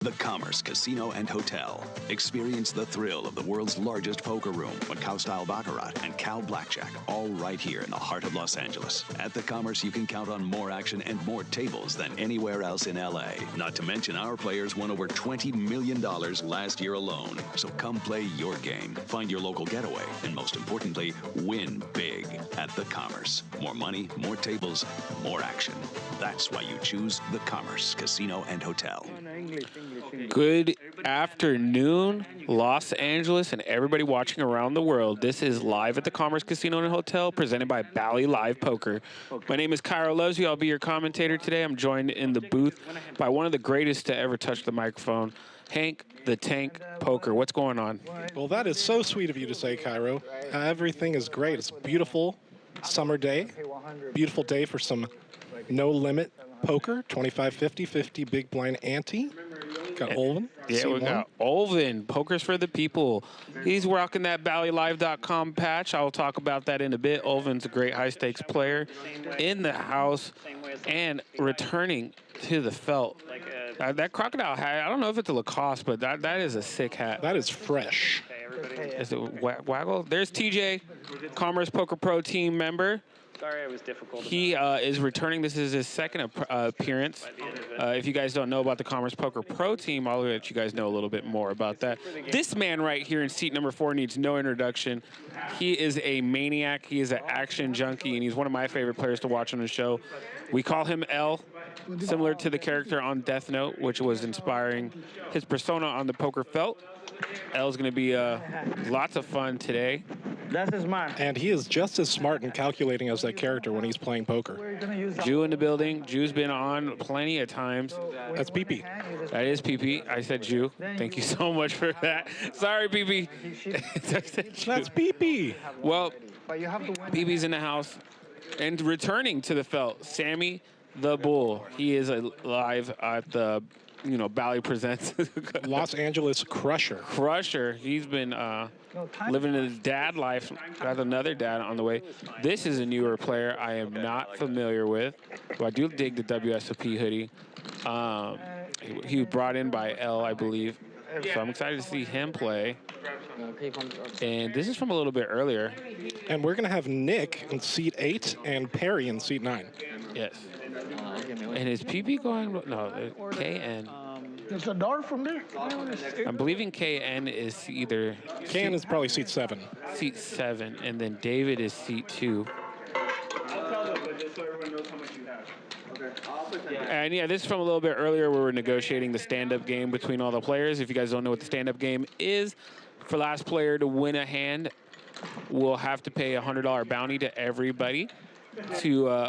The Commerce Casino and Hotel. Experience the thrill of the world's largest poker room, Macau-style Baccarat, and Cow Blackjack, all right here in the heart of Los Angeles. At The Commerce, you can count on more action and more tables than anywhere else in L.A. Not to mention, our players won over $20 million last year alone. So come play your game, find your local getaway, and most importantly, win big at The Commerce. More money, more tables, more action. That's why you choose The Commerce Casino and Hotel. Good afternoon, Los Angeles, and everybody watching around the world. This is Live at the Commerce Casino and Hotel, presented by Bally Live Poker. My name is Kiero. I'll be your commentator today. I'm joined in the booth by one of the greatest to ever touch the microphone, Hank the Tank Poker. What's going on? Well, that is so sweet of you to say, Kiero. Everything is great. It's a beautiful summer day. Beautiful day for some no-limit poker. 25-50, 50 big blind ante. Got Olvin. Yeah, we got Olvin. Poker's for the people. He's rocking that BallyLive.com patch. I'll talk about that in a bit. Olvin's a great high-stakes player in the house and returning to the felt. That crocodile hat, I don't know if it's a Lacoste, but that is a sick hat. That is fresh. Is it Waggle? There's TJ, Commerce Poker Pro team member. Sorry, it was difficult. He is returning. This is his second appearance. If you guys don't know about the Commerce Poker Pro team, I'll let you guys know a little bit more about that. This man right here in seat number 4 needs no introduction. He is a maniac. He is an action junkie, and he's one of my favorite players to watch on the show. We call him L, similar to the character on Death Note, which was inspiring his persona on the poker felt. L's going to be lots of fun today. That's his man. And he is just as smart and calculating as that character when he's playing poker. Jew in the building. Jew's been on plenty of times. That's PP. That is PP. I said Jew. Thank you so much for that. Sorry, PP. That's PP. Well, PP's in the house. And returning to the felt, Sammy the Bull. He is live at the Bally Presents. Los Angeles Crusher. Crusher. He's been living his dad life. Got another dad on the way. This is a newer player I am not familiar with. But I do dig the WSOP hoodie. He was brought in by L, I believe. So I'm excited to see him play. And this is from a little bit earlier. And we're going to have Nick in seat 8 and Perry in seat 9. Yes. And is PP going? No, KN. There's a door from there. I'm believing KN is either... KN is probably seat 7. Seat 7, and then David is seat 2. And yeah, this is from a little bit earlier where we're negotiating the stand-up game between all the players. If you guys don't know what the stand-up game is, for last player to win a hand, we'll have to pay a $100 bounty to everybody.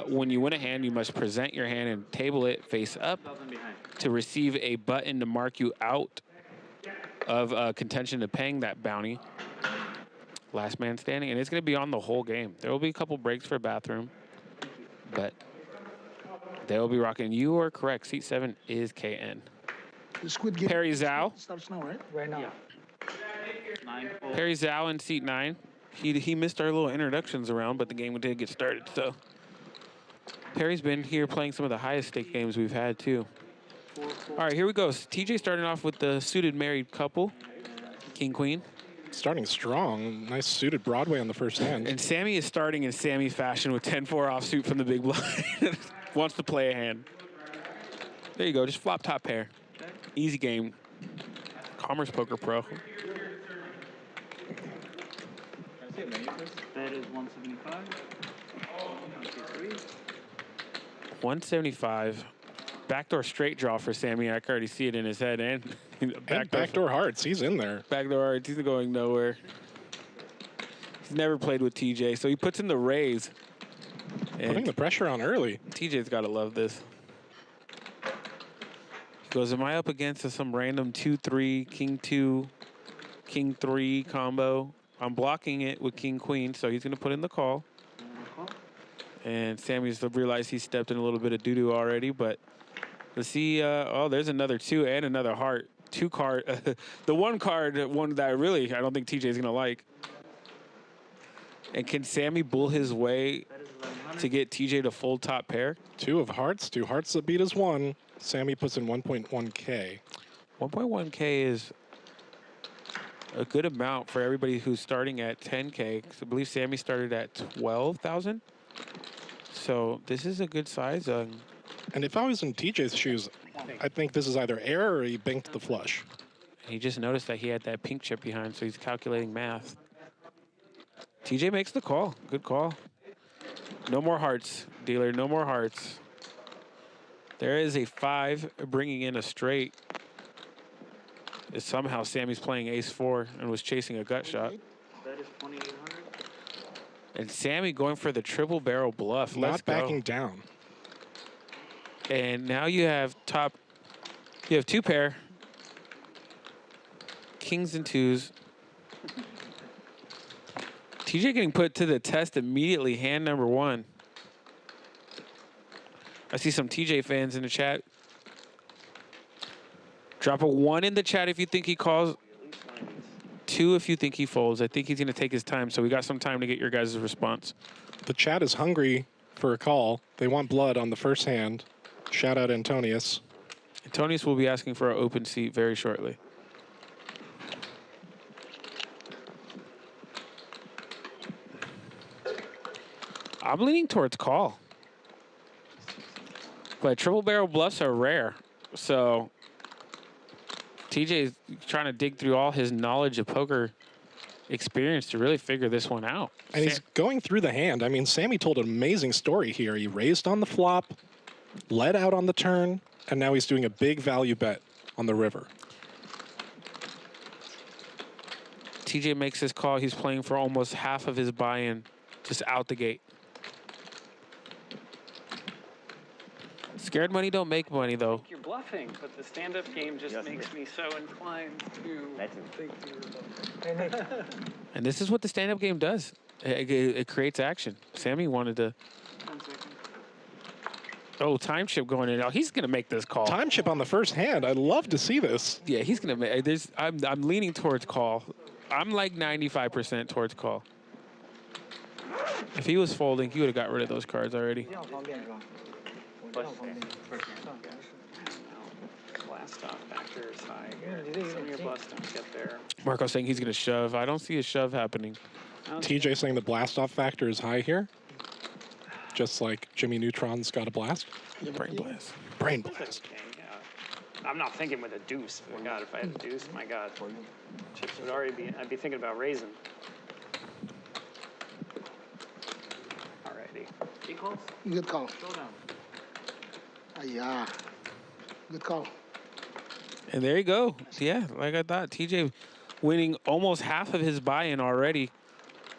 When you win a hand, you must present your hand and table it face up to receive a button to mark you out of contention to paying that bounty. Last man standing, and it's going to be on the whole game. There will be a couple breaks for bathroom, but they will be rocking. You are correct. Seat 7 is KN. Perry Zhao. Starts now, right? Right now. Yeah. Perry Zhao in seat 9. He missed our little introductions around, but the game did get started. So Perry's been here playing some of the highest stake games we've had too. All right, here we go. TJ starting off with the suited married couple, King Queen. Starting strong. Nice suited Broadway on the first hand. And Sammy is starting in Sammy fashion with 10-4 offsuit from the big blind. Wants to play a hand. There you go. Just flop top pair. Easy game. Commerce Poker Pro. That is 175. 175. Backdoor straight draw for Sammy. I can already see it in his head. And backdoor hearts. He's in there. Backdoor hearts. He's going nowhere. He's never played with TJ, so he puts in the raise. Putting the pressure on early. TJ's got to love this. He goes, am I up against some random 2-3, King 2, King 3 combo? I'm blocking it with King Queen, so he's going to put in the call. And Sammy's realized he stepped in a little bit of doo-doo already, but let's see. Oh, there's another 2 and another heart. 2 card. The one that I don't think TJ's going to like. And can Sammy bull his way to get TJ to full top pair? 2 of hearts, 2 hearts that beat as 1. Sammy puts in 1.1K. 1.1K is a good amount for everybody who's starting at 10K. 'Cause I believe Sammy started at 12,000. So this is a good size. And if I was in TJ's shoes, I think this is either air or he banked the flush. He just noticed that he had that pink chip behind, so he's calculating math. TJ makes the call. Good call. No more hearts, dealer. No more hearts. There is a 5 bringing in a straight. Somehow Sammy's playing ace-4 and was chasing a gut shot. That is 2,800. And Sammy going for the triple barrel bluff. Let's Not backing down. And now you have you have 2 pair. Kings and 2s. TJ getting put to the test immediately, hand number 1. I see some TJ fans in the chat. Drop a 1 in the chat if you think he calls. 2 if you think he folds. I think he's going to take his time, so we got some time to get your guys' response. The chat is hungry for a call. They want blood on the first hand. Shout out Antonius. Antonius will be asking for an open seat very shortly. I'm leaning towards call. But triple barrel bluffs are rare. So TJ is trying to dig through all his knowledge of poker experience to really figure this one out. And he's going through the hand. I mean, Sammy told an amazing story here. He raised on the flop, led out on the turn, and now he's doing a big value bet on the river. TJ makes his call. He's playing for almost half of his buy-in just out the gate. Scared money don't make money, though. You're bluffing, but the stand-up game just makes me so inclined to think you're bluffing. And this is what the stand-up game does. It creates action. Sammy wanted to... 1 second. Oh, time chip going in. Oh, he's going to make this call. Time chip on the first hand. I'd love to see this. Yeah, he's going to make... I'm leaning towards call. I'm like 95% towards call. If he was folding, he would have got rid of those cards already. Blast off factor is high here. Some of your bluffs don't get there. Marco's saying he's going to shove. I don't see a shove happening. TJ saying the blast off factor is high here. Just like Jimmy Neutron's got a blast. Brain blast. Brain blast. Okay, yeah. I'm not thinking with a deuce. Oh my God, if I had a deuce, my God, chips would already be. I'd be thinking about raising. Alrighty. Equals. Good call. Showdown. Yeah. Good call. And there you go. Yeah, like I thought. TJ winning almost half of his buy-in already.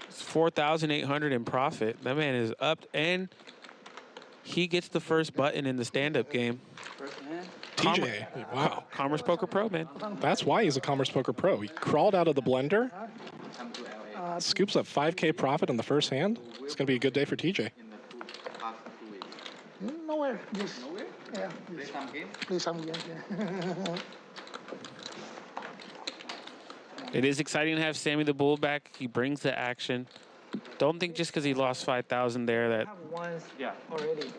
It's 4,800 in profit. That man is up, and he gets the first button in the stand-up game. First hand. TJ, wow. Commerce Poker Pro, man. That's why he's a Commerce Poker Pro. He crawled out of the blender, scoops up 5K profit on the first hand. It's going to be a good day for TJ. Nowhere. Just, yeah. Play some game. Yeah. It is exciting to have Sammy the Bull back. He brings the action. Don't think just because he lost 5,000 there that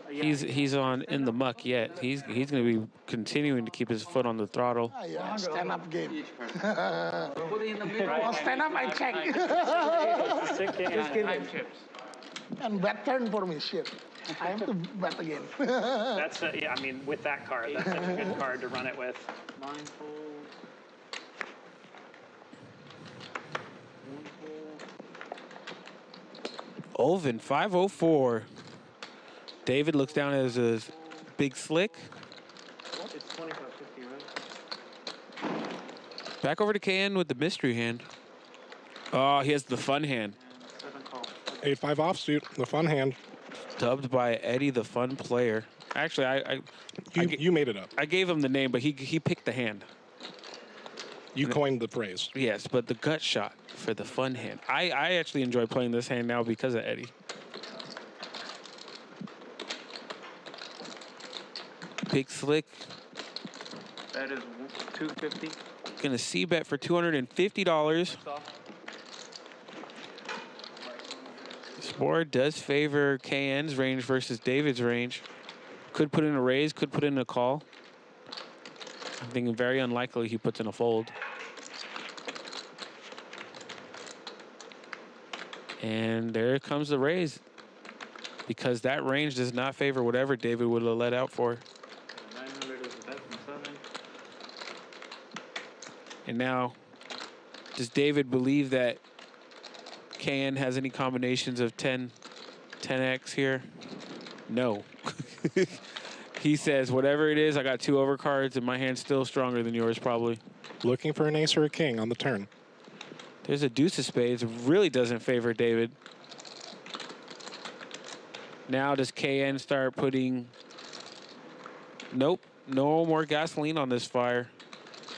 he's on in the muck yet. He's going to be continuing to keep his foot on the throttle. Yeah, stand up game. Put it in the middle. Oh, stand up, I check. Just time chips. And bet turn for me, shit. I have to bet again. That's yeah. I mean, with that card, that's such a good card to run it with. Mindful. Olvin, 504. David looks down at his big slick. It's 25.50, right? Back over to KN with the mystery hand. Oh, he has the fun hand. 7 call. 8-5 offsuit, the fun hand. Dubbed by Eddie, the fun player. Actually, You made it up. I gave him the name, but he picked the hand. You coined the phrase. Yes, but the gut shot for the fun hand. I actually enjoy playing this hand now because of Eddie. Big slick. That is 250. Gonna see bet for $250. This board does favor KN's range versus David's range. Could put in a raise, could put in a call. I'm thinking very unlikely he puts in a fold. And there comes the raise. Because that range does not favor whatever David would have let out for. 900 was the bet from 7. And now, does David believe that KN has any combinations of 10x here? No. He says, whatever it is, I got 2 overcards and my hand's still stronger than yours probably. Looking for an ace or a king on the turn. There's a deuce of spades. Really doesn't favor David. Now does KN start putting... Nope. No more gasoline on this fire.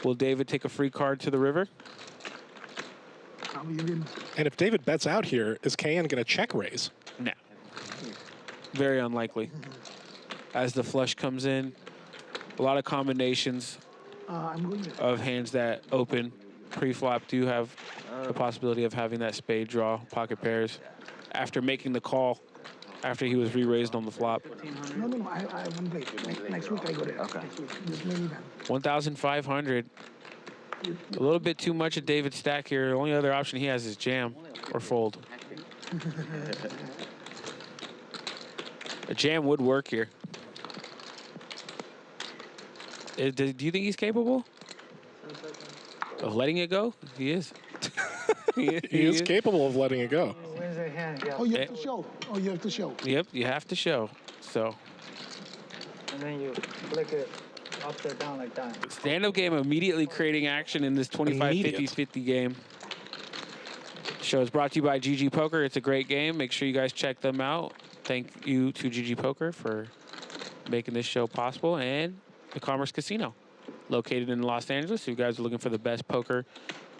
Will David take a free card to the river? And if David bets out here, is KN going to check raise? No. Very unlikely. As the flush comes in, a lot of combinations of hands that open pre-flop do have the possibility of having that spade draw, pocket pairs, after making the call, after he was re-raised on the flop. No, I won't play. Next week I go there. Okay. 1,500. A little bit too much of David's stack here. The only other option he has is jam or fold. A jam would work here. Do you think he's capable of letting it go? He is. he is capable of letting it go. Oh, you have to show. Oh, you have to show. Yep, you have to show. So. And then you flick it upside down like that. Stand-up game immediately creating action in this 25-50-50 game. Show is brought to you by GG Poker. It's a great game. Make sure you guys check them out. Thank you to GG Poker for making this show possible, and the Commerce Casino, located in Los Angeles. If you guys are looking for the best poker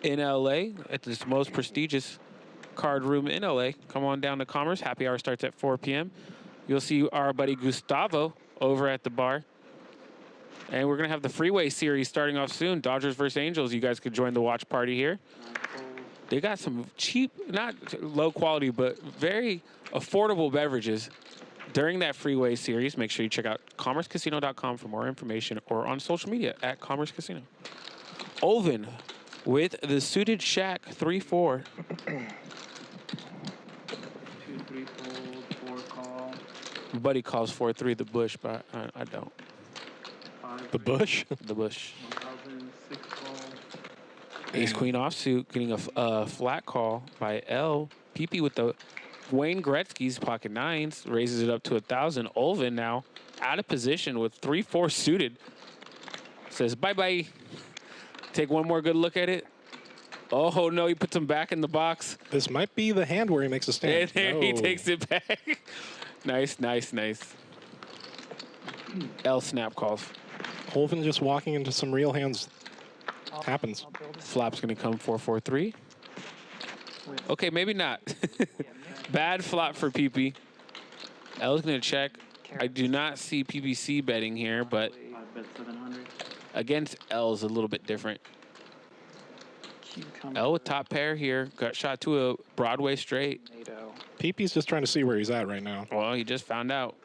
in LA at this most prestigious card room in LA, come on down to Commerce. Happy hour starts at 4 p.m. You'll see our buddy Gustavo over at the bar. And we're going to have the Freeway Series starting off soon. Dodgers versus Angels. You guys could join the watch party here. They got some cheap, not low quality, but very affordable beverages during that Freeway Series. Make sure you check out commercecasino.com for more information, or on social media at Commerce Casino. Olvin with the suited shack 3-4. 2-3 fold, 4 call. My buddy calls 4-3 the bush, but I don't. 5, The bush? The bush. 1,006 call. Ace Queen offsuit getting a flat call by L. PP with the Wayne Gretzky's pocket nines, raises it up to 1,000. Olvin now out of position with 3-4 suited. Says bye-bye. Take one more good look at it. Oh, no, he puts him back in the box. This might be the hand where he makes a stand. And there he takes it back. Nice, nice, nice. L snap calls. Olvin just walking into some real hands. Happens. Flop's going to come 4-4-3. Okay, maybe not. Bad flop for PP. L's going to check. I do not see PPC betting here, but 5 bet 700. against L's a little bit different. L with top pair here. Got shot to a Broadway straight. PP's just trying to see where he's at right now. Well, he just found out.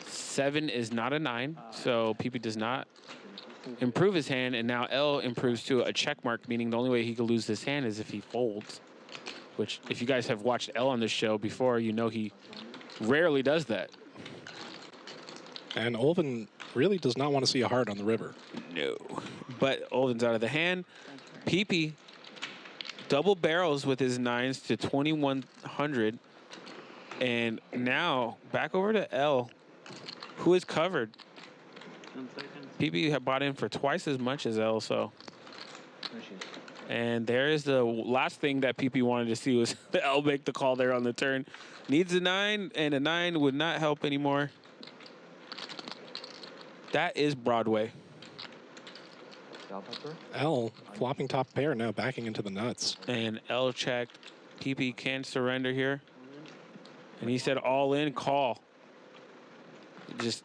7 is not a 9, so PP does not improve his hand, and now L improves to a check mark, meaning the only way he could lose this hand is if he folds, which if you guys have watched L on this show before, you know he rarely does that. And Olvin really does not want to see a heart on the river. No. But Olvin's out of the hand. PP double barrels with his 9s to 2,100. And now back over to L, who is covered. 10 seconds. PP had bought in for twice as much as L, so. And there is the last thing that PP wanted to see was L make the call there on the turn. Needs a 9, and a 9 would not help anymore. That is Broadway. L flopping top pair now, backing into the nuts. And L checked. PP can surrender here. And he said all in, call. Just,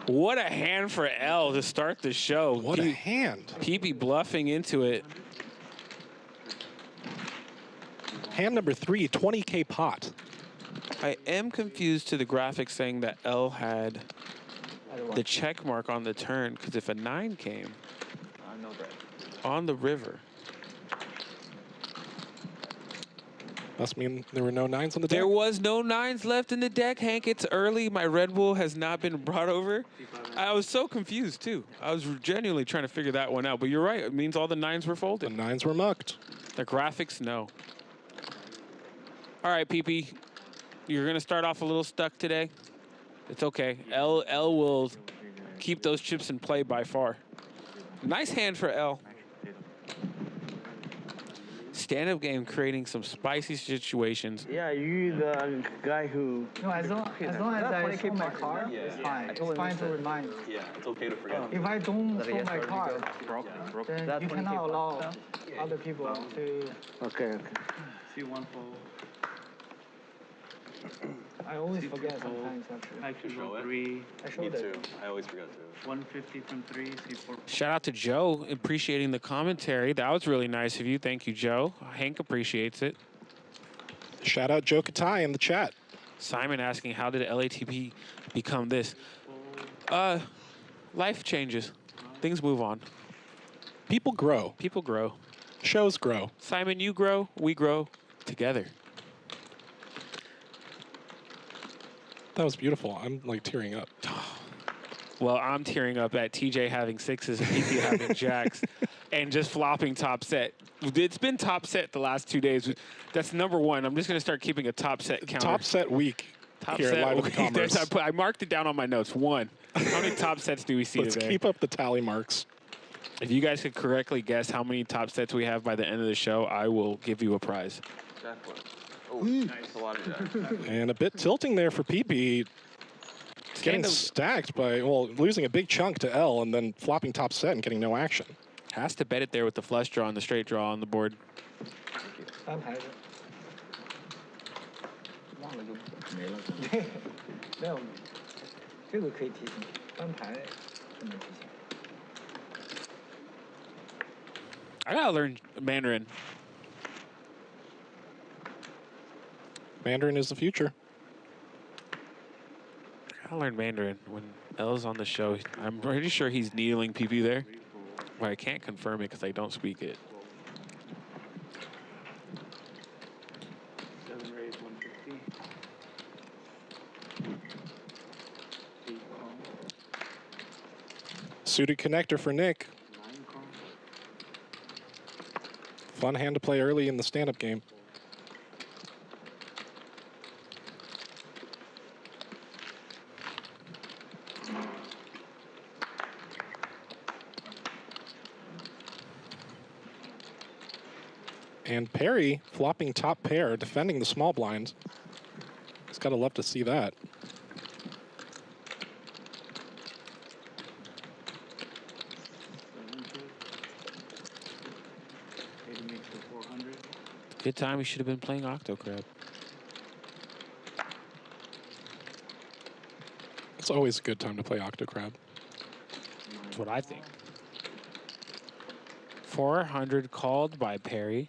what a hand for L to start the show. What a hand. PP bluffing into it. Hand number 3, 20K pot. I am confused to the graphics saying that L had the check mark on the turn, because if a 9 came on the river, Must mean there were no 9s on the deck. there was no 9s left in the deck, Hank. It's early. My Red Bull has not been brought over. I was so confused, too. I was genuinely trying to figure that one out. But you're right. It means all the 9s were The folded. 9s were mucked. The graphics, no. All right, PP. You're going to start off a little stuck today. It's okay. L will keep those chips in play by far. Nice hand for L. Stand-up game creating some spicy situations. Yeah, you the guy who. No, as long as I show my card, it's fine. It's fine to remind. Yeah, it's okay to forget. If I don't show my card, then you cannot allow other people to. Okay. See one fold. I always forget sometimes, actually. I should show 3. I showed it. I always forget too. 150 from 3, C4. Shout out to Joe, appreciating the commentary. That was really nice of you. Thank you, Joe. Hank appreciates it. Shout out Joe Katai in the chat. Simon asking, how did LATP become this? Life changes. Things move on. People grow. People grow. Shows grow. Simon, you grow. We grow together. That was beautiful. I'm like tearing up. Well, I'm tearing up at TJ having 6s and PP having jacks and just flopping top set. It's been top set the last 2 days. That's number 1. I'm just going to start keeping a top set counter. Top set week. Top here set at Live week. in Commerce. I marked it down on my notes. 1. How many top sets do we see Let's today? keep up the tally marks. If you guys could correctly guess how many top sets we have by the end of the show, I will give you a prize. Oh, nice. A lot of that. And a bit tilting there for PP. Getting stacked by, well, losing a big chunk to L and then flopping top set and getting no action. Has to bet it there with the flush draw and the straight draw on the board. I gotta learn Mandarin. Mandarin is the future. I gotta learn Mandarin when L's on the show. I'm pretty sure he's needling PP there, but I can't confirm it because I don't speak it. 7 raise 150. 8 call. Suited connector for Nick. 9 call. Fun hand to play early in the stand-up game. And Perry flopping top pair, defending the small blind. He's got to love to see that. Good time. He should have been playing Octo Crab. It's always a good time to play Octo Crab. That's what I think. 400 called by Perry.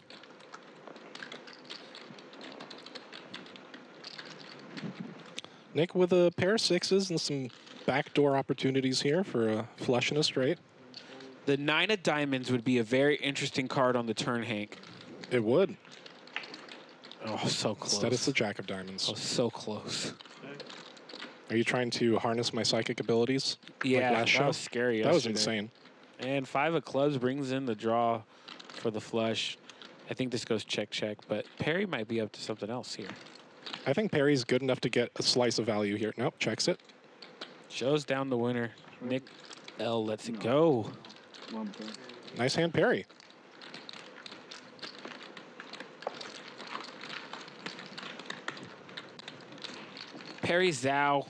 Nick with a pair of 6s and some backdoor opportunities here for a flush and a straight. The 9 of diamonds would be a very interesting card on the turn, Hank. It would. Oh, so close. Instead, it's the jack of diamonds. Oh, so close. Are you trying to harness my psychic abilities? Yeah, like last that show? was scary That was yesterday. insane. And 5 of clubs brings in the draw for the flush. I think this goes check, check, but Perry might be up to something else here. I think Perry's good enough to get a slice of value here. Nope, checks it. Shows down the winner. Nick L lets it go. Nice hand, Perry. Perry Zhao,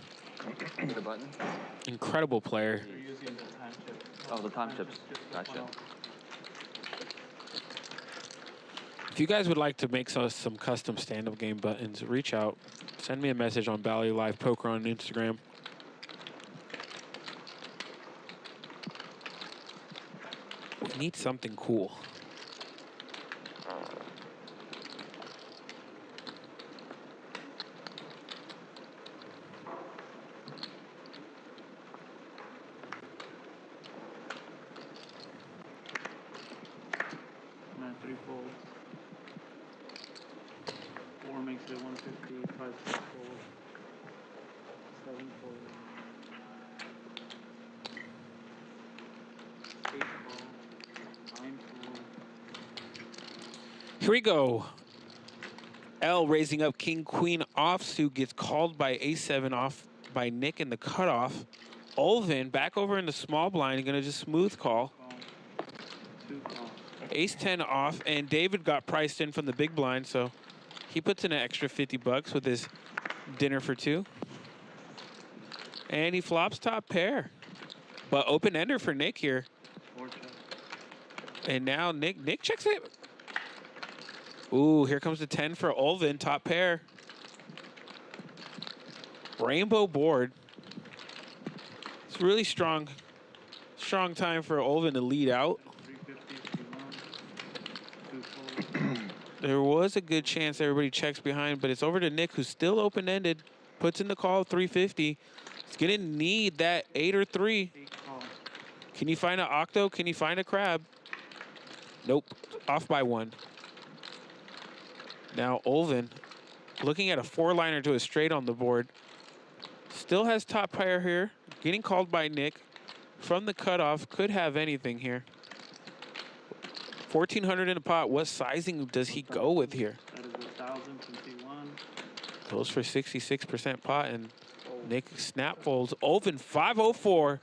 The button? incredible player. Oh, the time chips. Gotcha. If you guys would like to make some custom stand-up game buttons, reach out. Send me a message on Bally Live Poker on Instagram. We need something cool. 6 fold. 7 fold. 8 fold. 9 fold. Here we go. L raising up king, queen offsuit, gets called by a7 off by Nick in the cutoff. Olvin back over in the small blind, gonna just smooth call. 2 call. Ace-10 off, and David got priced in from the big blind, so he puts in an extra 50 bucks with his dinner for 2. And he flops top pair. But open ender for Nick here. 4 check. And now Nick checks it. Ooh, here comes the 10 for Olvin, top pair. Rainbow board. It's really strong time for Olvin to lead out. 350 if you want. 2 fold. There was a good chance everybody checks behind, but it's over to Nick, who's still open-ended. Puts in the call, 350. He's gonna need that 8 or 3. 8 call. Can you find an octo? Can you find a crab? Nope, off by 1. Now Olvin, looking at a 4-liner to a straight on the board. Still has top pair here. Getting called by Nick. From the cutoff, could have anything here. 1,400 in a pot. What sizing does he go with here? That is 1,051. Goes for 66% pot, and Nick snap folds. Olvin 504,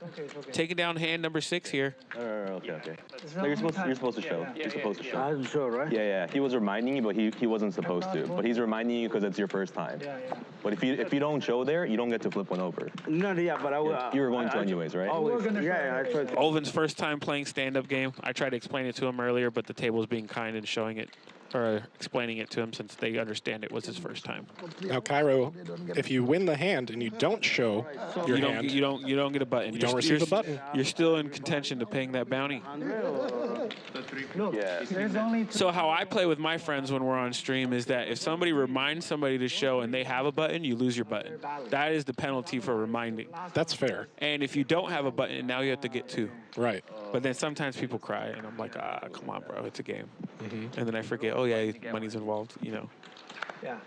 taking down hand number 6 here. Okay. No, you're supposed to show. You're supposed to show. I'm sure, right? Yeah. He was reminding you, but he wasn't supposed to. But he's reminding you because it's your first time. Yeah. But if you don't show there, you don't get to flip one over. No, yeah, but I will. You were going to anyways, right? Always. Yeah, I tried to. Olvin's first time playing stand-up game. I tried to explain it to him earlier, but the table's being kind and showing it, or explaining it to him since they understand it was his first time. Now, Kiero, if you win the hand and you don't show your hand, You don't get a button. you don't receive a button. You're still in contention to paying that bounty. Look, Yeah. there's only So how I play with my friends when we're on stream is that if somebody reminds somebody to show and they have a button, you lose your button. That is the penalty for reminding. That's fair. And if you don't have a button, now you have to get 2. Right. But then sometimes people cry, and I'm like, come on, bro, it's a game. And then I forget, oh yeah, money's involved, you know. Yeah.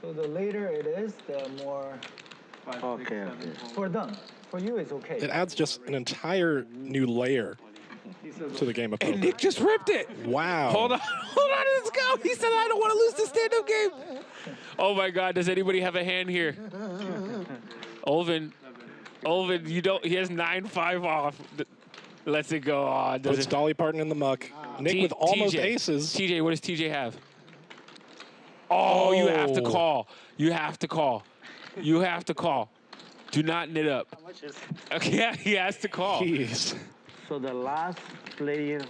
So the later it is, the more. 5, 6, Okay, 7 okay. fold. For them, for you, it's okay. It adds just an entire new layer to the game of And poker. Nick just ripped it. Wow. Hold on, let's go. He said, I don't want to lose the stand-up game. Oh my God, does anybody have a hand here? Olvin, he has 9-5 off. Lets it go on. Puts Dolly Parton in the muck. Nick with almost TJ. aces. TJ, what does TJ have? Oh, you have to call. You have to call. You have to call. Do not knit up. How much is Okay, yeah, he has to call. Jeez. So the last player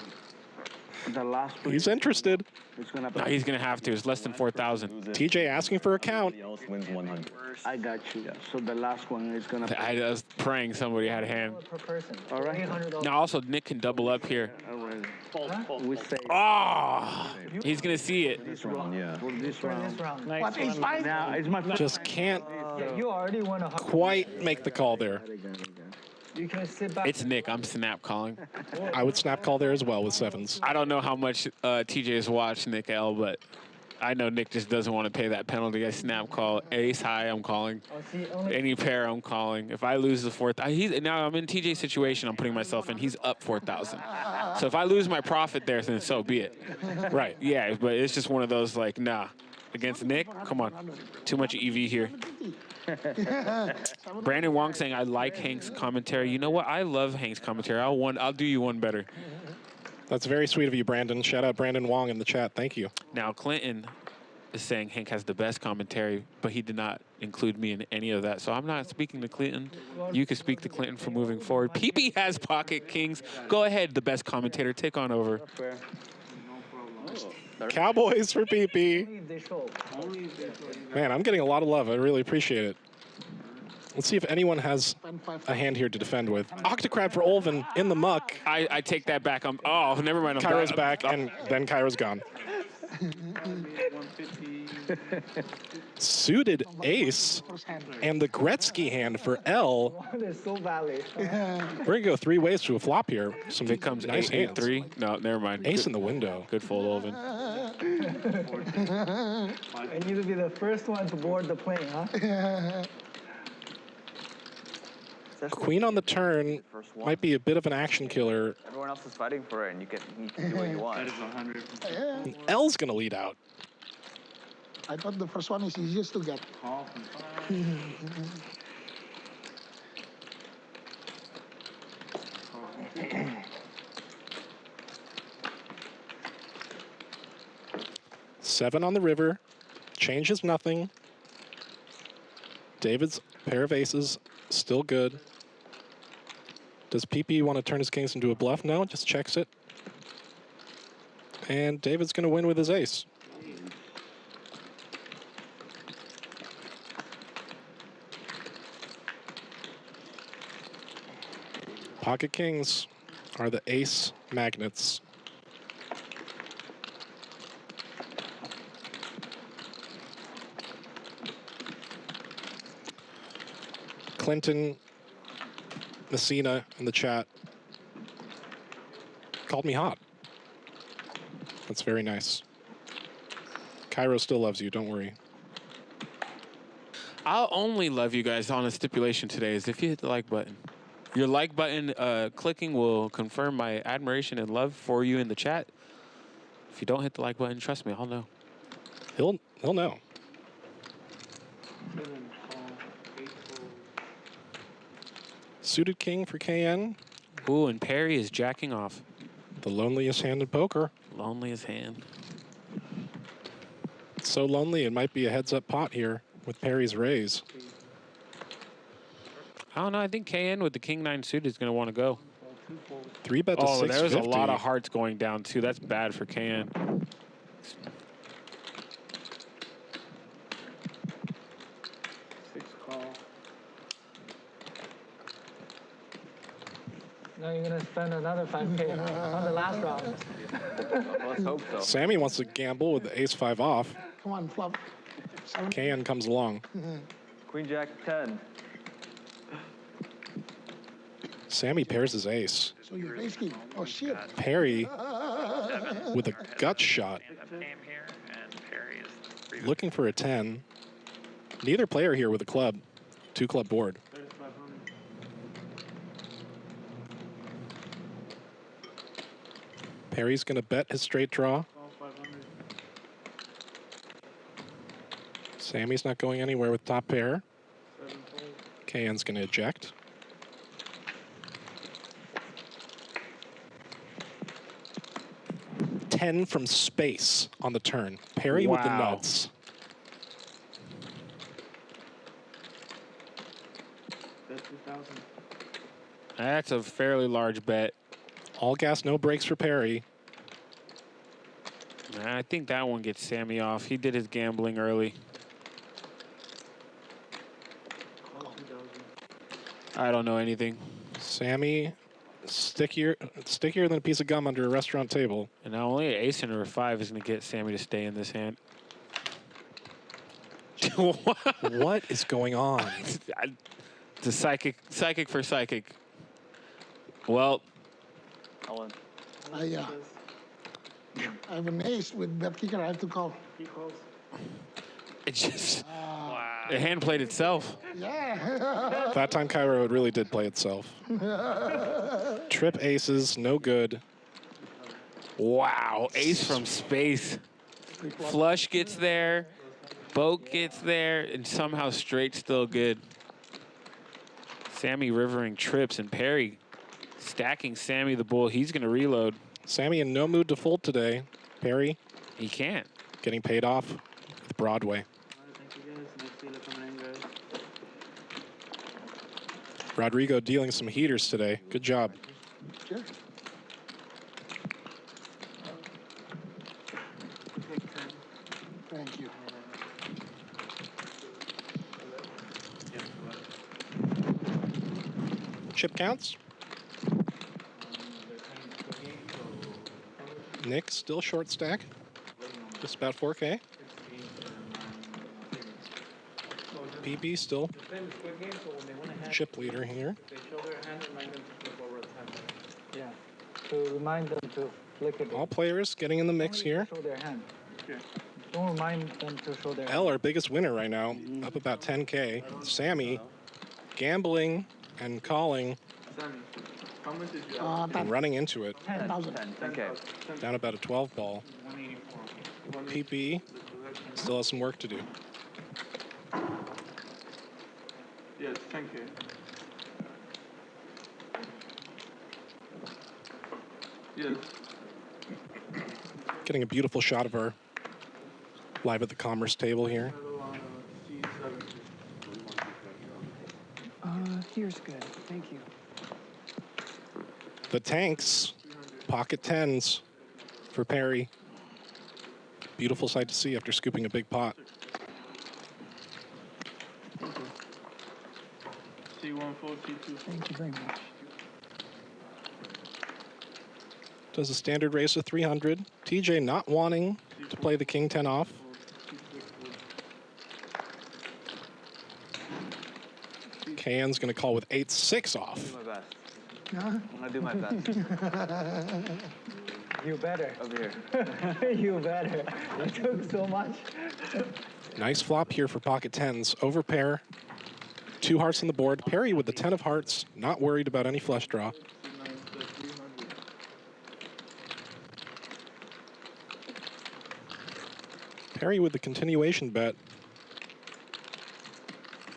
He's interested. is gonna. No, he's going to have to. It's less than 4,000. TJ asking for a count. Somebody else wins 100. I got you. So the last one is gonna. I was praying somebody had a hand. Per person. All right. $800. Now, also, Nick can double up here. All right. fold? We say Oh, he's going to see it. This round, yeah. for this For round. this round. Nice What is one. fine? Now it's my first. Just can't Yeah, you already won quite make the call there. You can sit back. It's Nick. I'm snap calling. I would snap call there as well with 7s. I don't know how much TJ has watched Nick L, but I know Nick just doesn't want to pay that penalty. I snap call. Ace high, I'm calling. Oh, see, only Any pair, I'm calling. If I lose the 4,000, now I'm in TJ's situation. I'm putting myself in. He's up 4,000. So if I lose my profit there, then so be it. Right. Yeah, but it's just one of those like, nah. Against Nick, come on. Too much EV here. Brandon Wong saying, I like Hank's commentary. You know what? I love Hank's commentary. I'll do you one better. That's very sweet of you, Brandon. Shout out Brandon Wong in the chat. Thank you. Now, Clinton is saying Hank has the best commentary, but he did not include me in any of that. So I'm not speaking to Clinton. You can speak to Clinton for moving forward. PP has pocket kings. Go ahead, the best commentator. Take on over. fair. Cowboys for PP. Only if they show. Man, I'm getting a lot of love. I really appreciate it. Let's see if anyone has a hand here to defend with. Octocrab for Olvin in the muck. I take that back. Oh, never mind. Kairo's back, and then Kairo's gone. 150. Suited ace and the Gretzky hand for L. They're so valid. We're going to go 3 ways to a flop here. Some If it comes nice 8, hands. 3. No, never mind. Ace in the window. Good fold, Olvin. I need to be the first one to board the plane, huh? Queen on the turn might be a bit of an action killer. Everyone else is fighting for it, and you can do what you want. That is 100. And L's going to lead out. I thought the first one is easiest to get. Call from 5. Call from 2. 7 on the river. Changes nothing. David's pair of aces, still good. Does PP want to turn his kings into a bluff? No, just checks it. And David's going to win with his ace. Pocket kings are the ace magnets. Clinton Messina in the chat called me hot. That's very nice. Kiero still loves you, don't worry. I'll only love you guys on a stipulation today is if you hit the like button. Your like button clicking will confirm my admiration and love for you in the chat. If you don't hit the like button, trust me, I'll know. He'll know. 7 call, 8 fold. Suited king for KN. Ooh, and Perry is jacking off. The loneliest hand in poker. Loneliest hand. So lonely it might be a heads-up pot here with Perry's raise. I don't know. I think KN with the king-9 suit is going to want to go. 3-bet to Oh, 650. there's a lot of hearts going down, too. That's bad for KN. 6 call. Now you're going to spend another 5K on the last round. Let's hope so. Sammy wants to gamble with the ace-5 off. Come on, flop. 7. KN comes along. Queen Jack 10. Sammy pairs his ace. So you're ace king. Oh, shit. Perry with a gut shot. Looking for a 10. Neither player here with a club. 2-club board. 3,500. Perry's going to bet his straight draw. Call 500. Sammy's not going anywhere with top pair. 7 fold. KN's going to eject. Ten from space on the turn. Perry with the Wow. nuts. Bet 2,000. That's a fairly large bet. All gas, no brakes for Perry. I think that one gets Sammy off. He did his gambling early. Call 2,000. I don't know anything. Sammy, stickier than a piece of gum under a restaurant table. And now only an ace and a 5 is going to get Sammy to stay in this hand. What is going on? The psychic for psychic. Well, I have an ace with bet kicker. I have to call. He calls. it just the hand played itself. Yeah. That time Kiero, it really did play itself. Trip aces, no good. Wow, ace from space. Flush gets there, boat gets there, and somehow straight's still good. Sammy rivering trips and Perry stacking Sammy the bull. He's going to reload. Sammy in no mood to fold today. Perry He can't. getting paid off with Broadway. Alright, thank you guys. Next dealer coming in, guys. Rodrigo dealing some heaters today. Good job. Sure. Take 10. Thank you. Chip counts. Nick still short stack. Just about 4K. PB still chip leader here. They show their hand, remind them to flip over a 10. Yeah. To remind them to flick it. All players getting in the mix here. Show their hand. Okay. Don't remind them to show their. L, our biggest winner right now, up about 10K. Sammy gambling and calling Sammy, how much is your and running into it. 10,000. 10K. Down about a 12 ball. 184? PP still has some work to do. Yeah, it's 10K. Yes. Getting a beautiful shot of her live at the commerce table here. Here's good. Thank you. The tanks, pocket tens for Perry. Beautiful sight to see after scooping a big pot. C1, 4, C2. Thank you very much. Does a standard raise of 300. TJ not wanting to play the king 10 off. KN's going to call with 8-6 off. Do my best. Huh? I'm gonna do my best. You better. Over here. You better. You took so much. Nice flop here for pocket tens. Over pair. 2 hearts on the board. Perry with the 10 of hearts. Not worried about any flush draw. Perry with the continuation bet.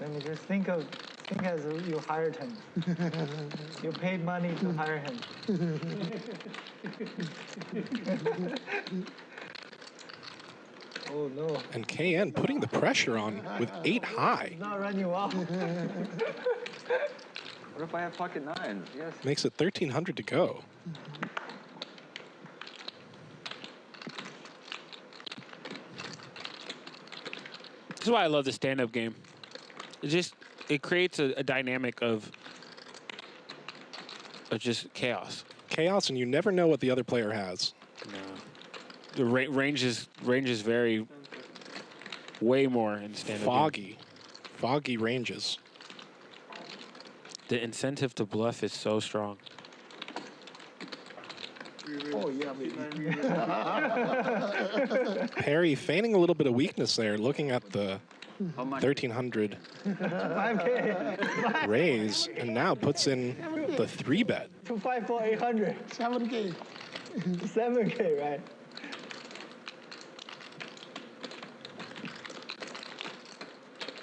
Let me just think as you hired him. You paid money to hire him. Oh no. And KN putting the pressure on with 8 high. Not running well. What if I have pocket nines? Yes. Makes it 1,300 to go. This is why I love the stand-up game. It creates a dynamic of just chaos. Chaos, and you never know what the other player has. No. The ranges vary way more in stand-up game. Foggy ranges. The incentive to bluff is so strong. Oh, yeah, baby. Perry feigning a little bit of weakness there, looking at the 1,300 5K. raise, and now puts in the 3-bet. 254 800. 7K. 7K, right?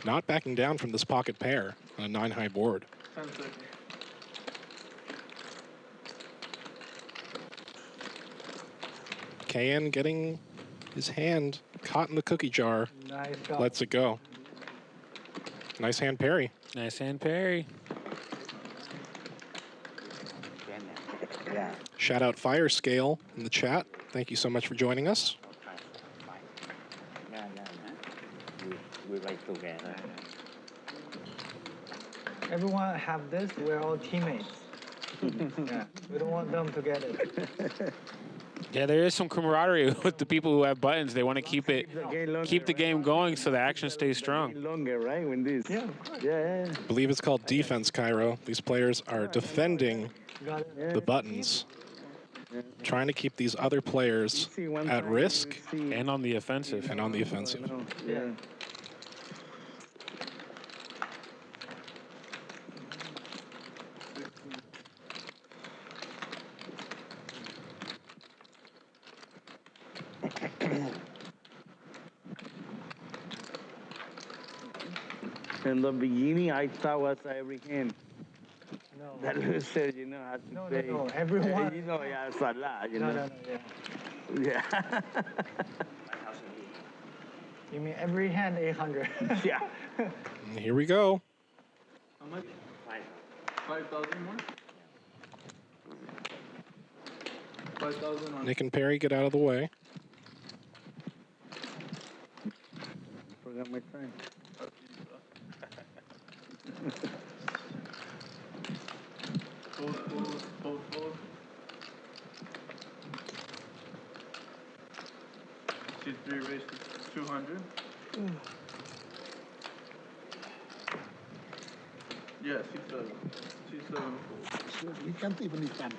Not backing down from this pocket pair on a 9-high board. 10 seconds. KN getting his hand caught in the cookie jar. Nice job. Lets it go. Nice hand, Perry. Nice hand, Perry. Shout out Fire Scale in the chat. Thank you so much for joining us. We like together. Everyone have this. We're all teammates. Yeah. We don't want them to get it. Yeah, there is some camaraderie with the people who have buttons. They want to keep the game going so the action stays strong. Longer, right? When this. Yeah. Yeah. I believe it's called defense, Kiero. These players are defending Got it. the buttons, trying to keep these other players at risk And on the offensive. and on the offensive. Yeah. In the beginning, I thought was every hand. No. That was said, you know, how to No, play. no, no. Everyone. You know, yeah, it's a lot, you No, know. no, yeah. Yeah. You mean every hand 800? Yeah. And here we go. How much? 5,000 more? 5,000 on. Nick and Perry get out of the way. Forgot my time. Fold. C3 raised to 200. Yeah, C7. So we can't even defend.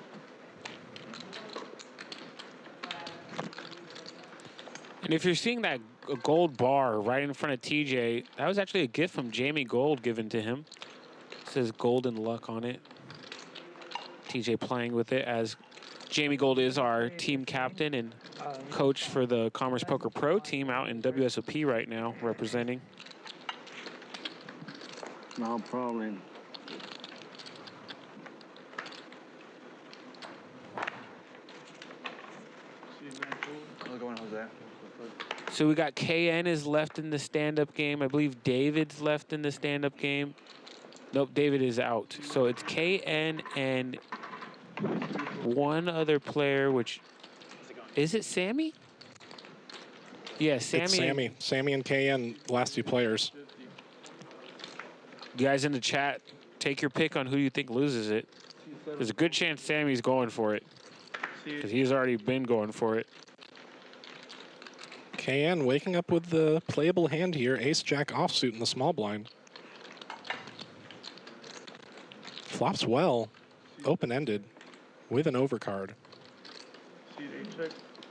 And if you're seeing that gold bar right in front of TJ, that was actually a gift from Jamie Gold given to him. It says golden luck on it. TJ playing with it as Jamie Gold is our team captain and coach for the Commerce Poker Pro team out in WSOP right now, representing. No problem. So we got KN is left in the stand-up game. I believe David's left in the stand-up game. Nope, David is out. So it's KN and one other player, which is it Sammy? Yeah, Sammy. It's Sammy. Sammy and KN, last 2 players. You guys in the chat, take your pick on who you think loses it. There's a good chance Sammy's going for it because he's already been going for it. KN waking up with the playable hand here. Ace-Jack offsuit in the small blind. Flops well, open-ended, with an overcard.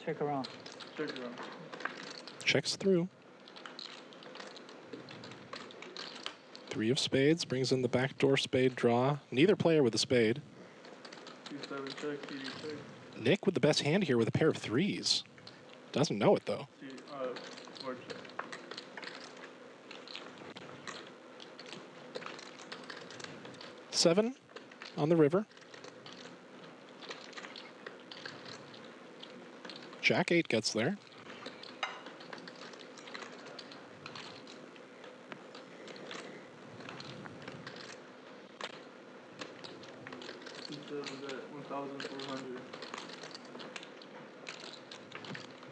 Check around. Checks through. 3 of spades brings in the backdoor spade draw. Neither player with a spade. Nick with the best hand here with a pair of 3s. Doesn't know it though. 7 on the river. Jack 8 gets there.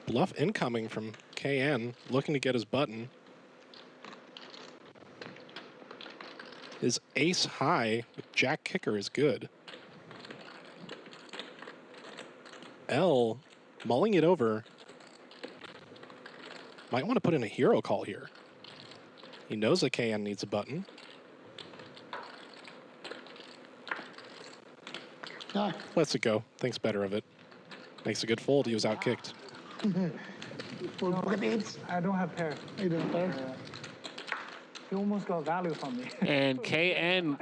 Bluff incoming from KN, looking to get his button. His ace high with Jack kicker is good. L mulling it over. Might want to put in a hero call here. He knows that KN needs a button. Lets it go. Thinks better of it. Makes a good fold. He was outkicked. I don't have pair. You don't pair? He almost got value from me. And KN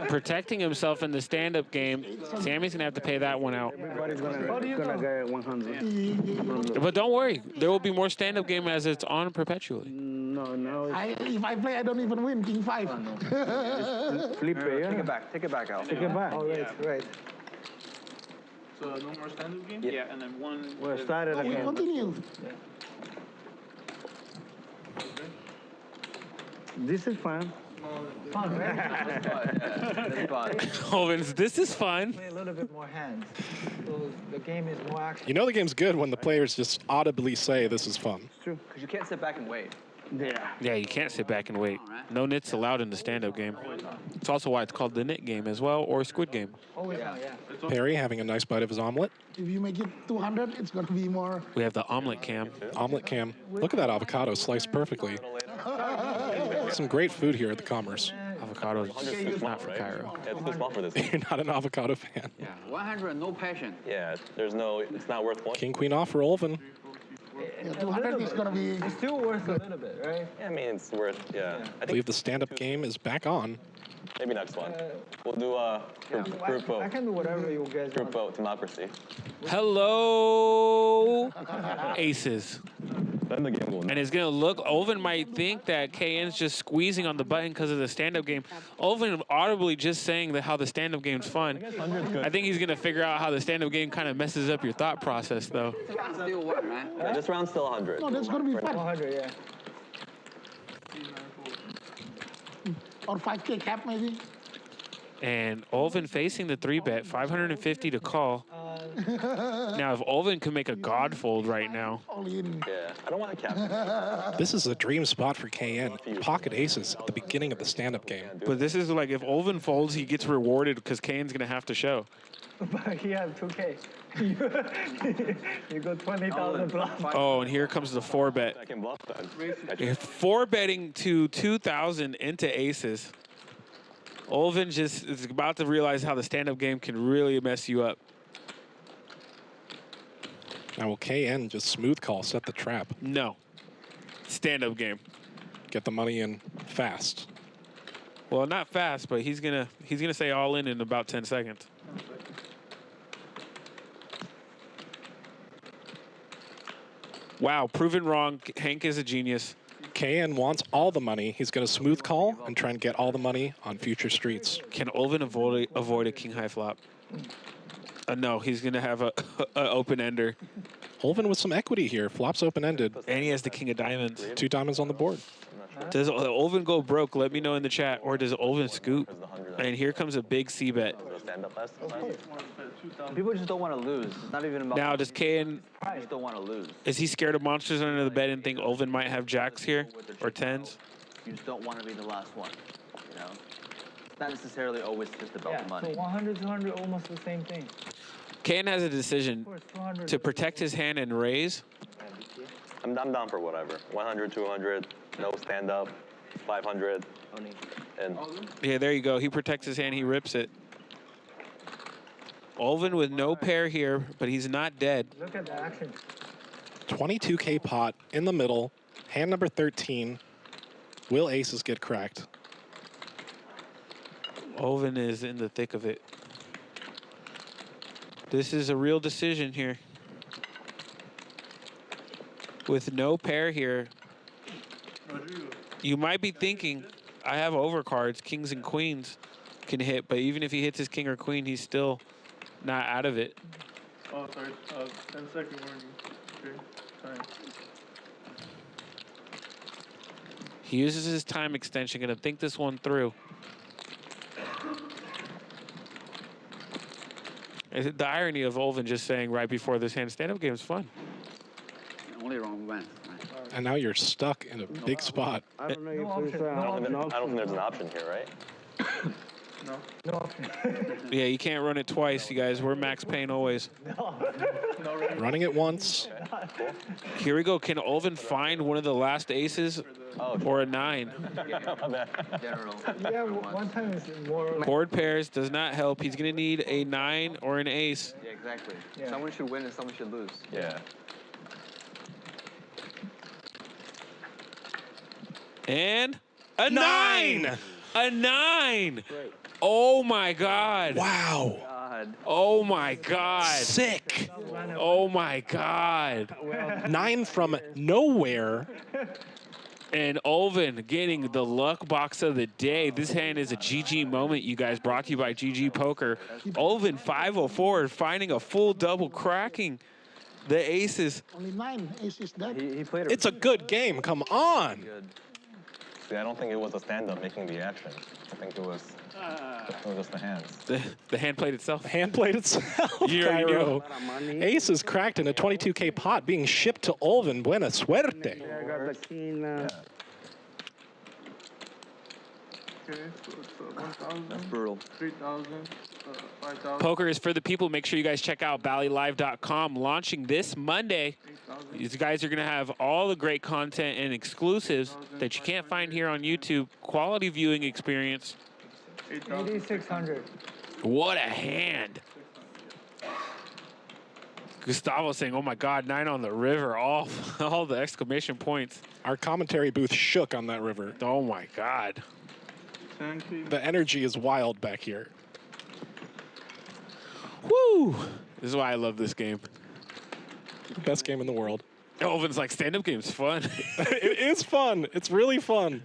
protecting himself in the stand-up game. Sammy's gonna have to pay that one out. Everybody's gonna get 100. But don't worry, there will be more stand-up game as it's on perpetually. No. If I play, I don't even win. King 5. Flip it, yeah. Take it back. Take it back, Al. Take it back. Oh, right. So no more stand-up game? Yeah, and then one. We're started We again. continue. This is fun. Fun, right? Owens, this is fun. Play a little bit more hands. So the game is more action. You know the game's good when the players just audibly say this is fun. It's true. Because you can't sit back and wait. Yeah. Yeah, you can't sit back and wait. No nits allowed in the stand-up game. It's also why it's called the nit game as well, or squid game. Always yeah. Perry having a nice bite of his omelet. If you make it 200, it's going to be more. We have the omelet cam. Omelet cam. Look at that avocado sliced perfectly. Some great food here at the Commerce. Avocado is not for Cairo. Yeah, it's too small for this. You're not an avocado fan. Yeah, 100, no passion. Yeah, there's no, it's not worth one. King, queen off for Olven. Yeah, 200 is going to be. It's still worth a little bit, right? Yeah, I mean, it's worth, yeah. I believe the stand-up game is back on. Maybe next one. We'll do group vote. I can do whatever you guys Group want. vote, democracy. Hello, aces. Then the game will. And it's gonna look, Olven might think that KN's just squeezing on the button because of the stand-up game. Olven audibly just saying that how the stand-up game's fun. I think he's gonna figure out how the stand-up game kind of messes up your thought process though. Still what, man? Yeah, this round's still 100. No, that's going to be fun. 100, yeah. Or 5K cap, maybe. And Olven facing the 3-bet, 550 to call. Now, if Olven could make a god fold right now. All in. Yeah, I don't want to cap. This is a dream spot for KN. Pocket aces at the beginning of the stand-up game. But this is like, if Olven folds, he gets rewarded because KN's gonna have to show. But he has 2K. You go 20,000 plus. Oh, and here comes the 4-bet. I can bluff that. 4-betting to 2,000 into aces. Olven just is about to realize how the stand-up game can really mess you up. Now will KN just smooth call, set the trap, No. Stand-up game. get the money in fast. Well, not fast, but he's gonna say all in about 10 seconds. Wow, proven wrong. Hank is a genius. KN wants all the money. He's going to smooth call and try and get all the money on future streets. Can Olvin avoid a king high flop? No, he's gonna have a open ender. Olvin with some equity here. Flops open-ended. And he has the king of diamonds. 2 diamonds on the board. Does Olvin go broke? Let me know in the chat. Or does Olvin scoop? And here comes a big C bet. People just don't want to lose. It's not even about. Now, does KN... They just don't want to lose. Is he scared of monsters under the bed and think Olvin might have jacks here? Or tens? You just don't want to be the last one. You know? It's not necessarily always just about the money. So 100, 200, almost the same thing. KN has a decision to protect his hand and raise. I'm down for whatever. 100, 200, no stand-up, 500. And Yeah, there you go. He protects his hand. He rips it. Olvin with no pair here, but he's not dead. Look at the action. 22K pot in the middle. Hand number 13. Will aces get cracked? Olvin is in the thick of it. This is a real decision here. With no pair here, you might be thinking, I have overcards, kings and queens can hit, but even if he hits his king or queen, he's still not out of it. Oh, sorry. 10-second warning. Okay. Time. He uses his time extension, gonna think this one through. The irony of Olvin just saying right before this hand, stand-up game is fun. Only wrong one. And now you're stuck in a big spot. I don't know if there's I don't think there's an option here, right? No option. Yeah, you can't run it twice, you guys. We're max pain always. Running it once. Here we go. Can Olvin find one of the last aces or a 9? General. Yeah, one time is more. Board pairs does not help. He's going to need a 9 or an ace. Yeah, exactly. Yeah. Someone should win and someone should lose. Yeah. And a 9! A 9! Oh, my God. Wow. God. Oh, my God. Sick. Oh, my God. 9 from nowhere. And Olvin getting the luck box of the day. This hand is a GG moment, you guys, brought to you by GG Poker. Olvin 504 finding a full double, cracking the aces. Only 9 aces dead. He played It's a good game. Come on. good. See, I don't think it was a stand-up making the action. I think it was just the hands. The hand played itself. Hand played itself. You already know. Cairo. Aces cracked in a 22K pot being shipped to Olvin. Buena suerte. I got the king. Okay, so it's 1,000. That's brutal. 3,000. 5,000. Poker is for the people. Make sure you guys check out ballylive.com. Launching this Monday. These guys are going to have all the great content and exclusives that you can't find here on YouTube. Quality viewing experience. 8,600. What a hand. Gustavo saying, oh my God, 9 on the river. All the exclamation points. Our commentary booth shook on that river. Oh my God. 10K. The energy is wild back here. Woo! This is why I love this game. Best game in the world. Olvin's like, stand-up game's fun. It is fun. It's really fun.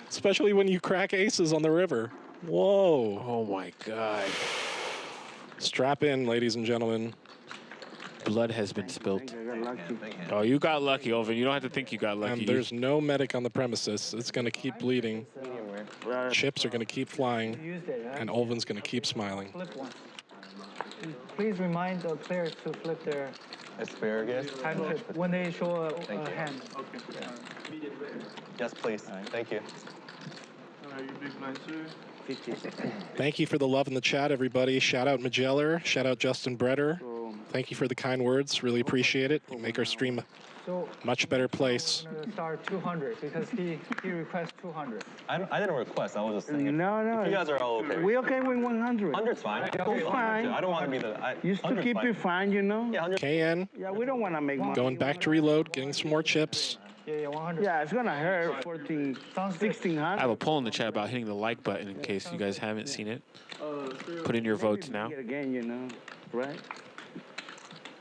Especially when you crack aces on the river. Whoa. Oh my God. Strap in, ladies and gentlemen. Blood has been spilt. I got lucky. Oh, you got lucky, Olvin. You don't have to think you got lucky. And there's no medic on the premises. It's going to keep bleeding. Chips are going to keep flying. Used it, huh? And Olvin's going to keep smiling. Flip one. Please remind the players to flip their Asparagus. time chip when they show a hand. Okay. Yes, please. Thank you. You big blind, sir. 50. Thank you for the love in the chat, everybody. Shout out Mageller. Shout out Justin Bretter. Thank you for the kind words. Really appreciate it. You make our stream So Much better place. we're gonna start 200 because he requests 200. I didn't request. I was just saying. No, no. If you guys are all okay. We okay with 100. 100's fine. It's fine. I don't want to be the. Used to keep it fine, you know? Yeah, 100. KN Yeah, we don't want to make money. going back to reload, getting some more chips. Yeah, 100. Yeah, it's going to hurt 14, Sounds good. 1600. I have a poll in the chat about hitting the like button in case you guys haven't seen it. Put in your votes now. Again, you know, right?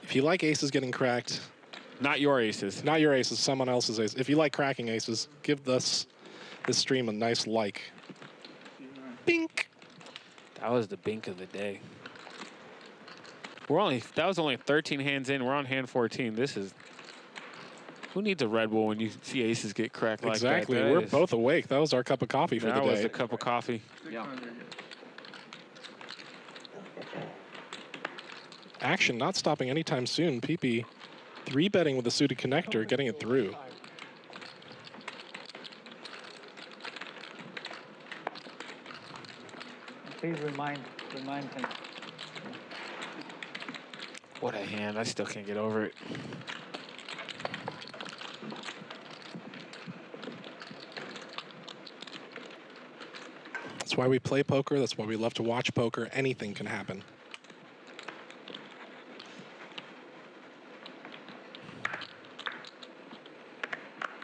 If you like aces getting cracked, Not your aces. not your aces, someone else's aces. If you like cracking aces, give this stream a nice like. Bink. That was the bink of the day. That was only 13 hands in. We're on hand 14. This is. Who needs a Red Bull when you see aces get cracked like that? Exactly. That We're is- both awake. That was our cup of coffee for the That day. was a cup of coffee. Yeah. Action not stopping anytime soon. PP 3-betting with a suited connector, getting it through. Please remind him. What a hand. I still can't get over it. That's why we play poker. That's why we love to watch poker. Anything can happen.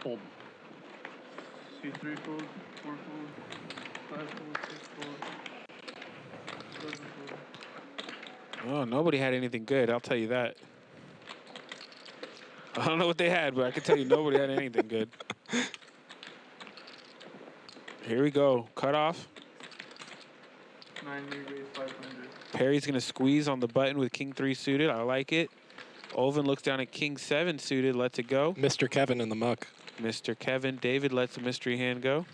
Fold. See 3 fold, 4 fold, 5 fold, 6 fold, 7 fold. Oh, nobody had anything good. I'll tell you that. I don't know what they had, but I can tell you nobody had anything good. Here we go. Cut off. 9 raise 500. Perry's going to squeeze on the button with King 3 suited. I like it. Olvin looks down at King 7 suited. Lets it go. Mr. Kevin in the muck. Mr. Kevin. David lets the mystery hand go.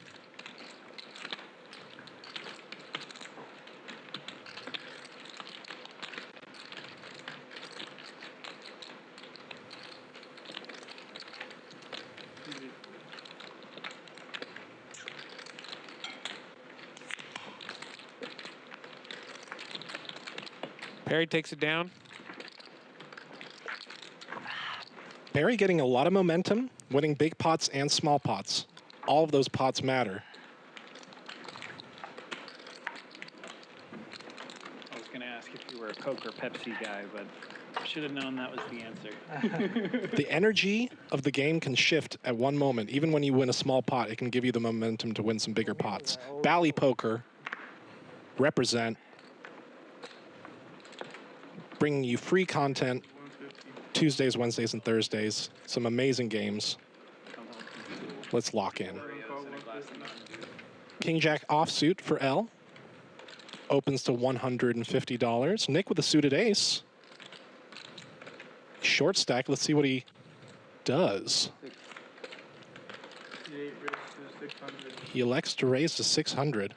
Perry takes it down. Barry getting a lot of momentum, winning big pots and small pots. All of those pots matter. I was going to ask if you were a Coke or Pepsi guy, but I should have known that was the answer. The energy of the game can shift at one moment. Even when you win a small pot, it can give you the momentum to win some bigger pots. Bally Poker, represent, bringing you free content Tuesdays, Wednesdays, and Thursdays. Some amazing games. Let's lock in. King Jack offsuit for L. Opens to $150. Nick with a suited ace. Short stack. Let's see what he does. The 8 raise to 600. He elects to raise to 600.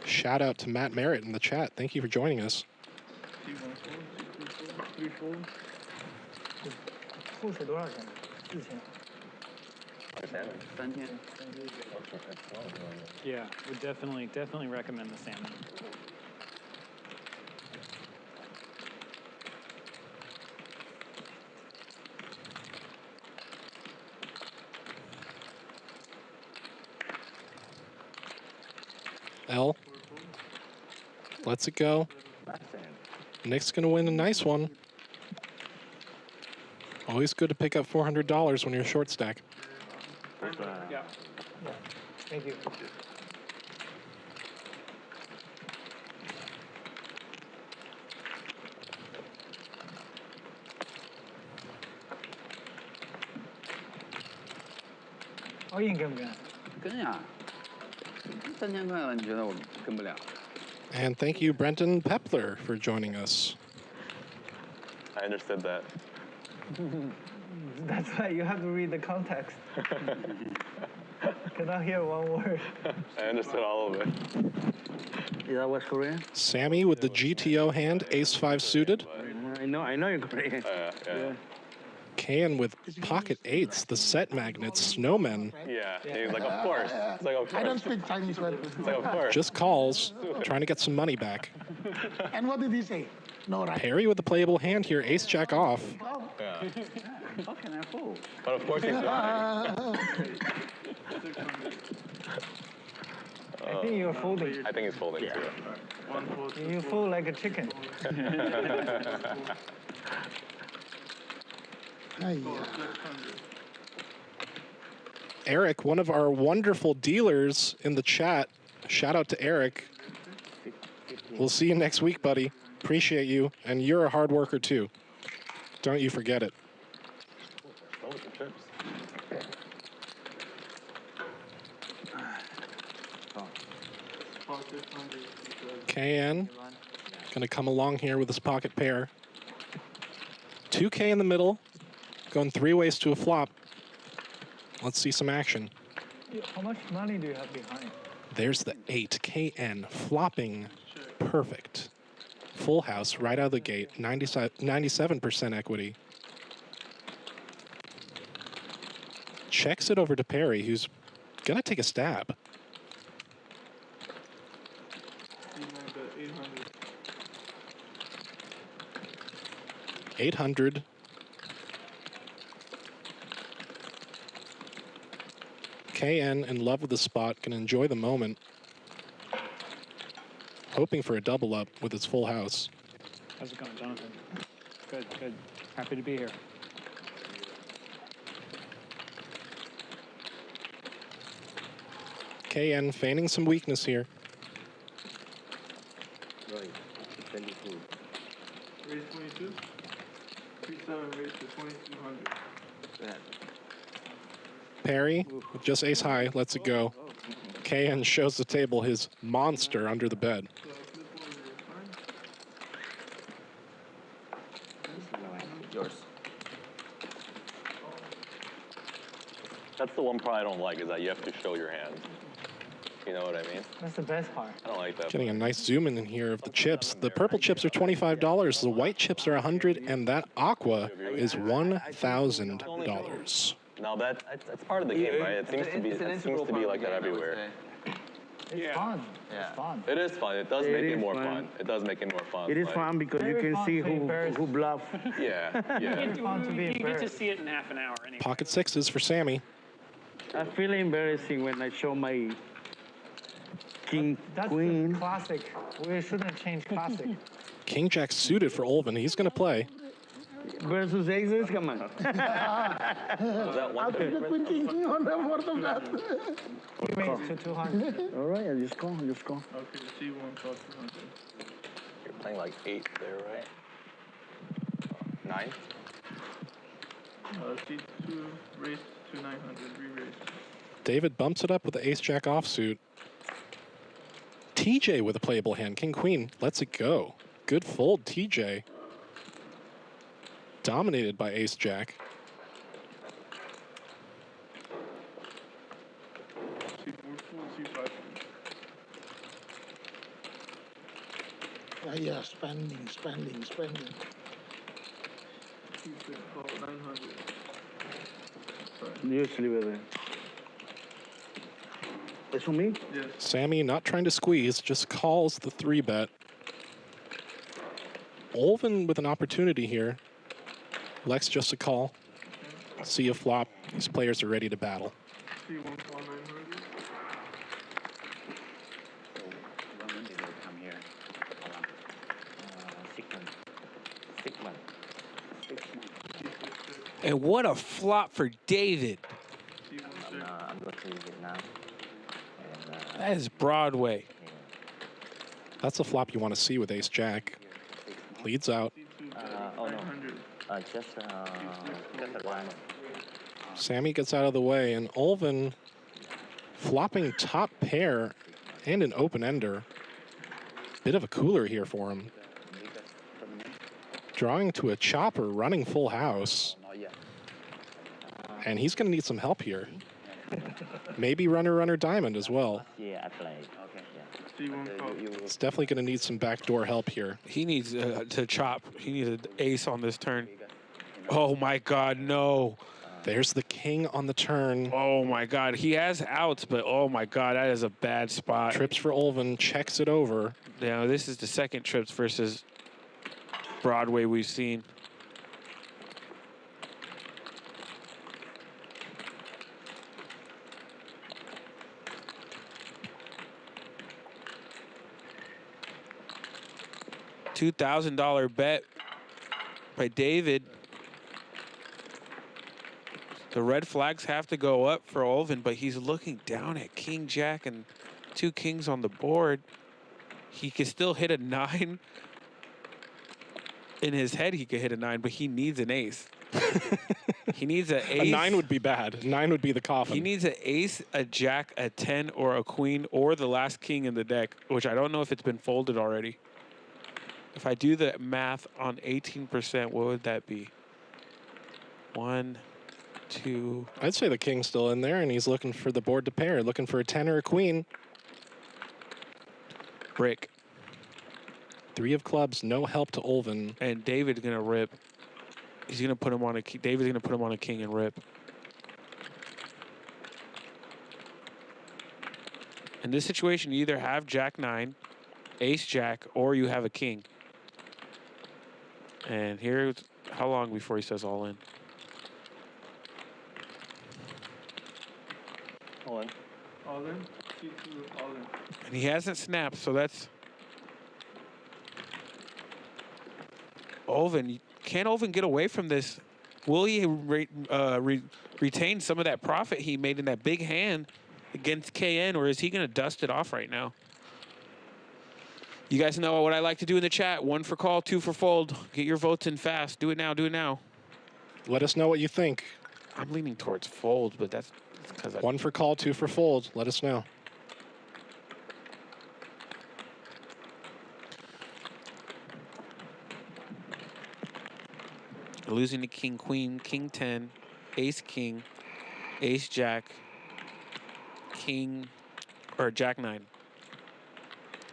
Shout out to Matt Merritt in the chat. Thank you for joining us. See 1 fold, see 2 fold, 3 fold. 后水多少钱？4000。 3000. Yeah, would definitely recommend the salmon. L lets it go. Nick's going to win a nice one. Always good to pick up $400 when you're short stack. Yeah. Thank you. all in 跟不跟？跟呀，3000块了，你觉得我跟不了？ And thank you, Brenton Pepler, for joining us. I understood that. That's why you have to read the context. Cannot hear one word. I understood all of it. Is that West Korean? Sammy with the GTO hand, ace-5 suited. I know you're Korean. Yeah. Ken with pocket eights, the set magnets, snowmen. Yeah, he's like, of course. It's like, of course. I don't speak Chinese, but... It's like, of course. Just calls, trying to get some money back. And what did he say? No, right? Perry with the playable hand here, ace jack off. Yeah. Fucking a fool. But of course he's right. I think you're folding. I think he's folding too. You fold like a chicken. Eric, one of our wonderful dealers in the chat. Shout out to Eric. We'll see you next week, buddy. Appreciate you. And you're a hard worker too. Don't you forget it. Oh, some chips. KN gonna come along here with his pocket pair. 2K in the middle, going 3 ways to a flop. Let's see some action. How much money do you have behind? There's the 8, KN, flopping perfect. Full house right out of the gate, 97% equity. Checks it over to Perry, who's gonna take a stab. 800. KN in love with the spot, can enjoy the moment. Hoping for a double up with his full house. How's it going, Jonathan? Good, good. Happy to be here. KN feigning some weakness here. Raise 22. 3-7 raise to 2,200. Perry, with just ace high, lets it go. KN shows the table his monster under the bed. Yours. That's the one part I don't like, is that you have to show your hand. You know what I mean? That's the best part. I don't like that. Getting a nice zoom in here of the chips. The purple chips are $25, the white chips are $100, and that aqua is $1,000. Now that's part of the game, right? It seems to be like that everywhere. It's fun. It's fun. It is fun. It does make it more fun. It does make it more fun. It is fun because you can see who bluff. Yeah, yeah. It's fun to be You get to see it in half an hour anyway. Pocket sixes for Sammy. I feel embarrassing when I show my king, That's queen. the classic. We shouldn't change classic. King jack suited for Olven. He's going to play. Versus aces, come on. Was that one thing? We made to 200. All right, I'll just go. Okay, C1 plus 200. You're playing like 8 there, right? 9? C2 raised to 900, re-raised. David bumps it up with the ace jack offsuit. TJ with a playable hand. King queen lets it go. Good fold, TJ. Dominated by ace jack. C4 full, C5 full. Yeah, spending. C6 call 900. Usually with it. It's for me? Yes. Sammy not trying to squeeze, just calls the 3-bet. Olven with an opportunity here. Lex just a call. See a flop. These players are ready to battle. C1 call 900. When did they come here? How long? 6 months. 6 months. And what a flop for David. I'm going to use it now. That is Broadway. That's a flop you want to see with ace jack. Leads out. Oh no. Just one. Sammy gets out of the way, and Olven flopping top pair and an open ender. Bit of a cooler here for him. Drawing to a chopper, running full house. And he's going to need some help here. Maybe runner diamond as well. Yeah, I played. Okay. C1 call. It's definitely going to need some backdoor help here. He needs to chop. He needs an ace on this turn. Oh, my God, no. There's the king on the turn. Oh, my God. He has outs, but oh, my God, that is a bad spot. Trips for Olven, checks it over. Yeah, this is the second trips versus Broadway we've seen. $2,000 bet by David. The red flags have to go up for Olven, but he's looking down at King Jack and 2 kings on the board. He can still hit a 9. In his head, he could hit a 9, but he needs an ace. He needs an ace. A 9 would be bad. 9 would be the coffin. He needs an ace, a jack, a 10, or a queen, or the last king in the deck, which I don't know if it's been folded already. If I do the math on 18%, what would that be? 1, 2. I'd say the king's still in there, and he's looking for the board to pair, looking for a 10 or a queen. Brick. 3 of clubs, no help to Olven. And David's going to rip. He's going to put him on a David's going to put him on a king and rip. In this situation, you either have Jack 9, Ace Jack, or you have a king. And here's how long before he says all in? All in. All in. C2, all in. And he hasn't snapped, so that's... Olven, can Olven get away from this? Will he retain some of that profit he made in that big hand against KN, or is he going to dust it off right now? You guys know what I like to do in the chat. 1 for call, 2 for fold. Get your votes in fast. Do it now. Do it now. Let us know what you think. I'm leaning towards fold, but that's because 1 for call, 2 for fold. Let us know. Losing to King Queen, King 10, Ace King, Ace Jack, King, or Jack 9.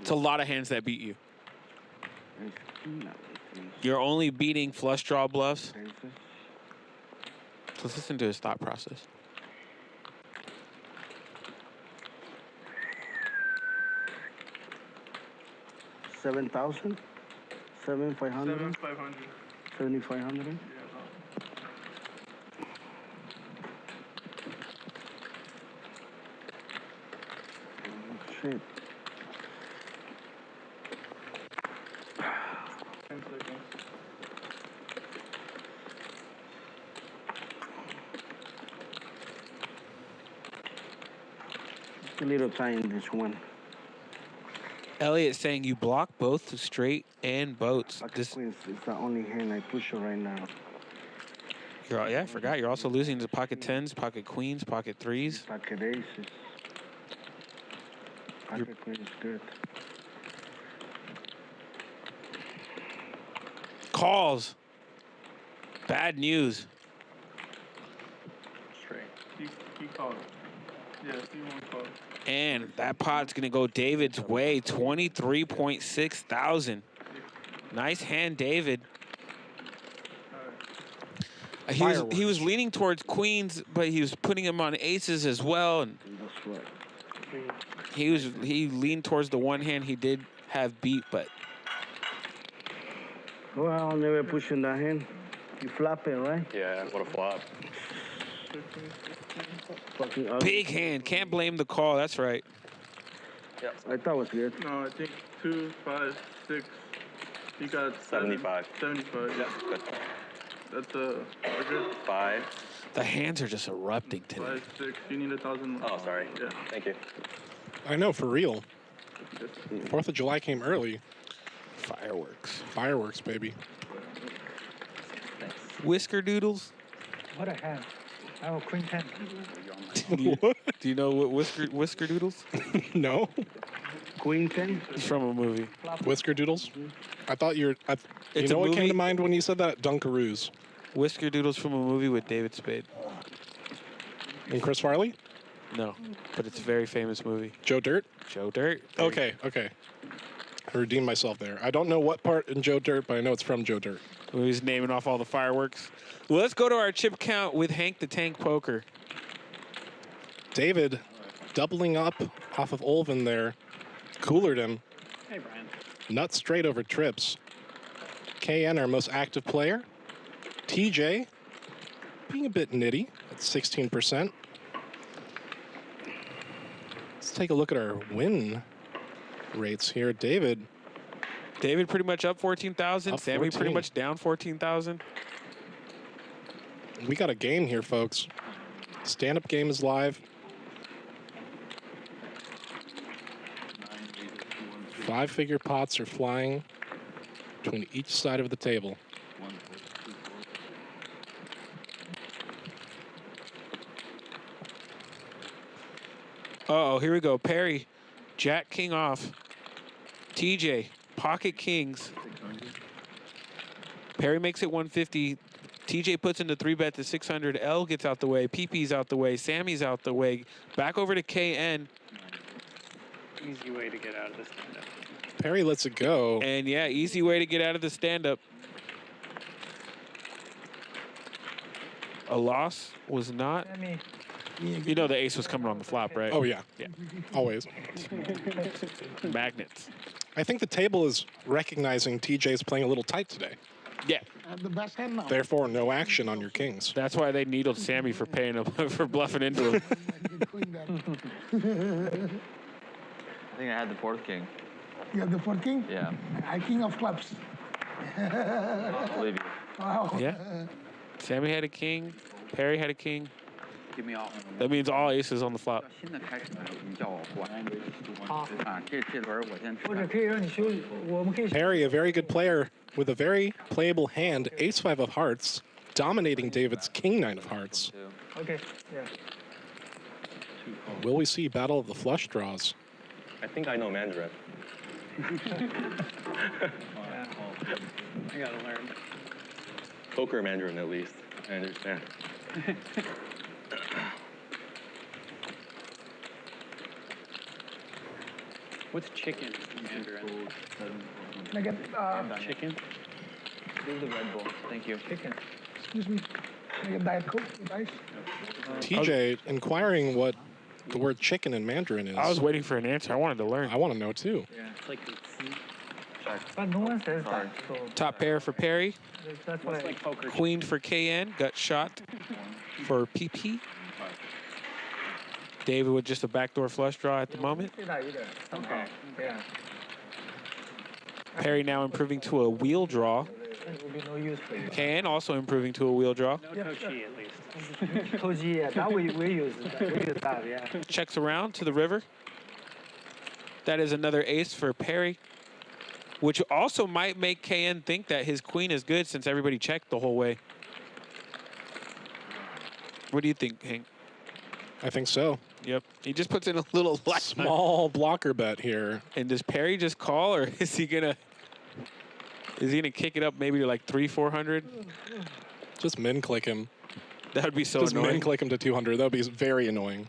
It's a lot of hands that beat you. You're only beating flush draw bluffs. Let's listen to his thought process. $7,000? 7,500? 7,500. 7,500? Yeah. Shit. 10 seconds. A little time in this one. Elliot saying you block both the straight and boats. This is the only hand I push right now. Yeah, I forgot. You're also losing to pocket 10s, pocket queens, pocket 3s. Pocket aces. Pocket queen is good. Calls. Bad news. Straight. He called. Yes, he won't call. And that pot's going to go David's way, 23.6 thousand. Nice hand, David. He was leaning towards queens, but he was putting him on aces as well. And that's right. he leaned towards the one hand he did have beat, but Well, never pushing that hand. You flop it, right? Yeah, what a flop. Fucking ugly. big hand. Can't blame the call. That's right. Yep. I thought it was good. No, I think 2, 5, 6. You got 75. 75. Yeah, good. That's a good. 5. The hands are just erupting today. 5, 6. You need 1,000 more. Oh, sorry. Yeah. Thank you. I know, for real. 4th of July came early. Fireworks. Fireworks, baby. Whisker doodles. What a hand. I have a queen 10. Do you know what whisker doodles? No. Queen 10? It's from a movie. Whisker doodles? I thought you It's know a what came movie. to mind when you said that? Dunkaroos. Whisker doodles from a movie with David Spade. And Chris Farley? No, but it's a very famous movie. Joe Dirt? Joe Dirt. Okay. redeem myself there. I don't know what part in Joe Dirt, but I know it's from Joe Dirt. He's naming off all the fireworks. Well, let's go to our chip count with Hank the Tank Poker. David doubling up off of Olvin there. Coolered him. Hey, Brian. Nut straight over trips. KN, our most active player. TJ being a bit nitty at 16%. Let's take a look at our win rates here. David pretty much up 14,000. Up Sammy pretty 14. much down 14,000. We got a game here, folks. Stand-up game is live. 5-figure pots are flying between each side of the table. Uh-oh, here we go. Perry, Jack King off. TJ, pocket kings. Perry makes it 150. TJ puts in the 3-bet to 600. L gets out the way. PP's out the way. Sammy's out the way. Back over to KN. Easy way to get out of this stand-up. Perry lets it go. And yeah, easy way to get out of the stand-up. A loss was not. You know the ace was coming on the flop, right? Oh, yeah. Yeah. Always. Magnets. I think the table is recognizing TJ's playing a little tight today. Yeah. I have the best hand now. Therefore, no action on your kings. That's why they needled Sammy for paying him for bluffing into him. I think I had the 4th king. You have the 4th king? Yeah. I king of clubs. I believe you. Wow. Yeah. Sammy had a king. Perry had a king. Give me all. That means all aces on the flop. 新的开始，你叫我过来。好啊，这轮我先吃。或者可以让你休息，我们可以。 Perry, a very good player with a very playable hand, ace-5 of hearts, dominating David's king-9 of hearts. Okay. Yeah. Will we see battle of the flush draws? I think I know Mandarin. I gotta learn. Poker Mandarin, at least. I understand. What's chicken in Mandarin? Can I get, Chicken? Here's the Red Bull. Thank you. chicken? Excuse me. Can I get Diet Coke with ice? TJ inquiring what the word chicken in Mandarin is. I was waiting for an answer. I wanted to learn. I want to know, too. Yeah. It's like But no one says that. So Top pair for Perry. that's why. it's like poker. Queen for KN. Gut shot for PP. David with just a backdoor flush draw at the moment. Say that either. Okay. Yeah. Perry now improving to a wheel draw. It will be no use for you. KN also improving to a wheel draw. No Tochi, at least. Koji, yeah, that we use that. We use that, yeah. Checks around to the river. That is another ace for Perry, which also might make KN think that his queen is good since everybody checked the whole way. What do you think, Hank? I think so. Yep. He just puts in a little light. Small blocker bet here. And does Perry just call, or is he gonna kick it up maybe to like 300-400? Just min click him. That would be so Just annoying. min click him to 200. That would be very annoying.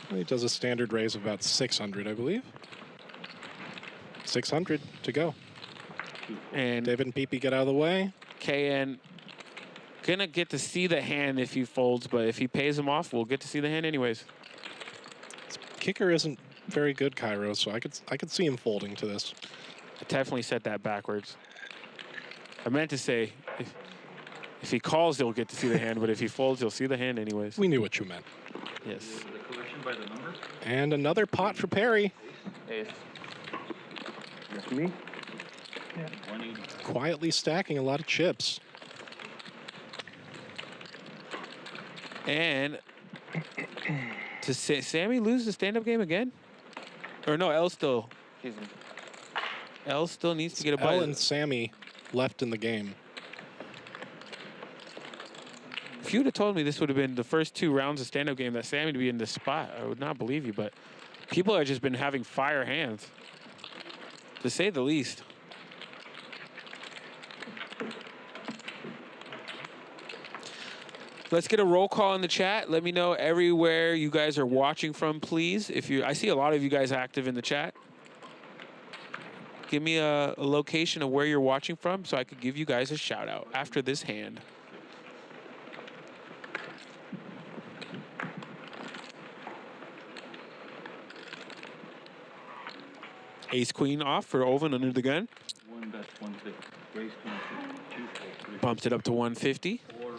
He does a standard raise of about 600, I believe. 600 to go. And David and PP get out of the way. KN gonna get to see the hand if he folds, but if he pays him off, we'll get to see the hand anyways. Kicker isn't very good, Kiero, so I could see him folding to this. I definitely said that backwards. I meant to say if he calls, he'll get to see the hand, but if he folds, he'll see the hand anyways. We knew what you meant. Yes. The collection by the number? And another pot for Perry. Ace. That's me. Yeah. 180. Quietly stacking a lot of chips. And to Sammy lose the stand-up game again? Or no, L still needs to get a bite. Elle and Sammy left in the game. If you would have told me this would have been the first 2 rounds of stand-up game that Sammy would be in this spot, I would not believe you, but people have just been having fire hands, to say the least. Let's get a roll call in the chat. Let me know everywhere you guys are watching from, please. I see a lot of you guys active in the chat. Give me a location of where you're watching from so I could give you guys a shout out after this hand. Ace queen off for Olven under the gun. One best 150. Raise 250. 2 fold. 3 Bumps it up to 150. 4 raises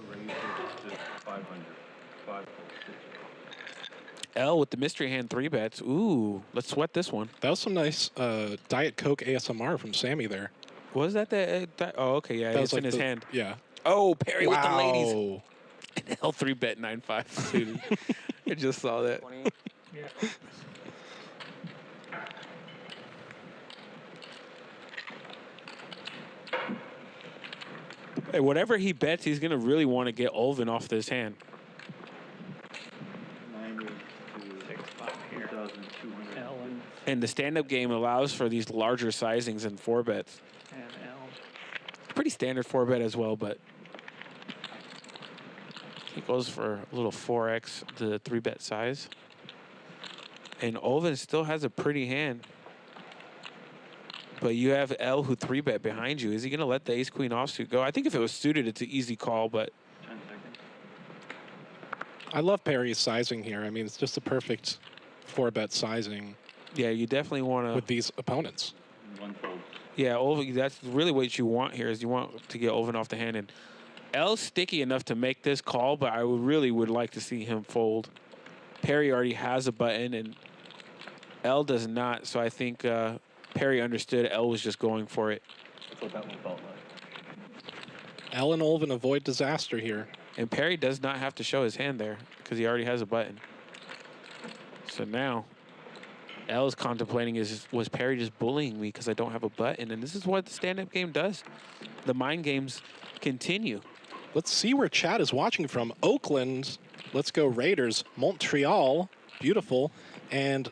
to 500. 5 fold. 6. L with the mystery hand 3 bets. Ooh, let's sweat this one. That was some nice Diet Coke ASMR from Sammy there. Was that the? Oh, okay, yeah, it's like in his hand. Yeah. Oh, Perry with the ladies. Wow. And L 3 bet 9-5 suited. I just saw that. 20. Yeah. Hey, whatever he bets, he's gonna really want to get Olven off this hand. 9 to 6-5 here. 2,200. L And the stand-up game allows for these larger sizings and 4 bets. and L. Pretty standard 4 bet as well, but he goes for a little 4x the 3 bet size. And Olven still has a pretty hand. But you have L who 3 bet behind you. Is he gonna let the ace queen offsuit go? I think if it was suited, it's an easy call, but 10 seconds. I love Perry's sizing here. I mean, it's just a perfect 4-bet sizing yeah, you definitely want to. with these opponents. 1 fold. Yeah, Olven, that's really what you want here is you want to get Olven off the hand. And L's sticky enough to make this call, but I really would like to see him fold. Perry already has a button, and L does not, so I think Perry understood L was just going for it. That's what that one felt like. L and Olven avoid disaster here. And Perry does not have to show his hand there because he already has a button. So now L is contemplating, was Perry just bullying me because I don't have a button? And this is what the stand-up game does. The mind games continue. Let's see where Chad is watching from. Oakland, let's go Raiders. Montreal, beautiful. And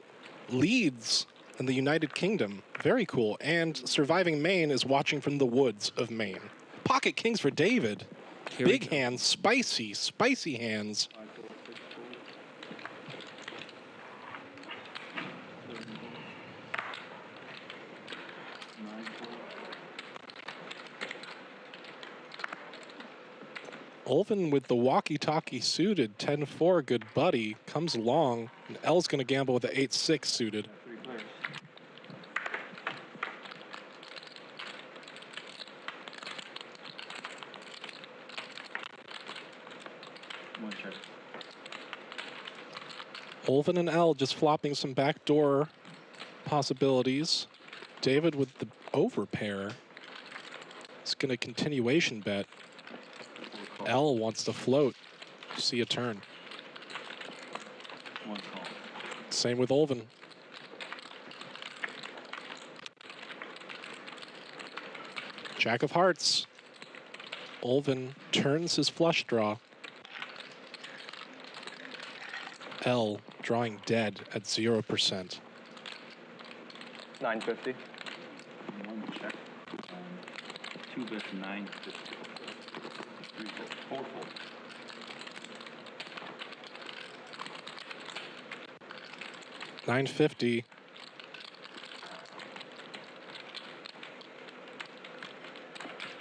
Leeds in the United Kingdom, very cool. And Surviving Maine is watching from the woods of Maine. Pocket Kings for David. Big hands, spicy, spicy hands. 5 fold. 6 fold. 9 fold. Olven with the walkie-talkie suited, 10-4, good buddy, comes along. And L's going to gamble with the 8-6 suited. 3 players. One check. Olven and L just flopping some backdoor possibilities. David with the overpair. It's going to continuation bet. L wants to float. See a turn. 1 call. Same with Olven. Jack of hearts. Olven turns his flush draw. L drawing dead at 0%. 950. 1 check. 2 bets 950. 3 fold. 4 fold. $950.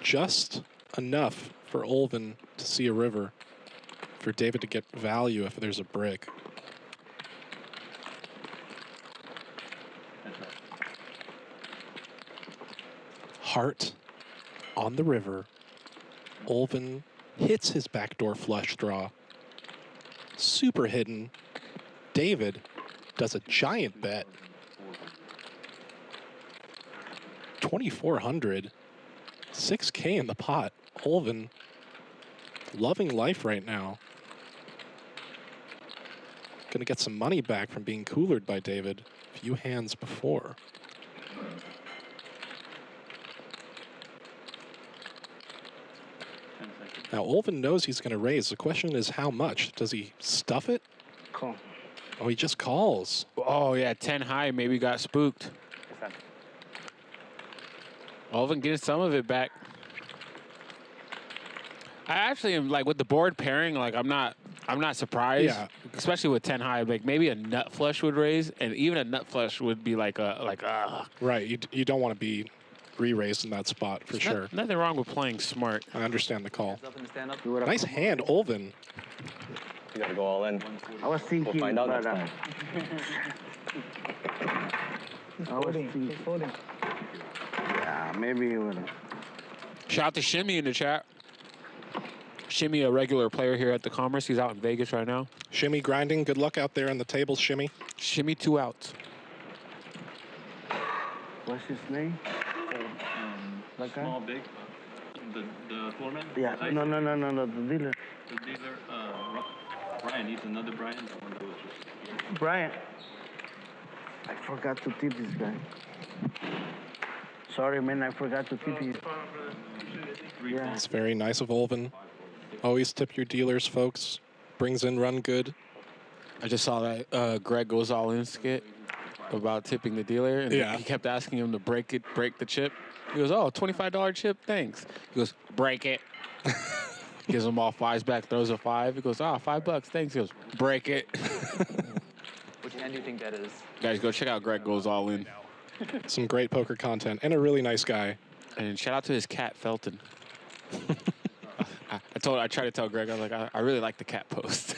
Just enough for Olven to see a river. For David to get value if there's a brick. That's right. Heart on the river. Olven hits his backdoor flush draw. Super hidden. David does a giant bet. 2,400. 6K in the pot. Olven loving life right now. Gonna get some money back from being coolered by David a few hands before. Now, Olven knows he's going to raise. The question is how much? Does he stuff it? Call. Oh, he just calls. Oh, yeah, 10 high, maybe got spooked. Olven getting some of it back. I actually am like with the board pairing. Like I'm not surprised. Yeah. Especially with 10 high. Like maybe a nut flush would raise, and even a nut flush would be like Right. You don't want to be re-raised in that spot for sure. Nothing wrong with playing smart. I understand the call. Up in the stand up. Nice hand, Olvin. You gotta go all in. I was thinking, We'll find out next but, time. I was thinking, yeah, maybe it would. Shout out to Shimmy in the chat. Shimmy, a regular player here at the Commerce. He's out in Vegas right now. Shimmy grinding. Good luck out there on the tables, Shimmy. Shimmy 2 outs. What's his name? Small, big. The foreman? Yeah, no, the dealer. The dealer, Brian. He's another Brian. The one that was just... Brian. I forgot to tip this guy. Sorry, man, I forgot to tip you. Yeah. It's very nice of Olvin. Always tip your dealers, folks. Brings in run good. I just saw that Greg Goes All In skit about tipping the dealer. And Yeah. he kept asking him to break the chip. He goes, oh, $25 chip, thanks. He goes, break it. Gives him all 5s back, throws a 5. He goes, oh, $5, thanks. He goes, break it. Which hand do you think that is? Guys, go check out Greg Goes All In. Some great poker content and a really nice guy. And shout out to his cat, Felton. I tried to tell Greg, I was like, I really like the cat post.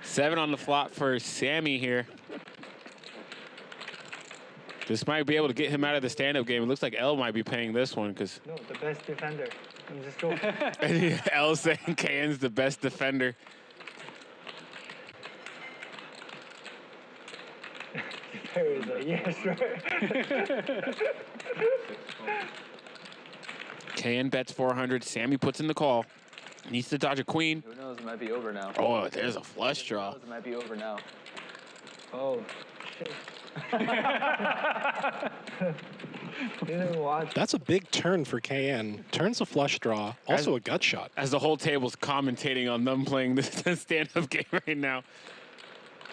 7 on the flop for Sammy here. This might be able to get him out of the stand-up game. It looks like L might be paying this one because. No, the best defender. I'm just joking. L saying Ken's the best defender. There is a yes, right? Ken bets 400. Sammy puts in the call. Needs to dodge a queen. Who knows? It might be over now. Oh, there's a flush draw. Who knows? It might be over now. Oh, shit. Didn't watch. That's a big turn for KN. Turns a flush draw. Also a gut shot. As the whole table's commentating on them playing this stand-up game right now.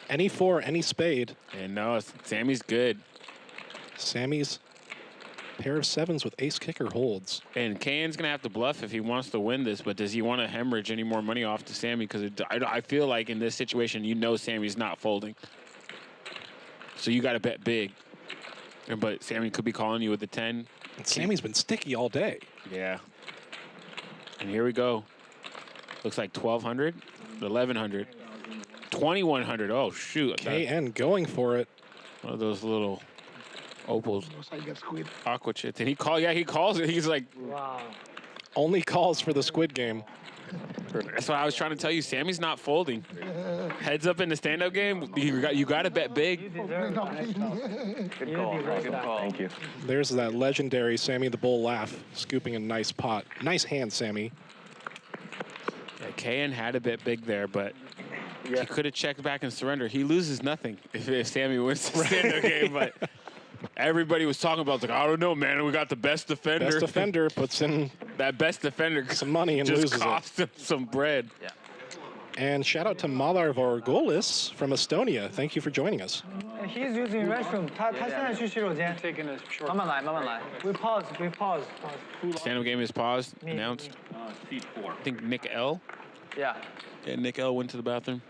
Any 4, any spade. And no, Sammy's good. Sammy's pair of 7s with ace kicker holds. And Ken's going to have to bluff if he wants to win this, but does he want to hemorrhage any more money off to Sammy? Because I feel like in this situation, you know Sammy's not folding. So you got to bet big. But Sammy could be calling you with the 10. And Sammy's been sticky all day. Yeah. And here we go. Looks like 1,200, 1,100, 2,100. Oh, shoot. KN going for it. One of those little opals. I get squid. Aqua chits. And he calls it. He's like, Wow. Only calls for the squid game. That's what I was trying to tell you. Sammy's not folding. Heads up in the stand-up game, you got to bet big. Good call, bro. Good call. Thank you. There's that legendary Sammy the Bull laugh, scooping a nice pot. Nice hand, Sammy. Yeah, KN had a bet big there, but he could have checked back and surrendered. He loses nothing if Sammy wins the stand-up game, but everybody was talking about, like, I don't know, man. We got the best defender. Best defender puts in that best defender some money and just loses cost him some bread. Yeah. And shout out to Malar Vorgolis from Estonia. Thank you for joining us. He's using restroom. 他现在去洗手间。 Taking a short. 慢慢来，慢慢来。 We pause. Stand-up game is paused, announced. Seat 4. I think Nick L. Yeah. Yeah, Nick L went to the bathroom.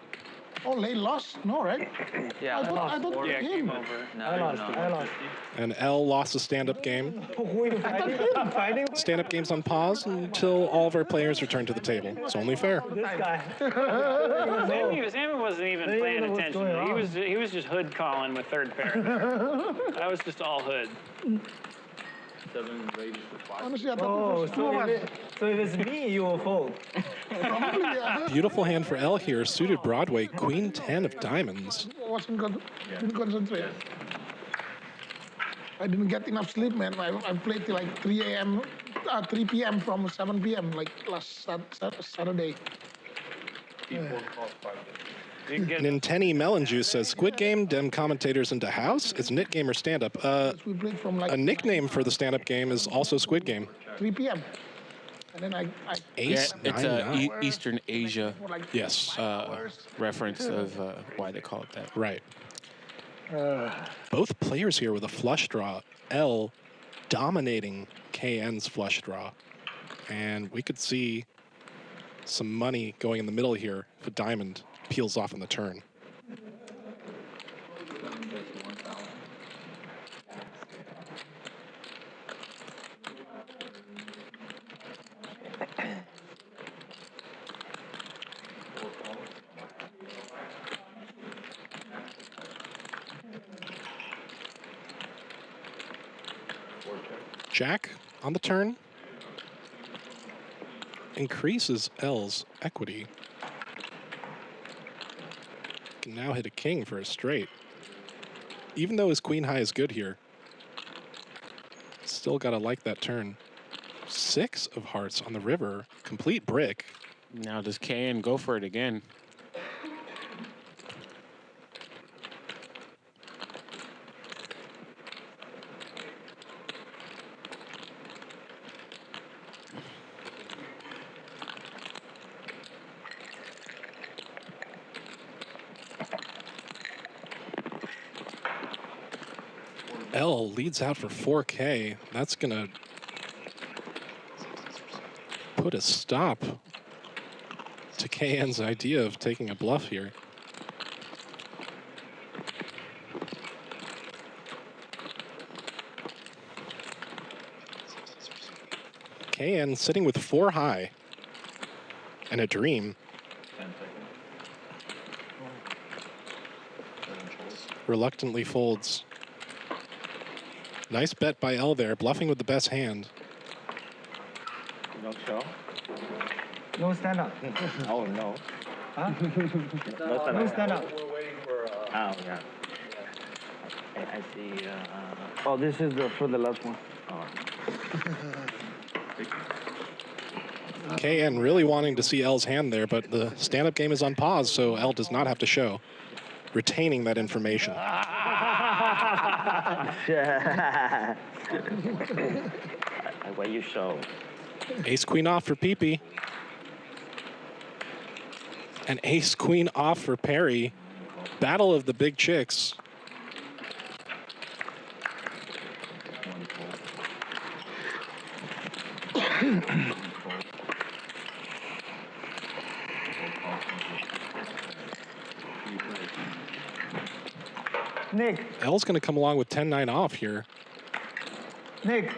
Oh, they lost? No, right? Yeah. I thought Yeah, him. game over. No, I lost. And L lost a stand-up game. Who are you fighting? I'm fighting with Stand-up game's on pause until all of our players return to the table. It's only fair. this guy. Sammy wasn't even They paying don't know what's attention. going He was just hood calling with third pair. That was just all hood. 7 raises to 5. Honestly, I thought Oh, it was 2 of us. so if it's me, you will fold. Probably, yeah. Beautiful hand for L here. Suited Broadway, Queen 10 of diamonds. Didn't concentrate. I didn't get enough sleep, man. I played till like 3 p.m. from 7 p.m. like last Saturday. Nintendo Melon Juice says, Squid Game, dem commentators into house? It's Nit Game or stand-up? We played from like A nickname for the stand-up game is also Squid Game. 3 p.m. And then I Ace Yeah, it's 9-9. Eastern Asia for like Yes, reference of why they call it that. right. Both players here with a flush draw. L dominating KN's flush draw. And we could see some money going in the middle here if a diamond peels off on the turn. Jack on the turn increases L's equity. Can now hit a king for a straight. Even though his queen high is good here, still gotta like that turn. 6 of hearts on the river, complete brick. Now does KN go for it again? L leads out for 4K. That's gonna put a stop to KN's idea of taking a bluff here. KN sitting with 4 high and a dream. Reluctantly folds. Nice bet by L there, bluffing with the best hand. No show? No stand up. Oh, no. Huh? No No stand up. We're waiting for... Oh, yeah. I see... Oh, this is for the last one. KN really wanting to see L's hand there, but the stand-up game is on pause, so L does not have to show. Retaining that information. What you show? Ace queen off for Pee-Pee. And ace queen off for Perry. Battle of the big chicks. Nick. L's going to come along with 10-9 off here. Nick.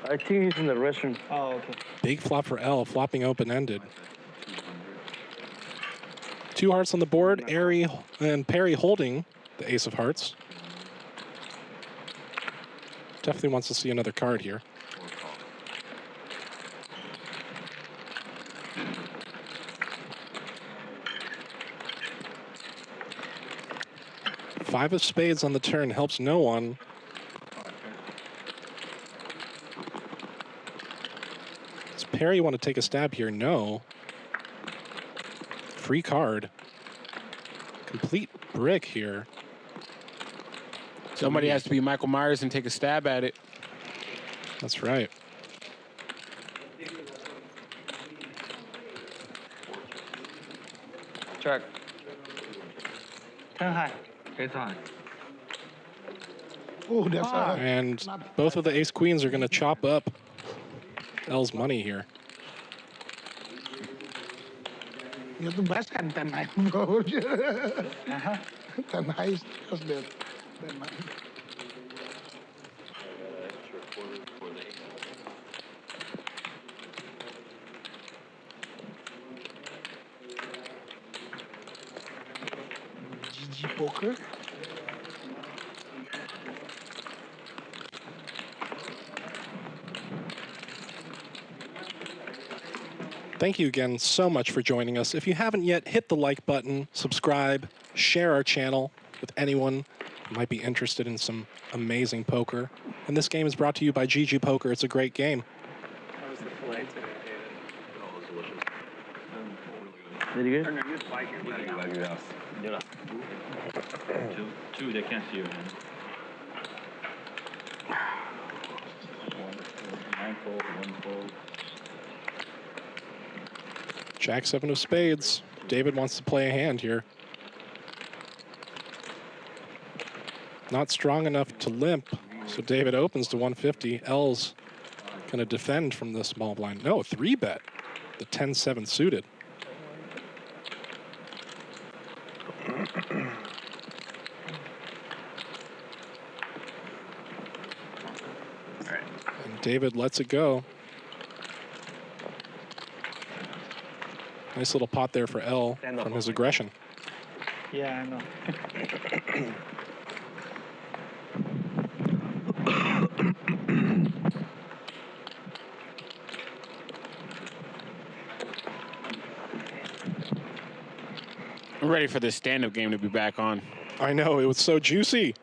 I think he's in the restroom. Oh, okay. Big flop for L, flopping open-ended. 2 hearts on the board, Airy and Perry holding the ace of hearts. Definitely wants to see another card here. Five of spades on the turn helps no one. Does Perry want to take a stab here? No. Free card. Complete brick here. Somebody has to be Michael Myers and take a stab at it. That's right. Check. 10 high. It's on. Oh, that's And both of the ace queens are going to chop up L's money here. You have the best hand 10-9, bro. 10-9 is just there. 10-9. GG poker. Thank you again so much for joining us. If you haven't yet, hit the like button, subscribe, share our channel with anyone who might be interested in some amazing poker. And this game is brought to you by GG Poker. It's a great game. How was the filet today, Very David? good. Two, they can't see your hand. Nine fold, one fold. Jack 7 of spades. David wants to play a hand here. Not strong enough to limp, so David opens to 150. L's going to defend from the small blind. No, 3-bet. The 10-7 suited. And David lets it go. Nice little pot there for L from his aggression. Yeah, I know. I'm ready for this stand-up game to be back on. I know, it was so juicy.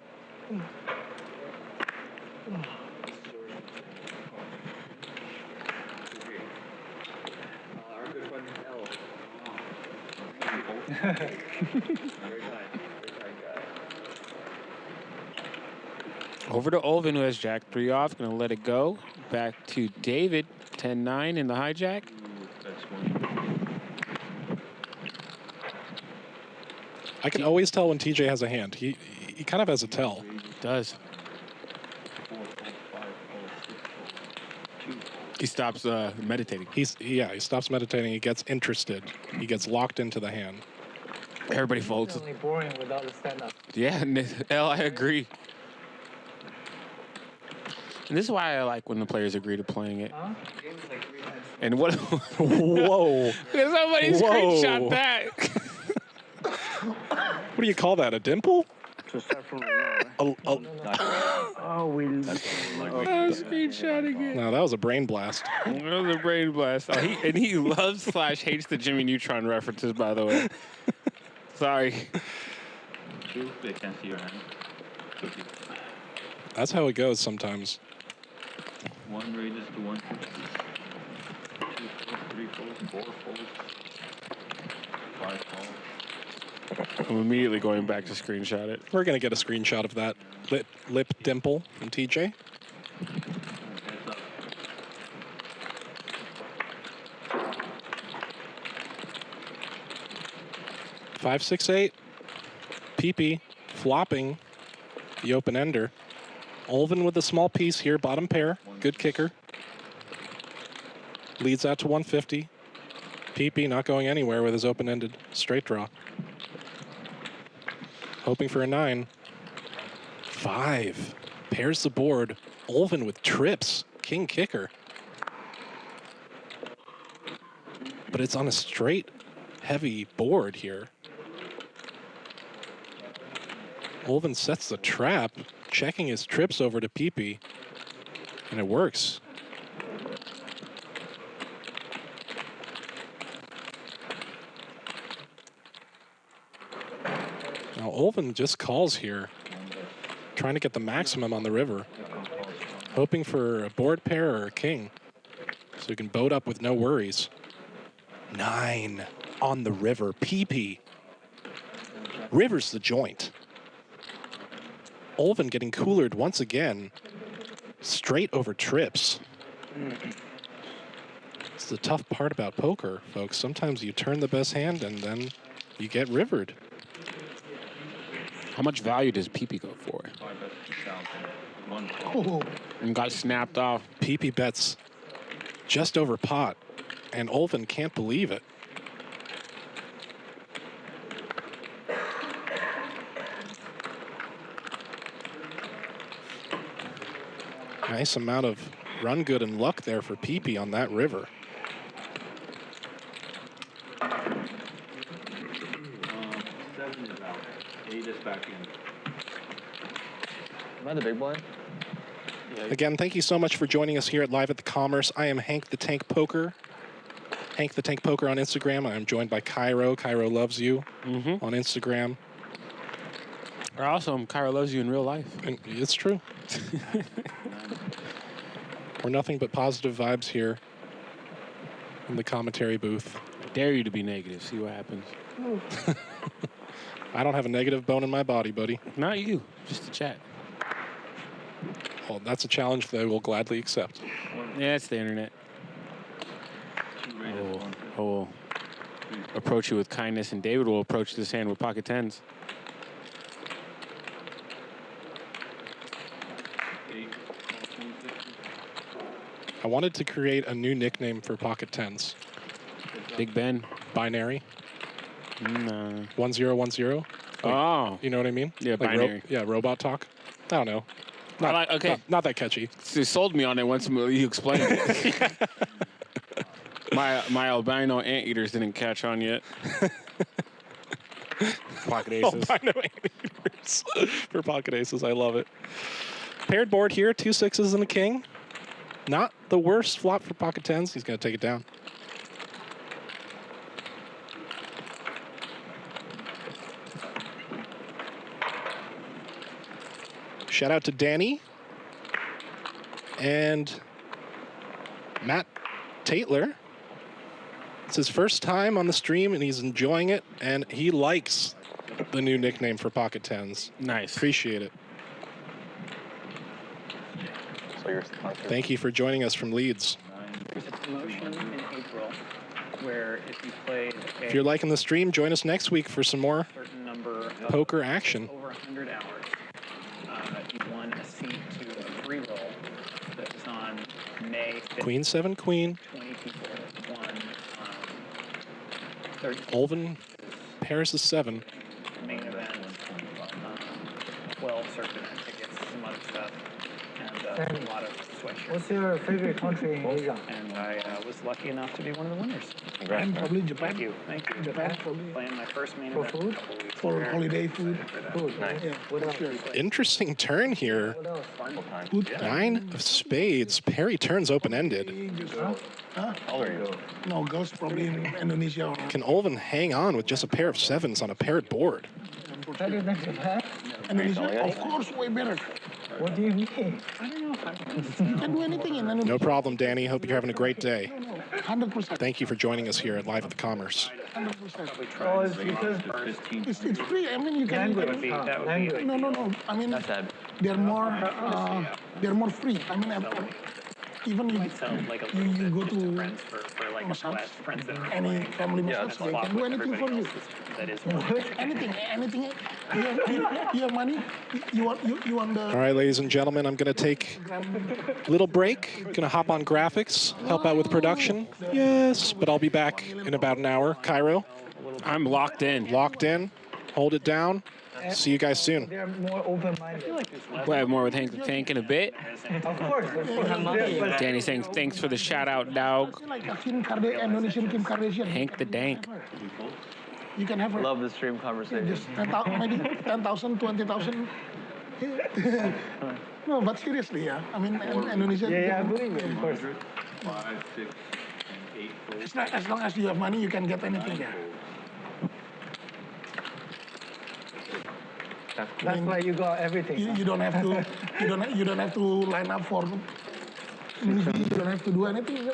Over to Olvin, who has Jack 3 off. Going to let it go. Back to David, 10-9 in the hijack. I can always tell when TJ has a hand. He kind of has a tell. He does. He stops meditating. He stops meditating. He gets interested. He gets locked into the hand. Everybody folds. It's only boring without the stand-up. Yeah, L, I agree. And this is why I like when the players agree to playing it. Huh? And what? Whoa! Somebody screenshot that. What do you call that? A dimple? Oh, we'll. Screenshotting it. No, that was a brain blast. That was a brain blast. Oh, he loves / hates the Jimmy Neutron references, by the way. Sorry. They can't see your hand. That's how it goes sometimes. 1 raises to 150. 2 folds, 3 folds, 4 folds, 5 folds. I'm immediately going back to screenshot it. We're going to get a screenshot of that lip dimple from TJ. Five, 6, 8. PP flopping the open ender. Olvin with a small piece here, bottom pair. Good kicker. Leads out to 150. PP not going anywhere with his open-ended straight draw. Hoping for a 9. 5. Pairs the board. Olvin with trips. King kicker. But it's on a straight, heavy board here. Olvin sets the trap, checking his trips over to PP, and it works. Now Olvin just calls here, trying to get the maximum on the river, hoping for a board pair or a king, so he can boat up with no worries. 9 on the river, PP. River's the joint. Olvin getting coolered once again, straight over trips. It's the tough part about poker, folks. Sometimes you turn the best hand and then you get rivered. How much value does PP go for? And got snapped off. PP bets just over pot, and Olvin can't believe it. Nice amount of run good and luck there for PP on that river. 7 is out. 8 is back in. Am I the big blind? Yeah. Again, thank you so much for joining us here at Live at the Commerce. I am Hank the Tank Poker. Hank the Tank Poker on Instagram. I am joined by Kiero. Kiero loves you on Instagram. Or also, Kiero loves you in real life. And it's true. We're nothing but positive vibes here in the commentary booth. I dare you to be negative. See what happens. I don't have a negative bone in my body, buddy. Not you. Just the chat. Well, that's a challenge that I will gladly accept. Yeah, it's the internet. I will approach you with kindness, and David will approach this hand with pocket 10s. I wanted to create a new nickname for pocket tens. Big Ben. Binary. No. 1010. Like, Oh. you know what I mean? Yeah, like binary. Robot talk. I don't know. Not that catchy. So you sold me on it once you explained it. my albino anteaters didn't catch on yet. Pocket aces. Albino anteaters for pocket aces. I love it. Paired board here. 2 6s and a king. Not the worst flop for pocket tens. He's going to take it down. Shout out to Danny and Matt Taitler. It's his first time on the stream, and he's enjoying it, and he likes the new nickname for pocket tens. Nice. Appreciate it. Thank you for joining us from Leeds. There's a promotion in April where if you played If you're liking the stream, join us next week for some more certain number of poker action. over 100 hours, you won a seat to a free roll that was on May 5th. Queen 7 queen. 20 people won 30 Olven Paris is 7. main event, 12 circuit tickets, some other stuff, and a lot of sweatshirts. What's your favorite country in Asia? And I was lucky enough to be one of the winners. And probably Japan. Thank you. Japan probably. Playing my first main For event. food? For holiday food. Yeah. What else? Interesting turn here. Good. 9 of spades. Parry turns open-ended. Huh? No, girls probably in Indonesia. Or Can Olven hang on with just a pair of 7s on a paired board? How do you think Japan? Indonesia, of course, way better. What do you mean? I don't know if you can do anything in Indonesia. No problem, Danny. Hope you're having a great day. 100%. Thank you for joining us here at Live at the Commerce. 100%. Oh, it's because It's free. I mean, you can. That would be No. I mean, they're more free. I mean, even you go to massage, any family massage, so I can do anything for you. Anything. You have money. You want the. All right, ladies and gentlemen, I'm going to take a little break. Going to hop on graphics, help out with production. Yes, but I'll be back in about an hour. Kiero? I'm locked in. Locked in. Hold it down. See you guys soon. they're more open-minded. We'll have more with Hank the Tank in a bit. Of course. But Danny saying thanks for the shout out, dog. Like a Indonesian Kim Kardashian. Hank the Dank. You can have Love the stream conversation. just 10,000, maybe 10,000, 20,000. No, but seriously, yeah. I mean, Indonesia. yeah, I believe it, of course. 5, 6, and 8 fold. It's not, as long as you have money, you can get anything there. That's why you got everything. You don't have to. You don't have to line up for movie. You don't have to do anything.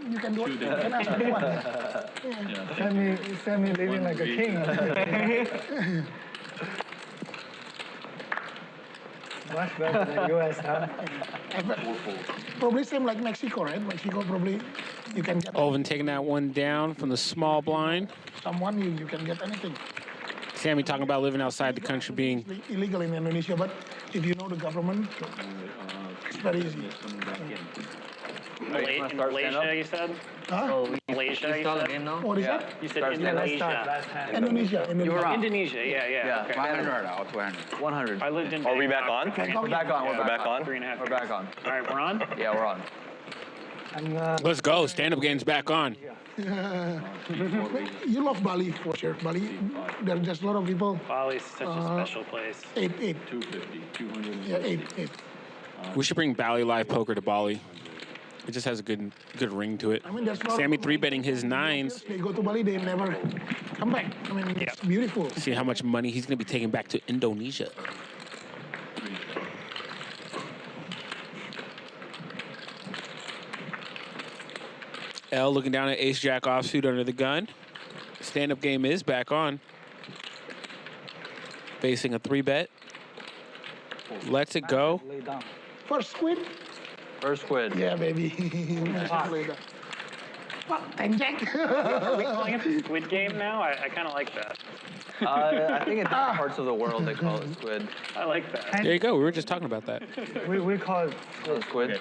You can do it. You can ask anyone. Yeah. Sammy living like a king. Much better than US, huh? Probably same like Mexico, right? Mexico probably you can get Olven taking that one down from the small blind. someone you can get anything. Sammy talking about living outside the country being Illegal in Indonesia, but if you know the government, it's very easy. In Malaysia, you said? Huh? Malaysia, you said? What is that? You said Indonesia. Indonesia. Indonesia, yeah. Okay. 100 out, 200. 100. I lived in Are we back Bangkok. on? We're back on. We're back on? 3.5 We're back on. All right, we're on? Yeah, we're on. let's go. Stand up game's back on. You love Bali for sure. Bali, there are just a lot of people. Bali's such a special place. 8. 250, 200. Yeah, 8. We should bring Bally Live Poker to Bali. It just has a good ring to it. I mean, there's a lot Sammy of 3-betting his 9s. They go to Bali, they never come back. I mean, it's beautiful. See how much money he's going to be taking back to Indonesia. L looking down at Ace Jack offsuit under the gun. Stand-up game is back on. Facing a 3-bet. Lets it go. Lay down. First squid? First squid. Yeah, baby. Well, 10 jack. Are we calling it the Squid Game now? I kind of like that. I think in different parts of the world they call it squid. I like that. There you go. We were just talking about that. We call it Squid.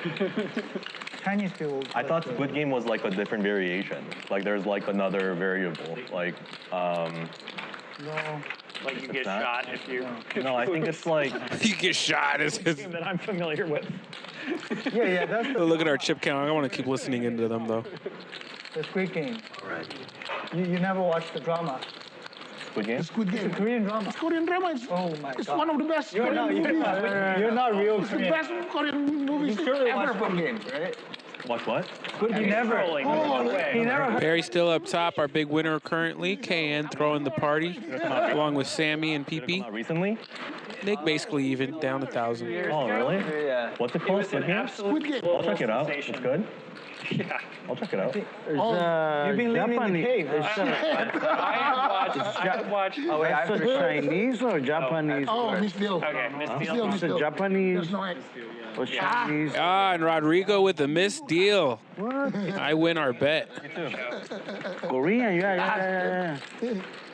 Chinese people. I thought Squid Game was like a different variation. Like there's like another variable. Like, No. Like you get shot if you. No, I think it's like. You get shot. It's game that I'm familiar with. Yeah, that's the, look at our chip count. I want to keep listening into them though. the Squid Game. You never watched the drama. Squid Game? Squid Game. It's a Korean drama. It's Korean drama. It's one of the best You're not, Korean movies. you're not real It's the Korean. best Korean movies You surely ever. watched Squid Game, right? Watch what? Squid Game. He never. Barry still up top. Our big winner currently, KN throwing the party, along with Sammy and PP. Recently? Nick basically even down 1,000. Oh, really? Yeah. What's it called? Squid Game? Squid Game. I'll check it out. It's good. Yeah. I'll check it out. You've been living in the cave. I have watched. Oh, wait, I Is it Chinese or Japanese? Oh, Miss Deal. Okay, Miss Miss Deal. Deal, Miss Is it Deal. Japanese There's no X. or Chinese? Ah, and Rodrigo with the missed deal. I win our bet. Korean, yeah.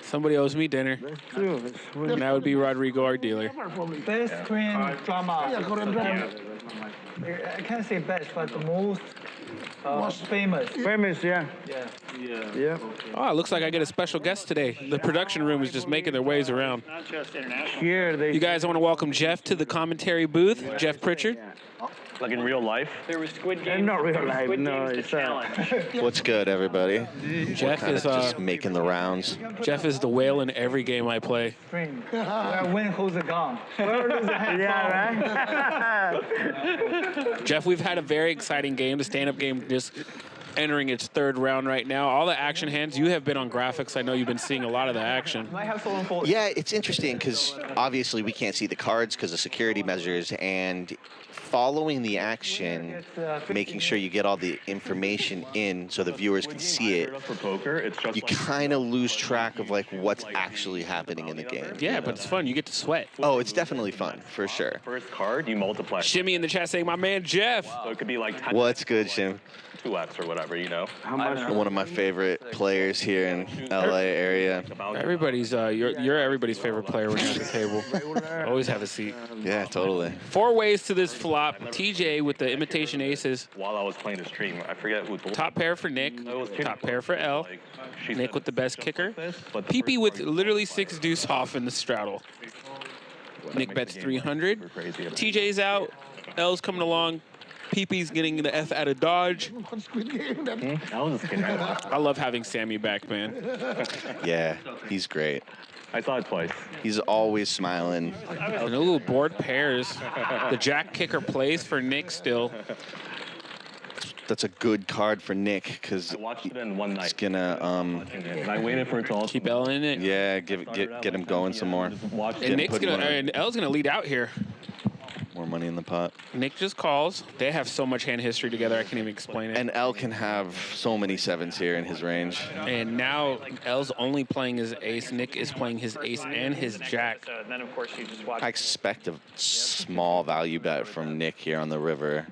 Somebody owes me dinner. That's true. That's true. And that would be Rodrigo, our dealer. Best Korean drama. Yeah, Korean drama. I can't say best, but the most famous. Famous, yeah. Yeah. Oh, it looks like I get a special guest today. The production room is just making their ways around. Not just international. Here they. You guys, I want to welcome Jeff to the commentary booth. Jeff Pritchard. Like in real life? There was Squid Game. Not real there was life, Squid no, Game's it's the challenge. What's good, everybody? Jeff is Just making the rounds. Jeff is the whale in every game I play. Stream. Win who's a gone. Whoever loses a hand. Yeah, right? Jeff, we've had a very exciting game. The stand-up game just entering its third round right now. All the action hands, you have been on graphics. I know you've been seeing a lot of the action. Yeah, it's interesting because obviously we can't see the cards because of security measures, and following the action, making sure you get all the information in so the viewers can see it, For poker, it's just you kind of lose track of like what's actually happening in the game. Yeah, but it's fun. You get to sweat. Oh, it's definitely fun, for sure. first card, you multiply. Shimmy in the chat saying, my man Jeff. So it could be like 10 What's good, Shim? 2x or whatever, you know? How much? One of my favorite players here in LA area. Everybody's, you're everybody's favorite player when you're at the table. Always have a seat. Yeah, totally. 4 ways to this flop. TJ with the imitation aces. While I was playing the stream, I forget who told Top pair for Nick. Top pair for L. Like, she Nick said with the best kicker. but the PP first with part- literally 6 deuce off in the straddle. Nick bets 300. We're crazy about it. TJ's out. L's coming along. PP's getting the F out of dodge. Squid Game. That I was just kidding. I love having Sammy back, man. Yeah, he's great. I saw it twice. He's always smiling. And ooh, board pairs. The jack kicker plays for Nick still. That's a good card for Nick because I watched it in one he's night. gonna And I waited for it to all. Keep L in it. yeah get him going some more. Watch And Nick's put gonna, money. and L's gonna lead out here. More money in the pot. Nick just calls. They have so much hand history together, I can't even explain it. And L can have so many sevens here in his range. And now L's only playing his ace. Nick is playing his ace and his jack. Then of course you just watch. I expect a small value bet from Nick here on the river.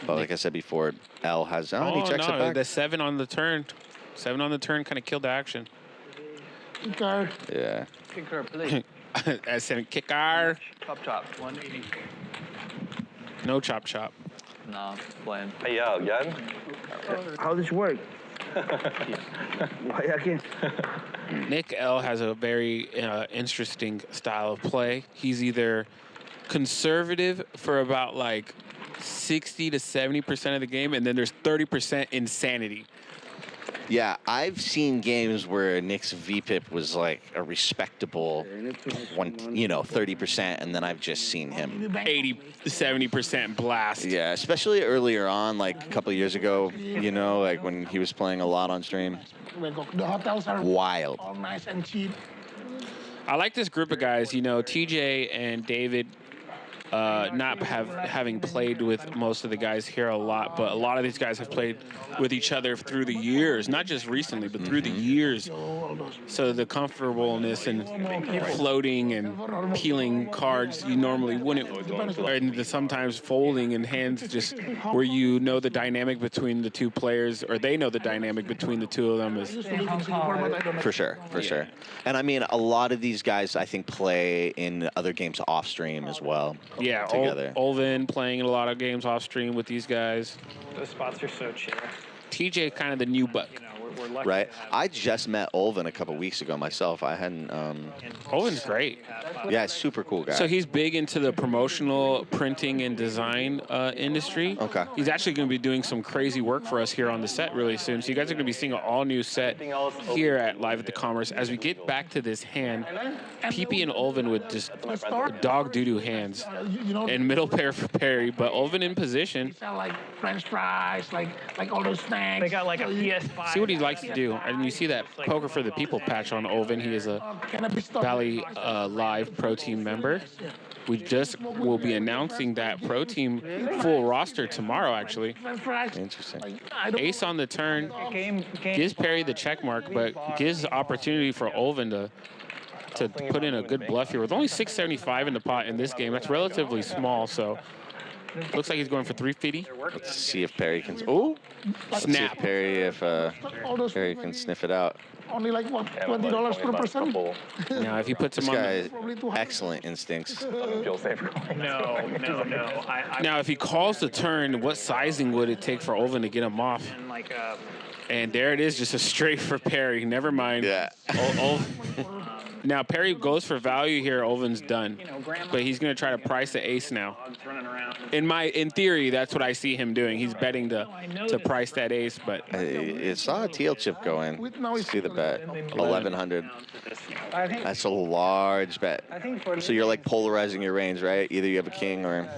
But like I said before, L has and he checks it back. The 7 on the turn. 7 on the turn kind of killed the action. card. Yeah. Kicker, please. As 7 kicker. Chop. 180. No chop chop. No, playing. Hey, yeah, again? How does this work? Why I can't? Nick L has a very interesting style of play. He's either conservative for about like 60 to 70% of the game, and then there's 30% insanity. Yeah, I've seen games where Nick's VPIP was like a respectable 30%, and then I've just seen him 80, 70% blast. Yeah, especially earlier on, like a couple of years ago, like when he was playing a lot on stream. The hotels are Wild. all nice and cheap. I like this group of guys. TJ and David, not having played with most of the guys here a lot, but a lot of these guys have played with each other through the years, not just recently, but through the years. So the comfortableness and floating and peeling cards you normally wouldn't, and the sometimes folding and hands just where the dynamic between the two players, or they know the dynamic between the two of them is. For sure. And I mean, a lot of these guys, I think, play in other games off stream as well. Yeah, together. Olvin playing in a lot of games off stream with these guys. Those spots are so chill. TJ kind of the new buck. We're lucky Right. to have I just met Olvin a couple weeks ago myself. I hadn't. Olvin's great. Yeah, super cool guy. So he's big into the promotional printing and design industry. Okay. He's actually going to be doing some crazy work for us here on the set really soon. So you guys are going to be seeing an all-new set here at Live at the Commerce. As we get back to this hand, PP and Olvin with just dog doo-doo hands. And middle pair for Perry, but Olvin in position. Like French fries, like all those snacks. They got like a PS5. See what he likes to do. And you see that Poker for the People patch on Olvin. He is a Bally Live Pro Team member. We just will be announcing that Pro Team full roster tomorrow, actually. Interesting. Ace on the turn gives Perry the check mark, but gives opportunity for Olvin to put in a good bluff here. With only 675 in the pot in this game, that's relatively small, so looks like he's going for 350. Let's see if Perry can. Oh, snap. If Perry can sniff it out. Only like what, $20 per person? Now, if he puts him this on, guy, excellent instincts. No. Now, if he calls the turn, what sizing would it take for Olvin to get him off? And there it is, just a straight for Perry. Never mind. Yeah. Now, Perry goes for value here. Olvin's done. But he's going to try to price the ace now. In theory, that's what I see him doing. He's betting to price that ace, but It saw a teal chip go in. See the bet. 1,100. That's a large bet. So you're like polarizing your range, right? Either you have a king or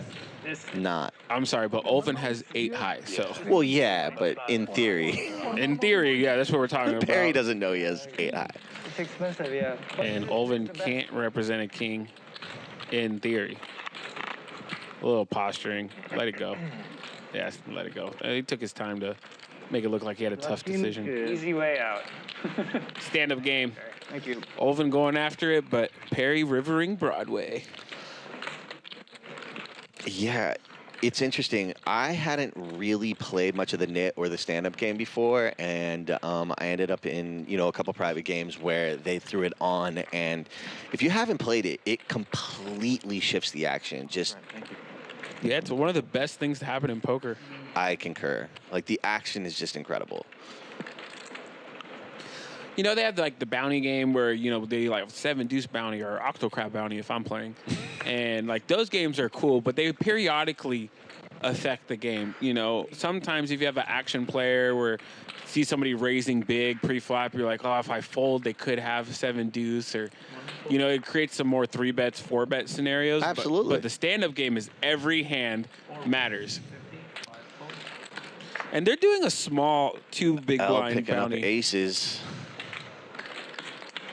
not. I'm sorry, but Olvin has 8 high, so. Well, yeah, but in theory. In theory, yeah, that's what we're talking about. Perry doesn't know he has 8 high. It's expensive, yeah. And Olvin can't represent a king in theory. A little posturing. Let it go. Yes, let it go. He took his time to make it look like he had a tough decision. Easy way out. Stand-up game. Thank you. Olvin going after it, but Perry rivering Broadway. Yeah, it's interesting. I hadn't really played much of the knit or the stand-up game before, and I ended up in a couple private games where they threw it on, and if you haven't played it, it completely shifts the action. Just yeah, it's one of the best things to happen in poker. I concur. Like the action is just incredible. You know, they have like the bounty game where, they like 7 deuce bounty or octocrab bounty if I'm playing. And like those games are cool, but they periodically affect the game. Sometimes if you have an action player where you see somebody raising big pre-flop, you're like, oh, if I fold, they could have 7 deuce or, it creates some more 3-bets, 4-bet scenarios. Absolutely. But the stand-up game is every hand matters. And they're doing a small 2 big blind picking bounty. up aces.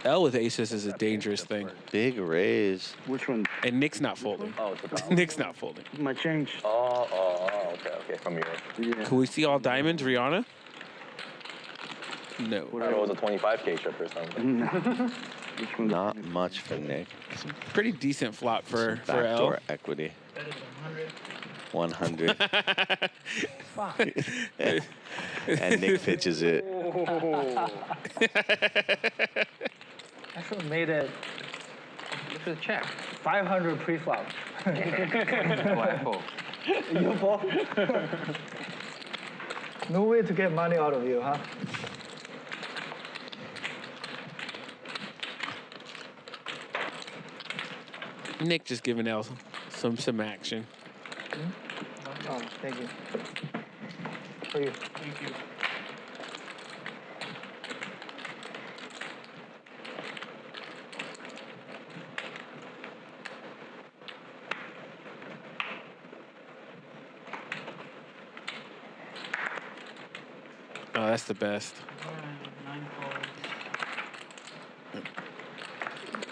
L with aces is a dangerous thing. Big raise. Which one? And Nick's not folding. Oh, it's a bounty. Nick's not folding. My change. Okay, from yours. Yeah. Can we see all diamonds, Rihanna? No. I thought it was a 25K trip or something. Which one? Not much for Nick. Pretty decent flop for L. Backdoor equity. 100. And Nick pitches it. I should have made it. Look at the check. 500 pre-flop. You fall? No way to get money out of you, huh? Nick just giving L some action. Oh, thank you. For you. Thank you. Oh, that's the best.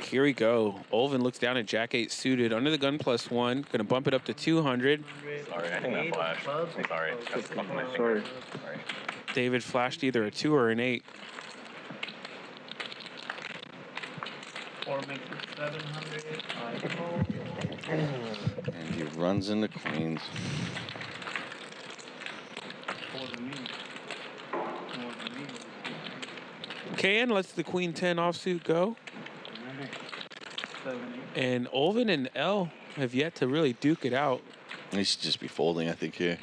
Here we go. Olvin looks down at Jack 8 suited under the gun +1. Gonna bump it up to 200. Sorry, I think that flashed. I'm sorry. That's fucking my Sorry. David flashed either a 2 or an 8. 4 makes it 700. And he runs into queens. Ken lets the queen 10 offsuit go. And Olvin and L have yet to really duke it out. He should just be folding, I think, here.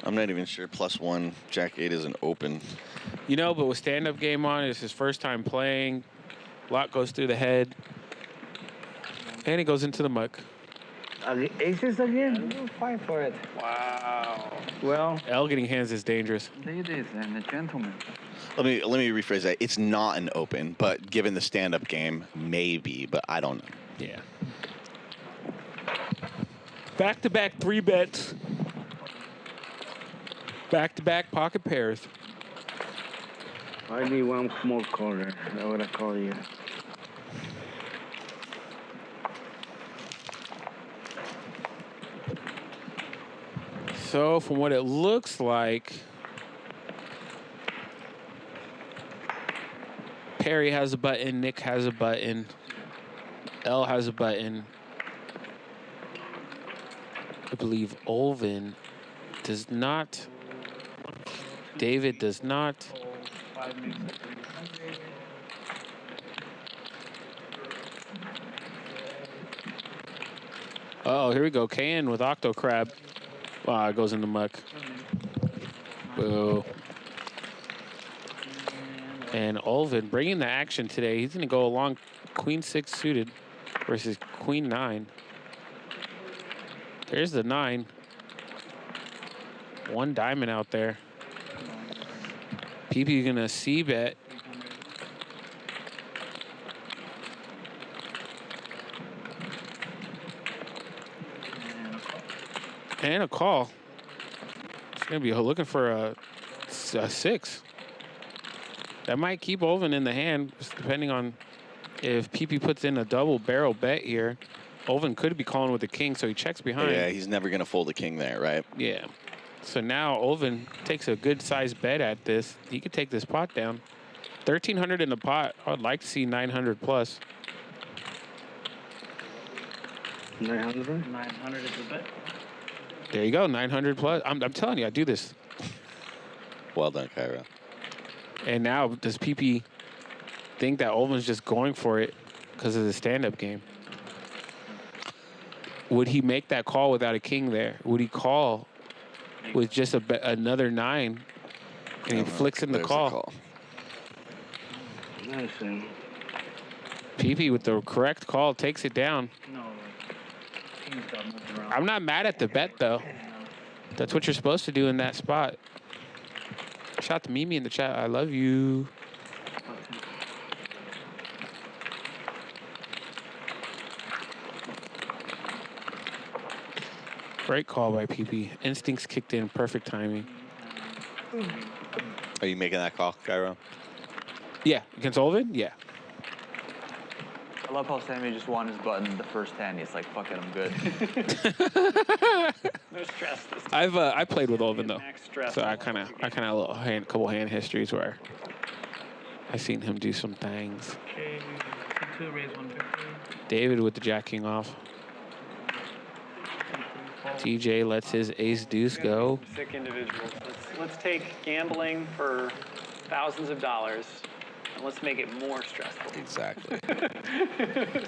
I'm not even sure. +1, Jack 8 isn't open. You know, but with stand-up game on, it's his first time playing. A lot goes through the head. And he goes into the muck. Aces again? You fight for it. Wow. Well, L getting hands is dangerous. Ladies and gentlemen. Let me rephrase that. It's not an open, but given the stand-up game, maybe, but I don't know. Yeah. Back-to-back 3-bets. Back-to-back pocket pairs. I need one more caller. I want to call you. So, from what it looks like, Perry has a button, Nick has a button, L has a button. I believe Olvin does not. David does not. Oh, here we go. Can with Octo Crab. Wow, it goes in the muck. Boo. And Olvin bringing the action today. He's going to go along Queen 6 suited versus Queen 9. There's the 9. 1 diamond out there. PP going to C-bet. And a call. It's going to be looking for a 6. That might keep Olvin in the hand, just depending on if PP puts in a double barrel bet here. Olvin could be calling with the king, so he checks behind. Yeah, he's never going to fold a king there, right? Yeah. So now Olvin takes a good size bet at this. He could take this pot down. 1,300 in the pot. I would like to see 900 plus. 900? 900 is the bet. There you go, 900 plus. I'm telling you, I do this. Well done, Kiero. And now, does PP think that Olvin's just going for it because of the stand-up game? Would he make that call without a king there? Would he call with just another 9 and he flicks in the call? Nice. PP with the correct call takes it down. No, king's got nothing around. I'm not mad at the bet, though. That's what you're supposed to do in that spot. Shout out to Mimi in the chat. I love you. Great call by PP. Instincts kicked in. Perfect timing. Are you making that call, Kiero? Yeah. Against Olvin? Yeah. I love how Sammy just won his button the first hand. He's like, fuck it, I'm good. No stress this time. I played with Olvin though, Max stress. so I kind of couple hand histories where I seen him do some things. Okay, 2 raise 150. David with the Jack King off. TJ lets his ace deuce go. Sick individuals. Let's take gambling for thousands of dollars and let's make it more stressful. Exactly.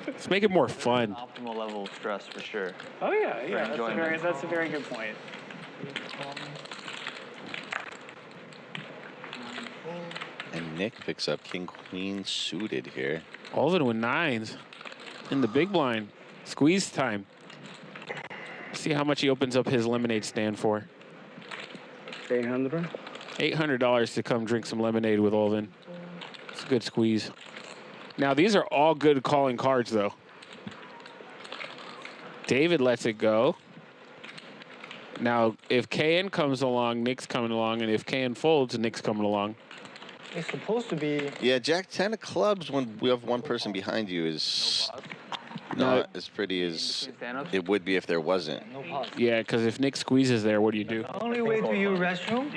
Let's make it more fun. Optimal level of stress for sure. Oh yeah, yeah. enjoyment. That's a very good point. And Nick picks up king queen suited here. Olvin with 9s in the big blind. Squeeze time. See how much he opens up his lemonade stand for. 800? $800 to come drink some lemonade with Olvin. It's a good squeeze. Now, these are all good calling cards, though. David lets it go. Now, if KN comes along, Nick's coming along, and if KN folds, Nick's coming along. It's supposed to be. Yeah, Jack 10 of clubs when we have one person behind you is not as pretty as it would be if there wasn't. No pause. Yeah, because if Nick squeezes there, what do you do? The only way to use restroom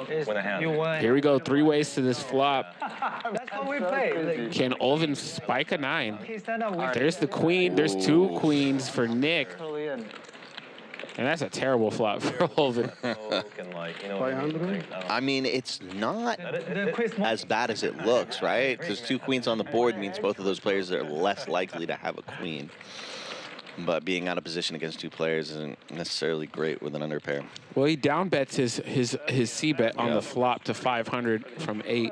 is you win. Here we go, 3 ways to this flop. That's what we play. Like, Can Olvin spike a 9? okay, stand up. There's the queen. There's 2 queens for Nick. And that's a terrible flop for Olvin. 500? I mean, it's not as bad as it looks, right? Because 2 queens on the board means both of those players are less likely to have a queen. But being out of position against 2 players isn't necessarily great with an underpair. Well, he down bets his C bet on the flop to 500 from 8.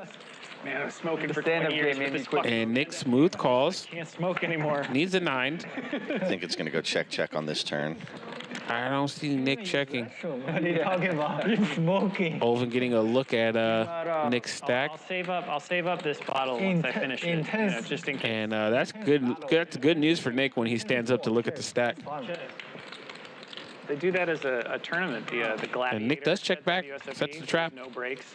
Man, I was smoking for 20 years with this fucking... And Nick smooth calls. Can't smoke anymore. Needs a 9. I think it's going to go check on this turn. I don't see Nick checking. What are you talking about? You're smoking. Olven getting a look at Nick's stack. I'll save up this bottle once I finish it. You know, just in case. And that's good. That's good news for Nick when he stands up to look at the stack. They do that as a tournament, the Gladiator. And Nick does check back, sets the trap. No breaks.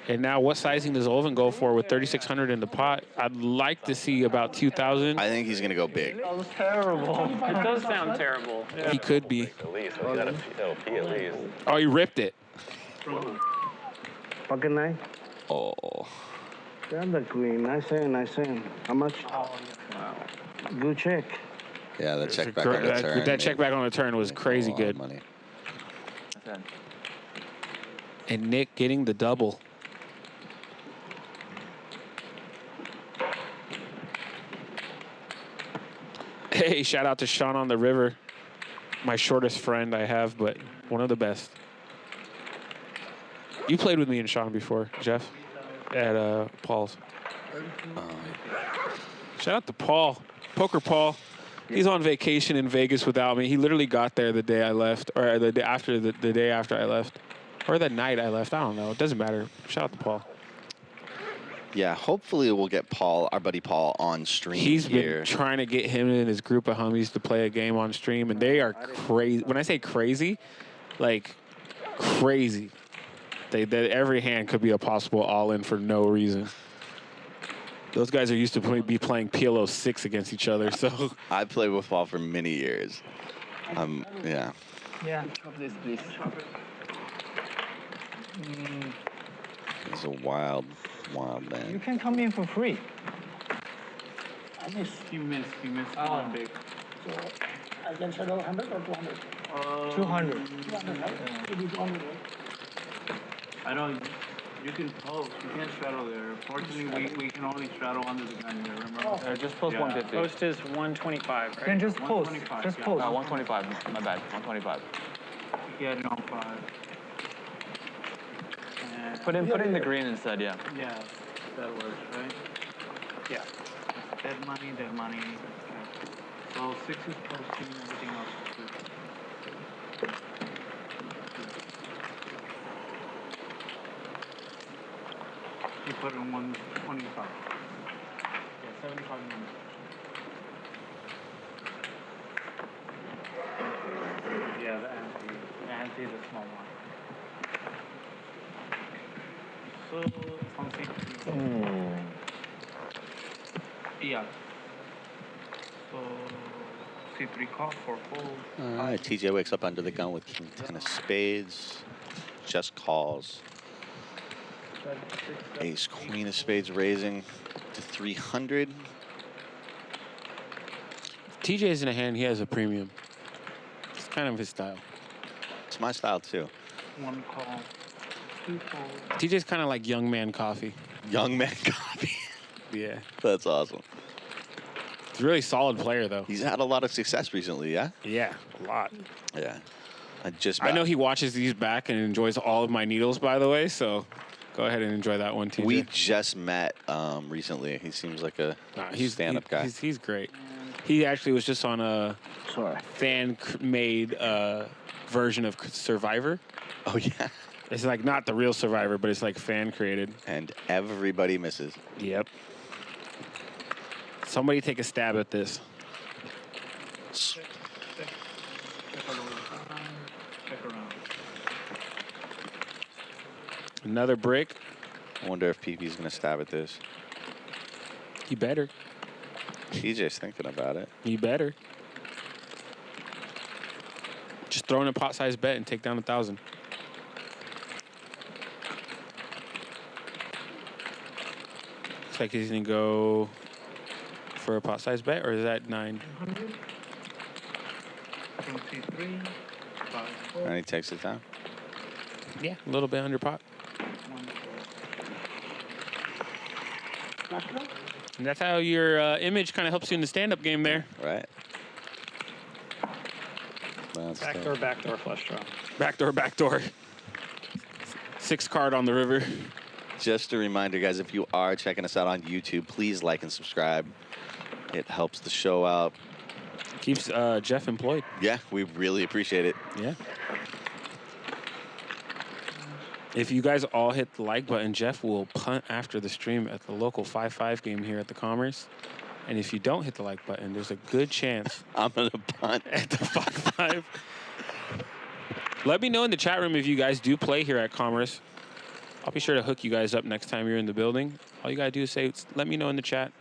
And now what sizing does Olven go for with 3,600 in the pot? I'd like to see about 2,000. I think he's going to go big. That was terrible. It does sound terrible. Yeah. He could be. At least. So he's got a pee at least. Oh, he ripped it. Pocket 9. Oh. Grab the queen. Nice hand. How much? Wow. Good check. Yeah, the check back on the turn. That check back on the turn was crazy good. Money. And Nick getting the double. Hey, shout out to Sean on the river. My shortest friend I have, but one of the best. You played with me and Sean before, Jeff, at Paul's. Shout out to Paul, Poker Paul. He's on vacation in Vegas without me. He literally got there the day I left, or the day after the day after I left, or the night I left. I don't know. It doesn't matter. Shout out to Paul. Yeah, hopefully we'll get Paul, our buddy Paul, on stream. He's here. been trying to get him and his group of homies to play a game on stream, and they are crazy. When I say crazy, like crazy. They every hand could be a possible all-in for no reason. Those guys are used to be playing PLO 6 against each other, so. I played with Paul for many years. Yeah. Yeah. He's a wild man. You can come in for free. I missed. You missed one big. So I can settle 100 or 200? 200. 200. I don't. You can post. You can't straddle there. Fortunately, we can only straddle under the gun here. Remember? Just post 150. Post is 125, right? Then just post. Just post. 125. My bad. 125. Yeah, no 5. Put in the green instead, yeah. Yeah, that works, right? Yeah. Dead money. So 6 is posting, everything else is good. You put in 125. Yeah, 75 minutes. Yeah, the ante, the small one. So something. Yeah. So C3 call for fold. All right, TJ wakes up under the gun with King 10 of spades. Just calls. Ace Queen of spades raising to 300. TJ's in a hand, he has a premium. It's kind of his style. It's my style too. 1 call. 2 calls. TJ's kind of like young man coffee. Young man coffee. Yeah. That's awesome. He's a really solid player, though. He's had a lot of success recently, yeah? Yeah, a lot. Yeah. I know he watches these back and enjoys all of my needles, by the way, so go ahead and enjoy that one, TJ. We just met recently. He seems like a stand-up guy. He's great. He actually was just on a fan-made version of Survivor. Oh, yeah. It's like not the real Survivor, but it's like fan-created. And everybody misses. Yep. Somebody take a stab at this. Another brick. I wonder if PP's going to stab at this. He better. TJ's thinking about it. He better. Just throw in a pot-sized bet and take down 1,000. Looks like he's going to go for a pot-sized bet, or is that 9? And he takes it down. Yeah, a little bit under pot. And that's how your image kind of helps you in the stand-up game there. Right. Backdoor flush draw. Backdoor. 6 card on the river. Just a reminder, guys, if you are checking us out on YouTube, please like and subscribe. It helps the show out. Keeps Jeff employed. Yeah, we really appreciate it. Yeah. If you guys all hit the like button, Jeff will punt after the stream at the local 5-5 game here at the Commerce. And if you don't hit the like button, there's a good chance I'm going to punt at the 5-5. Let me know in the chat room if you guys do play here at Commerce. I'll be sure to hook you guys up next time you're in the building. All you got to do is say, let me know in the chat.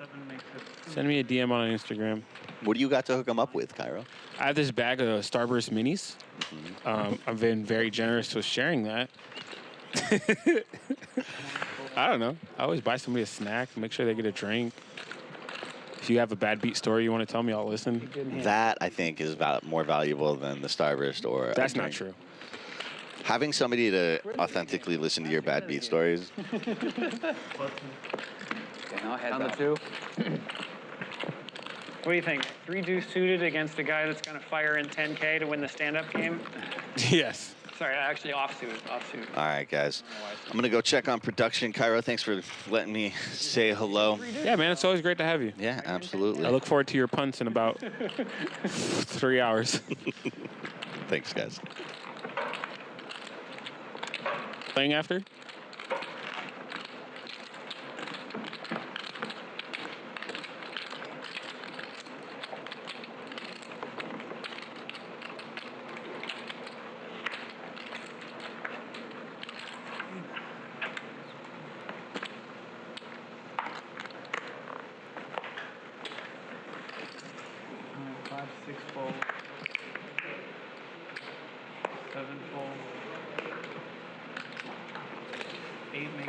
Send me a DM on Instagram. What do you got to hook them up with, Kiero? I have this bag of Starburst minis. I've been very generous with sharing that. I don't know. I always buy somebody a snack, make sure they get a drink. If you have a bad beat story you want to tell me, I'll listen. That, I think, is more valuable than the Starburst or That's not true. Having somebody to authentically listen to your bad beat stories. On the 2. What do you think? 3 deuce suited against a guy that's going to fire in 10K to win the stand-up game? Yes. Sorry, actually offsuit. All right, guys. I'm going to go check on production. Kiero, thanks for letting me say hello. Yeah, man, it's always great to have you. Yeah, absolutely. I look forward to your punts in about 3 hours. Thanks, guys. Playing after?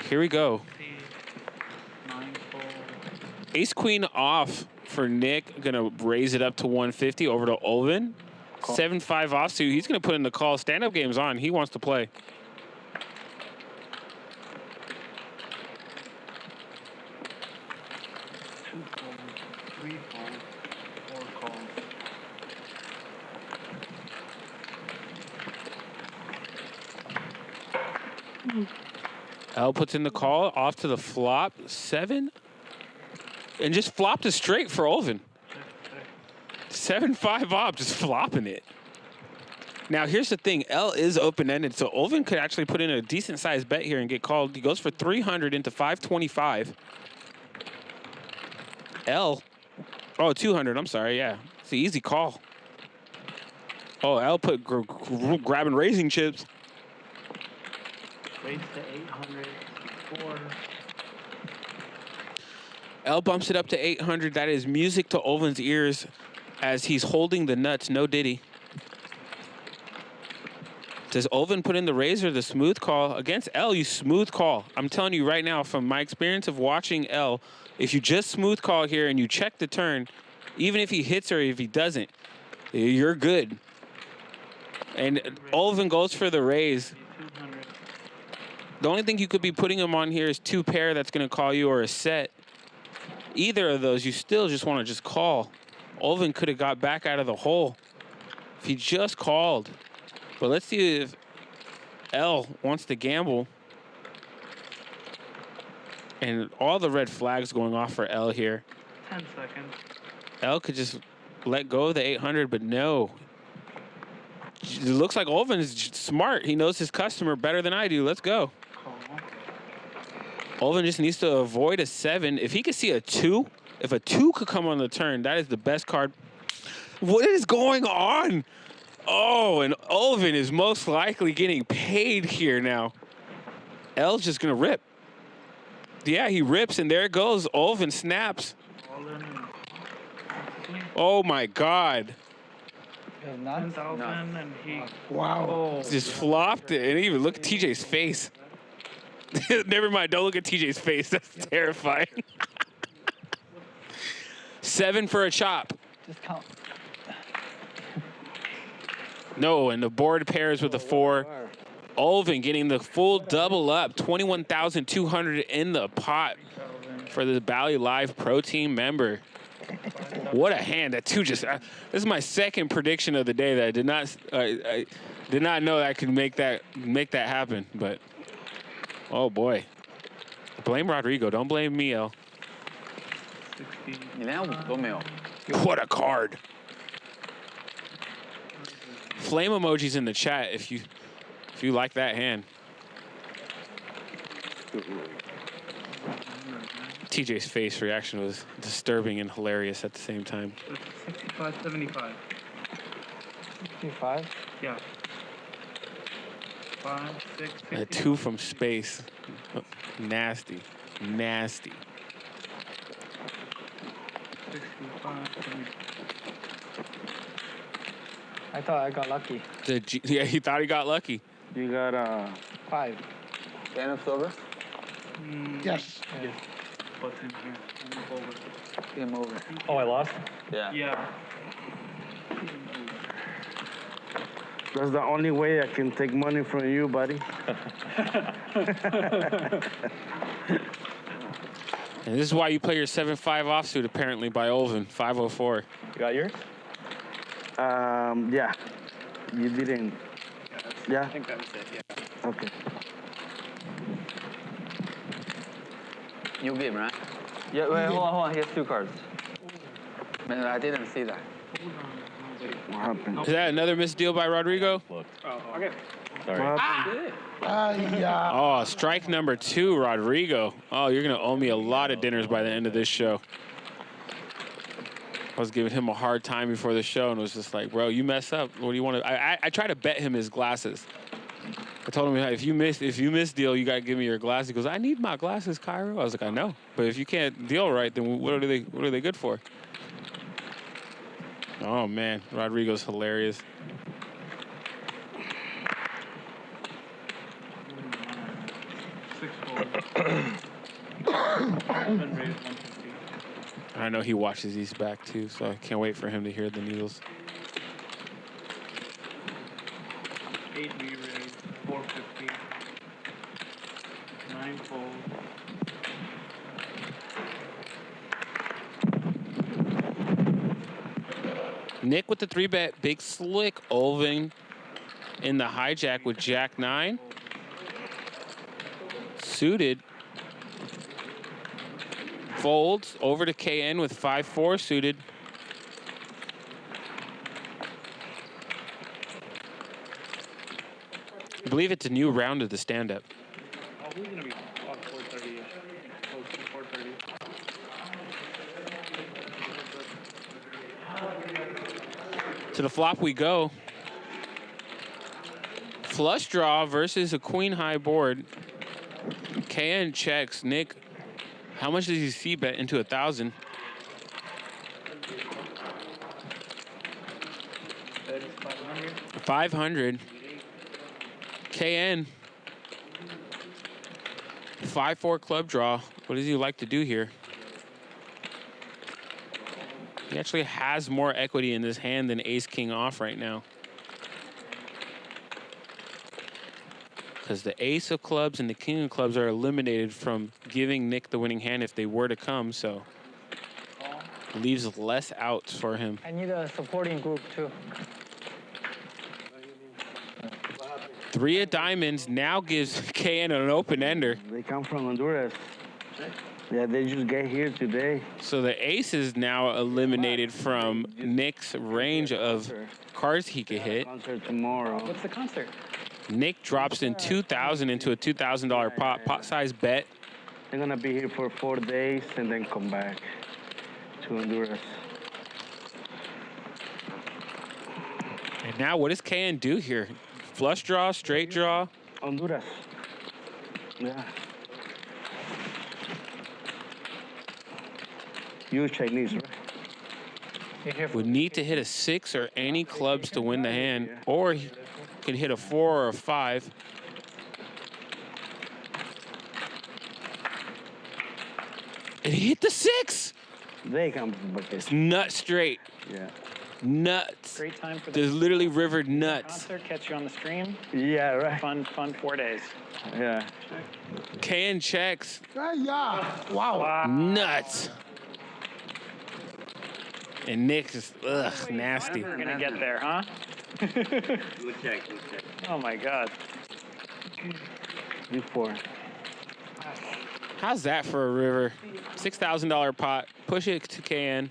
Here we go. Ace queen off for Nick. Gonna raise it up to 150 over to Olvin. 7-5 offsuit. He's gonna put in the call. Stand-up game's on. He wants to play. L puts in the call, off to the flop, 7, and just flopped it straight for Olvin. 7-5 off, just flopping it. Now, here's the thing. L is open-ended, so Olvin could actually put in a decent-sized bet here and get called. He goes for 300 into 525. L, oh, 200, I'm sorry, yeah. It's an easy call. Oh, L put grabbing raising chips. Raise to 800. 4. L bumps it up to 800. That is music to Olvin's ears as he's holding the nuts. No diddy. Does Olvin put in the raise or the smooth call? Against L, you smooth call. I'm telling you right now, from my experience of watching L, if you just smooth call here and you check the turn, even if he hits or if he doesn't, you're good. And Olvin goes for the raise. The only thing you could be putting him on here is 2 pair that's going to call you or a set. Either of those, you still just want to just call. Olvin could have got back out of the hole if he just called. But let's see if L wants to gamble. And all the red flags going off for L here. 10 seconds. L could just let go of the 800, but no. It looks like Olvin is smart. He knows his customer better than I do. Let's go. Olvin just needs to avoid a 7. If he could see a 2, if a 2 could come on the turn, that is the best card. What is going on? Oh, and Olvin is most likely getting paid here now. L's just going to rip. Yeah, he rips, and there it goes. Olvin snaps. Oh, my God. Wow. Just flopped it. And even look at TJ's face. Never mind. Don't look at TJ's face. That's terrifying. 7 for a chop. Just count. No, and the board pairs with a 4. Olvin getting the full double up. 21,200 in the pot for the Bally Live Pro Team member. What a hand. That two just, this is my second prediction of the day that I did not know that I could make that happen, but oh boy. Blame Rodrigo, don't blame me, El. 16. What a card. Flame emojis in the chat if you like that hand. TJ's face reaction was disturbing and hilarious at the same time. 65, 75. 65? Yeah. 5, 6, A two from space. Nasty. Nasty. 65, 75. I thought I got lucky. Yeah, he thought he got lucky. You got 5. Stand-up's over? Yes. Yes. What's in here? I'm over. Game over. Oh, I lost? Yeah. Yeah. That's the only way I can take money from you, buddy. And this is why you play your 7-5 offsuit, apparently, by Olvin, 504. You got yours? Yeah. You didn't. Yeah? I think that was it, yeah. Okay. New game, right? Yeah, wait, hold on. He has 2 cards. Man, I didn't see that. What happened? Is that another missed deal by Rodrigo? Oh, okay. Sorry. Yeah. Oh, strike number 2, Rodrigo. Oh, you're going to owe me a lot of dinners by the end of this show. I was giving him a hard time before the show and was just like, bro, you mess up. What do you want to... I try to bet him his glasses. I told him, if you miss deal, you got to give me your glasses. He goes, I need my glasses, Kiero. I was like, I know. But if you can't deal right, then what are they good for? Oh, man. Rodrigo's hilarious. I know he watches these back, too, so I can't wait for him to hear the needles. 8 re-raise, 450. 9 fold. Nick with the 3-bet, big slick. Olvin in the hijack with Jack 9. Suited. Folds over to KN with 5-4 suited. I believe it's a new round of the stand-up. Oh, who's going to be on 430-ish? Close to 430. To the flop we go. Flush draw versus a queen high board. KN checks. Nick, how much does he see bet into 1,000? That is 500. 500. KN. 5-4 club draw. What does he like to do here? He actually has more equity in this hand than ace-king off right now. Because the ace of clubs and the king of clubs are eliminated from giving Nick the winning hand if they were to come, so leaves less outs for him. I need a supporting group, too. 3 of diamonds now gives KN an open-ender. They come from Honduras. Yeah, they just get here today. So the ace is now eliminated from Nick's range of cards he could hit. Concert tomorrow. What's the concert? Nick drops in 2,000 into a $2,000 pot size bet. They're gonna be here for 4 days and then come back to Honduras. And now what does KN do here? Flush draw, straight draw? Honduras. Yeah. You're Chinese, right? Would need to hit a 6 or any clubs to win the hand, or he could hit a 4 or a 5. And he hit the 6! They come back. It's nut straight. Yeah. Nuts. Great time for There's literally river nuts. concert. Catch you on the stream. Yeah, right. Fun 4 days. Yeah. KN checks. Yeah. Wow. Nuts. And Nick is, nasty. We're gonna get there, huh? Good check. Oh my God. Before. How's that for a river? $6,000 pot. Push it to KN.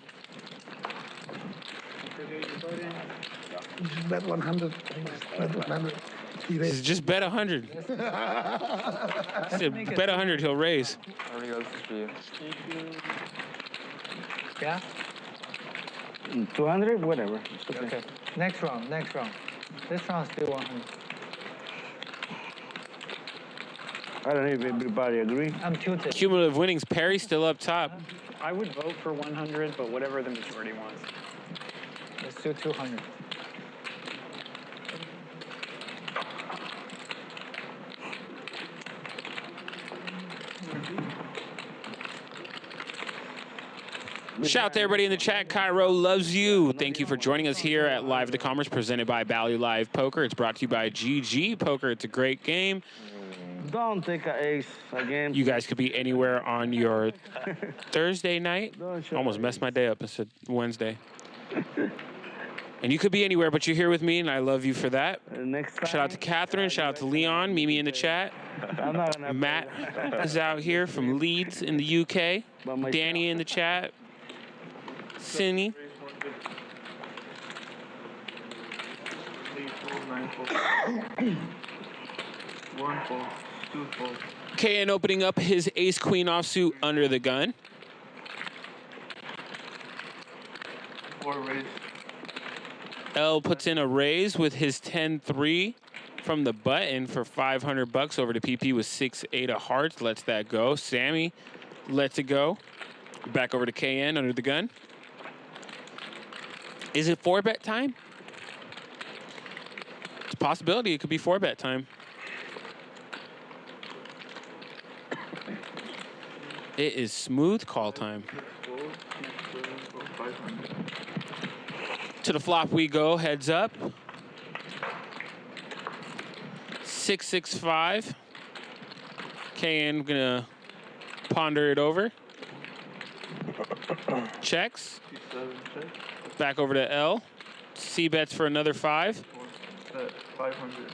Just bet 100. Bet 100. Just bet 100. Said, bet 100, he'll raise. There we go. This is for you. Yeah? 200, whatever. Okay. Next round. This round still 100. I don't know if everybody agree. I'm tilted. Cumulative winnings. Perry still up top. I would vote for 100, but whatever the majority wants. Let's do 200. Shout out to everybody in the chat. Kiero loves you. Thank you for joining us here at Live at the Commerce, presented by Bally Live Poker. It's brought to you by GG Poker. It's a great game. Don't take an ace again. You guys could be anywhere on your Thursday night. Almost messed my day up. It's a Wednesday. And you could be anywhere, but you're here with me, and I love you for that. Shout out to Catherine. Shout out to Leon. Mimi in the chat. Matt is out here from Leeds in the UK. Danny in the chat. Cindy. KN opening up his ace-queen offsuit under the gun. 4 raise. L puts in a raise with his 10-3 from the button for $500 over to PP with 6-8 of hearts. Lets that go. Sammy lets it go. Back over to KN under the gun. Is it 4-bet time? It's a possibility. It could be 4-bet time. It is smooth call time. To the flop we go, heads up. 6-6-5. KN gonna ponder it over. Checks. Back over to L. C bets for another 5. Bet 500.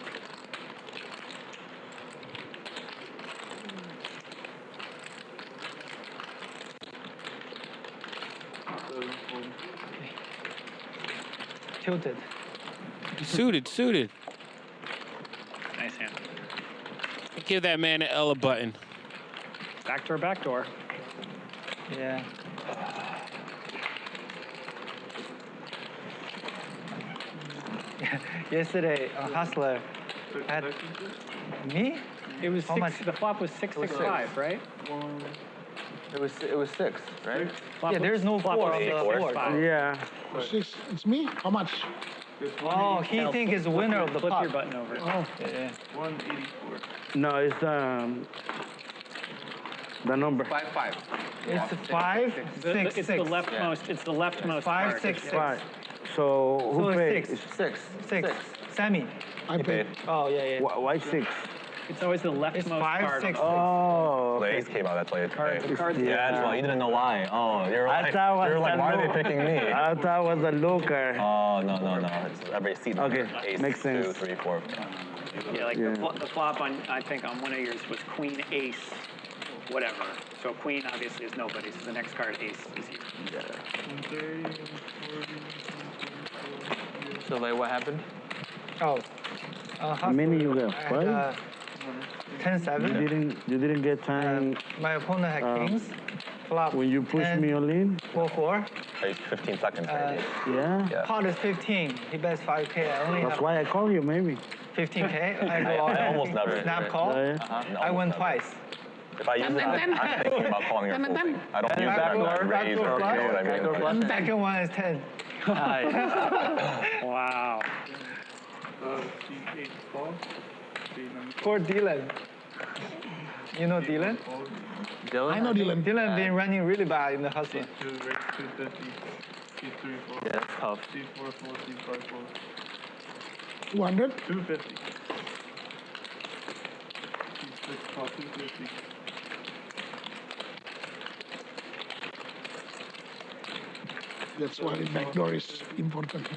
Tilted. Suited. Nice hand. Give that man an L a button. Backdoor. Yeah. Yesterday, a hustler had me. It was How six, much? The flop was 6-6-5, right? It was 6, right? Flop Yeah, there's no flop four was on the 6-6-5. board. Yeah. 6. It's me. How much? Oh, he think he's the winner of the Flip pot. your button over. Oh, yeah. 184. No, it's the number. 5-5. It's 5, 6, It's 6. the leftmost. It's the leftmost. 5, card. 6, 6. Right. So who So paid? it's 6. Six. 6. Sammy. I paid. Oh, yeah. Why 6? It's always the leftmost It's 5, card. 6, 6. Oh. The ace came out, that's why it's Card, the card. Yeah, that's why. You didn't know why. Oh, you're I like, thought it was why are they picking me? I thought it was a looker. Oh, no. It's every seat. Okay, Ace, makes sense. 2, 3, 4. Yeah, like Yeah. The flop on, I think on one of yours was queen, ace, whatever. So queen obviously is nobody. So the next card, ace, is you. So like, what happened? Oh. How many you got? 5? 10-7. You didn't get time My opponent had kings. Flop. when you pushed 10, me all in? 4-4. 15 seconds. Right? Yeah. Pot is 15. He bets 5K. I only That's have why I call you, maybe. 15K. I go all I almost never. snap call. No, I win almost never. twice. If I use it, I'm thinking about calling your full thing. I don't use that raise or Backdoor you know what I mean? Second one is 10. Wow. C8 call. For Dylan. You know Dylan? I know Dylan. Dylan been running really bad in the hustle. C2 raise 250. C3 4. Yeah, that's tough. C4 4. C5 4. 200. 250. C6 call 250. That's why backdoor is important.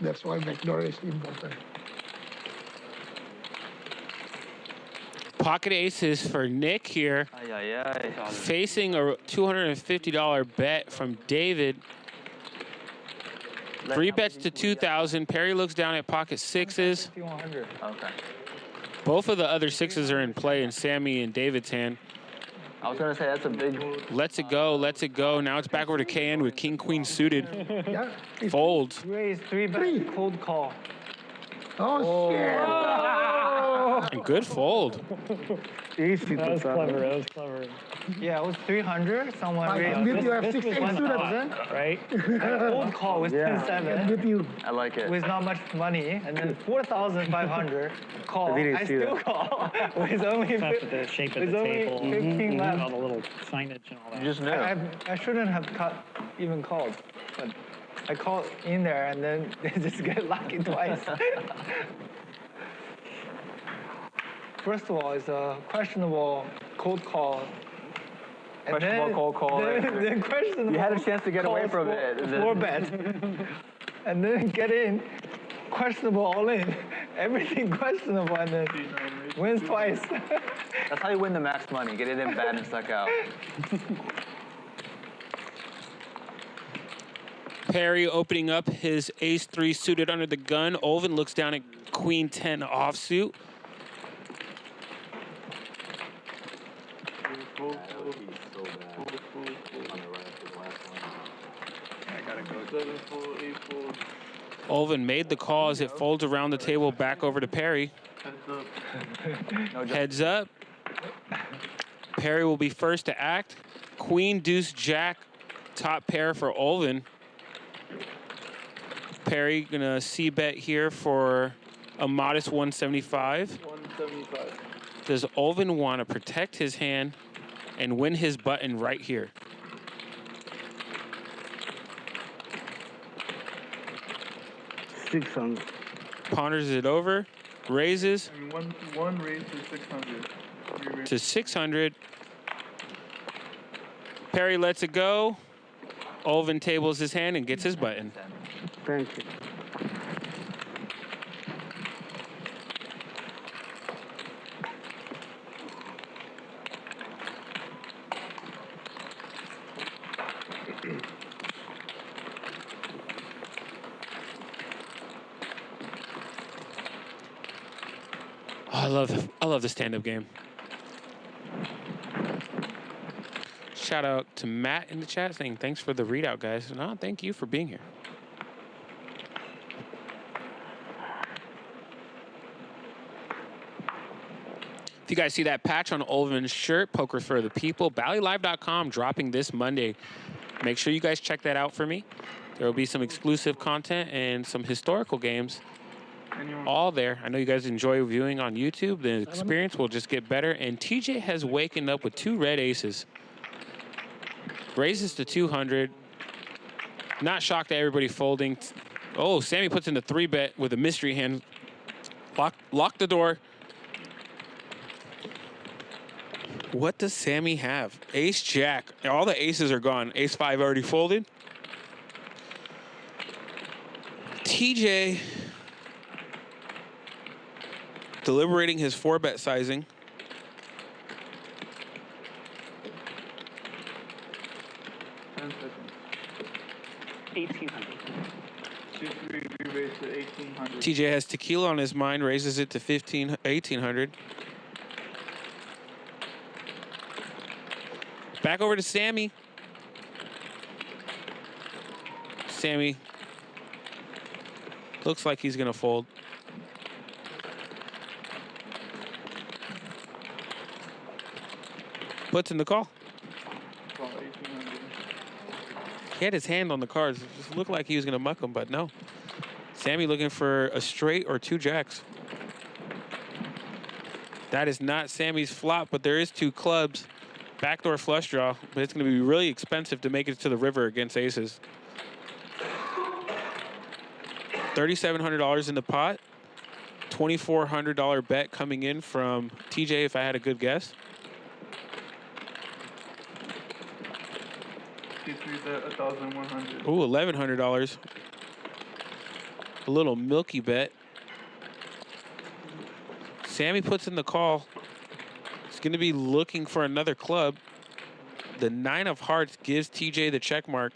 That's why backdoor is important. Pocket aces for Nick here. Facing a $250 bet from David. 3 bets to 2,000. Perry looks down at pocket sixes. Okay. Both of the other sixes are in play in Sammy and David's hand. I was gonna say that's a big. Lets it go, lets it go. Now it's back over to KN with king queen suited. Folds. Raise 3 bet, cold call. Oh, shit! And good fold. Easy. That was clever. That was clever. Yeah, it was 300. Someone raised. You have This 6 was 1,000, right? Cold call was 10-7. I like it. With not much money, and then 4,500 call. I still call. With only the shape of the table, 15 left. all the little signage and all that. You just knew. I shouldn't have even called, but I called in there and then just get lucky twice. First of all, it's a questionable cold call. And Questionable cold call. Then questionable. You had a chance to get away from it. Floor bet. And then get in. Questionable all in. Everything questionable and then wins twice. That's how you win the max money. Get it in bad and suck out. Perry opening up his ace-3 suited under the gun. Olvin looks down at queen 10 offsuit. Olvin made the call as it folds around the table back over to Perry. Heads up. Perry will be first to act. Queen, deuce, jack, top pair for Olvin. Perry gonna c-bet here for a modest 175. 175. Does Olvin want to protect his hand and win his button right here? $600. Ponders it over, raises. I mean, one raise to 600. To 600. Perry lets it go. Olvin tables his hand and gets his button. Thank you. I love the stand-up game. Shout out to Matt in the chat saying thanks for the readout, guys. No, thank you for being here. If you guys see that patch on Olvin's shirt, Poker for the People, BallyLive.com dropping this Monday. Make sure you guys check that out for me. There will be some exclusive content and some historical games all there. I know you guys enjoy viewing on YouTube. The experience will just get better. And TJ has waken up with 2 red aces. Raises to 200. Not shocked at everybody folding. Oh, Sammy puts in the 3-bet with a mystery hand. Lock the door. What does Sammy have? Ace Jack. All the aces are gone. Ace 5 already folded. TJ deliberating his 4-bet sizing. TJ has tequila on his mind, raises it to 1,800. Back over to Sammy. Sammy looks like he's gonna fold. Puts in the call. He had his hand on the cards. It just looked like he was gonna muck them, but no. Sammy looking for a straight or 2 jacks. That is not Sammy's flop, but there is 2 clubs. Backdoor flush draw, but it's gonna be really expensive to make it to the river against aces. $3,700 in the pot. $2,400 bet coming in from TJ if I had a good guess. 53 bet, 1,100. Ooh, $1,100. A little milky bet. Sammy puts in the call. He's going to be looking for another club. The 9 of hearts gives TJ the check mark.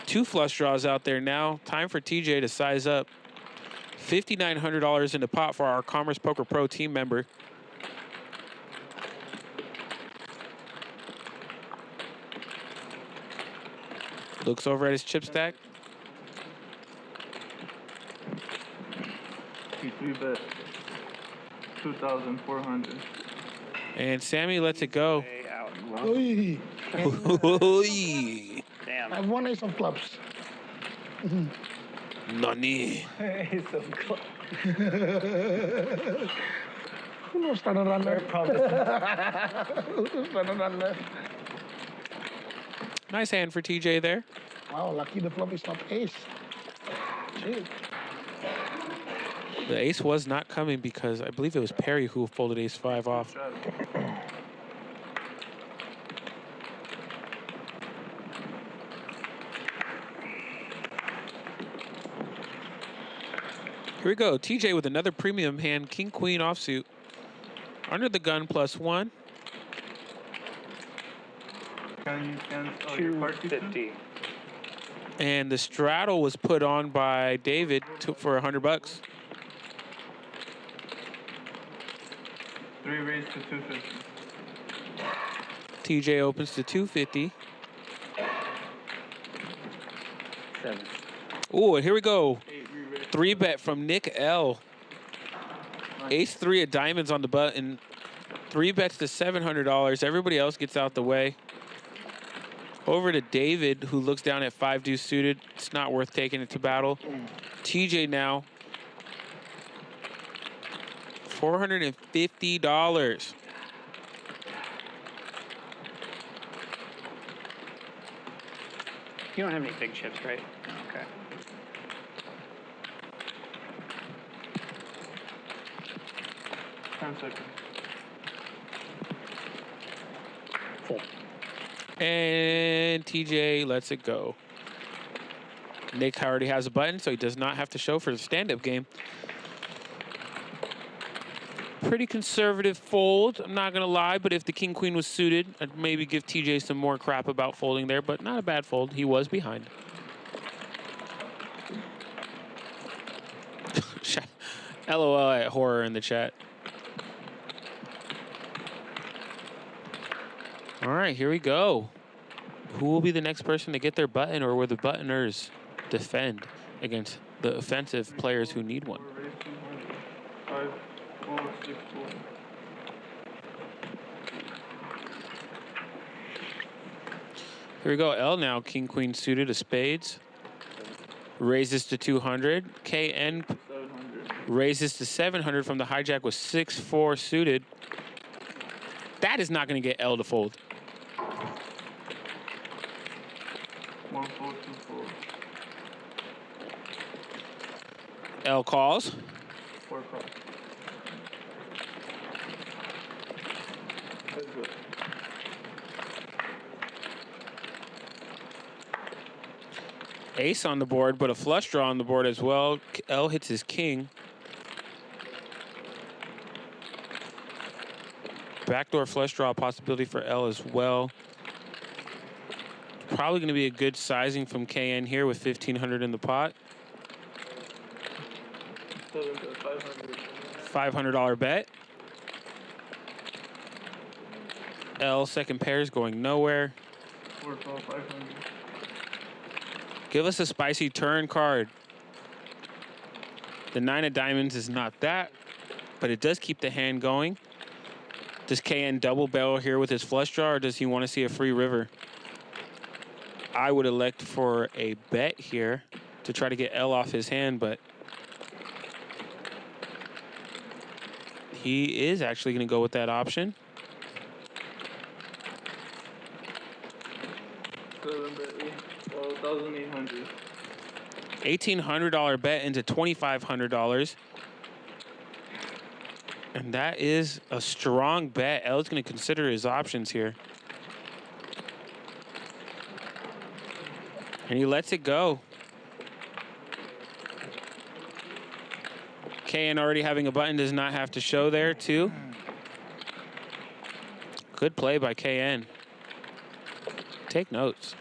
2 flush draws out there now. Time for TJ to size up. $5,900 in the pot for our Commerce Poker Pro team member. Looks over at his chip stack. 53 bet, 2,400. And Sammy lets it go. Oy. Damn. I have 1 ace of clubs. Nani. Ace of clubs. Who knows started runner? Very promising. Who started runner? Nice hand for TJ there. Wow, lucky the flop is not ace. Gee. The ace was not coming because I believe it was Perry who folded ace-5 off. Here we go. TJ with another premium hand, king-queen offsuit. Under the gun, +1. 250. And the straddle was put on by David for $100. 3 raised to 250. TJ opens to 250. 7. Ooh, and here we go. 3 bet from Nick L. Ace-3 of diamonds on the button. 3 bets to $700. Everybody else gets out the way. Over to David, who looks down at 5 deuce suited. It's not worth taking it to battle. TJ now. $450. You don't have any big chips, right? Okay. Full. And TJ lets it go. Nick already has a button, so he does not have to show for the stand-up game. Pretty conservative fold, I'm not gonna lie, but if the king-queen was suited, I'd maybe give TJ some more crap about folding there, but not a bad fold. He was behind. LOL at horror in the chat. All right, here we go. Who will be the next person to get their button, or will the buttoners defend against the offensive players who need one? 5, 4, 6, 4. Here we go. L now, king, queen suited of spades. Raises to 200. KN raises to 700 from the hijack with 6-4 suited. That is not going to get L to fold. 1, 4, 2, 4. L calls. 4 calls. That's good. Ace on the board, but a flush draw on the board as well. L hits his king. Backdoor flush draw possibility for L as well. Probably going to be a good sizing from KN here with 1,500 in the pot. $500 bet. L second pair is going nowhere. 4 call, 500. Give us a spicy turn card. The 9 of diamonds is not that, but it does keep the hand going. Does KN double barrel here with his flush draw, or does he want to see a free river? I would elect for a bet here to try to get L off his hand, but he is actually going to go with that option. 1,800. $1,800 bet into $2,500. And that is a strong bet. L's going to consider his options here. And he lets it go. KN already having a button does not have to show there, too. Good play by KN. Take notes.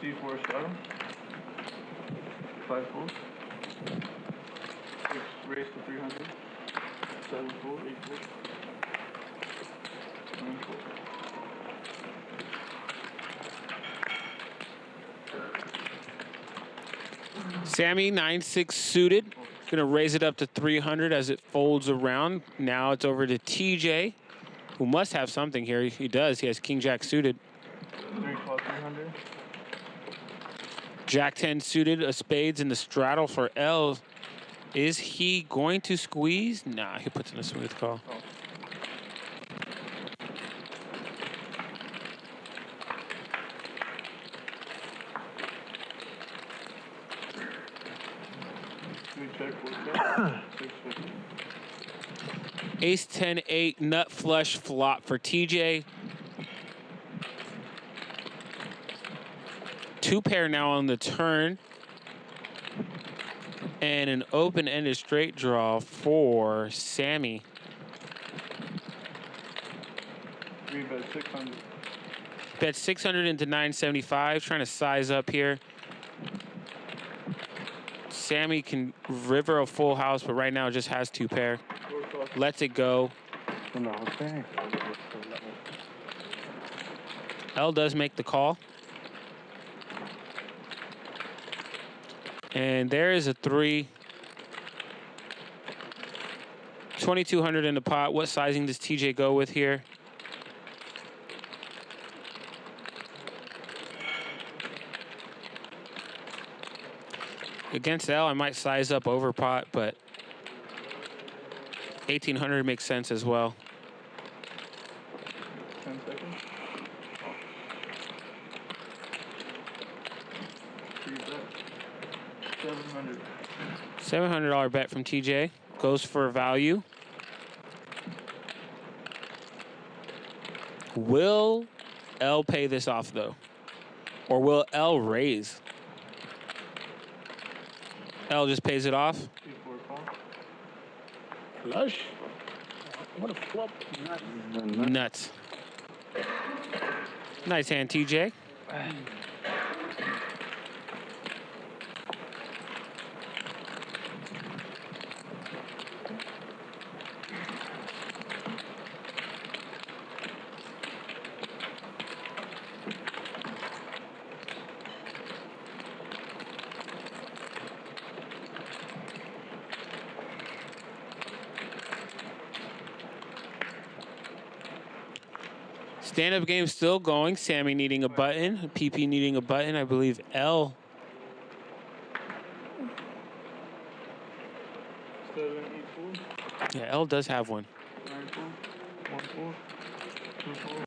C4 shadow. 5 folds. 6 raise to 300. 7 fold, 8 fold. 9 fold. Sammy, 9-6 suited. Gonna raise it up to 300 as it folds around. Now it's over to TJ, who must have something here. He does. He has King Jack suited. 3 call 300. Jack 10 suited, a spades in the straddle for L. Is he going to squeeze? Nah, he puts in a smooth call. Oh. We check what's that? 650. Ace 10 8 nut flush flop for TJ. 2 pair now on the turn. And an open-ended straight draw for Sammy. 3 bet 600. Bet 600 into 975, trying to size up here. Sammy can river a full house, but right now just has 2 pair. Lets it go. L does make the call. And there is a 3. 2,200 in the pot. What sizing does TJ go with here? Against L, I might size up over pot, but 1,800 makes sense as well. 10 seconds. 3 bet. 700. $700 bet from TJ. Goes for value. Will L pay this off, though? Or will L raise? L just pays it off. Flush. What a flop. Nuts. Nice hand, TJ. Stand-up game still going. Sammy needing a button. PP needing a button. I believe L. 7, 8 fold. Yeah, L does have one. 9 fold. 1 fold. 2 fold.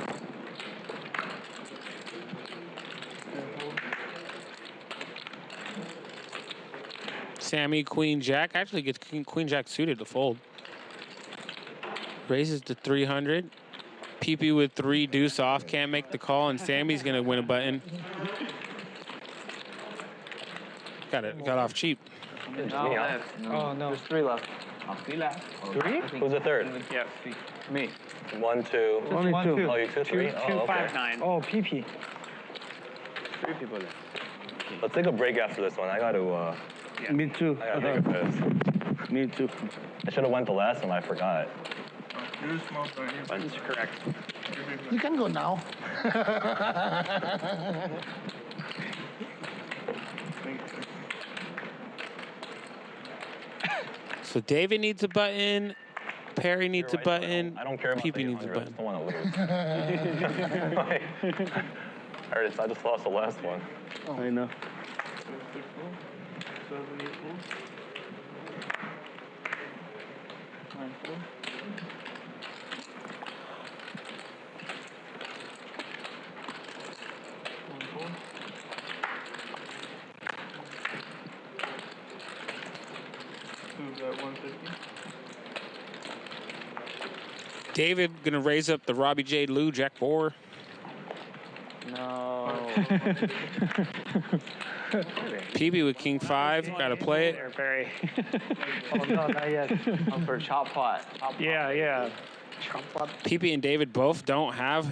10 fold. Sammy, Queen Jack. Actually gets Queen Jack suited to fold. Raises to 300. PP with 3 deuce off. Can't make the call, and Sammy's going to win a button. Got off cheap. No, oh, no. There's 3 left. 3 left. 3? Who's the third? Yeah. Me. 1, 2. Only 2. Oh, you 2, 3? Oh, okay. 259. Oh, PP. 3 people left. Let's take a break after this one. I got to. Yeah. Me too. I gotta take a piss. Me too. I should have went the last time. I forgot. Here's small right here. Buttons are correct. You can go now. So David needs a button. Perry needs a button. I don't care about PP the needs a 800. I button. just don't want to lose. I just lost the last one. I know. 6 full. 7, 8 full. 9 full. 1 full. 2 at 150. David gonna raise up the Robbie J. Lou Jack 4. No. PB with King 5. Gotta play it. There, Barry. Oh, no, not yet. I'm for chop pot. Yeah, yeah. PB and David both don't have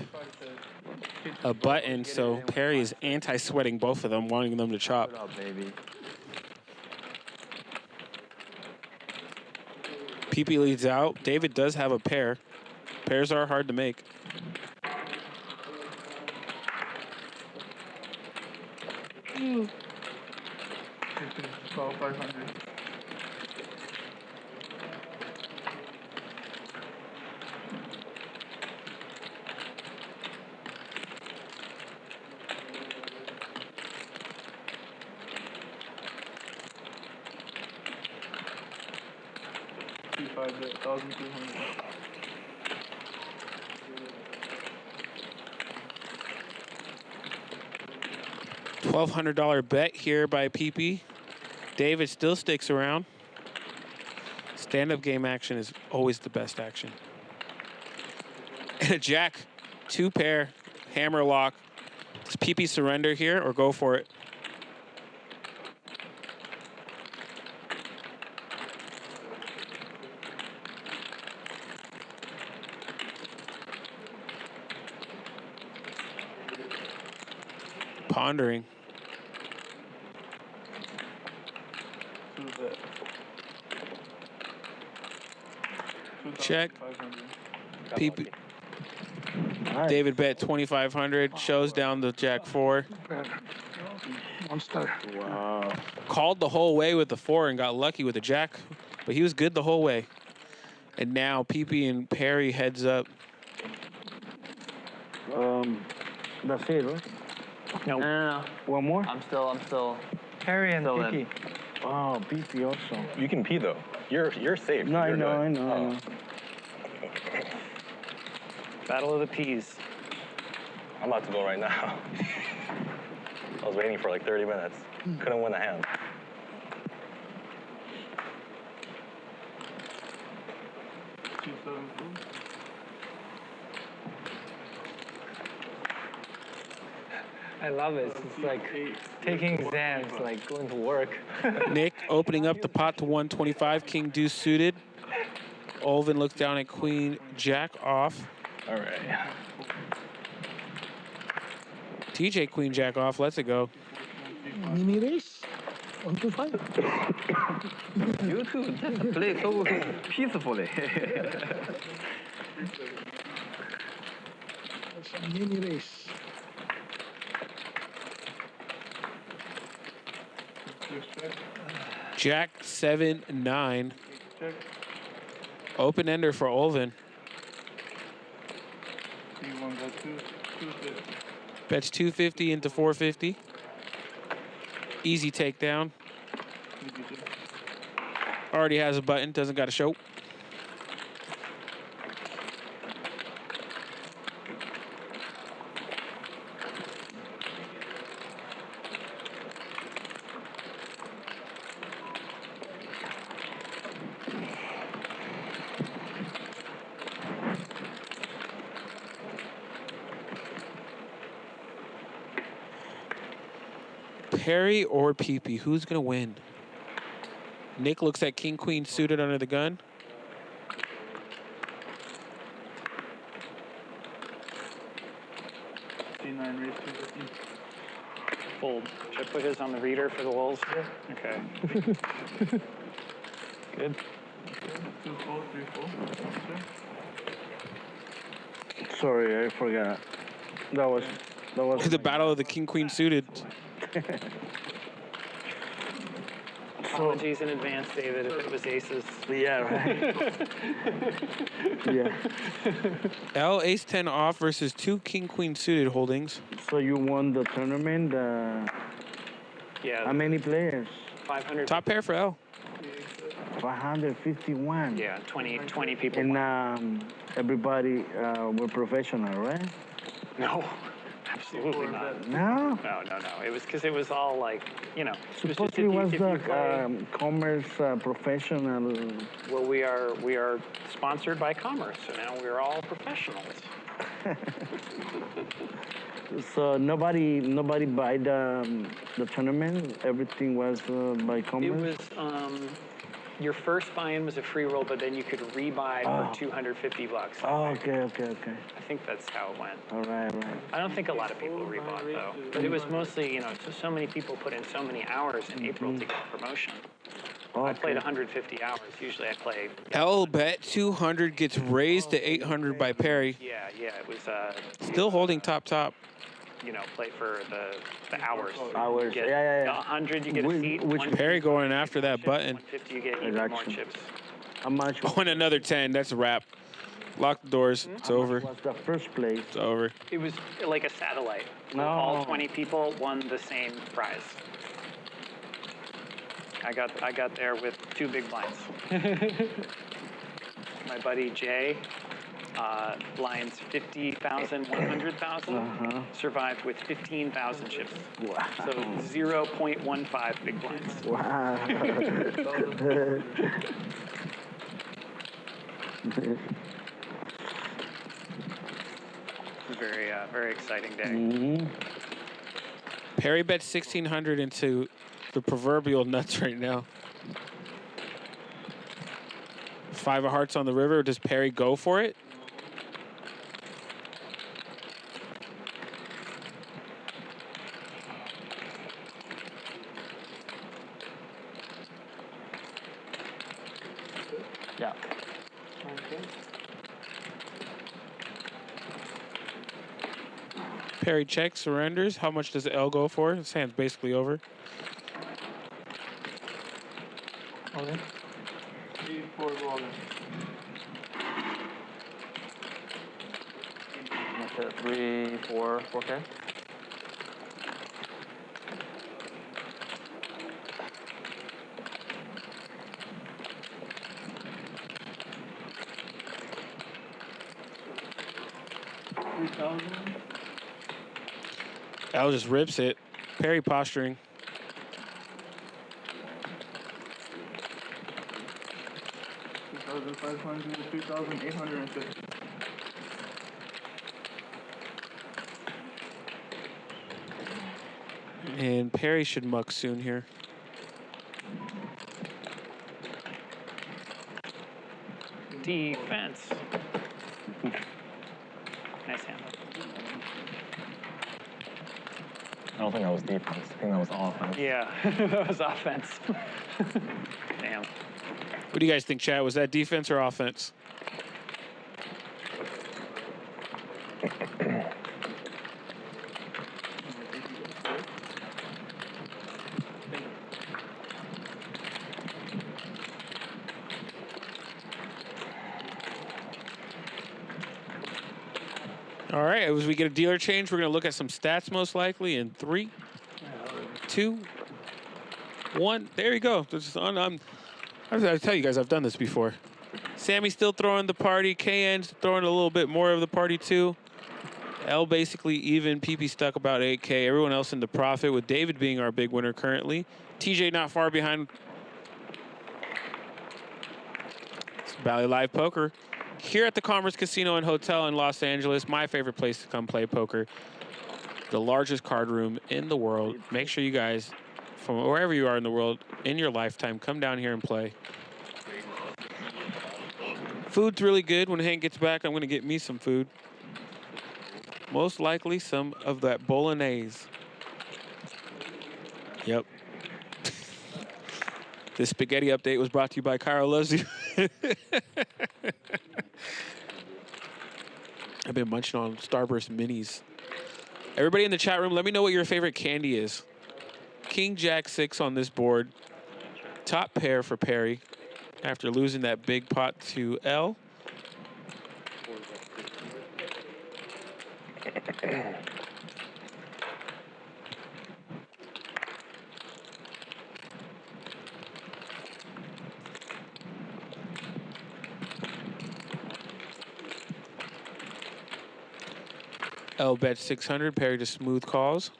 a button, so Perry is anti-sweating both of them, wanting them to chop. Put up, baby. PP leads out. David does have a pair. Pairs are hard to make. Call 500. $2,500. $1,200 bet here by PP. David still sticks around. Stand-up game action is always the best action. And a jack, 2 pair, hammer lock. Does PP surrender here or go for it? Pondering. Check. PP. David bet 2,500. Shows down the Jack 4. Monster. Wow. Called the whole way with the 4 and got lucky with the Jack, but he was good the whole way. And now PP and Perry heads up. That's it, right? No. One more? I'm still. Perry and Still PP. in. Oh, BP also. You can pee though. You're safe. No, I You're know, good. I know, I know. Battle of the Peas. I'm about to go right now. I was waiting for like 30 minutes. Couldn't win a hand. I love it. It's like taking exams, like going to work. Nick opening up the pot to 125. King deuce suited. Olvin looks down at Queen Jack off. All right. TJ Queen Jack off. Let's it go. Mini race. 1 to 5. You two just play so peacefully. It's a mini race. Jack 7-9. Open ender for Olvin. Bets 250 into 450. Easy takedown. Already has a button, doesn't got a show. Perry or PP, who's gonna win? Nick looks at King Queen suited under the gun. Fold. Should I put his on the reader for the wolves here? Okay. Good. 2 full, 3 full. Sorry, I forgot. That was The battle of the King Queen suited. Apologies in advance, David, if it was aces. Yeah, right. Yeah. L ace 10 off versus 2 King Queen suited holdings. So you won the tournament, Yeah. How many players? 500. Top pair for L. 551. Yeah, 20 people. And everybody were professional, right? No, absolutely not. No? No. It was because it was all like, you know. Supposedly was the Commerce professional. Well, we are sponsored by Commerce, so now we're all professionals. So nobody buy the tournament. Everything was by Commerce. It was your first buy-in was a free roll, but then you could rebuy for $250. Oh, okay. I think that's how it went. All right. I don't think a lot of people rebought though, but it was mostly, you know, so many people put in so many hours in April to get promotion. I played 150 hours. Usually I play. L bet 200 gets raised to 800 by Perry. Yeah, it was. Still holding top. You know, play for the hours. Hours. You get Yeah. 100, you get a seat. Which Perry going after that button. 150, you get even more chips. How much? On another 10, that's a wrap. Lock the doors. It's over. Was the first place? It's over. It was like a satellite. No. All 20 people won the same prize. I got there with 2 big blinds. My buddy Jay, blinds 50,000, 100,000, survived with 15,000 chips. Wow. So 0.15 big blinds. Wow. It was a very exciting day. Perry bet 1,600 into the proverbial nuts right now. 5 of hearts on the river. Does Perry go for it? Yeah. Perry checks, surrenders. How much does L go for? His hand's basically over. Okay. 3-4 ball. That's it. 3, 4, 4K. L just rips it. Perry posturing. $2,500, 2,850. And Perry should muck soon here. Defense. Nice hand. I don't think that was defense. I think that was offense. Yeah, that was offense. Damn. What do you guys think, chat? Was that defense or offense? All right, as we get a dealer change, we're going to look at some stats most likely in 3, 2, 1. There you go. I tell you guys, I've done this before. Sammy's still throwing the party. KN's throwing a little bit more of the party too. L basically even. PP stuck about 8K. Everyone else in the profit, with David being our big winner currently. TJ not far behind. It's Bally Live Poker. Here at the Commerce Casino and Hotel in Los Angeles, my favorite place to come play poker. The largest card room in the world. Make sure you guys, from wherever you are in the world, in your lifetime, come down here and play. Food's really good. When Hank gets back, I'm going to get me some food. Most likely some of that bolognese. Yep. This spaghetti update was brought to you by Kiero Loves You. I've been munching on Starburst minis. Everybody in the chat room, let me know what your favorite candy is. King Jack 6 on this board. Top pair for Perry after losing that big pot to L. L bet 600. Perry to smooth calls.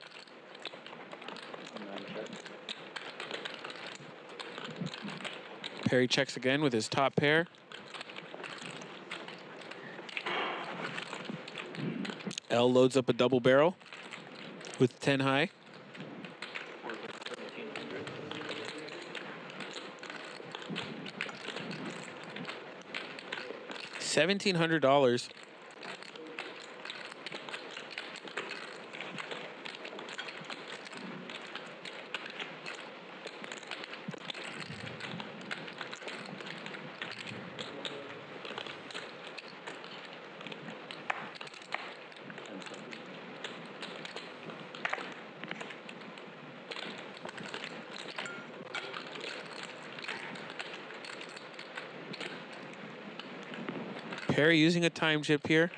Perry checks again with his top pair. L loads up a double barrel with 10 high. $1,700. Perry using a time chip here.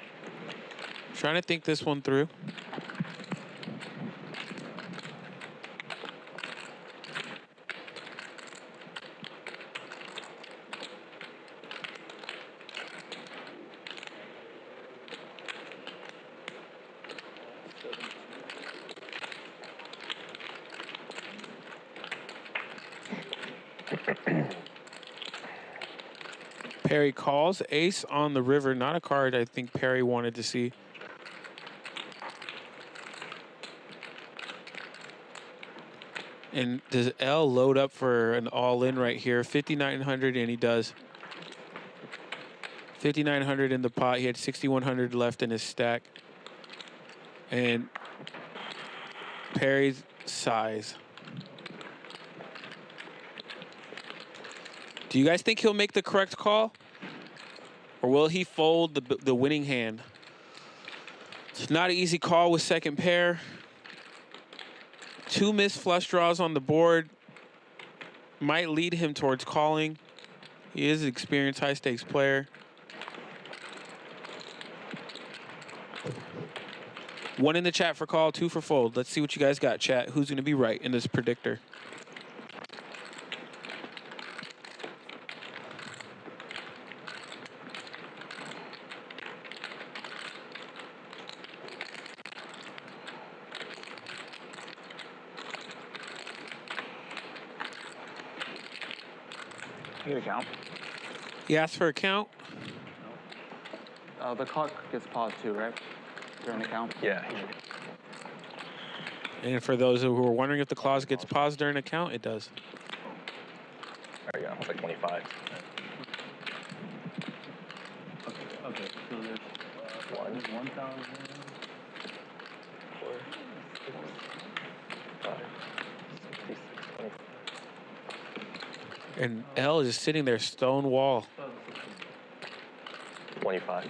Trying to think this one through. Perry calls ace on the river, not a card I think Perry wanted to see. And does L load up for an all-in right here? 5,900, and he does. 5,900 in the pot. He had 6,100 left in his stack. And Perry's size. Do you guys think he'll make the correct call? Or will he fold the winning hand? It's not an easy call with second pair. 2 missed flush draws on the board might lead him towards calling. He is an experienced high-stakes player. 1 in the chat for call, 2 for fold. Let's see what you guys got, chat. Who's going to be right in this predictor? You get a count? He asked for a count. The clock gets paused too, right? During the count? Yeah. And for those who are wondering if the clause gets paused during a count, it does. There you go. It's like 25. Okay, so there's 1,000. 4, 6, 5, 66, 25. And L is just sitting there stone wall. 25.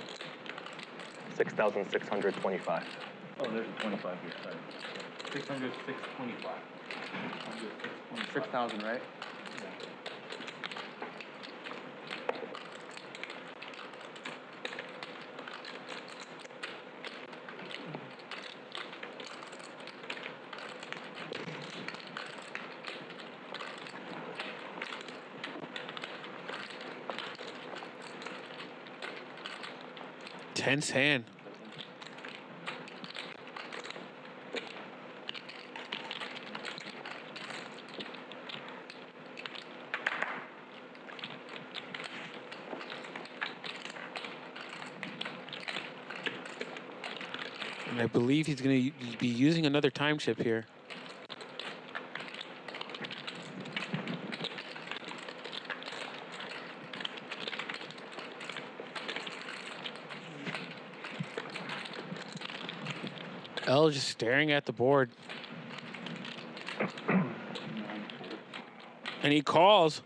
6,625. Oh, there's a 25 here. Sorry. 600, 625. 6,000, right? Tense hand. And I believe he's going to be using another time chip here. L just staring at the board. And he calls.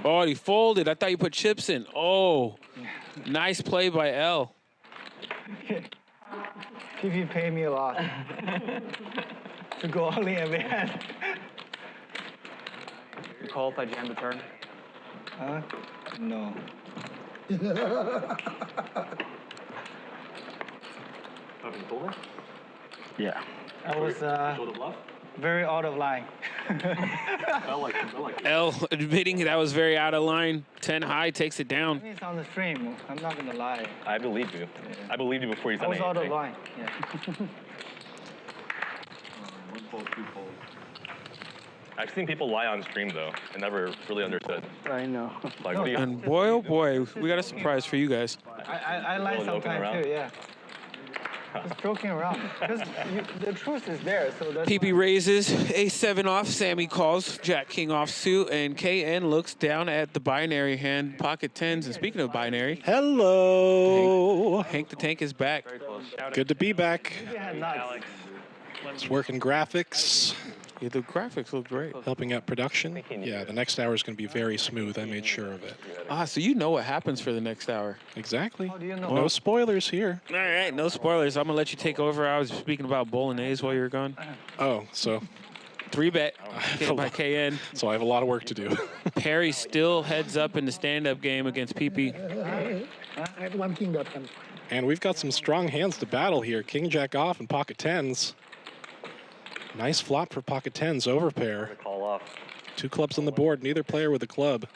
Oh, he folded. I thought you put chips in. Oh, nice play by L. PP paid me a lot to go all in every hand. You call if I jam the turn? Huh? No. Cooler? Yeah. I was, Show the bluff? Very out of line. L admitting that was very out of line. 10 high takes it down. I mean, it's on the stream. I'm not gonna lie. I believe you. I believed you before you said I was anything. out of line. Yeah. I've seen people lie on stream though. I never really understood. I know. Like, what do you? And boy, oh boy, we got a surprise for you guys. I lie sometimes too. Yeah. Just joking around. Because the truth is there. So that's. PP raises, A7 off, Sammy calls, Jack King off suit, and KN looks down at the binary hand, pocket tens. And speaking of binary, hello. Hank the Tank is back. Good to be back. Alex. It's working graphics. Yeah, the graphics look great. Helping out production. Yeah, the next hour is going to be very smooth. I made sure of it. Ah, so you know what happens for the next hour. Exactly. How do you know? No spoilers here. All right, no spoilers. I'm going to let you take over. I was speaking about bolognese while you were gone. Oh, so 3-bet by KN. So I have a lot of work to do. Perry still heads up in the stand-up game against PP. I have one king that can. And we've got some strong hands to battle here. King Jack off and pocket tens. Nice flop for pocket tens, overpair. Call off. 2 clubs on the board, neither player with a club.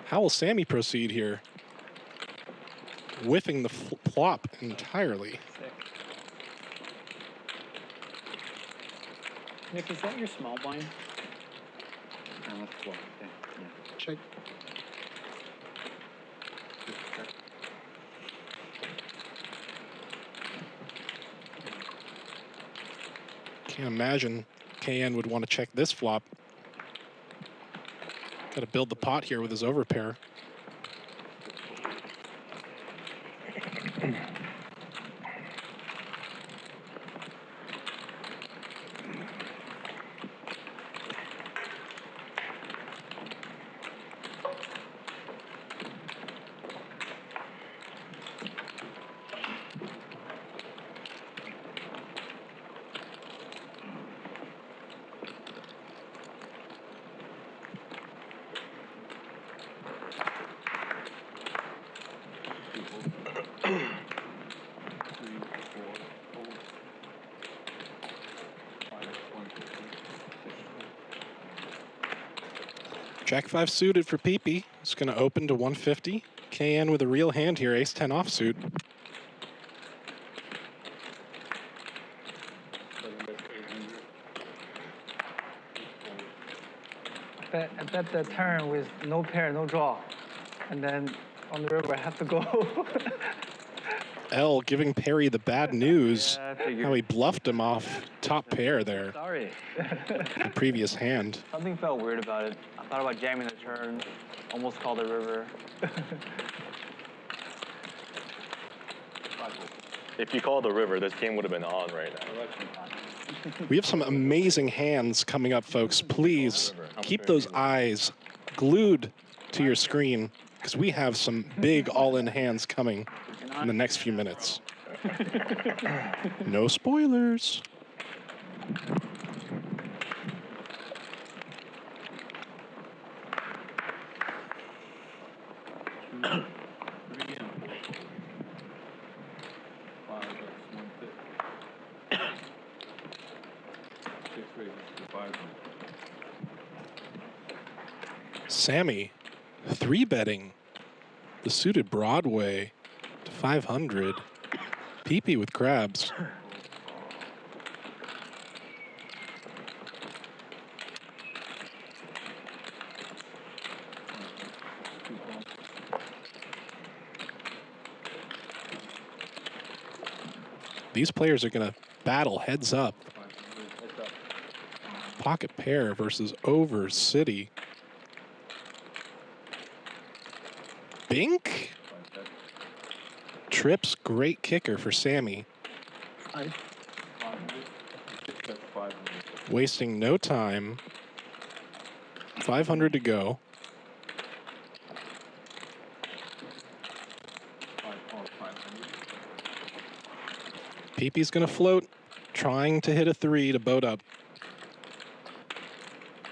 How will Sammy proceed here? Whiffing the flop entirely. Nick, is that your small blind? Check. Can't imagine KN would want to check this flop. Got to build the pot here with his overpair. Jack 5 suited for PP. It's going to open to 150. KN with a real hand here, ace 10 offsuit. I bet the turn with no pair, no draw. And then on the river, I have to go. L giving Perry the bad news. Yeah, I figured. How he bluffed him off top pair there. Sorry. The previous hand. Something felt weird about it. I thought about jamming the turn, almost called the river. If you call the river, this game would have been on right now. We have some amazing hands coming up, folks. Please keep those eyes glued to your screen because we have some big all-in hands coming in the next few minutes. No spoilers. Sammy, 3-betting the suited Broadway to 500. PP with crabs. These players are going to battle heads up. Pocket pair versus over city. Bink? Trips, great kicker for Sammy. Wasting no time. 500 to go. PP's gonna float, trying to hit a 3 to boat up.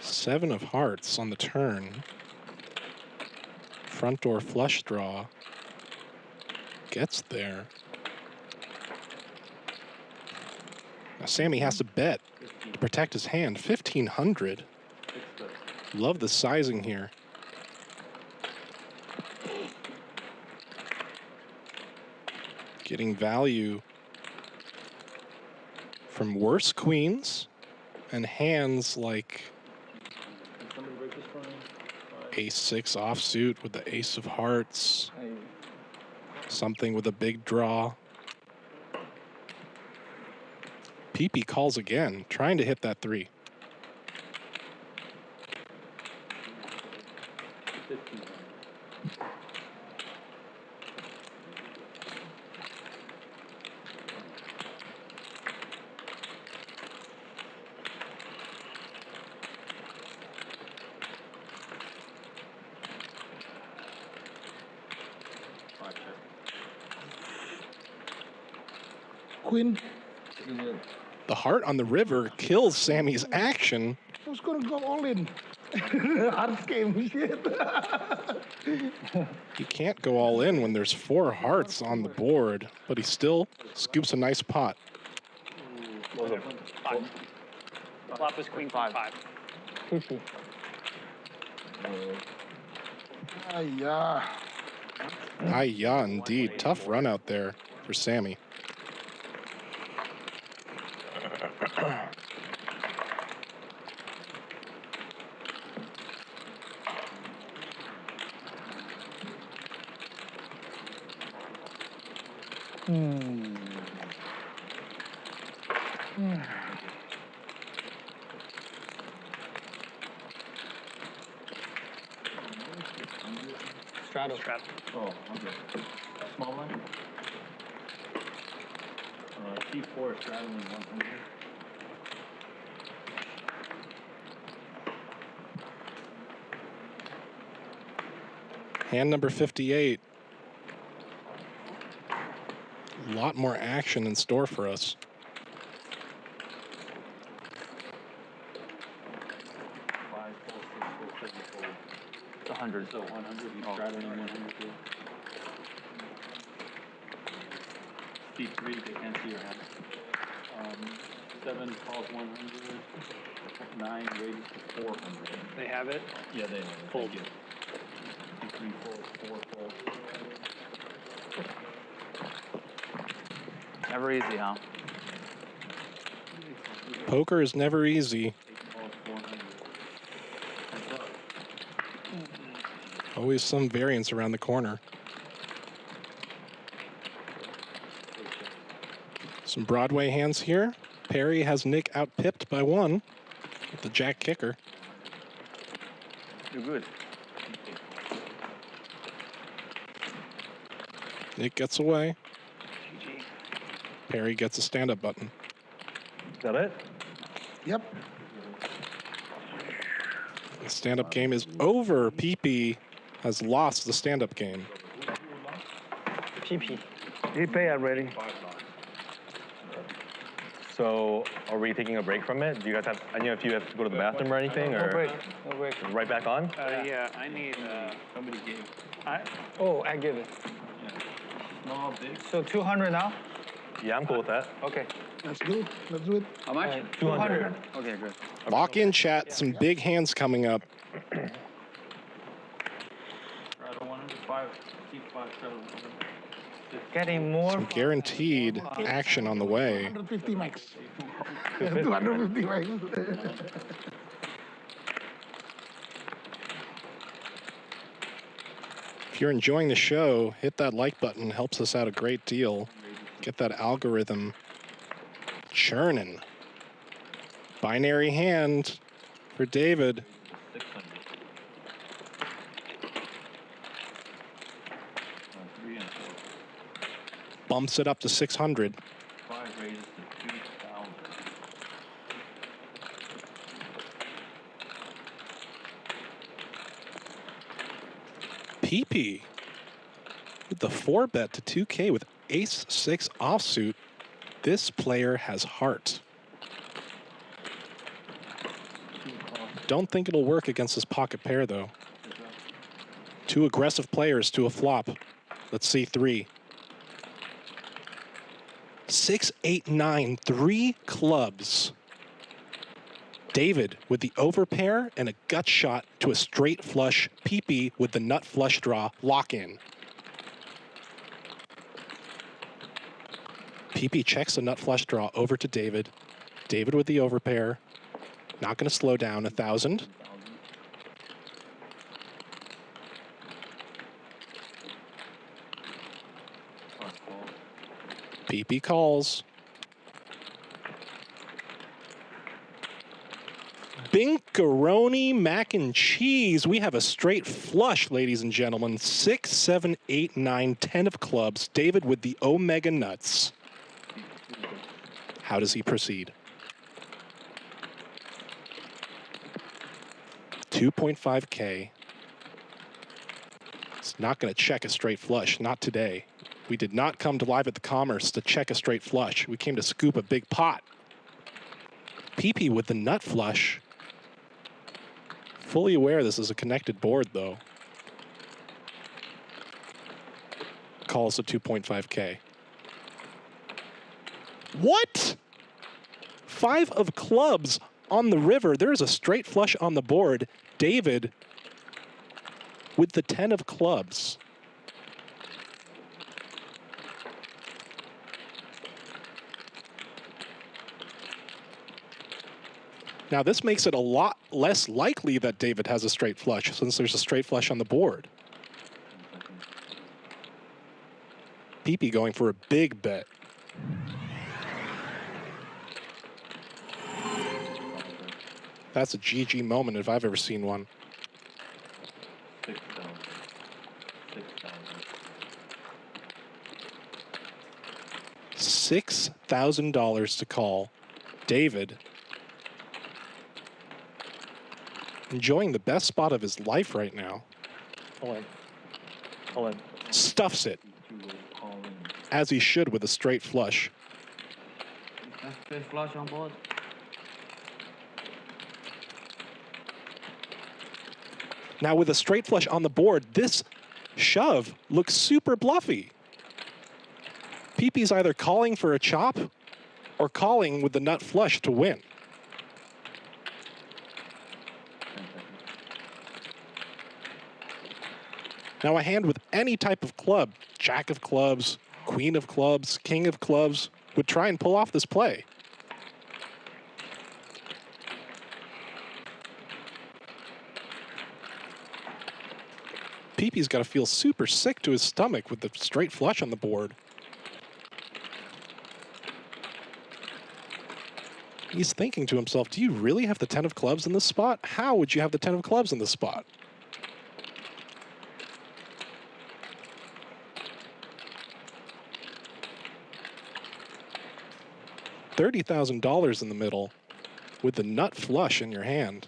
7 of hearts on the turn. Front door flush draw. Gets there. Now Sammy has to bet to protect his hand. 1,500. Love the sizing here. Getting value from worse queens and hands like ace-6 offsuit with the ace of hearts. Something with a big draw. PP calls again, trying to hit that 3. Queen. The heart on the river kills Sammy's action. Who's gonna go all in? Hearts game, shit. He can't go all in when there's 4 hearts on the board, but he still scoops a nice pot. Flop is queen 5. 50. Yeah. Yeah, indeed. Tough run out there for Sammy. Straddle. Oh, okay. Small line? T4 straddling 100. Hand number 58. A lot more action in store for us. It's 100. So 100, you straddling 100. T3, they can't see your hand. 7 calls 100. 9 raises to 400. They have it? Yeah, they have it. Fold. T3 fold, 4 fold. Never easy, huh? Poker is never easy. Always some variance around the corner. Some Broadway hands here. Perry has Nick out-pipped by 1 with the jack kicker. You're good. Nick gets away. Perry gets a stand-up button. Is that it? Yep. The stand-up game is over. PP has lost the stand-up game. PP. He paid already. So, are we taking a break from it? Do you guys have, I don't know if you have to go to the bathroom or anything, or? No break. No break. Right back on? Yeah, I need. Somebody gave. I give it. Small, big. So 200 now? Yeah, I'm cool with that. Okay. Let's do it. Let's do it. How much? 200. Okay, good. Lock in, chat. Some big hands coming up. Straddle 105. T5 straddle 100. Getting more. Some guaranteed action on the way. 150 max. 250 max. If you're enjoying the show, hit that like button. Helps us out a great deal. Get that algorithm churning. Binary hand for David. 600. 3 and 4. Bumps it up to 600. 5 raises to 2,000. PP with the 4 bet to 2K with ace-6 offsuit. This player has heart. Don't think it'll work against this pocket pair, though. 2 aggressive players to a flop. Let's see 3. 6, 8, 9, 3 clubs. David with the overpair and a gut shot to a straight flush. PP with the nut flush draw. Lock in. PP checks the nut flush draw over to David. David with the overpair. Not going to slow down. 1,000. PP calls. Binkaroni mac and cheese. We have a straight flush, ladies and gentlemen. 6, 7, 8, 9, 10 of clubs. David with the Omega nuts. How does he proceed? 2.5K. It's not going to check a straight flush. Not today. We did not come to Live at the Commerce to check a straight flush. We came to scoop a big pot. PP with the nut flush. Fully aware this is a connected board, though. Calls a 2.5K. What? 5 of clubs on the river. There's a straight flush on the board. David with the 10 of clubs. Now, this makes it a lot less likely that David has a straight flush, since there's a straight flush on the board. PP going for a big bet. That's a GG moment if I've ever seen one. $6,000 to call. David enjoying the best spot of his life right now. Hold on. Stuffs it. As he should with a straight flush. Straight flush on board. Now with a straight flush on the board, this shove looks super bluffy. PP's either calling for a chop or calling with the nut flush to win. Now a hand with any type of club, jack of clubs, queen of clubs, king of clubs, would try and pull off this play. PP's got to feel super sick to his stomach with the straight flush on the board. He's thinking to himself, do you really have the 10 of clubs in this spot? How would you have the 10 of clubs in this spot? $30,000 in the middle with the nut flush in your hand.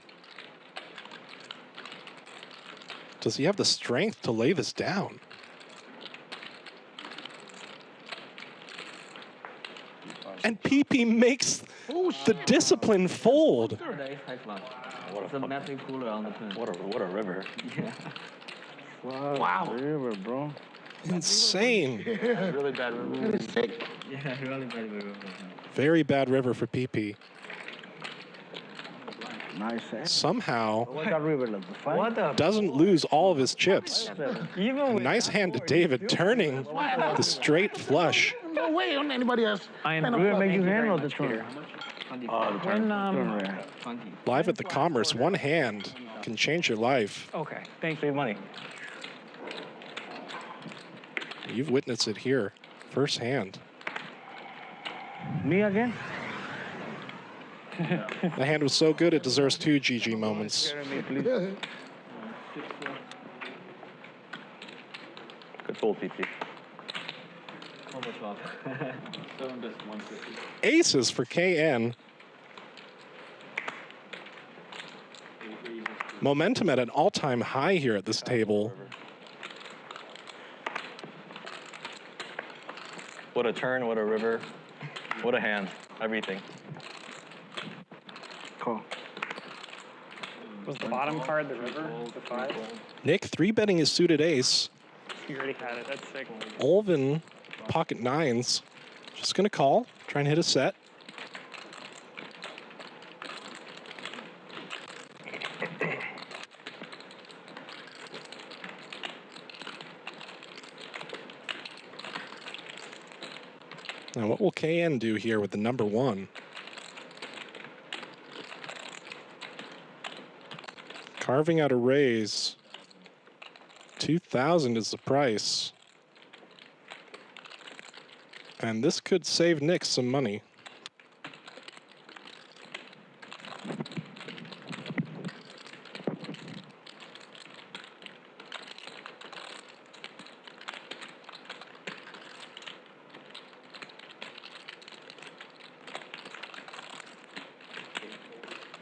Does he have the strength to lay this down? And PP makes the discipline fold. It's a massive cooler on the pin. What a river. Yeah. Wow. River, bro. Insane. Really bad river. Sick. Yeah, really bad river. Very bad river for PP. Nice. Somehow What the? doesn't lose all of his chips. Even A with nice hand to David, turning the straight flush. No way on anybody else. I am Will it make you handle the turn? when Live at the Commerce, one hand can change your life. okay, thanks for your money. You've witnessed it here, firsthand. Me again? The hand was so good it deserves 2 GG moments. Good fold, PP. Aces for KN. Momentum at an all-time high here at this table. What a turn, what a river, what a hand, everything. Cool. Was the bottom card the river? The 5? Nick 3-betting his suited ace. You already had it. That's sick. Olvin, pocket 9s. Just going to call, try and hit a set. Now, what will KN do here with the number 1? Carving out a raise. 2,000 is the price. And this could save Nick some money.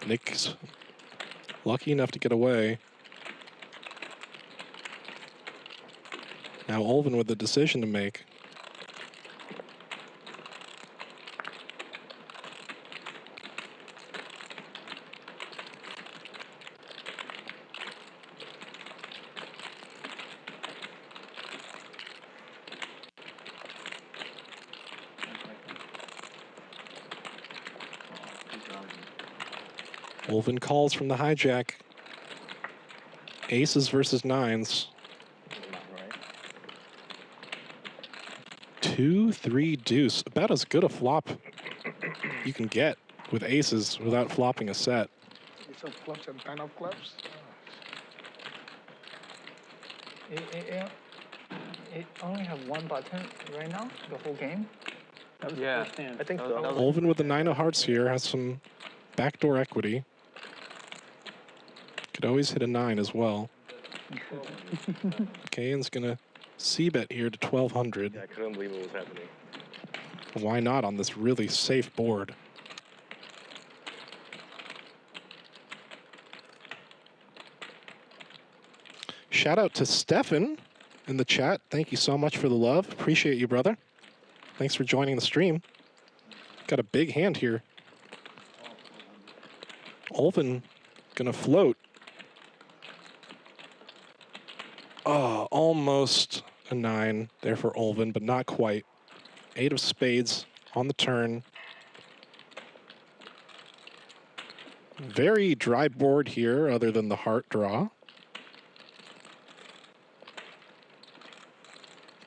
Nick's lucky enough to get away. Now Olvin with a decision to make. Olvin calls from the hijack. Aces versus 9s. 2-3 deuce. About as good a flop you can get with aces without flopping a set. Ace of clubs and 10 of clubs. It only have one button right now, the whole game? Yeah, I think so. Olvin with the 9 of hearts here has some backdoor equity. Could always hit a 9 as well. KN's gonna c-bet here to 1,200. Yeah, I couldn't believe it was happening. Why not on this really safe board? Shout out to Stefan in the chat. Thank you so much for the love. Appreciate you, brother. Thanks for joining the stream. Got a big hand here. Olvin gonna float. Oh, almost a 9 there for Olvin, but not quite. 8 of spades on the turn. Very dry board here, other than the heart draw.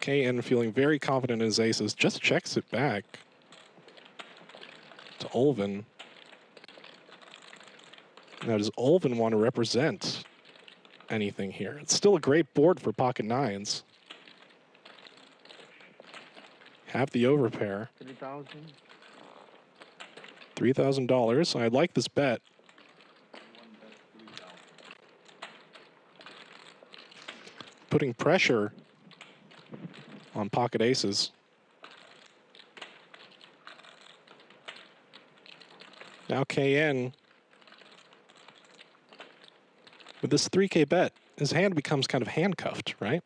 KN feeling very confident in his aces, just checks it back to Olvin. Now, does Olvin want to represent anything here? It's still a great board for pocket 9s. Have the overpair. $3,000. I like this bet. Putting pressure on pocket aces. Now KN, with this 3K bet, his hand becomes kind of handcuffed, right?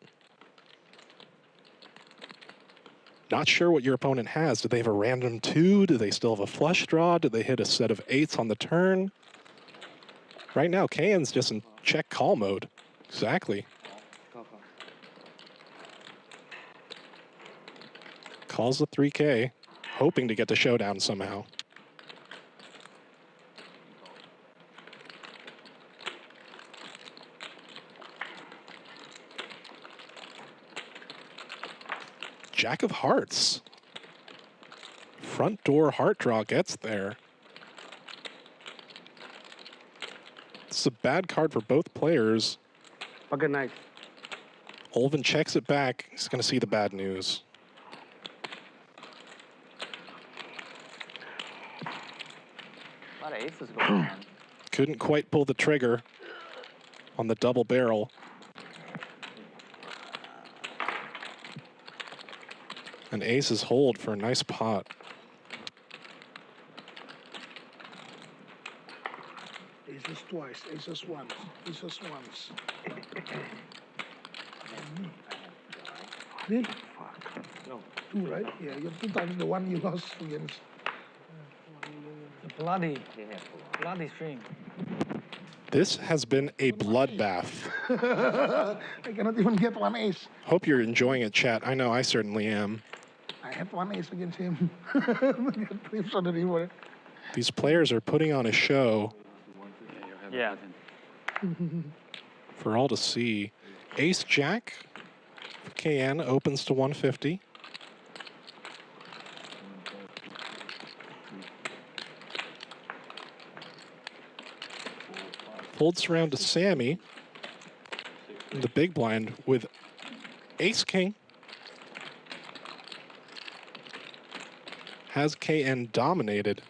Not sure what your opponent has. Do they have a random 2? Do they still have a flush draw? Do they hit a set of 8s on the turn? Right now, KN's just in check call mode. Exactly. Calls the 3K, hoping to get to showdown somehow. Jack of hearts. Front door heart draw gets there. This is a bad card for both players. Okay, nice. Olvin checks it back. He's going to see the bad news. A lot of aces going on. Couldn't quite pull the trigger on the double barrel. And aces hold for a nice pot. Aces twice, aces once, aces once. Really? Fuck. No. 2, right? Yeah, you're 2 times the one you lost against. Bloody stream. This has been a bloodbath. I cannot even get 1 ace. Hope you're enjoying it, chat. I know I certainly am. I had one ace against him. Trips on the river. These players are putting on a show Yeah. for all to see. Ace Jack for KN opens to 150. Folds around to Sammy in the big blind with Ace King. Has KN dominated.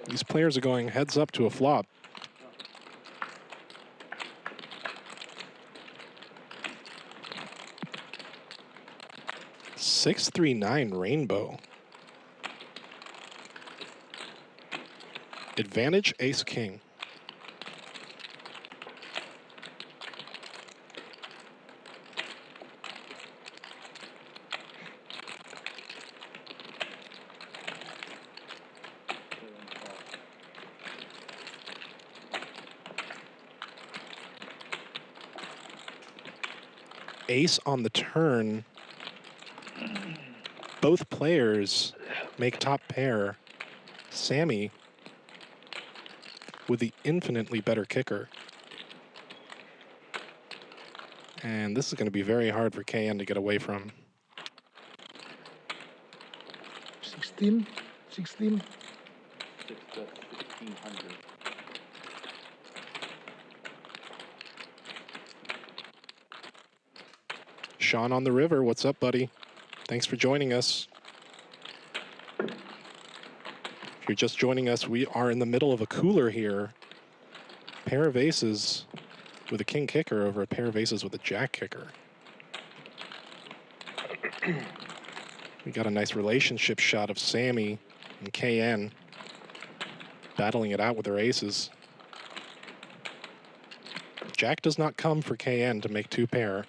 These players are going heads up to a flop. Six, 3-9 rainbow. Advantage ace king. Ace on the turn. Both players make top pair. Sammy with the infinitely better kicker. And this is going to be very hard for KN to get away from. 16. 1600. Sean on the river, what's up, buddy? Thanks for joining us. If you're just joining us, we are in the middle of a cooler here. Pair of aces with a king kicker over a pair of aces with a jack kicker. We got a nice relationship shot of Sammy and KN battling it out with their aces. Jack does not come for KN to make two pair.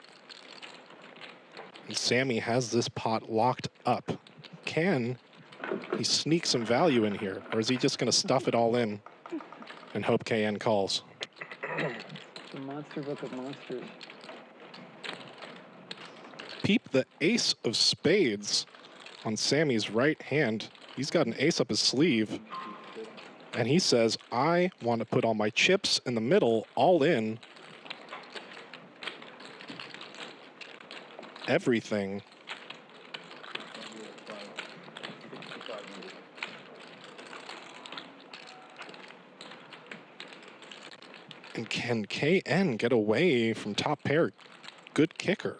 And Sammy has this pot locked up. Can he sneak some value in here, or is he just going to stuff it all in and hope KN calls? The monster book of monsters. Peep the ace of spades on Sammy's right hand. He's got an ace up his sleeve, and he says, I want to put all my chips in the middle, all in. Everything. And can KN get away from top pair? Good kicker.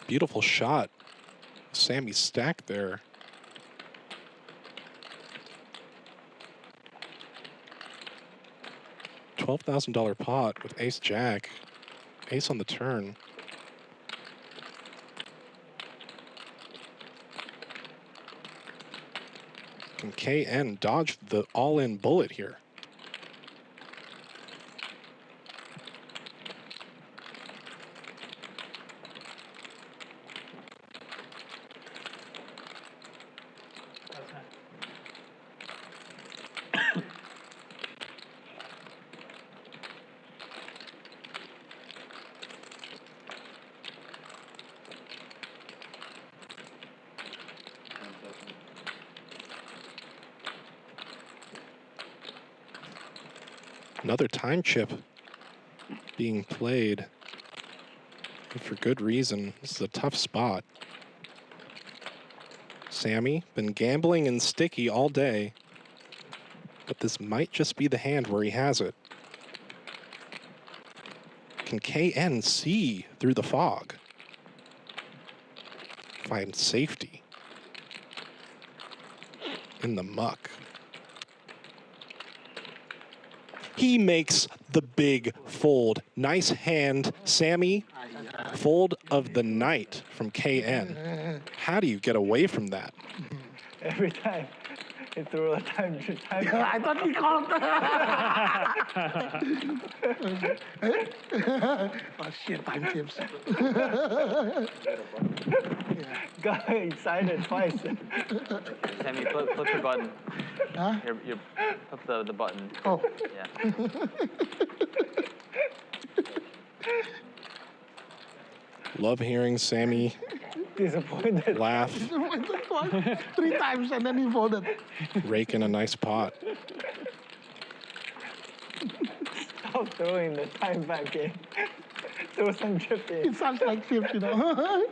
Beautiful shot. Sammy's stack there. $12,000 pot with ace jack. Ace on the turn. Can KN dodge the all-in bullet here? Another time chip being played, and for good reason. This is a tough spot. Sammy, been gambling and sticky all day, but this might just be the hand where he has it. Can KN see through the fog? Find safety in the muck. He makes the big fold. Nice hand, Sammy. Fold of the night from KN. How do you get away from that? Every time he threw a time. I thought he called. Oh shit, time chips. Got excited twice. Sammy, flip your button. Huh? You flip the button. Oh. Yeah. Love hearing Sammy disappointed. Laugh. Disappointed 3 times and then he folded. Rake in a nice pot. Stop throwing the time back in. Throw some chip in. It sounds like chips, you know.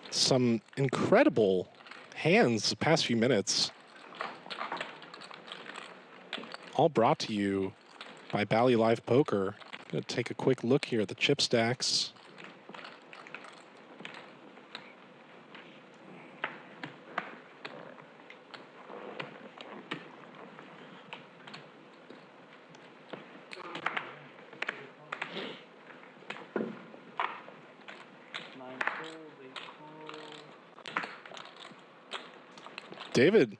Some incredible hands the past few minutes. All brought to you by Bally Live Poker. Gonna take a quick look here at the chip stacks. David,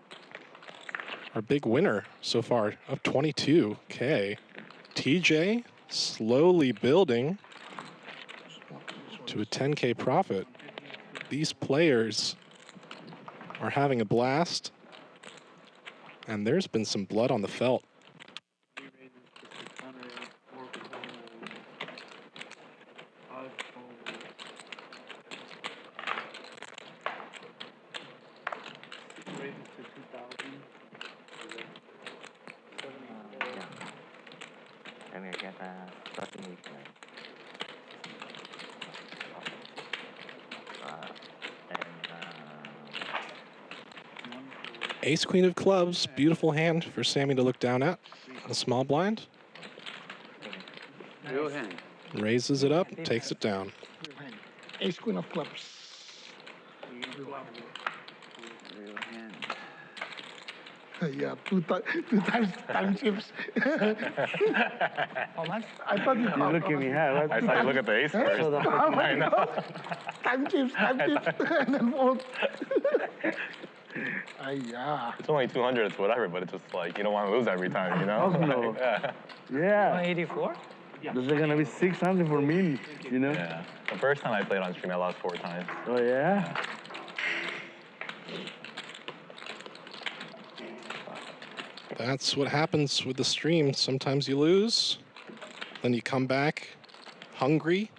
our big winner so far, up 22K. TJ slowly building to a 10K profit. These players are having a blast, and there's been some blood on the felt. Ace Queen of Clubs, beautiful hand for Sammy to look down at. A small blind. Real hand. Raises it up, takes it down. Ace Queen of Clubs. Real hand. Yeah, two times time chips. How much? I thought you called. Look at me, huh? I thought you look at the ace first. I know. Time chips, and then fold. Yeah. It's only 200, it's whatever, but it's just like, you don't want to lose every time, you know? Oh, no. Yeah. Yeah. 184? This is gonna be 600 for me, you know? Yeah. The first time I played on stream, I lost 4 times. Oh, yeah? That's what happens with the stream. Sometimes you lose, then you come back hungry,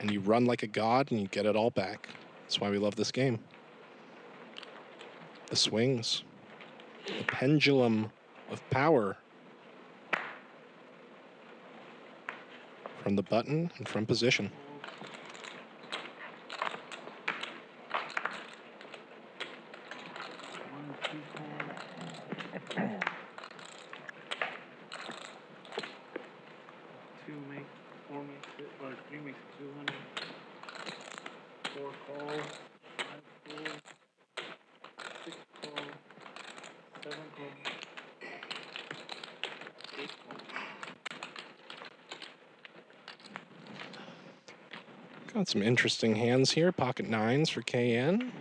and you run like a god, and you get it all back. That's why we love this game. The swings, the pendulum of power from the button and from position. Got some interesting hands here. Pocket nines for KN.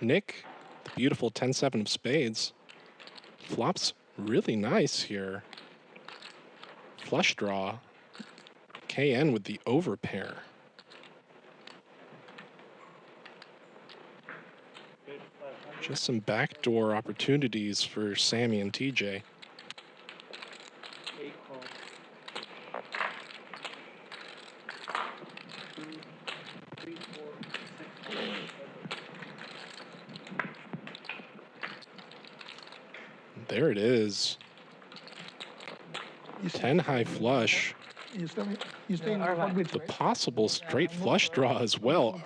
Nick, the beautiful 10-7 of spades. Flops really nice here. Flush draw. KN with the overpair. Just some backdoor opportunities for Sammy and TJ. There it is. 10 high flush. The possible straight flush draw as well.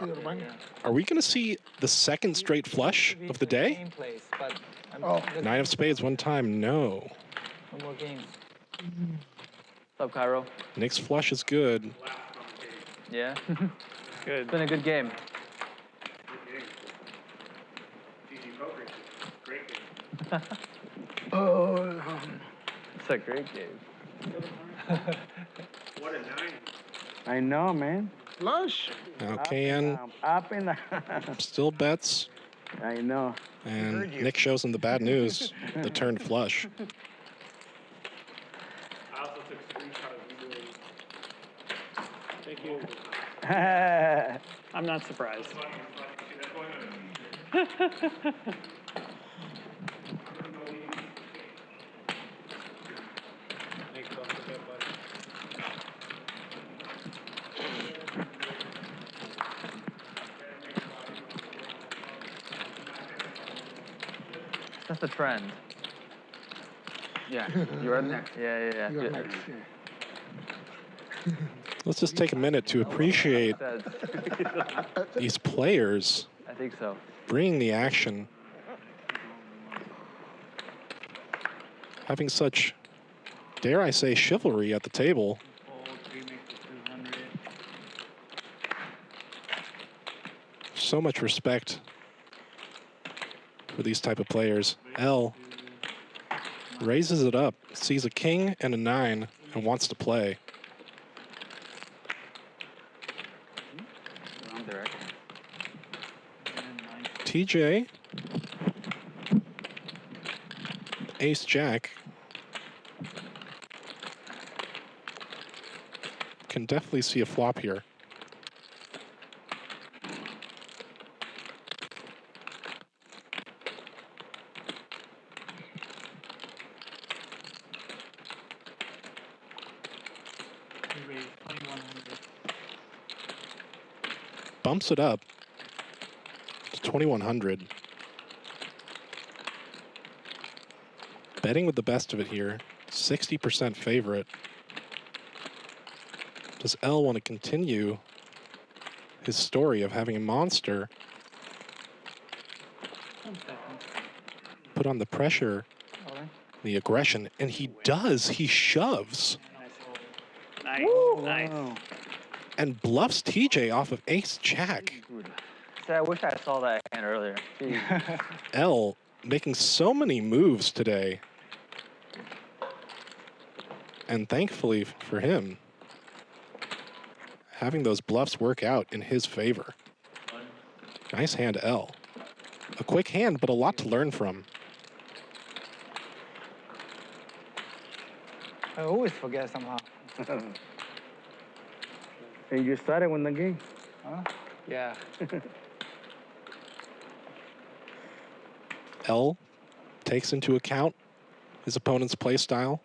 Are we going to see the second straight flush of the day? Oh. 9 of spades one time, no. No more games. What's up, Kiero? Nick's flush is good. Yeah. Good. It's been a good game. It's a great game. What a 9. I know, man. Flush. Now KN Up and down. still bets. I know. And Nick shows him the bad news, the turned flush. I also took a screenshot of you doing. Thank you. I'm not surprised. That's the trend. Yeah, you're next. Yeah. You're next. Let's just take a minute to appreciate these players I think so. bringing the action, having such, dare I say, chivalry at the table. So much respect for these type of players. L raises it up, sees a king and a 9, and wants to play. Wrong direction. TJ, ace jack, can definitely see a flop here. Bumps it up to 2,100. Betting with the best of it here, 60% favorite. Does L want to continue his story of having a monster put on the pressure, the aggression? And he does. He shoves. Nice. Nice. And bluffs TJ off of ace jack. See, I wish I saw that hand earlier. L making so many moves today. And thankfully for him, having those bluffs work out in his favor. Nice hand, L. A quick hand, but a lot to learn from. I always forget somehow. And you started when the game. Huh? Yeah. L takes into account his opponent's play style.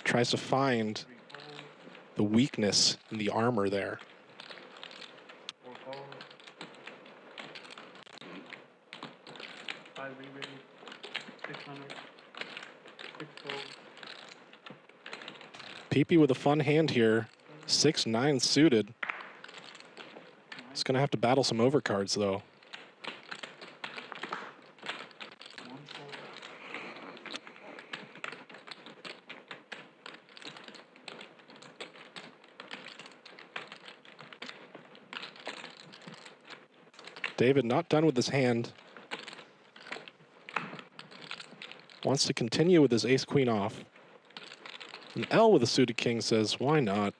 Tries to find the weakness in the armor there. Peepee with a fun hand here. 6-9 suited. He's going to have to battle some overcards, though. David not done with his hand. Wants to continue with his ace-queen off. And L with a suited king says, why not?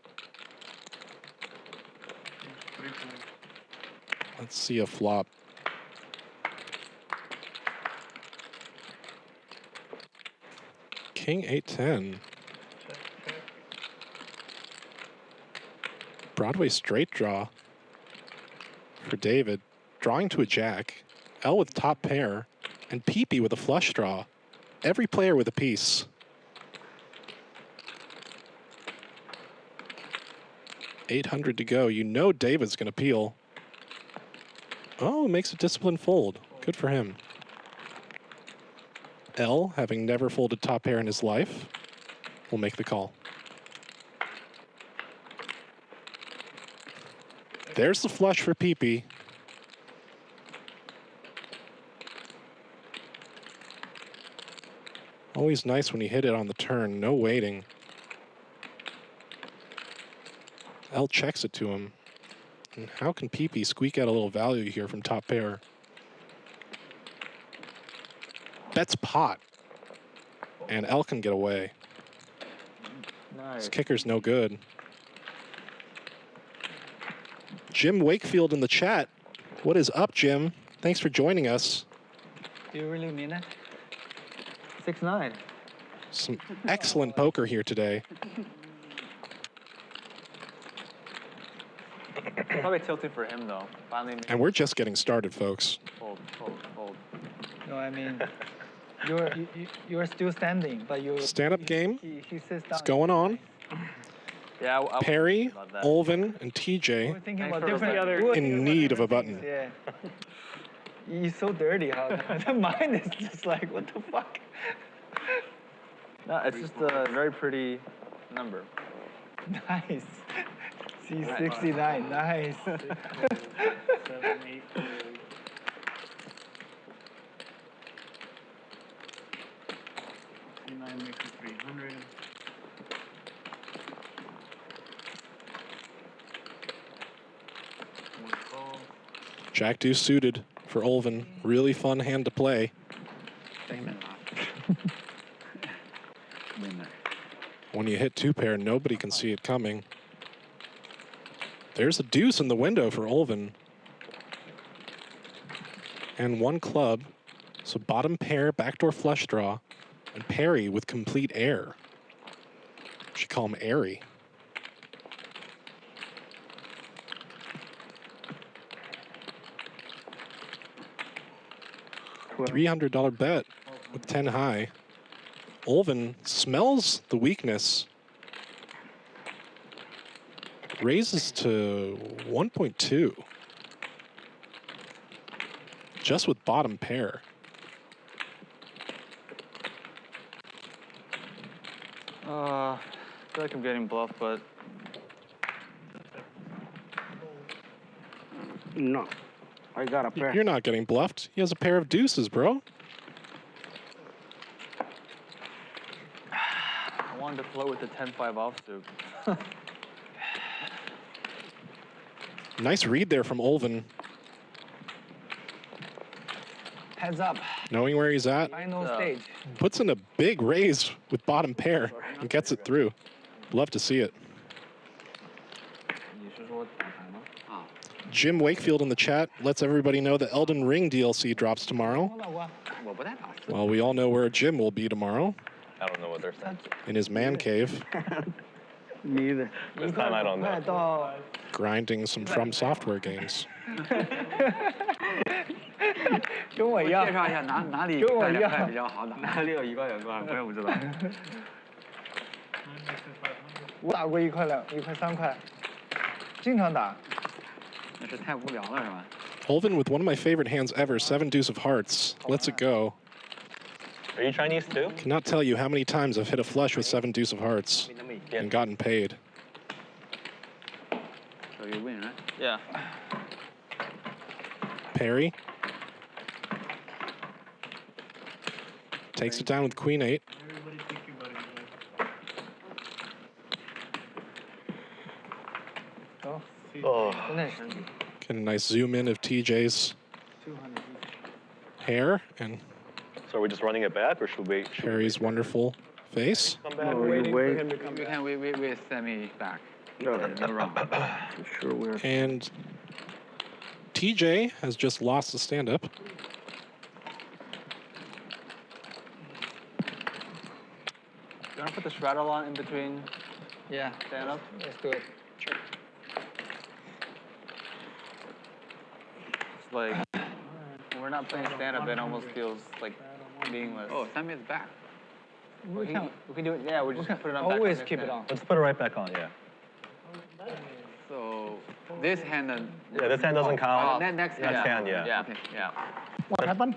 Let's see a flop. King 8-10. Broadway straight draw for David. Drawing to a jack. L with top pair. And Peepee with a flush draw. Every player with a piece. $800 to go. You know David's going to peel. Oh, makes a disciplined fold. Good for him. L, having never folded top pair in his life, will make the call. There's the flush for Peepee. Always nice when you hit it on the turn. No waiting. L checks it to him. And how can PP squeak out a little value here from top pair? Bets pot. And L can get away. Nice. This kicker's no good. Jim Wakefield in the chat. What is up, Jim? Thanks for joining us. Do you really mean it? 6-9. Some excellent poker here today. Probably tilting for him though. Finally. And we're just getting started, folks. Hold. No, I mean, you're still standing, but you. Stand-up game. He sits down. It's going on. Yeah. Perry, Olvin, and TJ We're thinking about different. in need of a button. Yeah. He's so dirty. How the mind is just like, what the fuck? No, it's just a very pretty number. Nice. C69. Nice. 7, 8, 9 makes it 300. One call. Jack deuce suited for Olvin. Really fun hand to play. When you hit two pair, nobody can see it coming. There's a deuce in the window for Olvin. And one club. So bottom pair, backdoor flush draw, and Perry with complete air. Should call him airy. $300 bet with 10 high. Olvin smells the weakness. Raises to 1.2. Just with bottom pair. I feel like I'm getting bluffed, but No, I got a pair. You're not getting bluffed. He has a pair of deuces, bro. I wanted to float with the 10-5 offsuit. Nice read there from Olvin. Heads up. Knowing where he's at. Final stage. Puts in a big raise with bottom pair and gets it through. Love to see it. Jim Wakefield in the chat lets everybody know the Elden Ring DLC drops tomorrow. Well, we all know where Jim will be tomorrow. I don't know what they're saying. In his man cave. Me either. This time I don't know. Grinding some From Software games. 跟我一样。介绍一下哪里跟我一样2块比较好打。哪里有1块2块，我也不知道。我打过1块2、1块3块，经常打。那是太无聊了是吧？ Olvin with one of my favorite hands ever, 7 deuce of hearts. Lets it go. Are you Chinese too? Cannot tell you how many times I've hit a flush with 7 deuce of hearts and gotten paid. So you win, right? Yeah. Perry. Takes it down with queen 8. Oh. Get a nice zoom in of TJ's hair and So are we just running it back, or should we wait? Perry's wonderful face. Come back. Wait. We can wait Sammy back. No wrong. Sure we're. And TJ has just lost the stand-up. You want to put the straddle on in between? Yeah. Stand up? Let's do it. Sure. It's like, when we're not playing stand up, it almost feels like meaningless. Oh, Sammy is back. We can do it, yeah, we just put it on back. Always keep it on. Let's put it right back on, yeah. So, this hand then. Yeah, this hand doesn't count. Next hand. Next hand, yeah. Yeah, okay, yeah. What happened?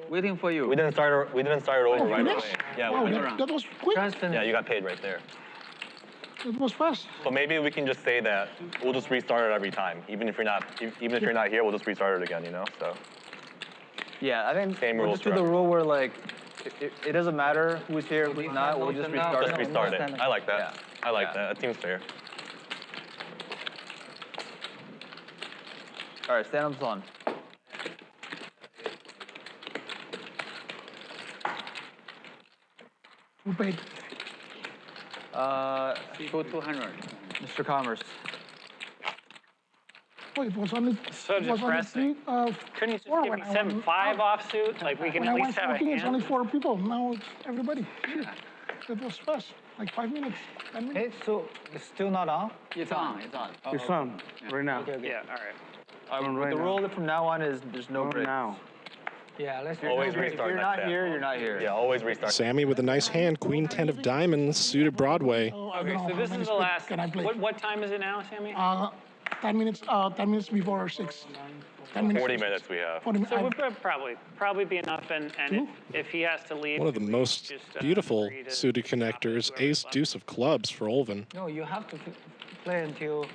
Waiting for you. We didn't start it over right away. Yeah, Wow, we that was quick. yeah, you got paid right there. It was fast. So maybe we can just say that we'll just restart it every time, even if you're not here, we'll just restart it again, you know. So Yeah, I think Same we'll rules just do the for rule where like, it doesn't matter who's here, who's not, we'll just restart just it. restart it. I like that. Yeah. I like that. That seems fair. All right, stand-up's on. Who paid? Go 200. Mr. Commerce. Oh, it was only. So it was depressing. Couldn't you just four give when me I 7-5 offsuit? Like we can when at I least went have a 14, it's only hand. 4 people. Now it's everybody. It was fast, like 5 minutes, 10 minutes. It's still not on? It's on. It's on. It's on right now. Okay, okay. Yeah, all right. Right the now. rule from now on is there's no breaks. Now. Yeah, let's Always If restart you're next not hand. here, you're not here. Yeah, always restart. Sammy with a nice hand. Queen 10 of diamonds, suited Broadway. Okay, so this is the last. What time is it now, Sammy? 10 minutes. 10 minutes before 6. 10 minutes. 40 minutes we have. 40 minutes. So would probably be enough, and if he has to leave. One of the most beautiful suited connectors. Ace deuce of clubs for Olven. No, you have to play until.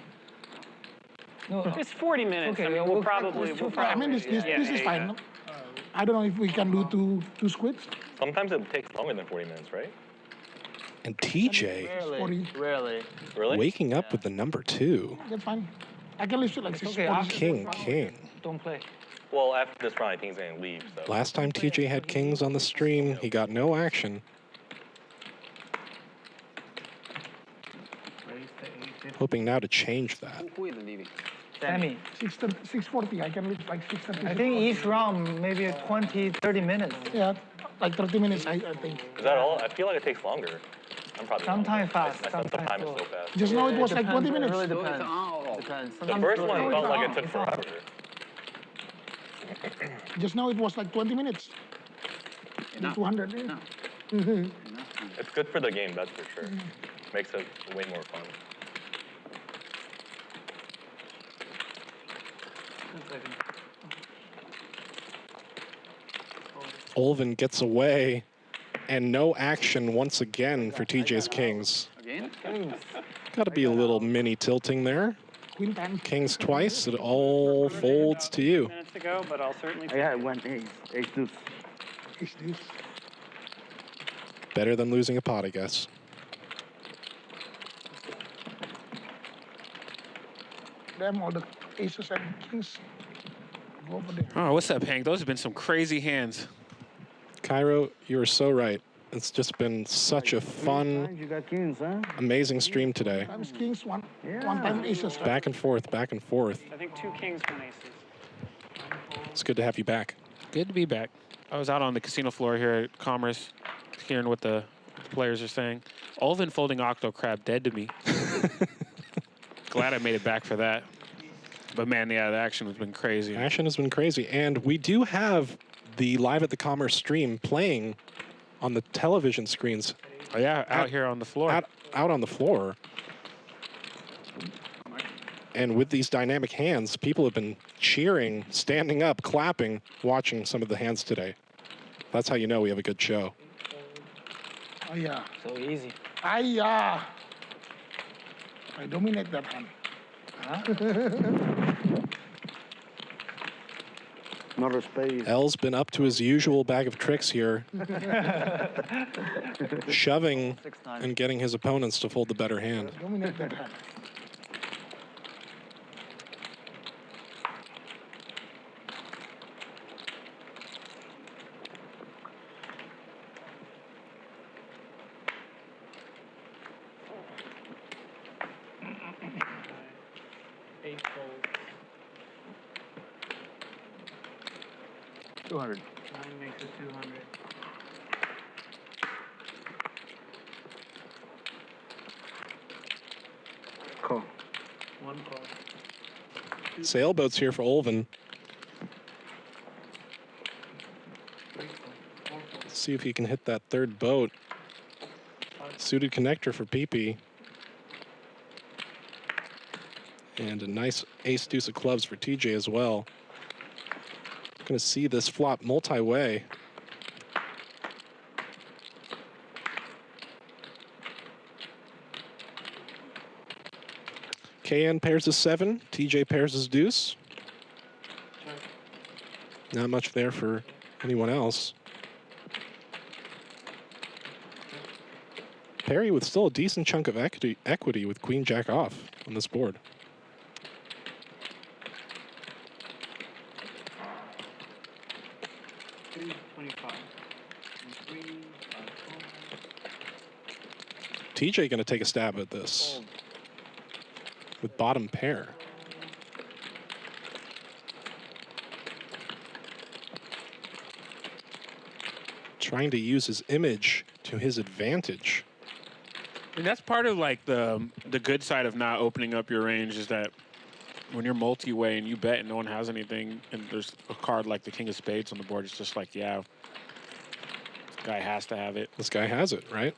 No, It's 40 minutes. Okay, I mean, we'll probably. I mean, this is fine. I don't know if we can do two squids. Sometimes it takes longer than 40 minutes, right? And TJ Rarely. Really? waking up with the number 2. That's fine. I can leave it like 6. King. don't play. Well, after this round, I think he's going to leave. So. Last time TJ had kings on the stream, he got no action. Hoping now to change that. Who is leaving? Sammy. 6:40. I can leave like 6:30. I think each round maybe 20, 30 minutes. Yeah, like 30 minutes, I think. Is that all? I feel like it takes longer. I'm probably Sometimes wrong. fast, I spent some time, it's so fast. Just now it was like 20 minutes. It really depends. Depends. The first one felt like it took forever. Just now it was like 20 minutes. 200. It's good for the game, that's for sure. Makes it way more fun. Olven gets away, and no action once again for TJ's kings. Again? Got to be a little mini tilting there. Queen 10. Kings twice, it all folds to you. Minutes to go, but I'll certainly. Yeah, it went ace deuce. Ace deuce. Better than losing a pot, I guess. Them all the aces and kings go over there. Oh, what's up, Hank? Those have been some crazy hands. Kiero, you are so right. It's just been such a fun, You got kings, huh? amazing stream today. Times kings, one time aces. Back and forth, back and forth. I think 2 kings, 1 aces. It's good to have you back. Good to be back. I was out on the casino floor here at Commerce, hearing what the players are saying. Olven folding Octo Crab dead to me. Glad I made it back for that. But man, yeah, the action has been crazy. Action has been crazy. And we do have the Live at the Commerce stream playing on the television screens. Oh, yeah, out here on the floor. Out on the floor. And with these dynamic hands, people have been cheering, standing up, clapping, watching some of the hands today. That's how you know we have a good show. Oh, yeah. So easy. I dominate that hand. Not a space. L's been up to his usual bag of tricks here. Shoving and getting his opponents to fold the better hand. Dominate that hand. Eight folds. 200. 9 makes it 200. Cool. 1 call. Sailboats here for Olven. Let's see if he can hit that third boat. Suited connector for PP. And a nice ace deuce of clubs for TJ as well. Going to see this flop multi-way. KN pairs his 7, TJ pairs his deuce. Not much there for anyone else. Perry with still a decent chunk of equity with queen jack off on this board. 3, 25. 3, 5, TJ going to take a stab at this with bottom pair. Trying to use his image to his advantage. And that's part of like the good side of not opening up your range is that when you're multi-way and you bet and no one has anything and there's a card like the King of Spades on the board, it's just like, yeah, this guy has to have it. This guy has it, right?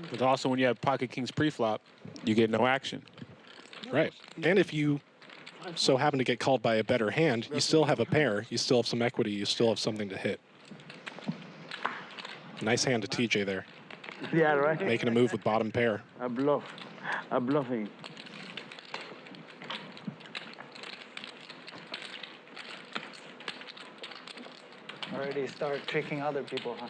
But also when you have Pocket Kings pre-flop, you get no action. Right. And if you so happen to get called by a better hand, you still have a pair, you still have some equity, you still have something to hit. Nice hand to TJ there. Yeah, right. Making a move with bottom pair. A bluff. A bluffing. Already start tricking other people, huh?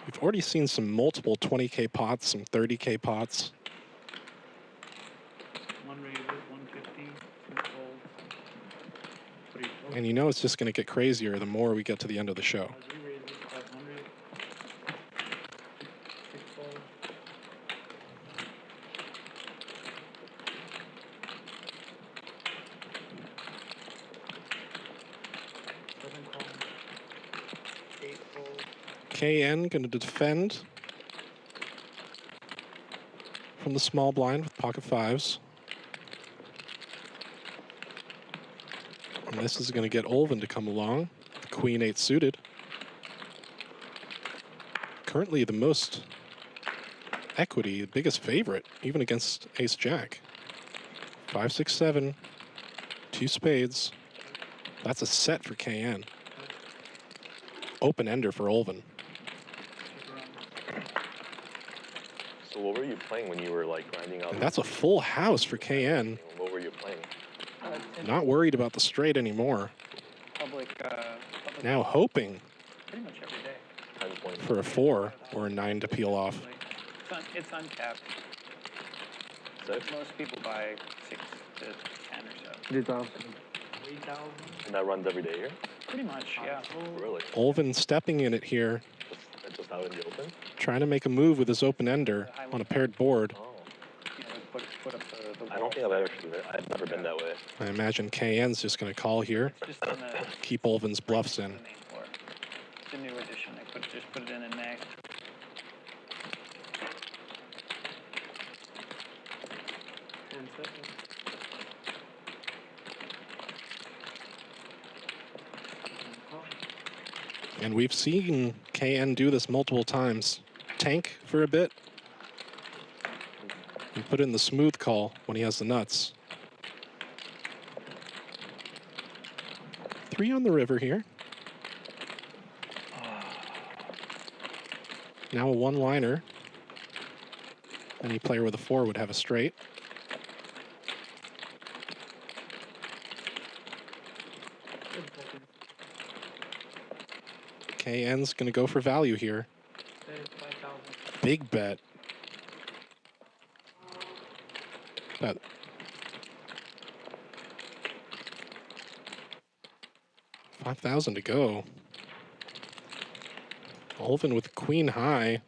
We've already seen some multiple 20K pots, some 30K pots. One raises, 150, 2 folds, 3 folds. And you know it's just going to get crazier the more we get to the end of the show. 3 raises, 500, 6 folds. KN going to defend from the small blind with pocket fives. And this is going to get Olvin to come along. Queen 8 suited. Currently the most equity, the biggest favorite, even against Ace Jack. 5, 6, 7, 2 spades. That's a set for KN. Open ender for Olvin. So what were you playing when you were like grinding out? And that's a full house for KN. What were you playing? Not worried about the straight anymore. Public Now hoping pretty much every day. for a 4 or a 9 to peel off. It's uncapped. Most people buy 6 to 10 or so. 3,000. 3,000. And that runs every day here? Pretty much, yeah. Really? Olvin stepping in it here, Just out in the open? trying to make a move with his open ender on a paired board. Oh. You know, put up the I don't think I've never been that way. I imagine KN's just going to call here, just on the keep Olvin's bluffs in. main floor. It's a new edition. They just put it in May. And we've seen KN do this multiple times. Tank for a bit. And put in the smooth call when he has the nuts. 3 on the river here. Now a one-liner. Any player with a 4 would have a straight. KN's going to go for value here. Big bet. That 5,000 to go. Olvin with queen high.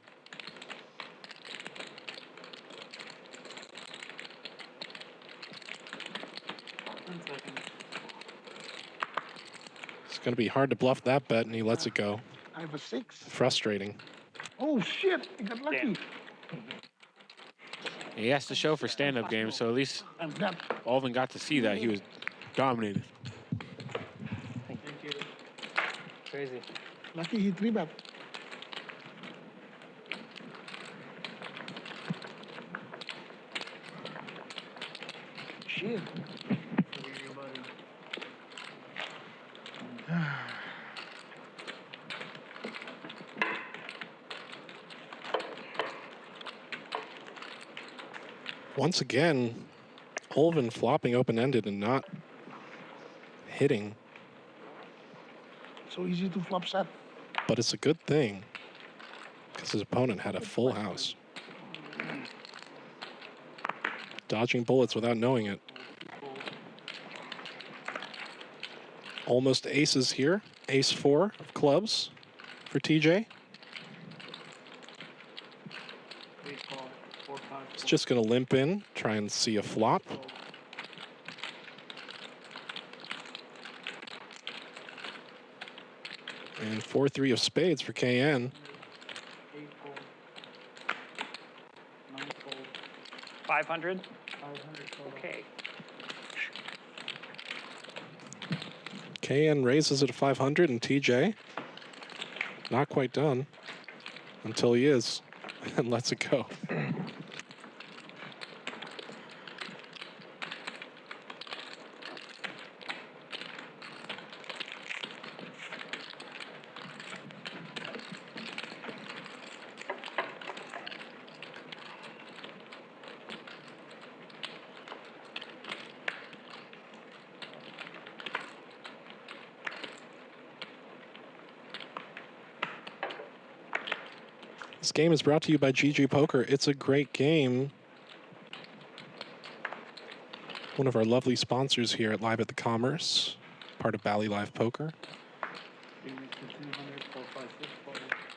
It's going to be hard to bluff that bet, and he lets it go. I have a 6. Frustrating. Oh shit! I got lucky. He has to show for stand-up games, so at least Olvin got to see that he was dominated. Thank you. Crazy. Lucky he 3-bet. Shit. Once again, Olven flopping open-ended and not hitting. So easy to flop set. But it's a good thing because his opponent had a full house. Dodging bullets without knowing it. Almost aces here. Ace 4 of clubs for TJ. He's just going to limp in, try and see a flop. And 4-3 of spades for KN. 500? Okay. KN raises it to 500, and TJ not quite done until he is and lets it go. This game is brought to you by GG Poker. It's a great game. One of our lovely sponsors here at Live at the Commerce, part of Bally Live Poker.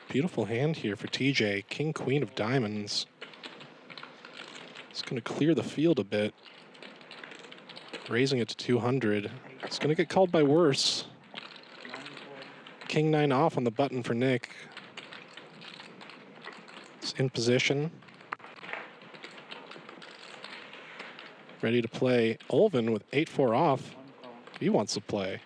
Beautiful hand here for TJ. King, queen of diamonds. It's going to clear the field a bit. Raising it to 200. It's going to get called by worse. King 9 off on the button for Nick. In position. Ready to play. Olven with 8-4 off. He wants to play.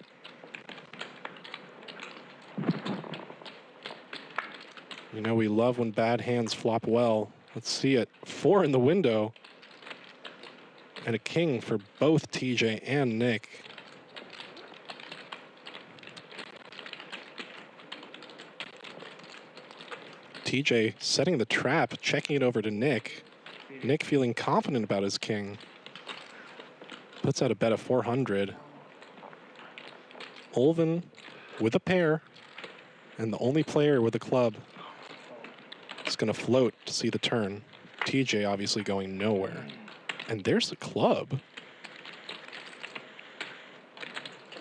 You know we love when bad hands flop well. Let's see it. 4 in the window. And a king for both TJ and Nick. TJ setting the trap, checking it over to Nick. Nick feeling confident about his king. Puts out a bet of 400. Olven with a pair, and the only player with a club is going to float to see the turn. TJ obviously going nowhere. And there's the club.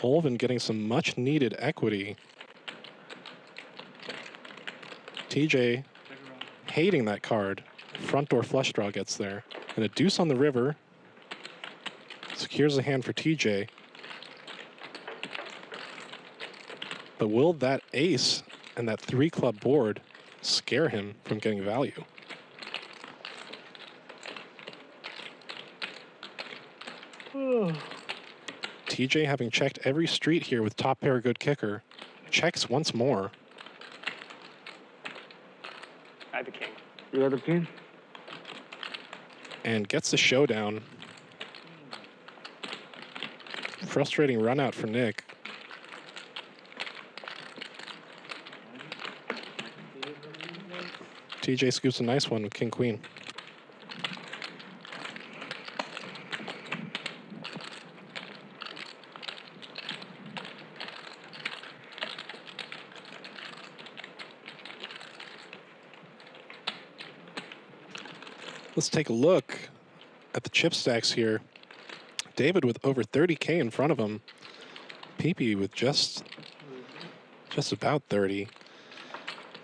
Olven getting some much needed equity. TJ hating that card. Front door flush draw gets there. And a deuce on the river. Secures a hand for TJ. But will that ace and that 3 club board scare him from getting value? TJ having checked every street here with top pair good kicker. Checks once more. I have the king. You have the king? And gets the showdown. Frustrating run out for Nick. TJ scoops a nice one with king queen. Let's take a look at the chip stacks here. David with over 30K in front of him. PP with just about 30.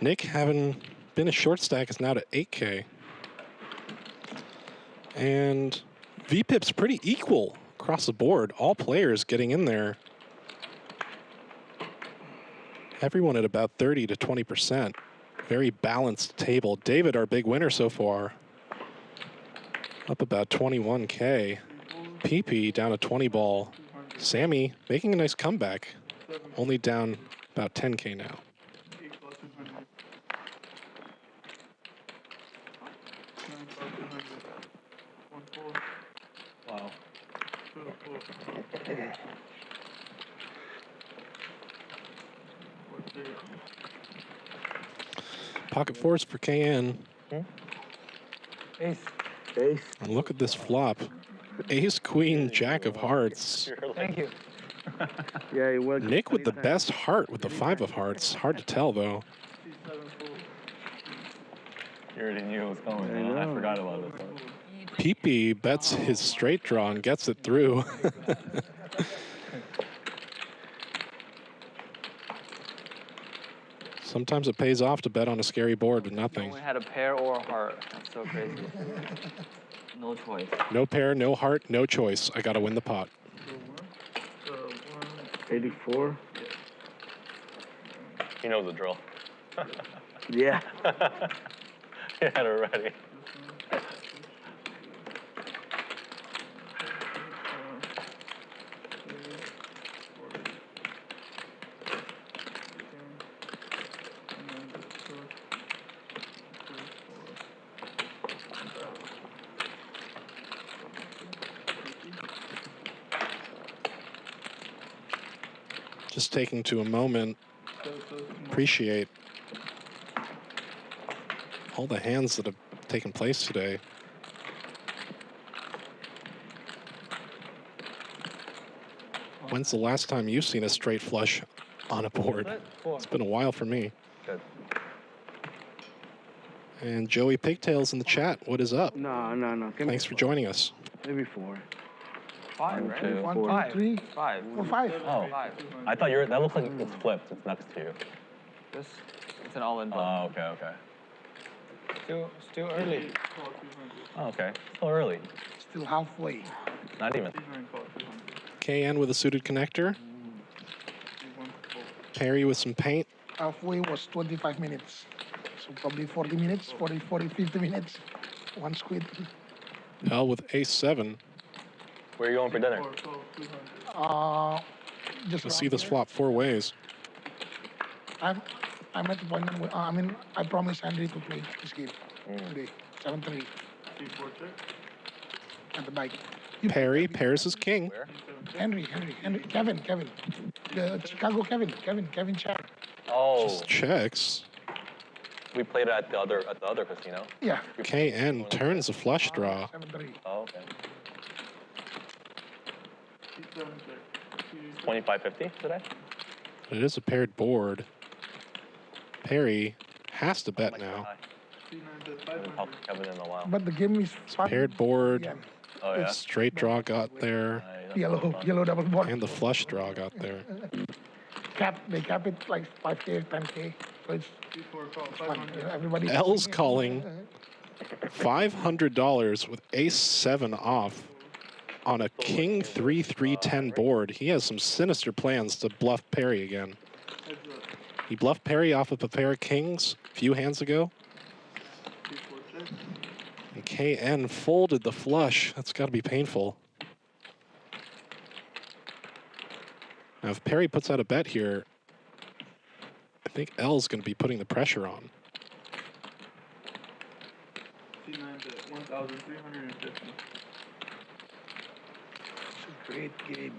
Nick, having been a short stack, is now to 8K. And VPIP's pretty equal across the board. All players getting in there. Everyone at about 30 to 20%. Very balanced table. David, our big winner so far. Up about 21K. PP down a 20 ball. Sammy making a nice comeback. Only down about 10K now. Wow. Pocket fours for KN. Ace. Ace. And look at this flop. Ace, queen, jack of hearts. Thank you. Yeah, you're welcome. Nick with the best heart with the 5 of hearts. Hard to tell, though. You already knew it was coming, man. I forgot about this one. Pee-Pee bets his straight draw and gets it through. Sometimes it pays off to bet on a scary board with nothing. We had a pair or a heart. That's so crazy. No choice. No pair, no heart, no choice. I gotta win the pot. 84. He knows the drill. Yeah. He had it ready. Just taking to a moment, appreciate all the hands that have taken place today. When's the last time you've seen a straight flush on a board? It's been a while for me. Good. And Joey Pigtails in the chat, what is up? No. Thanks for joining us. Maybe 4. 5, right? 1, 2, 3, 5. 4, 5. Oh, 5. I thought that looks like it's flipped. It's next to you. This, it's an all-in Oh, button. okay. It's too early. Oh, okay. Still early. Still halfway. Not even. KN with a suited connector. Perry with some paint. Halfway was 25 minutes. So probably 40 minutes, 40, 50 minutes. One squid. L with ace 7. Where are you going for dinner? Just You'll see this flop 4 ways. I'm at the point where, I promised Henry to play this game today, 7-3. At the bike. Perry pairs his king. Where? Henry, Kevin. The Chicago Kevin Chiang. Oh. Just checks. We played it at the other casino. Yeah. KN turns a flush draw. 7-3. Oh, okay. 25-50 today? It is a paired board. Perry has to bet now. Haven't talked to Kevin in a while. But the game is fun. Paired board. Yeah. Oh, yeah? Straight draw got there. Yellow double board. And the flush draw got there. They cap it like 5K, 10K. So it's fun. You know, everybody. L's calling $500 with ace 7 off on a king 3-3-10 board. He has some sinister plans to bluff Perry again. He bluffed Perry off of a pair of kings a few hands ago. And KN folded the flush. That's got to be painful. Now, if Perry puts out a bet here, I think L's going to be putting the pressure on. Great game,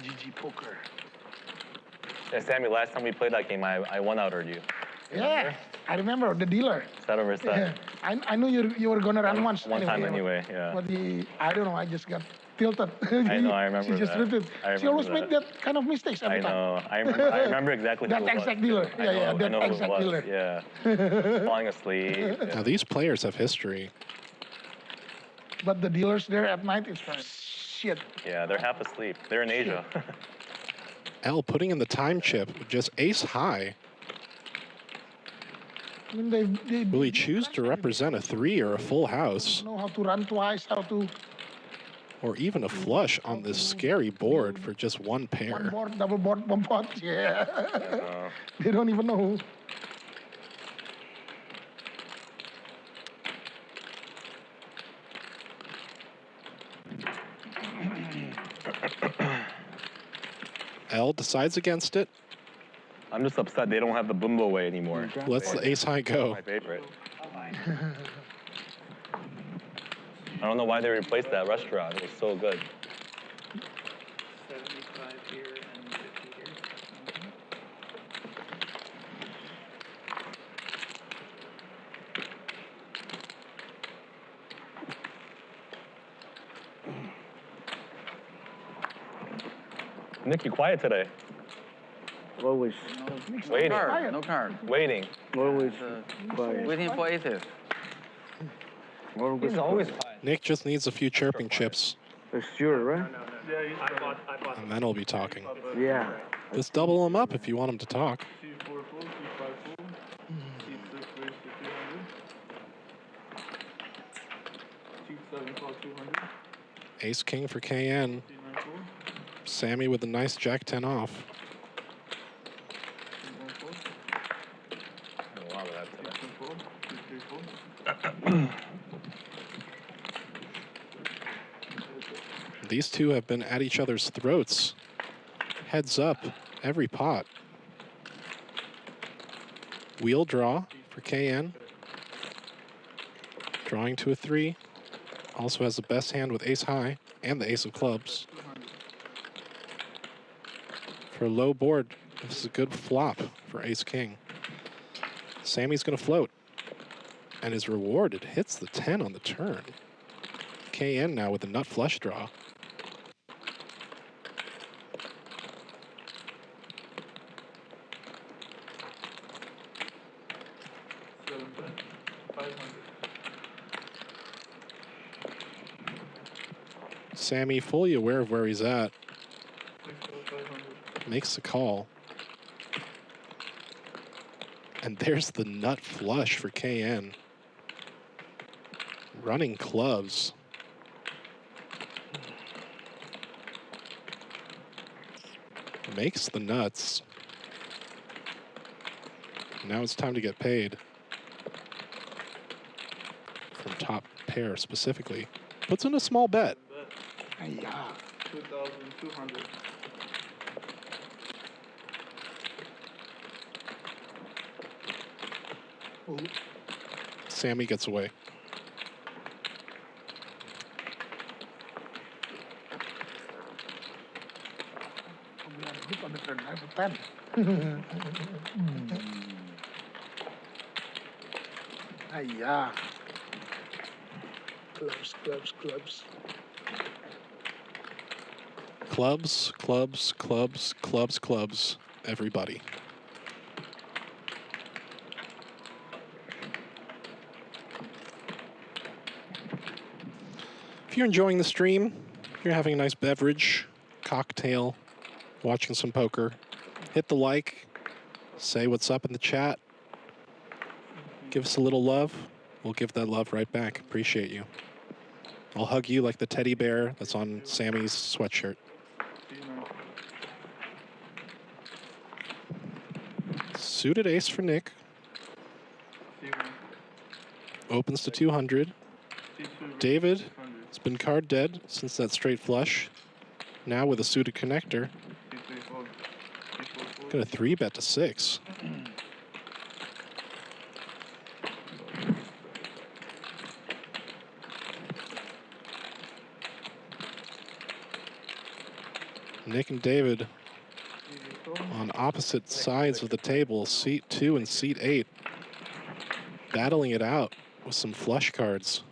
GG Poker. Yeah, Sammy, last time we played that game, I one-outered you. Yeah, I remember the dealer. Set over set. Yeah. I knew you were gonna run once. One time anyway, yeah. But I don't know, I just got tilted. I know, I remember She just that. ripped it. I She always remember made that kind of mistakes every time. I remember exactly who That it was. exact dealer. I Yeah, know, that I know who it exact was. dealer. Yeah. Falling asleep. Now, these players have history. But the dealers there at night is shit. Yeah, they're half asleep. They're in Asia. L putting in the time chip with just ace high. I mean, they Will he choose to represent a 3 or a full house? know how to run twice, how to Or even a flush on this scary board for just one pair? one board, double board, one pot. Yeah. They don't even know. L decides against it. I'm just upset they don't have the Bumbo way anymore. Lets the ace high go. My favorite. I don't know why they replaced that restaurant. It was so good. 75 here and 50 here. Nick, you quiet today. Always. Waiting. No card. Waiting. Always quiet. Waiting for aces. He's always quiet. Nick just needs a few chirping chips, That's sure, right? and then he'll be talking. Yeah. Just double him up if you want him to talk. Ace King for KN. Sammy with a nice Jack 10 off. These two have been at each other's throats. Heads up every pot. Wheel draw for KN. Drawing to a 3. Also has the best hand with ace high and the ace of clubs. For a low board, this is a good flop for ace king. Sammy's going to float and is rewarded. Hits the 10 on the turn. KN now with a nut flush draw. Sammy, fully aware of where he's at, makes the call. And there's the nut flush for KN. Running clubs. Makes the nuts. Now it's time to get paid. From top pair specifically. Puts in a small bet. 2,200. Sammy gets away. Yeah. Clubs, clubs, clubs. Clubs, clubs, clubs, clubs, clubs, everybody. If you're enjoying the stream, if you're having a nice beverage, cocktail, watching some poker, hit the like, say what's up in the chat, give us a little love. We'll give that love right back. Appreciate you. I'll hug you like the teddy bear that's on Sammy's sweatshirt. Suited ace for Nick. Opens to 200. David has been card dead since that straight flush. Now with a suited connector. Got a 3-bet to 6. Nick and David on opposite sides of the table, seat 2 and seat 8, battling it out with some flush cards.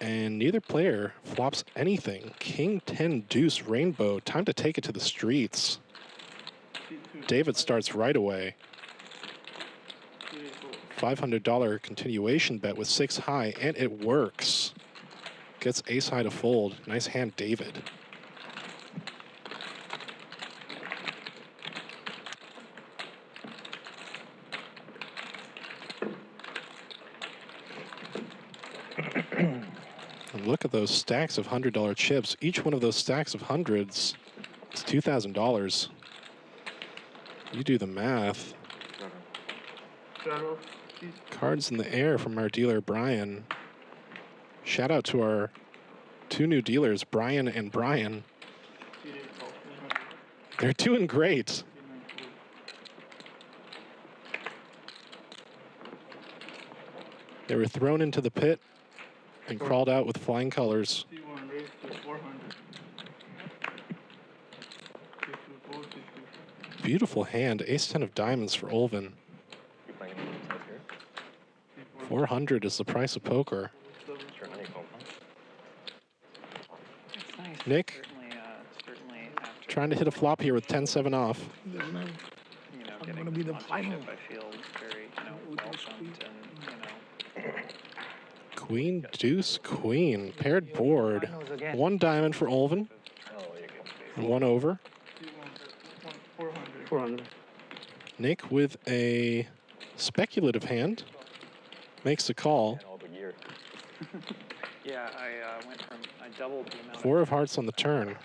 And neither player flops anything. King 10 deuce rainbow, time to take it to the streets. David starts right away. $500 continuation bet with 6 high, and it works. Gets ace high to fold. Nice hand, David. And look at those stacks of $100 chips. Each one of those stacks of hundreds is $2,000. You do the math. Cards in the air from our dealer, Brian. Shout out to our 2 new dealers, Brian and Brian. They're doing great. They were thrown into the pit and crawled out with flying colors. Beautiful hand, ace-10 of diamonds for Olvin. 400 is the price of poker. Nick, Trying to hit a flop here with 10-7 off. You know, getting gonna be the final. I feel very, welcomed and, Queen, deuce, queen. Paired board. 1 diamond for Olven. And 1 over. 400. Nick with a speculative hand. Makes the call. yeah, I went from, I doubled the amount. 4 of hearts on the turn.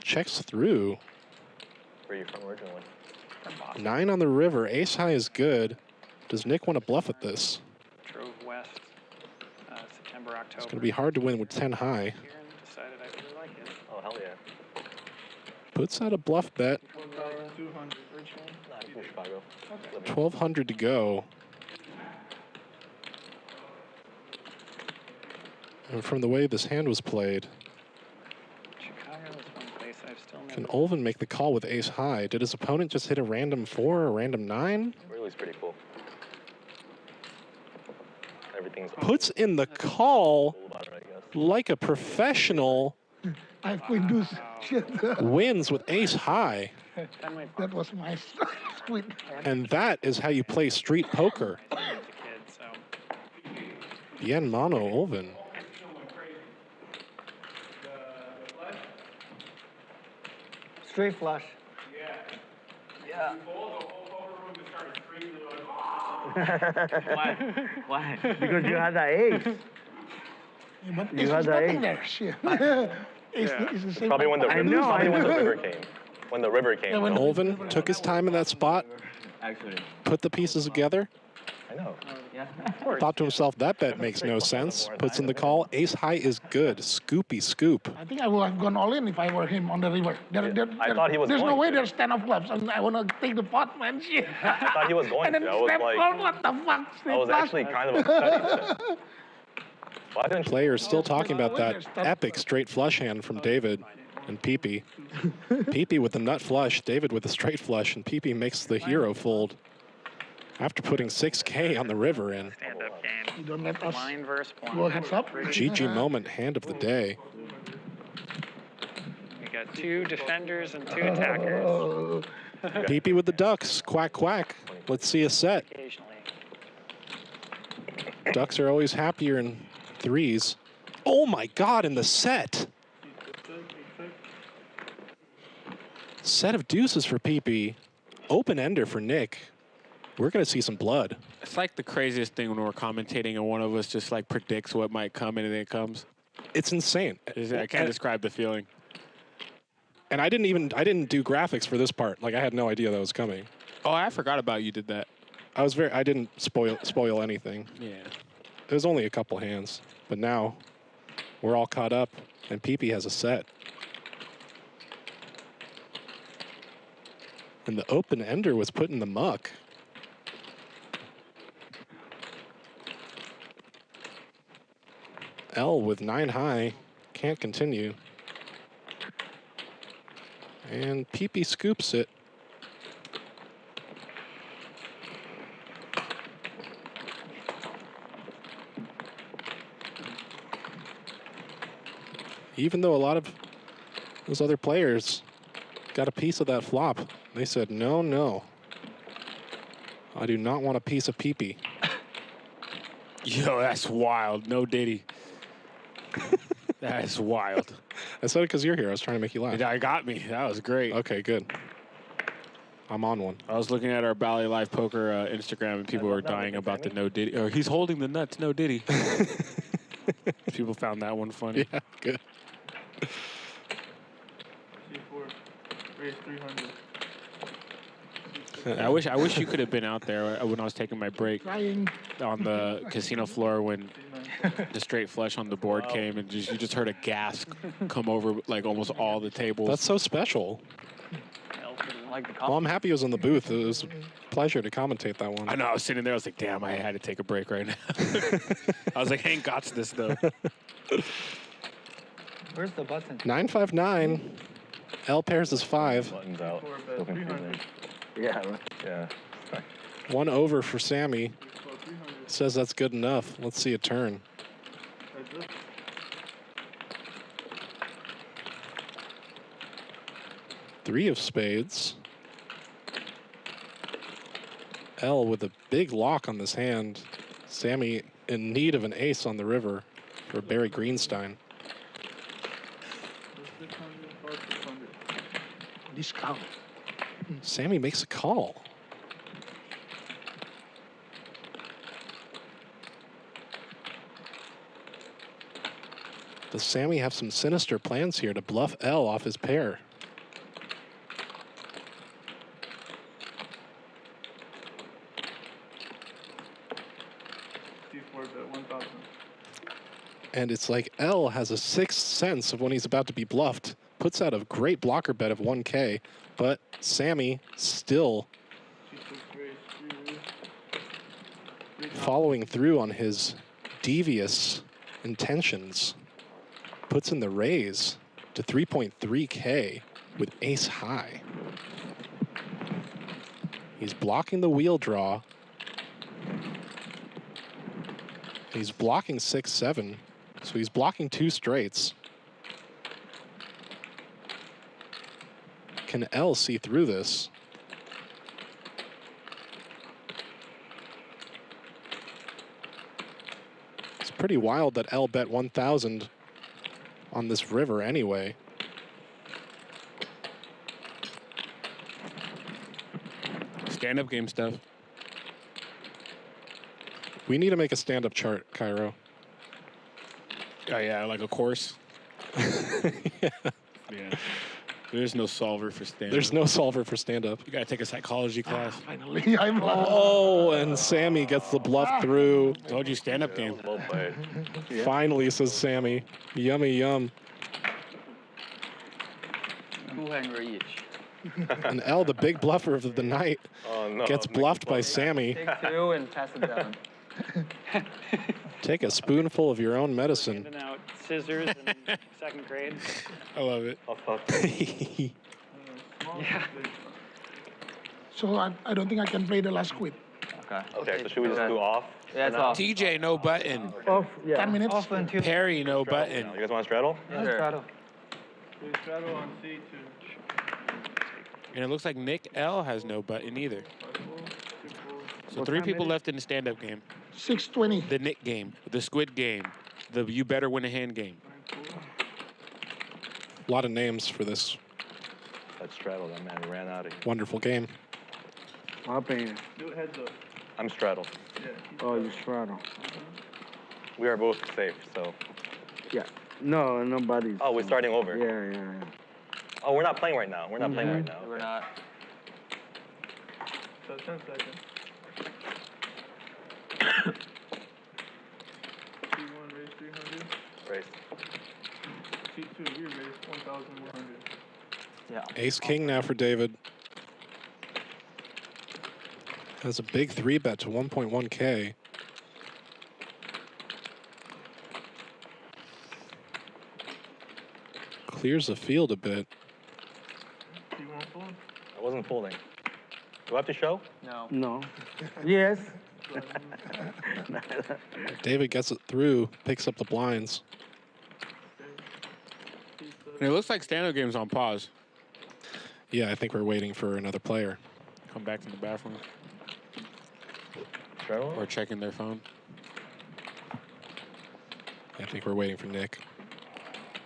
Checks through. Where are you from originally? 9 on the river. Ace high is good. Does Nick want to bluff at this? Drove west, September, October. It's going to be hard to win with 10 high. Decided I really like it. Oh, hell yeah. Puts out a bluff bet. 200. 1,200 to go. And from the way this hand was played, can Olven make the call with ace high? Did his opponent just hit a random 4 or a random 9? Really is pretty cool. Everything's Puts in the call like a professional. I have queen deuce. Shit. Wins with ace high. That was my sweet. And that is how you play street poker. Bien mano, Olven. Straight flush. Yeah. Why? Because you had the ace. But You had the nothing ace. there. Shit. It's the same. Probably when the I river, know, probably I when the know. river came. When the river came. Yeah, when- Olven took his time in that spot, Actually, put the pieces together, I know. yeah. thought to himself, that bet makes no sense. Puts in the call. Ace high is good. Scoopy scoop. I think I would have gone all in if I were him on the river. I thought he was There's no going way to. there's 10 of clubs. I want to take the pot, man. Shit. I thought he was going And then to. I was snap like, call, what the fuck? I was actually kind of upset. Why didn't Players still talking about that epic straight flush hand from David and Peepee. Peepee with the nut flush, David with the straight flush, and Peepee makes the hero fold after putting 6K on the river in. Stand-up game. You don't let us Blind versus blind. go heads up. GG moment, hand of the day. We got 2 defenders and 2 attackers. Oh, Peepee with the ducks, quack quack. Let's see a set. Occasionally. Ducks are always happier in 3s. Oh my God, in the set. Set of deuces for Peepee. Open ender for Nick. We're going to see some blood. It's like the craziest thing when we're commentating and one of us just like predicts what might come and then it comes. It's insane. I can't describe the feeling. And I didn't do graphics for this part. Like I had no idea that was coming. Oh, I forgot about you did that. I didn't spoil anything. Yeah. It was only a couple hands, but now we're all caught up and Peepee has a set. And the open ender was put in the muck. L with 9 high, can't continue. And Peepee scoops it. Even though a lot of those other players got a piece of that flop, they said, no, no. I do not want a piece of Peepee. Yo, that's wild. No Diddy. That is wild. I said it because you're here. I was trying to make you laugh. I got me. That was great. Okay, good. I'm on one. I was looking at our Bally Live Poker Instagram, and people were dying about the no Diddy. Or he's holding the nuts, no Diddy. People found that one funny. Yeah, good. C4, raise 300. I wish you could have been out there when I was taking my break Trying. on the casino floor when the straight flush on the board came and you just heard a gasp come over like almost all the tables. That's so special. Well, I'm happy I was in the booth. It was a pleasure to commentate that one. I know. I was sitting there. I was like, damn, I had to take a break right now. I was like, Hank got this, though. Where's the button? 959. L pairs is 5. Buttons out. Yeah, right. Yeah. 1 over for Sammy. Says that's good enough. Let's see a turn. Three of spades. L with a big lock on this hand. Sammy in need of an ace on the river for Barry Greenstein. Discount. Sammy makes a call. Does Sammy have some sinister plans here to bluff L off his pair? And it's like L has a sixth sense of when he's about to be bluffed. Puts out a great blocker bet of 1K, but Sammy still following through on his devious intentions. Puts in the raise to 3.3K with ace high. He's blocking the wheel draw. He's blocking 6-7, so he's blocking two straights. Can L see through this? It's pretty wild that L bet 1,000 on this river anyway. Stand-up game stuff. We need to make a stand-up chart, Kiero. Oh, yeah, like a course. Yeah. Yeah. There's no solver for stand-up. There's no solver for stand-up. You got to take a psychology class. Finally, I'm Oh, and Sammy gets the bluff through. Told you stand-up game. Well played. Finally, says Sammy. Yummy yum. 200 each. And L, the big bluffer of the night, gets bluffed by Sammy. Take two and pass it down. Take a spoonful of your own medicine. Giving out scissors in second grade. I love it. Yeah. So I don't think I can play the last quid. Okay. Okay, so should we just do off? Yeah, it's off. TJ, no button. Off, 10 minutes. Off until Perry, no button. You guys want to straddle? Sure. We straddle on C2. And it looks like Nick L has no button either. So three people left in the stand-up game. 620. The Nick game, the Squid game, the you better win a hand game. A lot of names for this Let's straddle that man. He ran out of here. wonderful game. I'm paying. Do it heads up. I'm straddle. Yeah. Oh, you straddle. We are both safe, so. Yeah. No, nobody's. Oh, we're starting over. Yeah. Oh, we're not playing right now. We're not playing right now. We're not. So 10 seconds. C1 raise 300. Raise. C2 you raise 1,100. Yeah. Ace king now for David. Has a big 3-bet to 1.1K. Clears the field a bit. Do you want to fold? I wasn't folding. Do I have to show? No. No. Yes. David gets it through, picks up the blinds. And it looks like stand-up game's on pause. Yeah, I think we're waiting for another player. Come back to the bathroom. Straddle? Or checking their phone. I think we're waiting for Nick.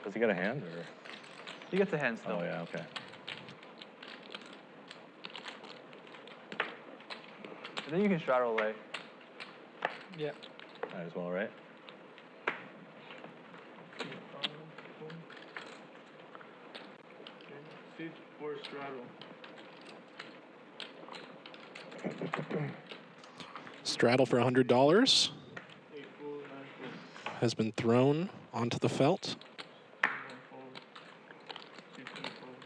Does he get a hand or? He gets a hand still. Oh yeah, okay. And then you can straddle away. Yeah. Might as well, right? C4 straddle. Straddle for $100 8 full, 9 full. has been thrown onto the felt. C1 fold. C2 fold.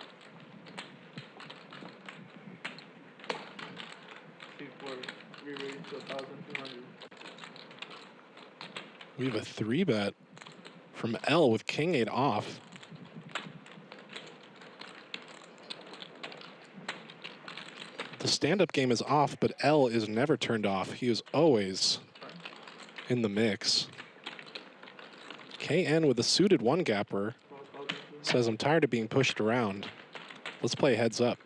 C4 re-raise to 1,200. We have a 3-bet from L with king 8 off. The stand-up game is off, but L is never turned off. He is always in the mix. KN with a suited one gapper says, I'm tired of being pushed around. Let's play heads up.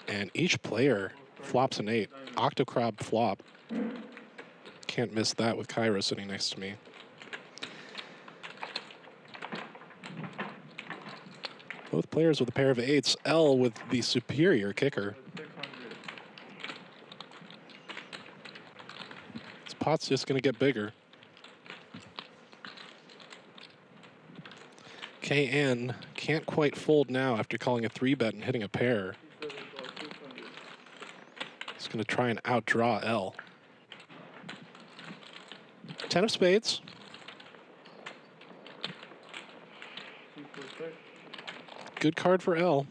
And each player flops an 8. Octocrab flop. Can't miss that with Kiero sitting next to me. Both players with a pair of 8s. L with the superior kicker. This pot's just going to get bigger. KN can't quite fold now after calling a 3-bet and hitting a pair. He's going to try and outdraw L. 10 of spades. Good card for L.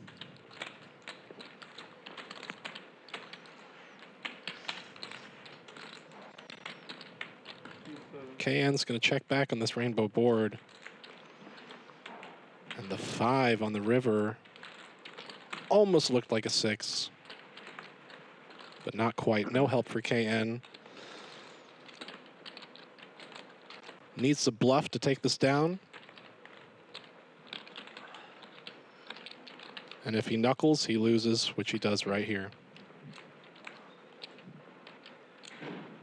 KN's going to check back on this rainbow board. And the 5 on the river almost looked like a 6. But not quite. No help for KN. Needs to bluff to take this down. And if he knuckles, he loses, which he does right here.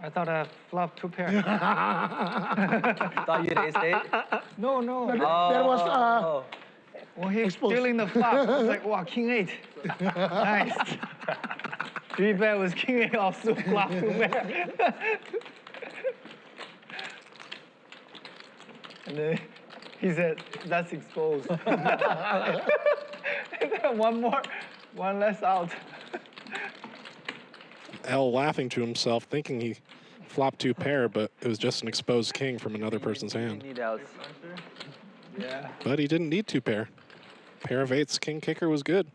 I thought I flopped 2 pairs. Thought you had ace-8? No. There was Well, he's stealing the flop. I was like, wow, king 8. Nice. 3-bet was king 8 off the flop 2 pair. And then he said, that's exposed. One less out. L laughing to himself, thinking he flopped 2 pair, but it was just an exposed king from another person's hand. Need outs. Yeah. But he didn't need 2 pair. Pair of 8s, king kicker was good.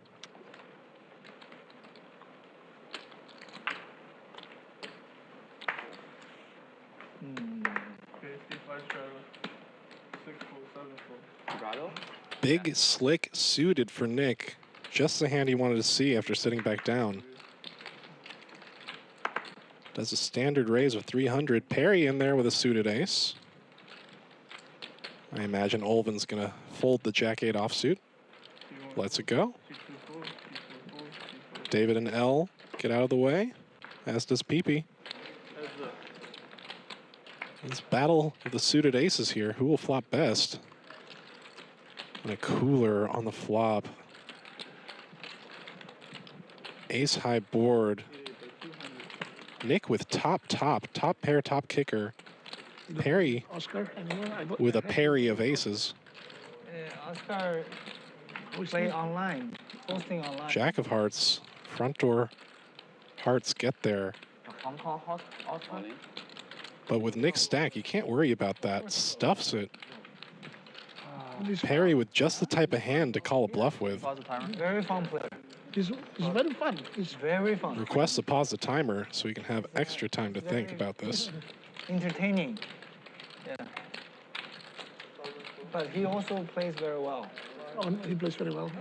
Big, slick, suited for Nick. Just the hand he wanted to see after sitting back down. Does a standard raise of 300. Parry in there with a suited ace. I imagine Olvin's going to fold the Jack-8 offsuit. Lets it go. David and L get out of the way, as does Peepee. This battle of the suited aces here. Who will flop best? And a cooler on the flop. Ace high board. Nick with top pair, top kicker. Parry with a parry of aces. Oscar play online, posting online. Jack of hearts, front door hearts get there. But with Nick's stack, you can't worry about that. Stuffs it. Parry with just the type of hand to call a bluff with. Very fun player. It's very fun. It's very fun. Requests to pause the timer so you can have extra time to think about this. Entertaining. Yeah. But he also plays very well. Oh, he plays very well.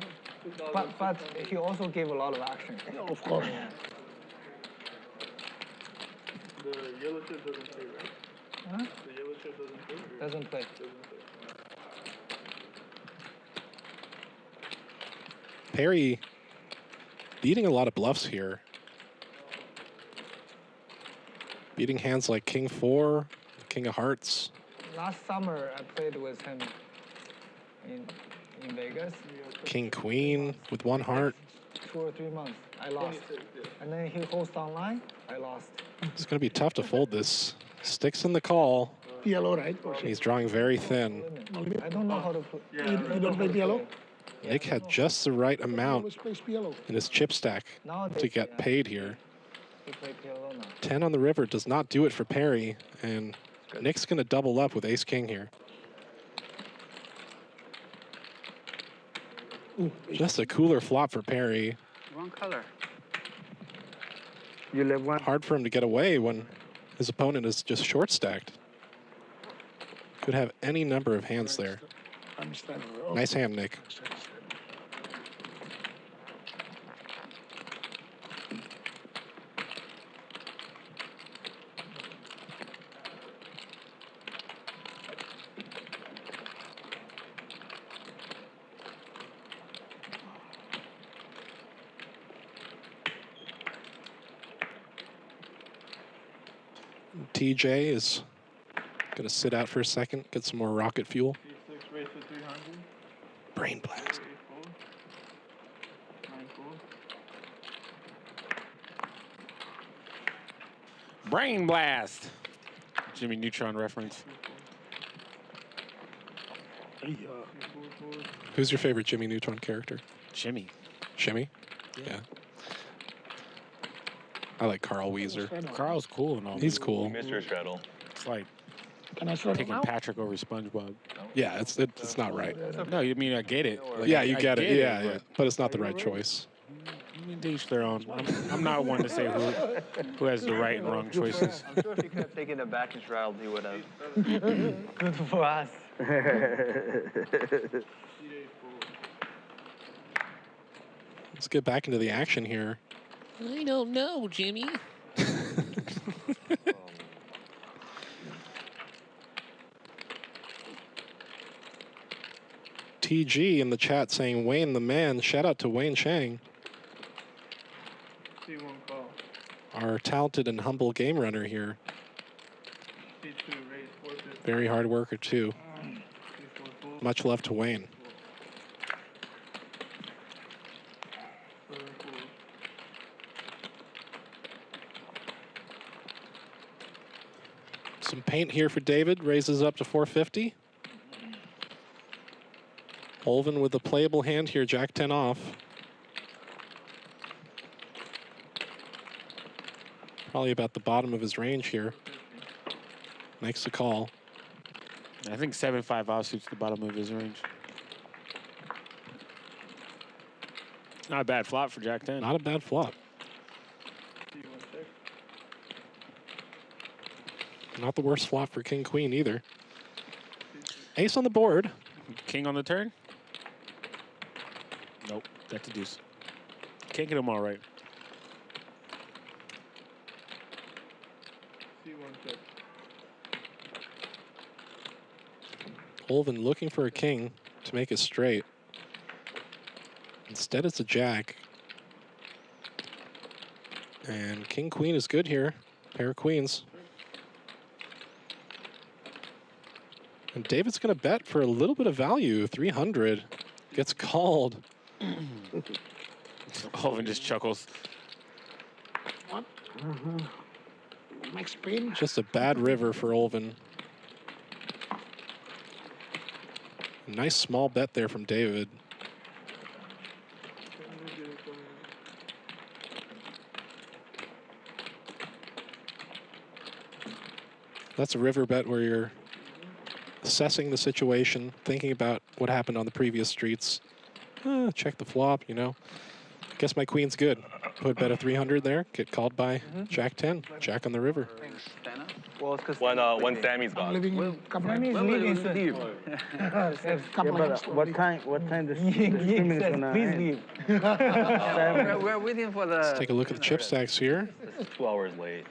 But he also gave a lot of action. Of course. Yeah. The yellow chip doesn't play, right? Huh? The yellow chip doesn't play? Doesn't play. Parry beating a lot of bluffs here. Beating hands like King 4, King of Hearts. Last summer, I played with him in Vegas. King Queen with 1 heart. 2 or 3 months, I lost. And then he hosts online, I lost. It's going to be tough to fold this. Sticks in the call. PLO, right? He's drawing very thin. I don't know how to play. You don't play PLO? Nick had just the right amount in his chip stack to get paid here. 10 on the river does not do it for Parry, and Nick's going to double up with ace-king here. Just a cooler flop for Parry. Wrong color. You live one. Hard for him to get away when his opponent is just short-stacked. Could have any number of hands there. Nice hand, Nick. TJ is going to sit out for a second, get some more rocket fuel. Brain blast. Brain blast. Jimmy Neutron reference. Who's your favorite Jimmy Neutron character? Jimmy. Shimmy? Yeah. I like Carl Weezer. Carl's cool and all. He's cool. Mr. Shreddle. It's like Can I shred picking him out? Patrick over SpongeBob. Yeah, it's not right. No, you mean I get it. Like, Yeah, I you get it. Yeah, but yeah. But it's not the right choice. I mean, to each their own. I'm not one to say who has the right and wrong choices. I'm sure if he could have taken it back and straddled, he would have. Good for us. Let's get back into the action here. I don't know, Jimmy. TG in the chat saying Wayne the man. Shout out to Wayne Chiang, C1 call. our talented and humble game runner here. C2 raise 450. Very hard worker too. Much love to Wayne. Some paint here for David. Raises up to 450. Olvin with a playable hand here. Jack 10 off. Probably about the bottom of his range here. Makes the call. I think 7-5 offsuit's the bottom of his range. Not a bad flop for Jack 10. Not a bad flop. Not the worst flop for King Queen either. Ace on the board. King on the turn? Nope, that's a deuce. Can't get them all right. C1 check. Olvin looking for a king to make it straight. Instead, it's a jack. And King Queen is good here. Pair of queens. And David's going to bet for a little bit of value. 300. Gets called. Olvin just chuckles. What? Max Payne. Just a bad river for Olvin. Nice small bet there from David. That's a river bet where you're assessing the situation, thinking about what happened on the previous streets. Check the flop, you know. Guess my queen's good. Put bet a 300 there, get called by Jack 10. Jack on the river. Well, it's because When Sammy's I'm gone. living in Sammy's leaving soon. What time the stream is gonna Please end? leave. we're waiting for the. Let's take a look at the chip stacks here. It's 2 hours late.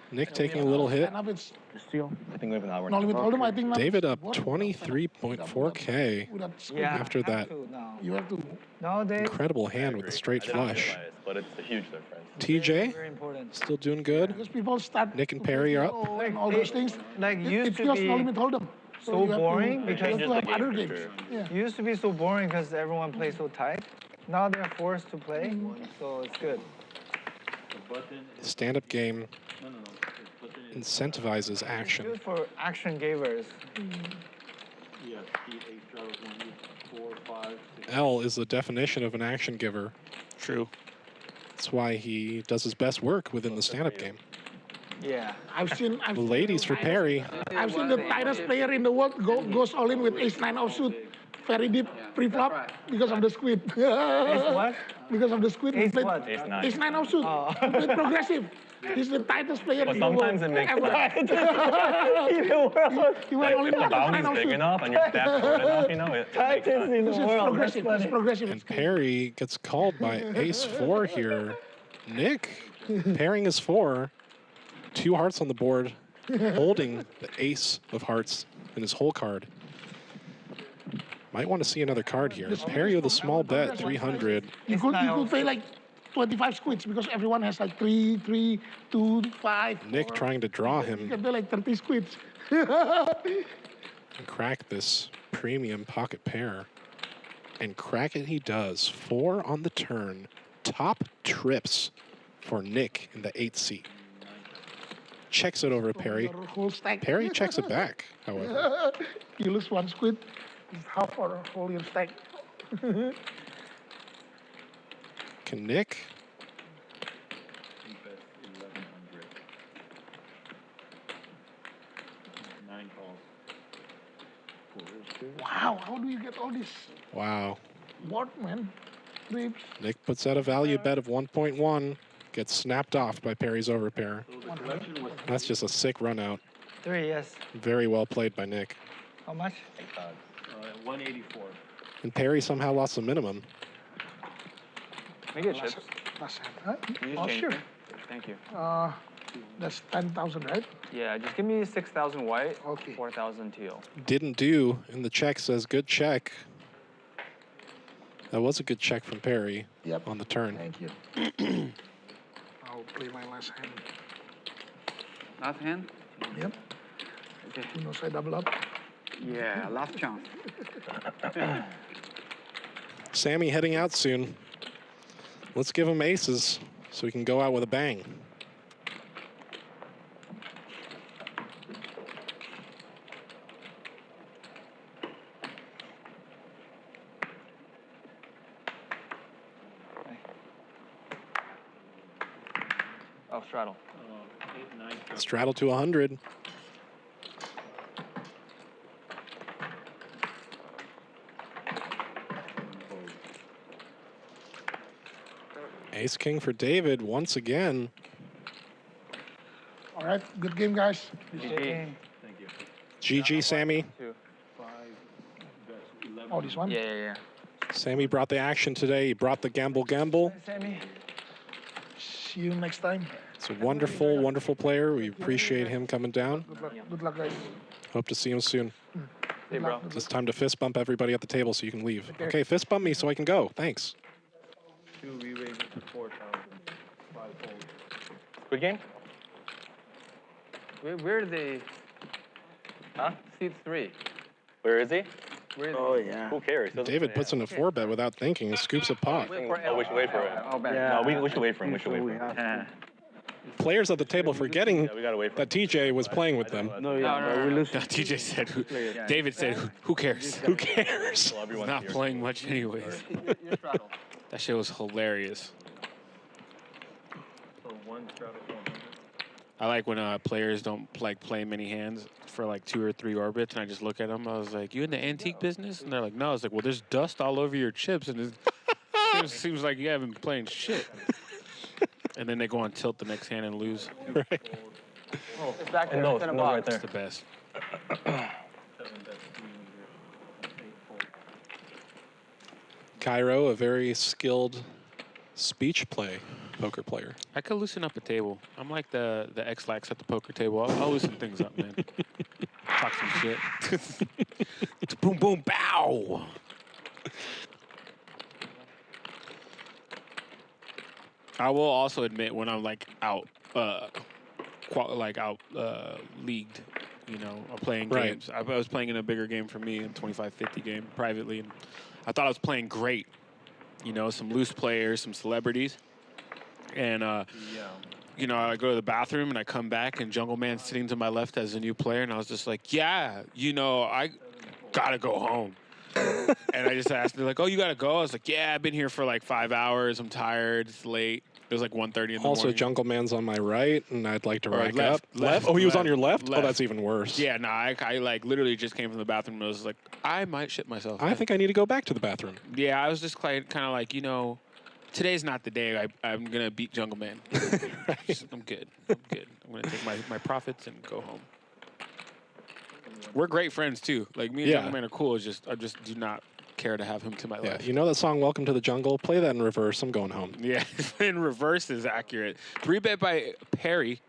Nick taking a little hit. Stand up, it's Still. I think we have an hour. no limit hold'em. I think now David it's up what? 23.4K. With that squid. Yeah. After that You have to. Nowadays, incredible hand with a straight I didn't flush. realize, but it's a huge difference. TJ, very important. still doing good. Because people start. Nick and to Perry are play up. and all those things. Like, It used to feels no be limit hold'em. so you have boring to, because you have the other game, for games. sure. Yeah. It used to be so boring because everyone plays so tight. Now they're forced to play, so it's good. The button The stand-up game no. The button is incentivizes It's action. good for action givers. yeah, 8 drivers, 1, 4, 5, 6. L is the definition of an action giver. True. That's why he does his best work within the stand-up game. Yeah. I've seen. Ladies for Perry. I've seen the tightest player in the world goes all in with ace-9 offsuit, very deep pre-flop because of the squid. What? Because of the squid. he Ace played what? Ace-9. Ace-9 offsuit. He played progressive. He's the tightest player But in the world. sometimes it makes ever. He went all in the with bounty's ace-9 big offsuit. enough and your stack's good enough, you know, it makes Tightest sense. in the It's world. progressive. It's progressive. And Perry gets called by ace-4 here. Nick pairing his 4. 2 hearts on the board, holding the ace of hearts in his whole card. Might want to see another card here. Perry with a small bet, 300. You could pay like 25 squids because everyone has like 3, 3, 2, 5. Nick 4. trying to draw You him can do like 30 squids. and crack this premium pocket pair. And crack it he does. 4 on the turn. Top trips for Nick in the 8th seat. Checks it over to Perry. Whole stack. Perry checks it back, however. You lose 1 squid, it's half or whole your stack. Can Nick? Wow, how do you get all this? Wow. What, man? Trips. Nick puts out a value bet of 1.1. Gets snapped off by Perry's overpair. That's just a sick run out. 3, yes. Very well played by Nick. How much? 184. And Perry somehow lost the minimum. Can I get chips? Last hand, huh? Can you Oh, just sure. change me? Thank you. That's 10,000, right? Yeah, just give me 6,000 white, Okay. 4,000 teal. Didn't do, and the check says good check. That was a good check from Perry on the turn. Thank you. I'll play my last hand. Last hand? Yep. Okay. You know, so I double up. Yeah, last chance. Sammy heading out soon. Let's give him aces so he can go out with a bang. Oh, straddle. Straddle to 100. Ace King for David once again. All right, good game, guys. GG. GG, Sammy. Oh, this one? Yeah. Sammy brought the action today. He brought the gamble. Sammy. See you next time. It's a wonderful, wonderful player. We appreciate him coming down. Good luck, guys. Hope to see him soon. Hey, bro. It's time to fist bump everybody at the table so you can leave. Okay, fist bump me so I can go. Thanks. 2, we raised it to 4,000. 5 fold. Good game? Where are they? Huh? Seat 3. Where is he? Where is Oh, yeah. Who cares? David puts in a 4-bet without thinking and scoops a pot. Oh, we should wait for him. Oh, bad. No, we should wait for him. We should wait for him. Yeah. Players at the table forgetting Yeah, we gotta wait for that TJ was playing with them. No, yeah, No, but we lose. TJ said, David said, who cares? Who cares? Well, He's everyone's not here. playing much anyways. Your straddle. That shit was hilarious. So 1 straddle 400. I like when players don't like play many hands for like 2 or 3 orbits, and I just look at them. I was like, "You in the antique business?" And they're like, "No." I was like, "Well, there's dust all over your chips, and it seems like you haven't been playing shit." And then they go on tilt the next hand and lose. Right. Oh, it's back there. No, It's in a no, box. right there. It's the best. 7 bets 300. 8 fold. Kiero, a very skilled speech play poker player. I could loosen up a table. I'm like the X-Lax at the poker table. I'll loosen things up, man. Talk some shit. It's boom, boom, bow. I will also admit when I'm like out, leagued, you know, I'm playing Right. games. I was playing in a bigger game for me in 25-50 game privately, and I thought I was playing great. You know, some loose players, some celebrities. And, you know, I go to the bathroom and I come back and Jungle Man's sitting to my left as a new player. And I was just like, yeah, you know, I got to go home. And I just asked, they're like, oh, you got to go? I was like, yeah, I've been here for like 5 hours. I'm tired. It's late. It was like 1:30 in the morning. Also, Jungle Man's on my right, and I'd like to Or rack left, up. left, Oh, he was on left, your left? Oh, left. that's even worse. Yeah, no, I like literally just came from the bathroom and I was like, I might shit myself. I think I need to go back to the bathroom. Yeah, I was just kind of like, you know, today's not the day I'm going to beat Jungle Man. I'm good. I'm going to take my profits and go home. We're great friends, too. Like, me and Yeah. Jungle Man are cool. It's just, I just do not care to have him to my Yeah, left. you know that song, Welcome to the Jungle? Play that in reverse. I'm going home. Yeah, in reverse is accurate. 3-bet by Perry.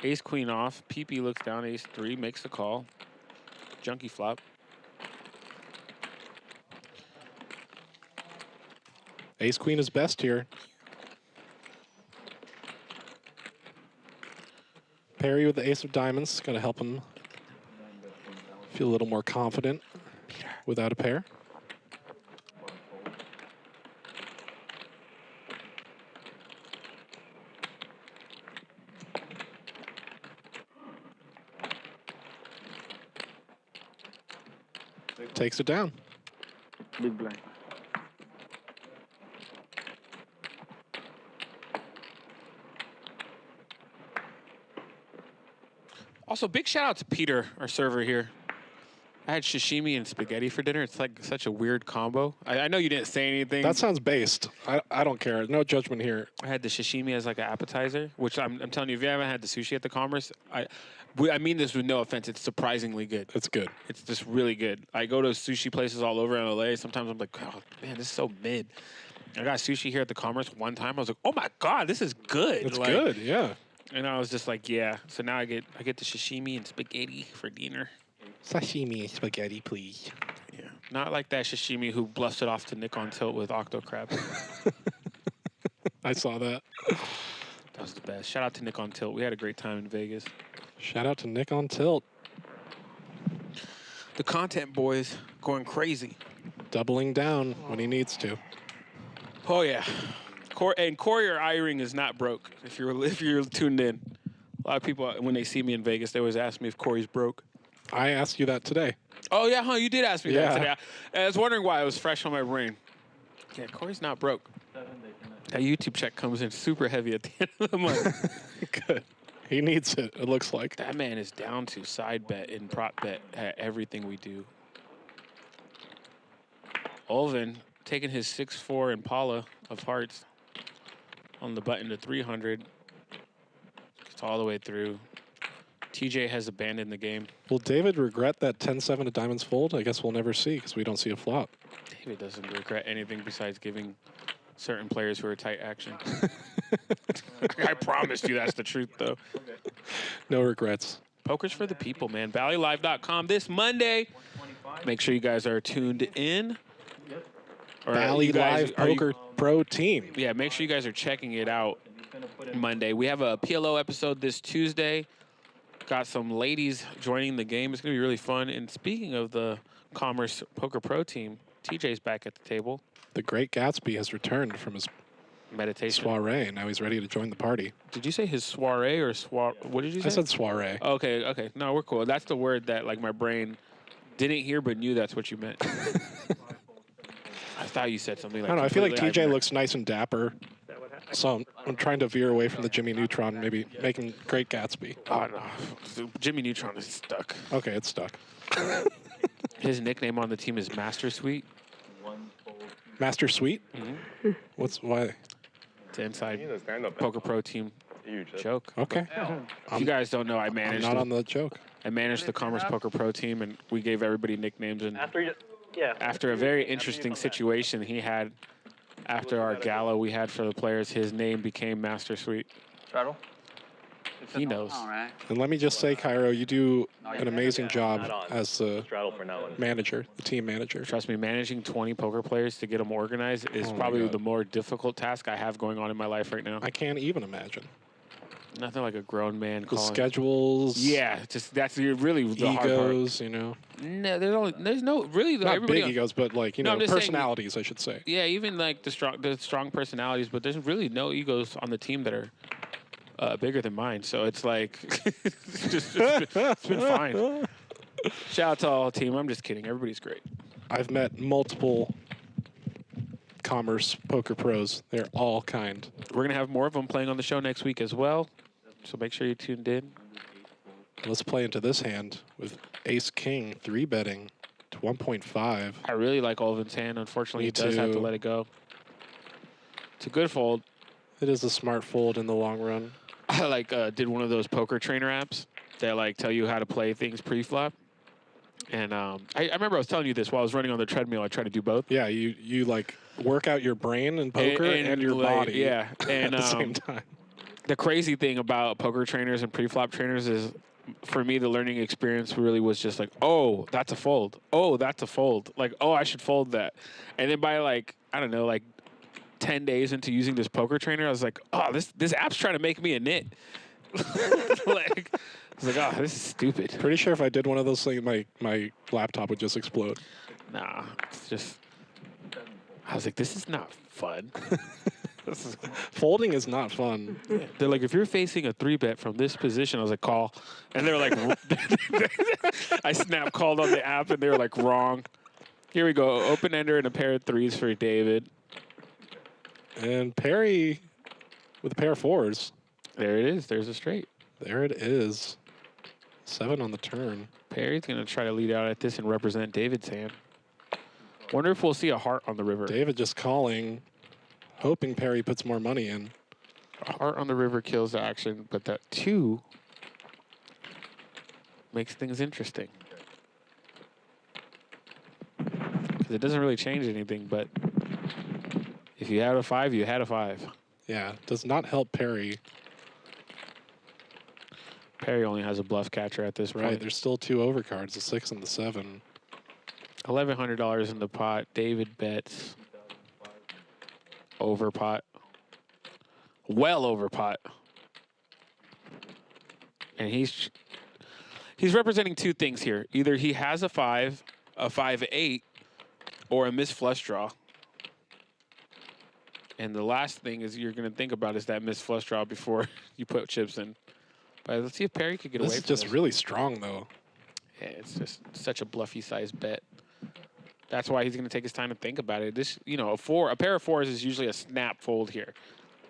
Ace queen off. PP looks down. Ace 3 makes the call. Junkie flop. Ace-queen is best here. Parry with the ace of diamonds. Going to help him feel a little more confident without a pair. Takes it down. Big blind. Also, big shout out to Peter, our server here. I had sashimi and spaghetti for dinner. It's like such a weird combo. I know you didn't say anything. That sounds based. I don't care. No judgment here. I had the sashimi as like an appetizer, which I'm telling you, if you haven't had the sushi at the Commerce, I mean this with no offense. It's surprisingly good. It's good. It's just really good. I go to sushi places all over in LA. Sometimes I'm like, oh, man, this is so mid. I got sushi here at the Commerce one time. I was like, oh my God, this is good. It's like, good, yeah. And I was just like, yeah. So now I get the sashimi and spaghetti for dinner. Sashimi and spaghetti, please. Yeah. Not like that sashimi who bluffed it off to Nick on tilt with Octo Crab. I saw that. That was the best. Shout out to Nick on tilt. We had a great time in Vegas. Shout out to Nick on tilt. The content boys going crazy. Doubling down when he needs to. Oh yeah. And Corey or I-Ring is not broke. If you're tuned in, a lot of people when they see me in Vegas, they always ask me if Corey's broke. I asked you that today. Oh yeah, huh? You did ask me Yeah. that today. I was wondering why it was fresh on my brain. Yeah, Corey's not broke. That YouTube check comes in super heavy at the end of the month. Good. He needs it. It looks like that man is down to side bet and prop bet at everything we do. Olvin taking his 6-4 Impala of hearts on the button to 300. It's all the way through. TJ has abandoned the game. Will David regret that 10-7 of diamonds fold? I guess we'll never see because we don't see a flop. David doesn't regret anything besides giving certain players who are tight action. I promised you that's the truth, though. No regrets. Poker's for the people, man. BallyLive.com this Monday. Make sure you guys are tuned in. Bally Live Poker Pro Team. Yeah, make sure you guys are checking it out Monday. We have a PLO episode this Tuesday. Got some ladies joining the game. It's going to be really fun. And speaking of the Commerce Poker Pro Team, TJ's back at the table. The Great Gatsby has returned from his meditation soiree. Now he's ready to join the party. Did you say his soiree or what did you say? I said soiree. Okay. No, we're cool. That's the word that like my brain didn't hear but knew that's what you meant. I thought you said something like I don't know. I feel like TJ I've looks nice and dapper. So I'm trying to veer away from the Jimmy Neutron, maybe make him Great Gatsby. Oh, no. Jimmy Neutron is stuck. Okay, it's stuck. His nickname on the team is Master Sweet. Master Sweet? Mm-hmm. Why? It's inside Poker Pro Team joke. Okay. If you guys don't know, I I'm managed not on the joke. I managed the Commerce Poker Pro Team, and we gave everybody nicknames. And after a very interesting situation he had after our gala we had for the players, his name became Master Sweet. Straddle? He knows. And let me just say, Kiero, you do an amazing job as the manager, the team manager. Trust me, managing 20 poker players to get them organized is probably the more difficult task I have going on in my life right now. I can't even imagine. Nothing like a grown man The calling. schedules. Yeah, just that's really the hard part. Egos, you know. No, there's no really. Not everybody big egos, but like, you know, personalities, I should say. Yeah, even like the strong personalities, but there's really no egos on the team that are bigger than mine. So it's like, it's been fine. Shout out to all the team. I'm just kidding. Everybody's great. I've met multiple Commerce Poker Pros. They're all kind. We're going to have more of them playing on the show next week as well. So make sure you're tuned in. Let's play into this hand with Ace King 3-betting to 1.5. I really like Olvin's hand. Unfortunately, he does have to let it go. It's a good fold. It is a smart fold in the long run. I like did one of those poker trainer apps that like tell you how to play things pre-flop. And I remember I was telling you this while I was running on the treadmill. I try to do both. Yeah, you like work out your brain in poker and your body. Yeah, and at the same time. The crazy thing about poker trainers and pre-flop trainers is, for me, the learning experience really was just like, oh, that's a fold. Oh, that's a fold. Like, oh, I should fold that. And then by like, I don't know, like 10 days into using this poker trainer, I was like, oh, this app's trying to make me a nit. Like, I was like, oh, this is stupid. Pretty sure if I did one of those things, my laptop would just explode. Nah, it's just. I was like, this is not fun. Folding is not fun. Yeah. They're like, if you're facing a 3-bet from this position, I was like, call. And they're like, I snap called on the app, and they were like, wrong. Here we go, open ender and a pair of 3s for David. And Perry with a pair of 4s. There it is. There's a straight. There it is. 7 on the turn. Perry's going to try to lead out at this and represent David's hand. Wonder if we'll see a heart on the river. David just calling, hoping Perry puts more money in. A heart on the river kills the action, but that 2 makes things interesting. Because it doesn't really change anything, but if you had a 5, you had a 5. Yeah, does not help Perry. Perry only has a bluff catcher at this point. Right, there's still 2 overcards, the 6 and the 7. $1,100 in the pot. David bets. Over pot. Well over pot. And he's representing 2 things here. Either he has a 5, a 5-8, or a missed flush draw. And the last thing is you're going to think about is that missed flush draw before you put chips in. But let's see if Perry could get away from this. This is just really strong, though. Yeah, it's just such a bluffy-sized bet. That's why he's going to take his time to think about it. This, you know, a pair of 4s is usually a snap fold here.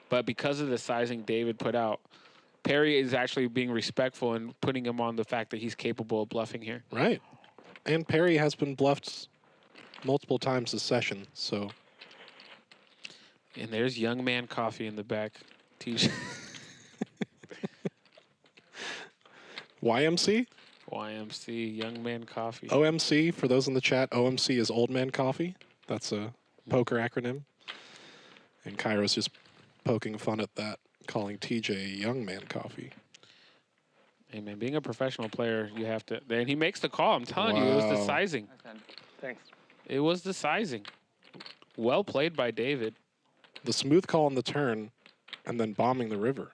But because of the sizing David put out, Perry is actually being respectful and putting him on the fact that he's capable of bluffing here. Right. And Perry has been bluffed multiple times this session, so. And there's Young Man Coffee in the back. T-shirt. YMC? YMC, Young Man Coffee. OMC, for those in the chat, OMC is Old Man Coffee. That's a poker acronym. And Kairo's just poking fun at that, calling TJ Young Man Coffee. Hey, man, being a professional player, you have to... And he makes the call. I'm telling you, it was the sizing. Thanks. It was the sizing. Well played by David. The smooth call on the turn, and then bombing the river.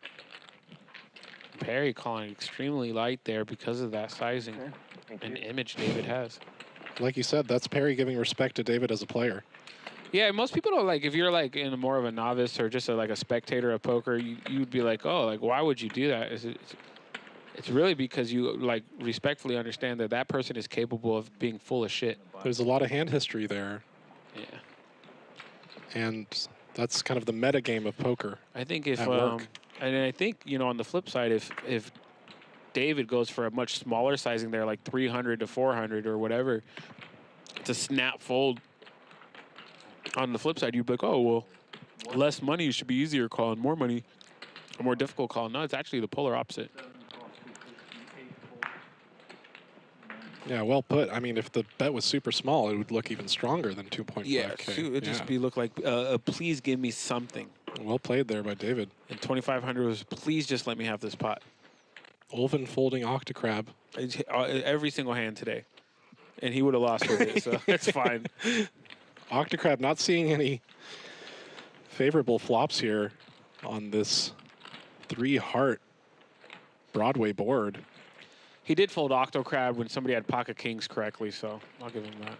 Perry calling extremely light there because of that sizing and image David has. Like you said, that's Perry giving respect to David as a player. Yeah, most people don't like, if you're like in more of a novice or just like a spectator of poker, you'd be like, oh, like, why would you do that? It's really because you like respectfully understand that that person is capable of being full of shit. There's a lot of hand history there. Yeah. And that's kind of the meta game of poker. I think if, and I think, you know, on the flip side, if David goes for a much smaller sizing there, like 300 to 400 or whatever, to snap fold, on the flip side, you'd be like, oh, well, less money should be easier call, and more money, a more difficult call. No, it's actually the polar opposite. Yeah, well put. I mean, if the bet was super small, it would look even stronger than 2.5K. Yeah, it would just be look like, please give me something. Well played there by David. And 2,500 was, please just let me have this pot. Ulven folding Octocrab. Every single hand today. And he would have lost with it, so it's fine. Octocrab not seeing any favorable flops here on this 3-heart Broadway board. He did fold Octocrab when somebody had pocket kings correctly, so I'll give him that.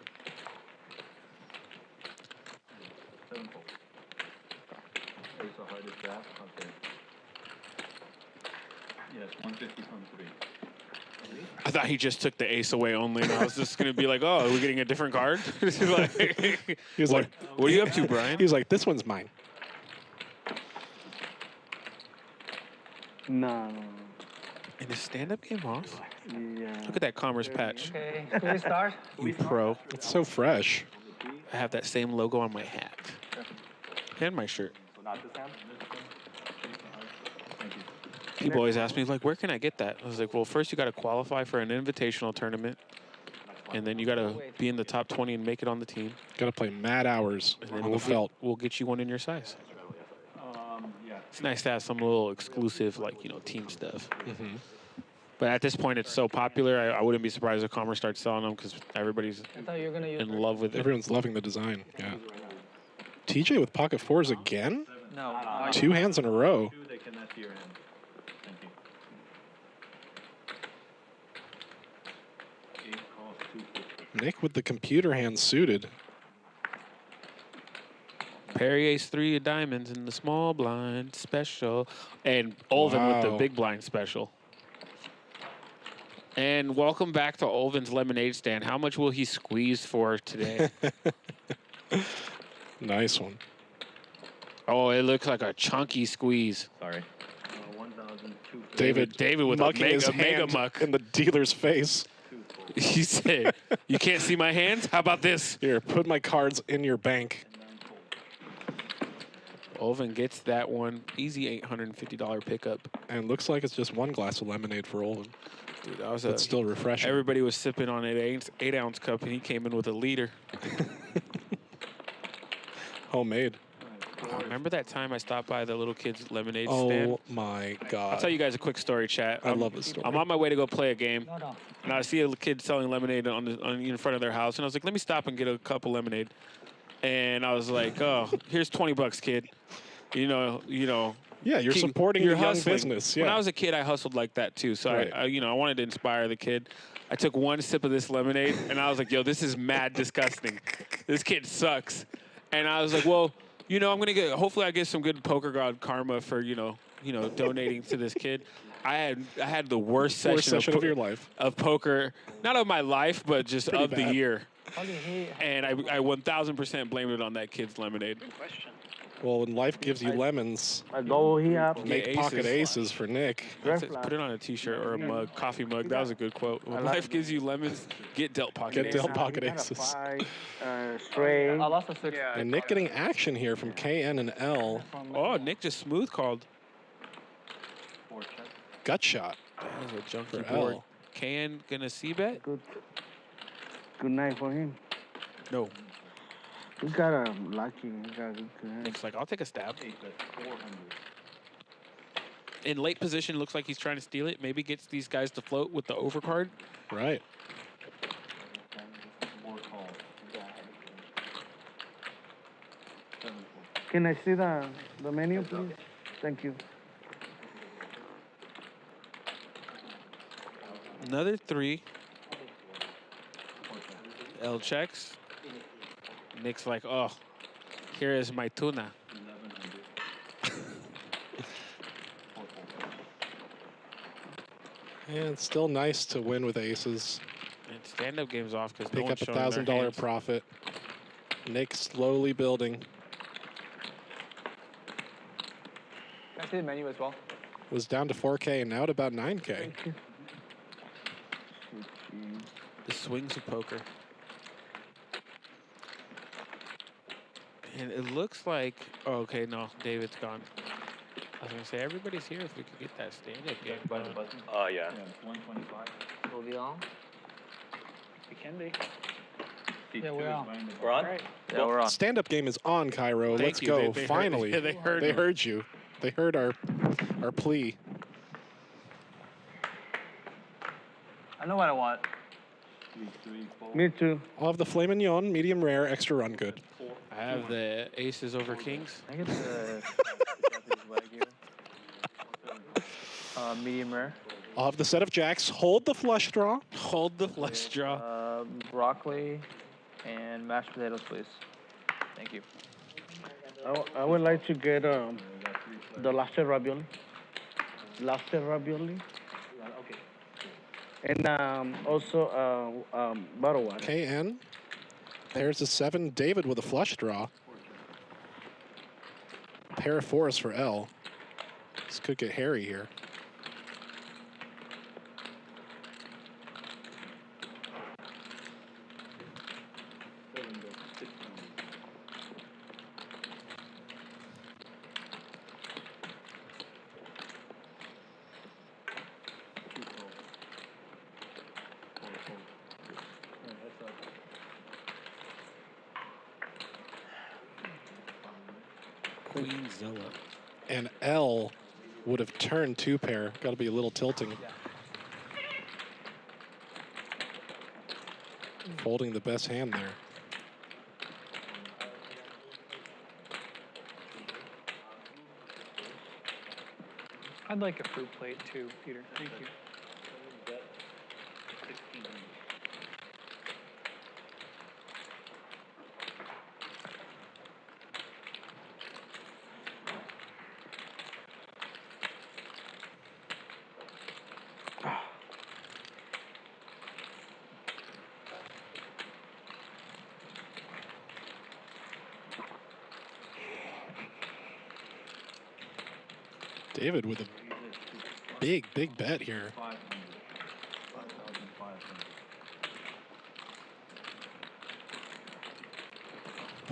Yes, 150 from 3. I thought he just took the ace away only, and I was just going to be like, oh, are we getting a different card? Like, he was like, what are you up to, Brian? He was like, this one's mine. No. And his stand-up game off? Yeah. Look at that commerce patch. Okay, can we start? You pro. It's so fresh. I have that same logo on my hat. And my shirt. People always ask me, like, where can I get that? I was like, well, first you got to qualify for an invitational tournament. And then you got to be in the top 20 and make it on the team. Got to play mad hours and then on the felt. We'll get you one in your size. It's nice to have some little exclusive, like, you know, team stuff. Mm-hmm. But at this point, it's so popular, I wouldn't be surprised if Commerce starts selling them because everybody's in love with it. Everyone's loving the design, yeah. TJ with pocket fours again? No. 2 hands in a row. They can add to your hand. Thank you. 8 calls, 250. Nick with the computer hand suited. Perry ace 3 of diamonds in the small blind special. And Olvin with the Wow. big blind special. And welcome back to Olvin's lemonade stand. How much will he squeeze for today? Nice one. Oh, it looks like a chunky squeeze. Sorry. David with a mucking his mega hand muck. in the dealer's face. He said, "You can't see my hands? How about this?" Here, put my cards in your bank. Olvin gets that one. Easy $850 pickup. And looks like it's just 1 glass of lemonade for Olvin. Dude, that was That's still refreshing. Everybody was sipping on an 8-ounce cup, and he came in with a liter. Homemade. Remember that time I stopped by the little kid's lemonade Oh stand? my God. I'll tell you guys a quick story, chat. I love this story. I'm on my way to go play a game, and I see a kid selling lemonade in front of their house, and I was like, let me stop and get a cup of lemonade. And I was like, oh, here's $20, kid. You know. Yeah, you're supporting you're your young hustling. business. Yeah. When I was a kid, I hustled like that too. So Right. I wanted to inspire the kid. I took 1 sip of this lemonade, and I was like, yo, this is mad disgusting. This kid sucks. And I was like, well, I'm gonna hopefully I get some good poker god karma for donating to this kid. I had the worst session of your life. Of poker, not of my life, but just Pretty of bad. the year. And I 1,000% blamed it on that kid's lemonade. Well, when life gives you lemons, make aces. pocket aces for Nick. Put it on a T-shirt or a mug, coffee mug. That was a good quote. When life gives you lemons, get dealt pocket aces. aces. Straight. I lost a 6. And Nick getting action here from KN and L. Oh, Nick just smooth called. Gut shot. That was a junky For board. L. KN gonna c-bet? Good night for him. No. He got a lucky. He got a good hand. Nick's like, I'll take a stab. In late position, looks like he's trying to steal it. Maybe gets these guys to float with the overcard. Right. Can I see the menu, please? Thank you. Another 3. L checks. Nick's like, oh, here is my tuna. And it's still nice to win with aces. And stand-up game's off because Pick up a $1,000 profit. Nick slowly building. Can I see the menu as well? Was down to 4K and now at about 9K. The swings of poker. And it looks like, oh, okay, no, David's gone. I was gonna say everybody's here if we could get that stand-up game. Yeah. 125. We can be. Yeah, we are. We're on? Yeah, we're on. Stand-up game is on, Cairo. Thank Let's you. go. They Finally. heard, they heard They them. heard you. They heard our plea. I know what I want. Me too. I'll have the filet mignon, medium rare, extra run good. I have the aces over kings. I get the medium rare. I'll have the set of jacks. Hold the flush draw. Hold the flush draw. Broccoli and mashed potatoes, please. Thank you. I would like to get the lobster ravioli. Lobster ravioli. And also bottled water. KN. There's a 7. David with a flush draw. Pair of 4s for L. This could get hairy here. Queenzilla. And L would have turned 2 pair. Got to be a little tilting. Folding the best hand there. I'd like a fruit plate too, Peter. Thank you. David with a big bet here.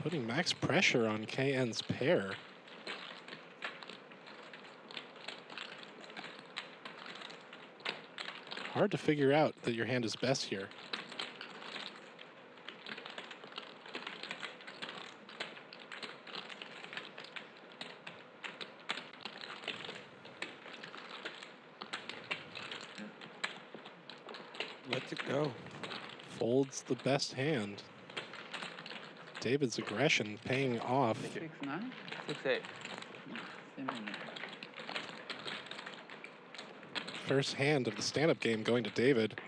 Putting max pressure on KN's pair. Hard to figure out that your hand is best here. Let's it go. Folds the best hand. David's aggression paying off. 6-9? 6-8. First hand of the stand-up game going to David.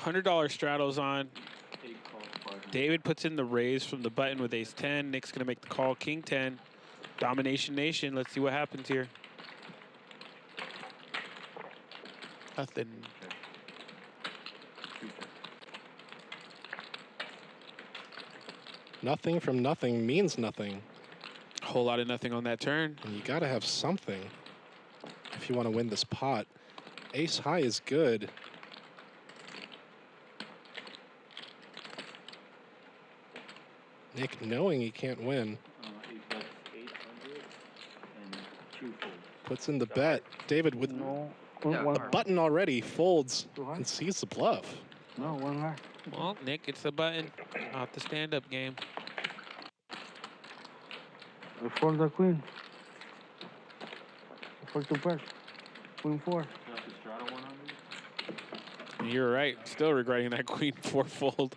$100 straddles on. David puts in the raise from the button with ace-10. Nick's going to make the call, king-10. Domination Nation. Let's see what happens here. Nothing. Nothing from nothing means nothing. A whole lot of nothing on that turn. And you got to have something if you want to win this pot. Ace high is good. Nick knowing he can't win. Puts in the bet. David with a button already folds and sees the bluff. No, one high. Well, Nick gets the button off the stand-up game. I fold the queen. I fold 2 pairs. Queen 4. You're right. Still regretting that queen 4 fold.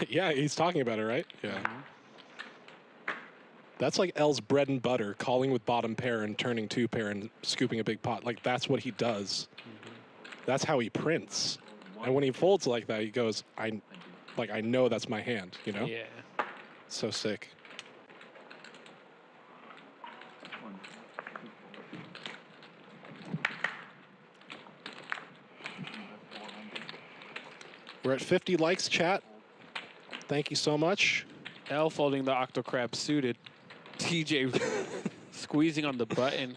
Yeah, he's talking about it, right? Yeah. That's like L's bread and butter, calling with bottom pair and turning 2 pair and scooping a big pot. Like, that's what he does. That's how he prints. And when he folds like that, he goes, I know that's my hand, you know? Yeah. So sick. We're at 50 likes, chat. Thank you so much. L folding the Octocrab suited. TJ squeezing on the button.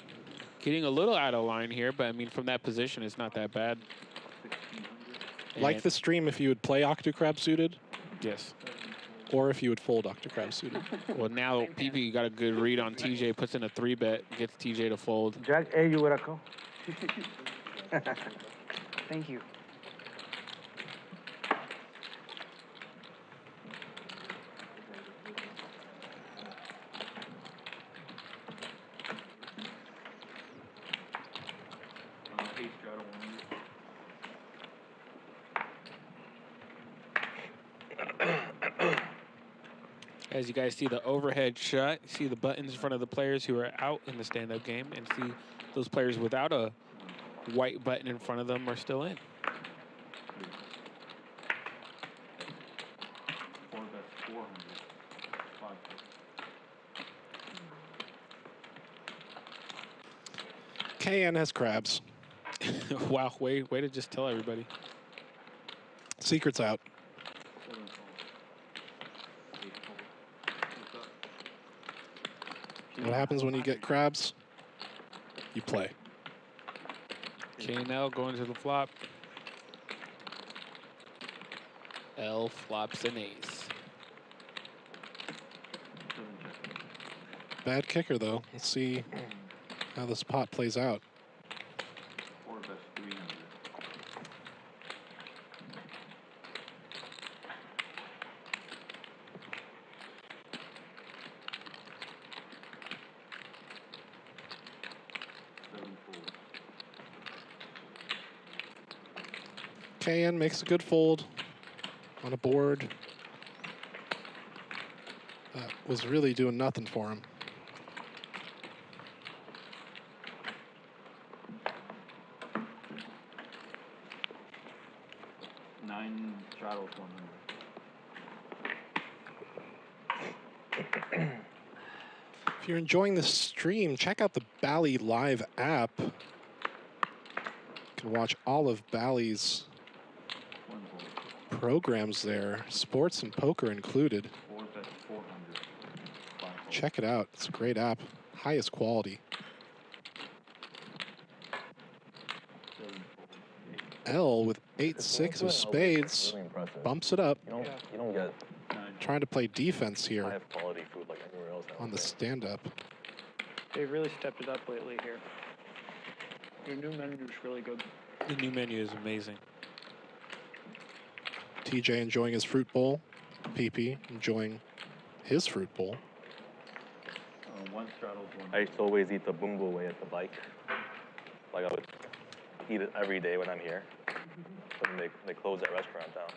Getting a little out of line here, but I mean, from that position, it's not that bad. Like the stream if you would play Octocrab suited? Yes. Or if you would fold Octocrab suited. Well, now PP got a good read on TJ, puts in a 3-bet, gets TJ to fold. Jack A, you would have called. Thank you. As you guys see the overhead shot, see the buttons in front of the players who are out in the stand-up game, and see those players without a white button in front of them are still in. KN has crabs. Wow, way to just tell everybody. Secret's out. What happens when you get crabs? You play. K&L going to the flop. L flops an ace. Bad kicker, though. Let's see how this pot plays out. KN makes a good fold on a board that was really doing nothing for him. Nine straddles 100. If you're enjoying this stream, check out the Bally Live app. You can watch all of Bally's programs there, sports and poker included. Check it out. It's a great app. Highest quality. L with 8-6 of spades bumps it up. You don't get Trying to play defense here high quality food like anywhere else. on the stand-up. They've really stepped it up lately here. Your new menu is really good. The new menu is amazing. TJ enjoying his fruit bowl. PP enjoying his fruit bowl. One straddles 100. I used to always eat the bungo way at the bike. Like I would eat it every day when I'm here. But they closed that restaurant down.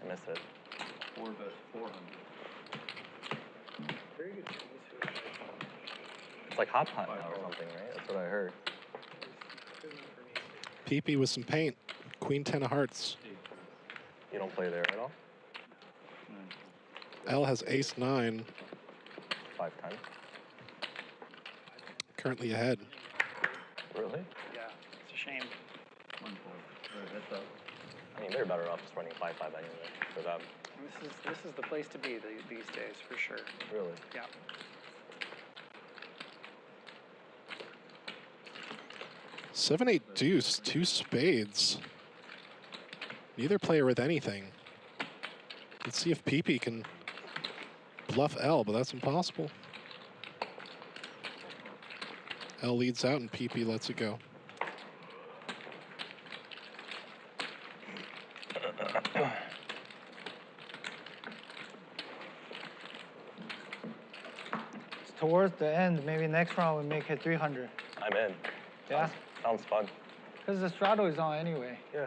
I miss it. 4 bets 400. Very good. It's like hot pot now or something, right? That's what I heard. PP with some paint. Queen 10 of hearts. You don't play there at all? L has ace 9. 5-10. Currently ahead. Really? Yeah, it's a shame. 1 4. That's up. I mean, they're better off just running 5-5 anyway for them. This is the place to be these days for sure. Really? Yeah. Seven, 8 deuce, 2 spades. Neither player with anything. Let's see if PP can bluff L, but that's impossible. L leads out and PP lets it go. It's towards the end. Maybe next round we make it 300. I'm in. Yeah? Sounds fun. Because the straddle is on anyway. Yeah.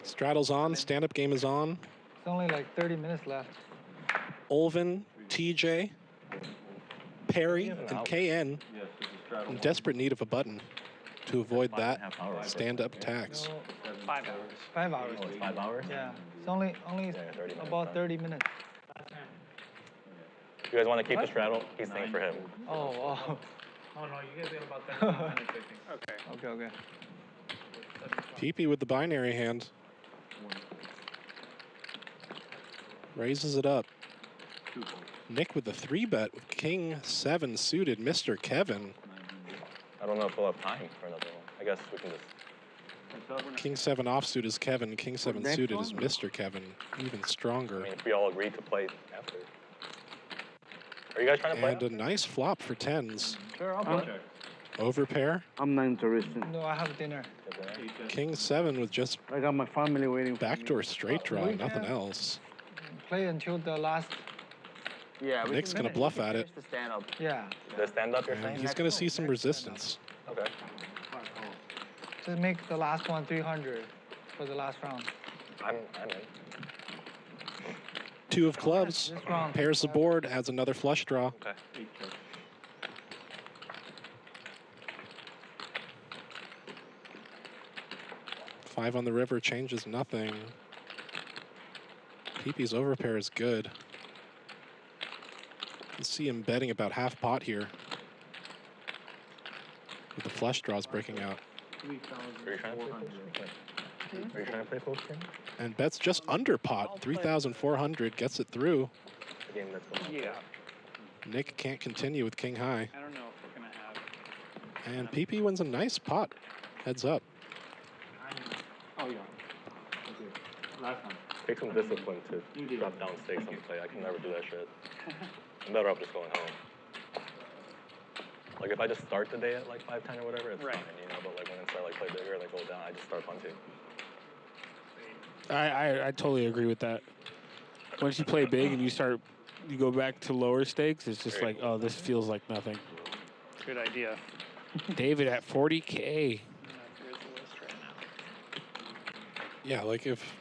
Straddle's on, stand-up game is on. It's only like 30 minutes left. Olvin, TJ, Perry, and KN in desperate need of a button to avoid that stand-up tax. 5 hours. 5 hours. Oh, it's 5 hours? Yeah. It's only 30 about 30 minutes. You guys want to keep the straddle? He's saying for him. Oh. Oh no, you guys got about 30 minutes, I think. Okay. PP with the binary hand. Raises it up. Nick with the 3-bet with King 7 suited, Mr. Kevin. I don't know if we'll have time for another one. I guess we can just... King 7 offsuit is Kevin, King 7 suited is Mr. Kevin. Even stronger. I mean, if we all agree to play after. Are you guys trying to play? And a nice flop for 10s. Sure, I'll play. Over pair. I'm not interested. No, I have dinner. King 7 with just I got my family waiting for backdoor straight draw, we nothing can- else. Play until the last. Yeah, we Nick's can gonna bluff at it. finish the stand up. Yeah. The stand up, you're And saying? he's gonna see some resistance. Okay. Just make the last one 300 for the last round. I'm in. 2 of clubs. This round. Pairs the board, adds another flush draw. Okay. 5 on the river changes nothing. PP's overpair is good. You see him betting about half pot here. With the flush draws breaking out. Are you trying to play post game? And bets just under pot. 3,400 gets it through. The game that's going on. Yeah. Nick can't continue with king high. I don't know if we're going to have... And PP wins a nice pot. Heads up. Oh, yeah. Last time. Take some discipline to drop down stakes on the play. I can never do that shit. I'm better off just going home. Like, if I just start the day at like 5-10 or whatever, it's fine, you know? But like when it's like play bigger, like go down, I just start punting. I totally agree with that. Once you play big and you go back to lower stakes, it's just like, oh, this feels like nothing. Good idea. David at 40K. Here's the list right now. Yeah, like if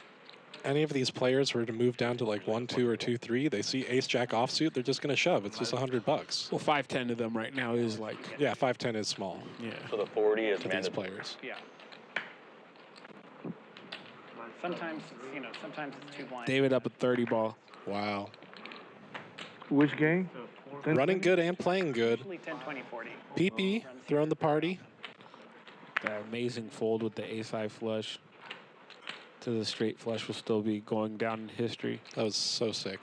any of these players were to move down to like 1-2 or 2-3, they see ace jack offsuit, they're just gonna shove. It's just $100. Well, 5-10 of them right now is like. Yeah, 5-10 is small. Yeah. So the 40 is to these players. Yeah. Sometimes, you know, sometimes it's too blind. David up at 30 ball. Wow. Which game? Running good and playing good. Usually 10, 20, 40. PP throwing the party. That amazing fold with the ace-high flush to the straight flush will still be going down in history. That was so sick.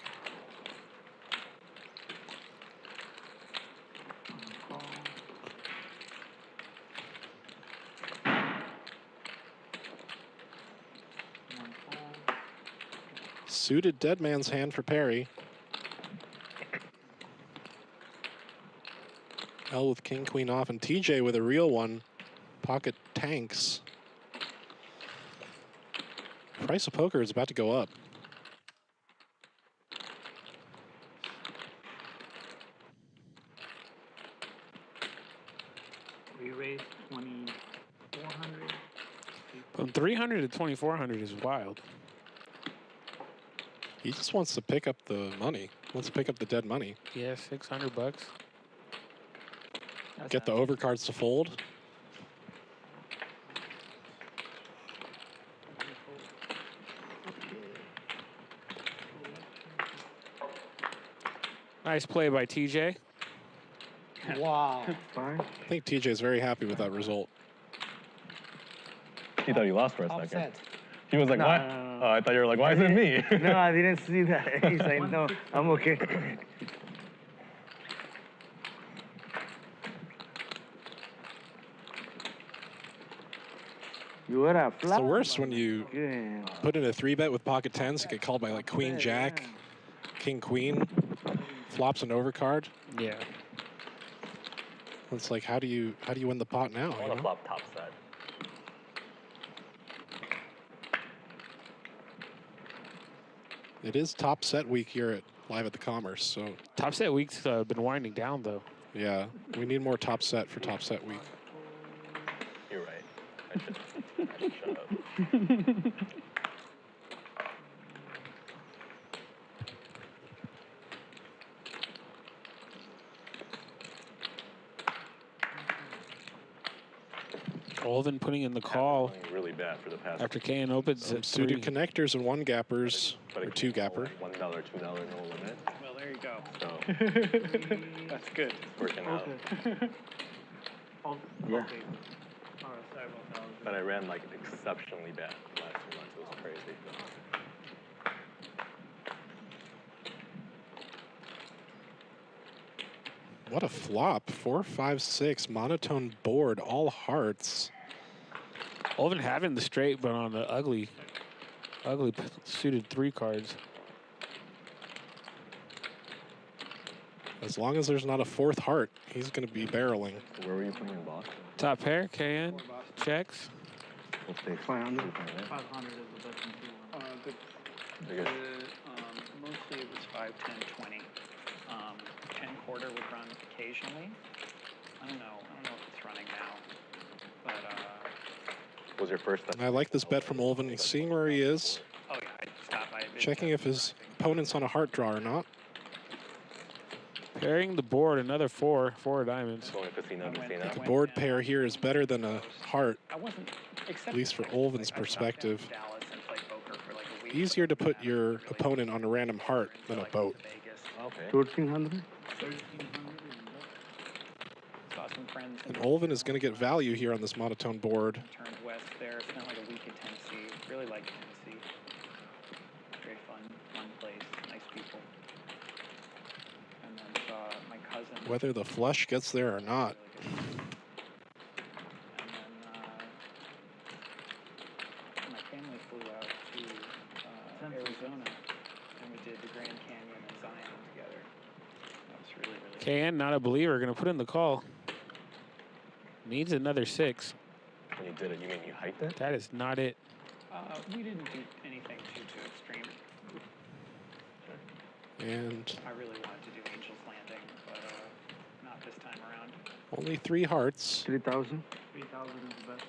Suited dead man's hand for Perry. L with king, queen off, and TJ with a real one. Pocket tanks. Price of poker is about to go up. We raised 2,400. From 300 to 2,400 is wild. He just wants to pick up the money. Wants to pick up the dead money. Yeah, $600. Get the overcards to fold. Nice play by TJ. Wow. I think TJ is very happy with that result. He thought he lost for a second. Upset. He was like, No, why? no, no, no. Oh, I thought you were like, why is it me? No, I didn't see that. He's like, no, I'm okay. You were a It's flop. the worst when you Yeah. put in a 3-bet with pocket tens, get called by like queen jack, king queen, flops an overcard. Yeah. It's like, how do you win the pot now? I want you to know? flop top set. It is top set week here at Live at the Commerce, so Top set week's been winding down, though. yeah, we need more top set for top set week. You're right. I should shut up. Olvin putting in the call Really bad for the past. after KN opens at Suited 3. connectors and one gappers, or two gapper. $1, $2, no limit. Well, there you go. So That's good. it's working out. Yeah. But I ran like exceptionally bad the last 2 months. It was crazy. What a flop. 4, 5, 6, monotone board, all hearts. Olvin having the straight, but on the ugly suited 3 cards. As long as there's not a 4th heart, he's going to be barreling. Where were you playing in Boston? Top pair, KN, checks. What stakes? 500. 500 is the best one. Biggest. Mostly it was 5, 10, 20. 10 quarter would run occasionally. I don't know if it's running now, but Was your first? I like this bet from Olvin. He's seeing where he is, oh yeah, I stopped by a big checking if his opponent's on a heart draw or not. Pairing the board, another 4 diamonds. Going casino. The board pair here is better than a heart, I wasn't, at least for Olvin's perspective. Dallas and played poker for like a week. Easier to put your opponent on a random heart than a boat. Okay. 1,300. Saw some friends. And Olvin is going to get value here on this monotone board. Turned west there. Spent like a week in Tennessee. Really liked Tennessee. Very fun place. Nice people. And then saw my cousin. Whether the flush gets there or not. And then my family flew out to Arizona, and we did the Grand Canyon and Zion together. That was really, really KN, not a believer, going to put in the call. Needs another 6. When you did it, you mean you hiked it? That is not it. We didn't do anything too extreme. And I really wanted to do Angel's Landing, but not this time around. only 3 hearts. 3,000. 3,000 is the best.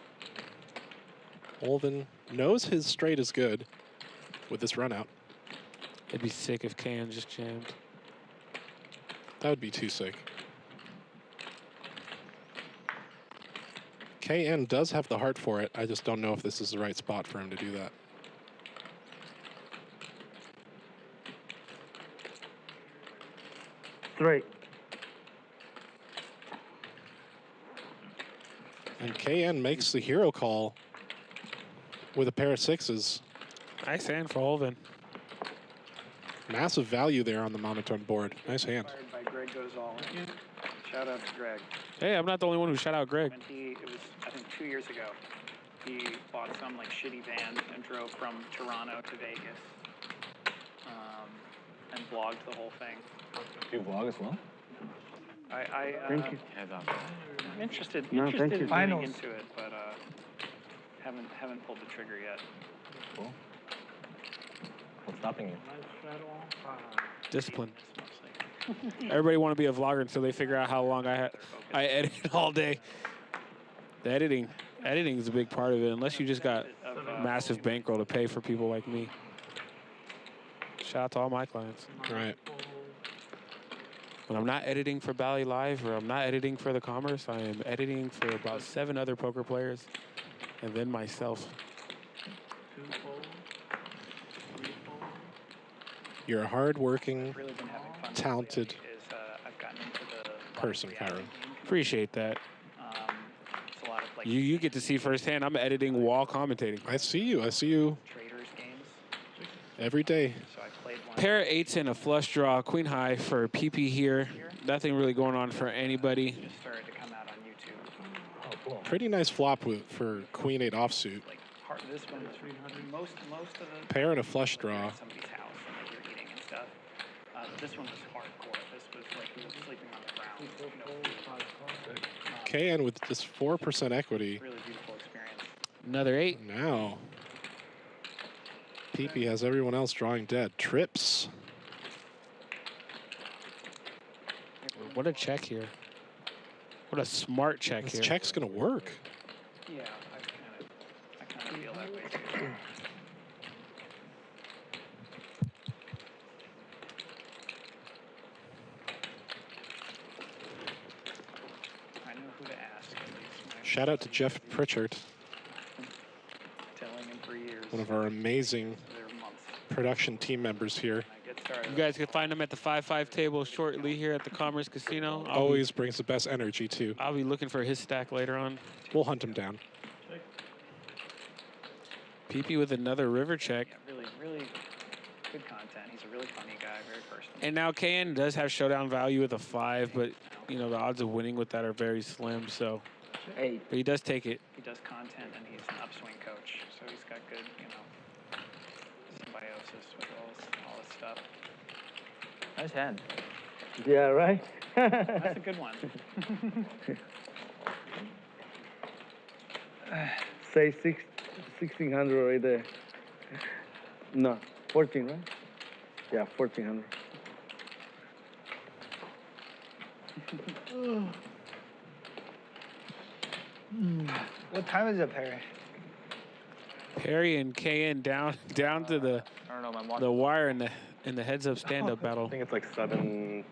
Olvin knows his straight is good with this run out. It'd be sick if KN just jammed. That would be too sick. KN does have the heart for it. I just don't know if this is the right spot for him to do that. Straight. And KN makes the hero call with a pair of 6s. Nice hand for Olvin. Massive value there on the monotone board. Nice hand. Inspired by Greg Goes All In. Shout out to Greg. Hey, I'm not the only one who shout out Greg. When it was, I think, 2 years ago, he bought some like shitty van and drove from Toronto to Vegas, and vlogged the whole thing. You vlog as well? Thank you. I'm interested No, in thank you. getting into it, but haven't pulled the trigger yet. Cool. What's stopping you? Discipline. Everybody want to be a vlogger until they figure out how long I edit all day. The editing is a big part of it, unless you just got massive bankroll to pay for people like me. Shout out to all my clients. Right. When I'm not editing for Bally Live or I'm not editing for the Commerce, I am editing for about 7 other poker players and then myself. You're a hardworking, talented person, Kiero. Appreciate that. You get to see firsthand. I'm editing while commentating. I see you. I see you every day. Pair of 8s and a flush draw. Queen high for PP here. Nothing really going on for anybody. Just started to come out on YouTube. Oh, cool. Pretty nice flop for Queen 8 offsuit. This one was 300. Most of the Pair and a flush draw. Somebody's house and you're eating and stuff. This one was hardcore. This was like we were sleeping on the ground. KN with just 4% equity. Really beautiful experience. Another 8. Now, PP has everyone else drawing dead. Trips. What a check here. What a smart check This here. check's going to work. Yeah, I kind of feel that way too. I know who to ask. Shout out to Jeff Pritchard, Telling him for years. one of our amazing production team members here. You guys can find him at the 5-5 table shortly here at the Commerce Casino. Always brings the best energy, too. I'll be looking for his stack later on. We'll hunt him down. PP with another river check. Yeah, really good content. He's a really funny guy, very personal. And now KN does have showdown value with a 5, but you know the odds of winning with that are very slim. So, but he does take it. He does content, and he's an upswing coach, so he's got good, symbiosis with all this stuff. Nice hand. Yeah, right? That's a good one. Say 1,600 right there. No, 14, right? Yeah, 1,400. What time is it, Perry? Perry and KN down to the I don't know, the wire in the heads up stand-up battle. I think it's like 7-10.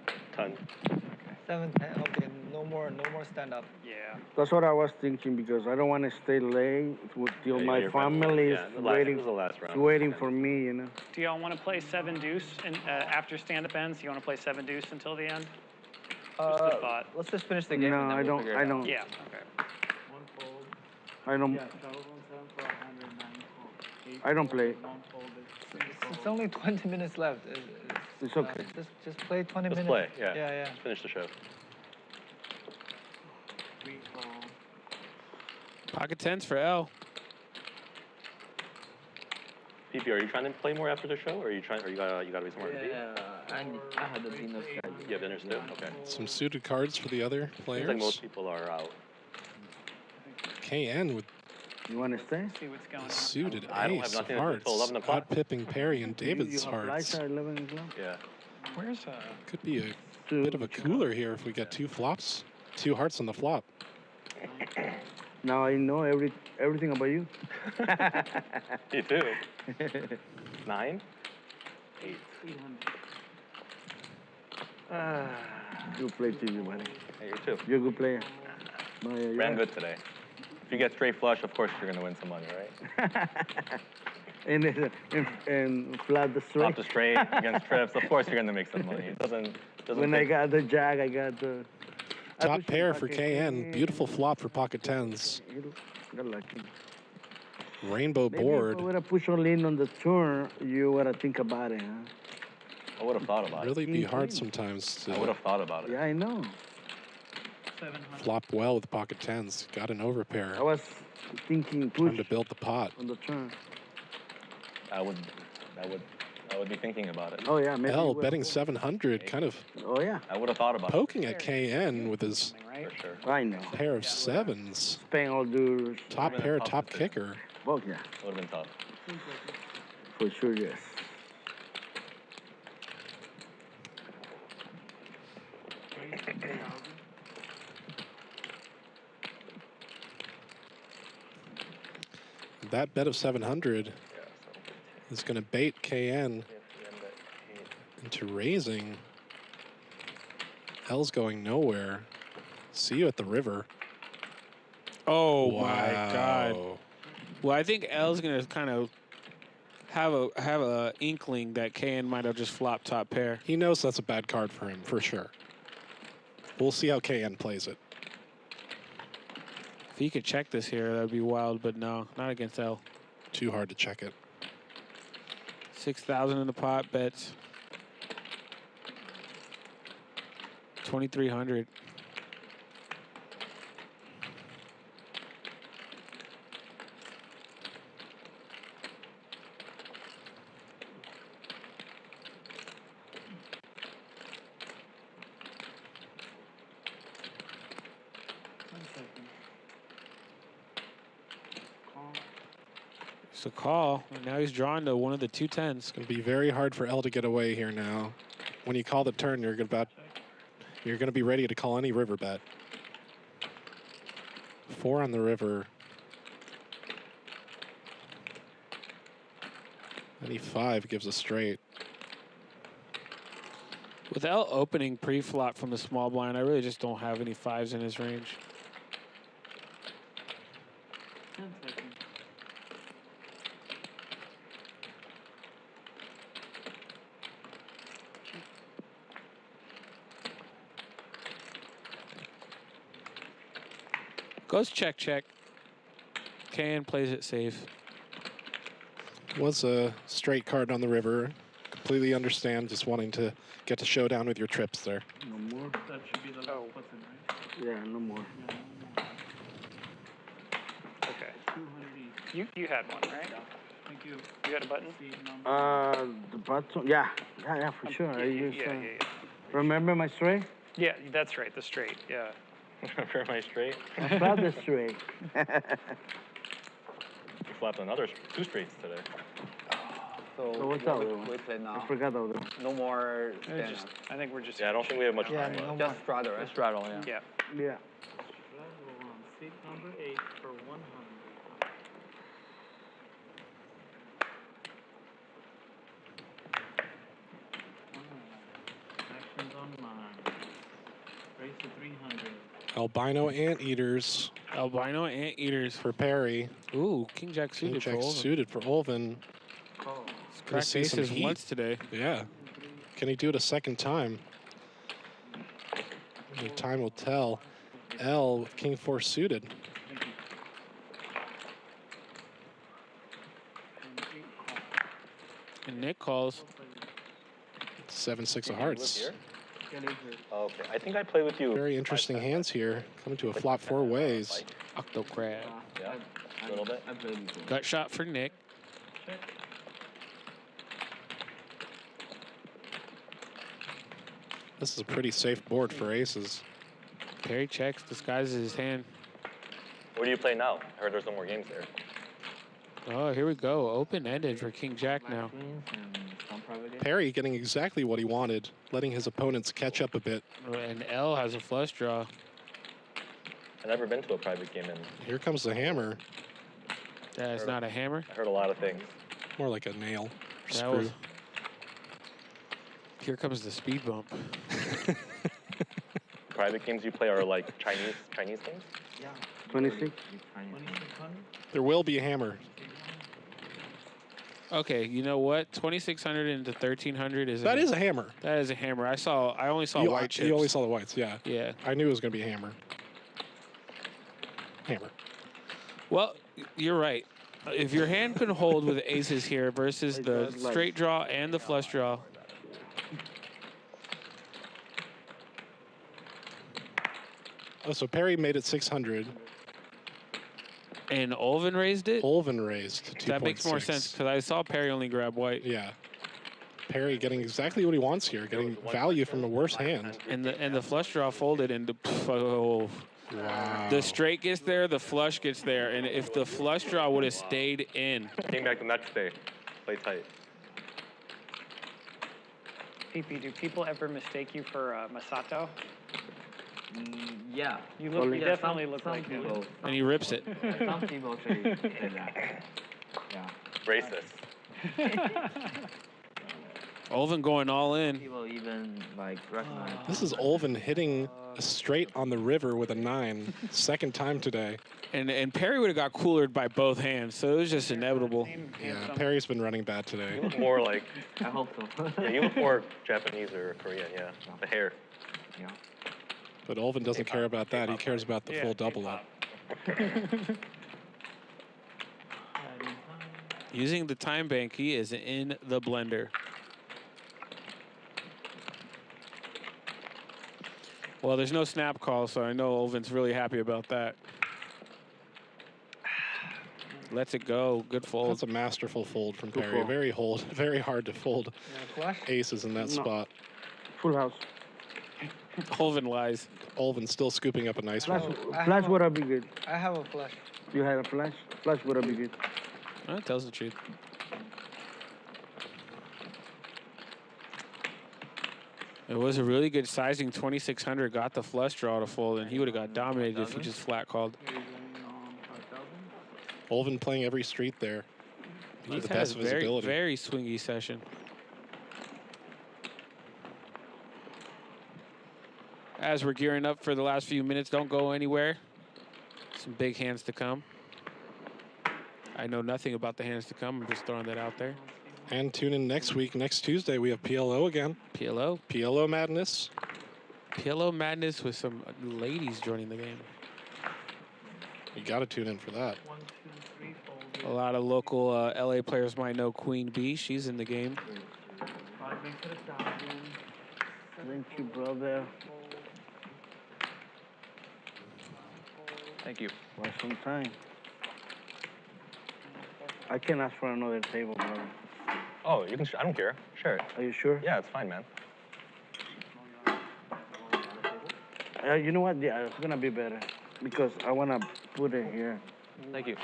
7:10. Okay, no more stand up. Yeah. That's what I was thinking because I don't want to stay late till my family is waiting for me, Do y'all want to play 7 deuce after stand-up ends? You want to play 7 deuce until the end? Just a thought. Let's just finish the game. No, and then I we'll don't. figure it I out. don't. Yeah. Okay. One fold. I don't. Yeah, shuttle on 7 for 100, 9 fold. 8 I don't fold, play. 1 fold is 3 It's fold. only 20 minutes left. It's okay. Just play 20 Let's minutes. play, yeah. Yeah. Let's finish the show. 3 fold. Pocket tens for L. PP, are you trying to play more after the show, or are you trying? Or you gotta be somewhere to be? I had the dinner schedule. You have dinners too. Okay. Some suited cards for the other Seems players. like most people are out. KN with You want to stay? See what's going on. suited I don't have ace of nothing hearts. until 11 o'clock. Out pipping Perry and David's you have hearts. flights at 11 o'clock? Yeah. Where's Could be a bit of a cooler here if we get two flops, two hearts on the flop. Now I know everything about you. You too. 9, 8. Good play to you, buddy. Hey, you too. You're a good player. Ran good today. If you get straight flush, of course you're gonna win some money, right? and flat the straight. Flop the straight against trips. Of course you're gonna make some money. It doesn't When I take- got the jack, I got the. Top pair for KN. Beautiful flop for pocket tens. Got lucky. Rainbow Maybe board. if I would have pushed on in on the turn, you would have think about it, huh? I would have thought about Really it. be hard sometimes I would to have thought about it. Yeah, I know. 700. flop well with pocket tens. Got an overpair. I was thinking Time push to build the pot. on the turn. I would be thinking about it. Oh yeah, maybe. L you would- betting 700, kind of Oh yeah, I would have thought about poking at KN with his it for sure. I know. pair of sevens. Spain all do. Top been a pair, tough top decision. kicker. Oh yeah, Would have been tough. for sure, yes. That bet of 700 is going to bait KN into raising. L's going nowhere. See you at the river. Oh my God. Well, I think L's gonna kind of have a inkling that KN might have just flopped top pair. He knows that's a bad card for him, for sure. We'll see how KN plays it. If he could check this here, that'd be wild. But no, not against L. Too hard to check it. 6,000 in the pot, bets 2,300. It's a call. And now he's drawn to one of the 2 10s. It's going to be very hard for L to get away here now. When you call the turn, you're going to be ready to call any river bet. 4 on the river. Any 5 gives a straight. With L opening pre-flop from the small blind, I really just don't have any 5s in his range. 10 seconds. Goes check, check. KN plays it safe. Was a straight card on the river. Completely understand just wanting to get to showdown with your trips there. No more. That should be the last button, right? Yeah, no more. Yeah, no more. Okay. 200 each. You had one, right? Thank you. You had a button? See number. The button. Yeah, for sure. I use, Yeah. remember my straight? Yeah, that's right. The straight. Yeah. For my straight. I flat the straight. You flopped another 2 straights today. So what's that other one? We play now. I forgot the other one. No more I think we're just. Yeah, I don't think we have much time no left. Just straddle, right? Straddle, yeah. Yeah. Yeah. Seat number 8 for 100. Actions on mine. Raise to 300. Albino Anteaters Albino Anteaters for Perry. Ooh, King Jack suited King for Jack Olven. suited for Olven. Call. Cracked see some aces heat. once today. Yeah. Can he do it a second time? Only time will tell. L with king 4 suited. And Nick calls. 7-6 of hearts. Oh, okay, I think I played with you. Very interesting hands here. Coming to a flop 4 ways. Octo crab. Yeah, a little bit. Gut shot for Nick. This is a pretty safe board for aces. Perry checks, disguises his hand. Where do you play now? I heard there's no more games there. Oh, here we go. Open-ended for King Jack now. Perry getting exactly what he wanted, letting his opponents catch up a bit. And L has a flush draw. I've never been to a private game in. Here comes the hammer. That is not a hammer. I heard a lot of things. More like a nail or That screw. was- Here comes the speed bump. Private games you play are like Chinese things? Yeah. 26. There will be a hammer. Okay, you know what? 2,600 into 1,300 is That is a hammer. That is a hammer. I only saw white chips. You only saw the whites, yeah. Yeah. I knew it was going to be a hammer. Hammer. Well, you're right. If your hand can hold with aces here versus the straight draw and the flush draw. Oh, so Perry made it 600. And Olven raised it? Olven raised to 2.6. That makes more sense because I saw Perry only grab white. Yeah. Perry getting exactly what he wants here, getting value from a worse hand. And the flush draw folded and oh. Wow. The straight gets there, the flush gets there, and if the flush draw would have stayed in. Came back the next day. Play tight. PP, do people ever mistake you for Masato? Yeah. You definitely look like him. And he rips it. Some people say that. Yeah. Racist. Olven going all in. People even like recognize. This is Olven hitting a straight on the river with a 9. Second time today. And Perry would have got coolered by both hands, so it was just inevitable. Yeah, Perry's been running bad today. You look more like. I hope so. Yeah, you look more Japanese or Korean. Yeah, the hair. Yeah. But Olven doesn't care about that. He cares about the full double up. Using the time bank, he is in the blender. Well, there's no snap call, so I know Olven's really happy about that. Lets it go. Good fold. That's a masterful fold from Perry. Very hard to fold aces in that spot. Full house. Olven lies. Olven still scooping up a nice one. Flash would have been good. I have a flush. You had a flash? Flash would have been good. That tells the truth. It was a really good sizing. 2,600 got the flush draw to fold, and he would have got dominated if he just flat called. Olven playing every street there. He's The had a best visibility. very swingy session. As we're gearing up for the last few minutes, don't go anywhere. Some big hands to come. I know nothing about the hands to come. I'm just throwing that out there. And tune in next week. Next Tuesday, we have PLO again. PLO. PLO madness. PLO madness with some ladies joining the game. You got to tune in for that. A lot of local LA players might know Queen Bee. She's in the game. Thank you, brother. Thank you. For some time. I can ask for another table, brother. Oh, you can. I don't care. Share it. Are you sure? Yeah, it's fine, man. You know what? Yeah, it's gonna be better because I wanna put it here. Thank you.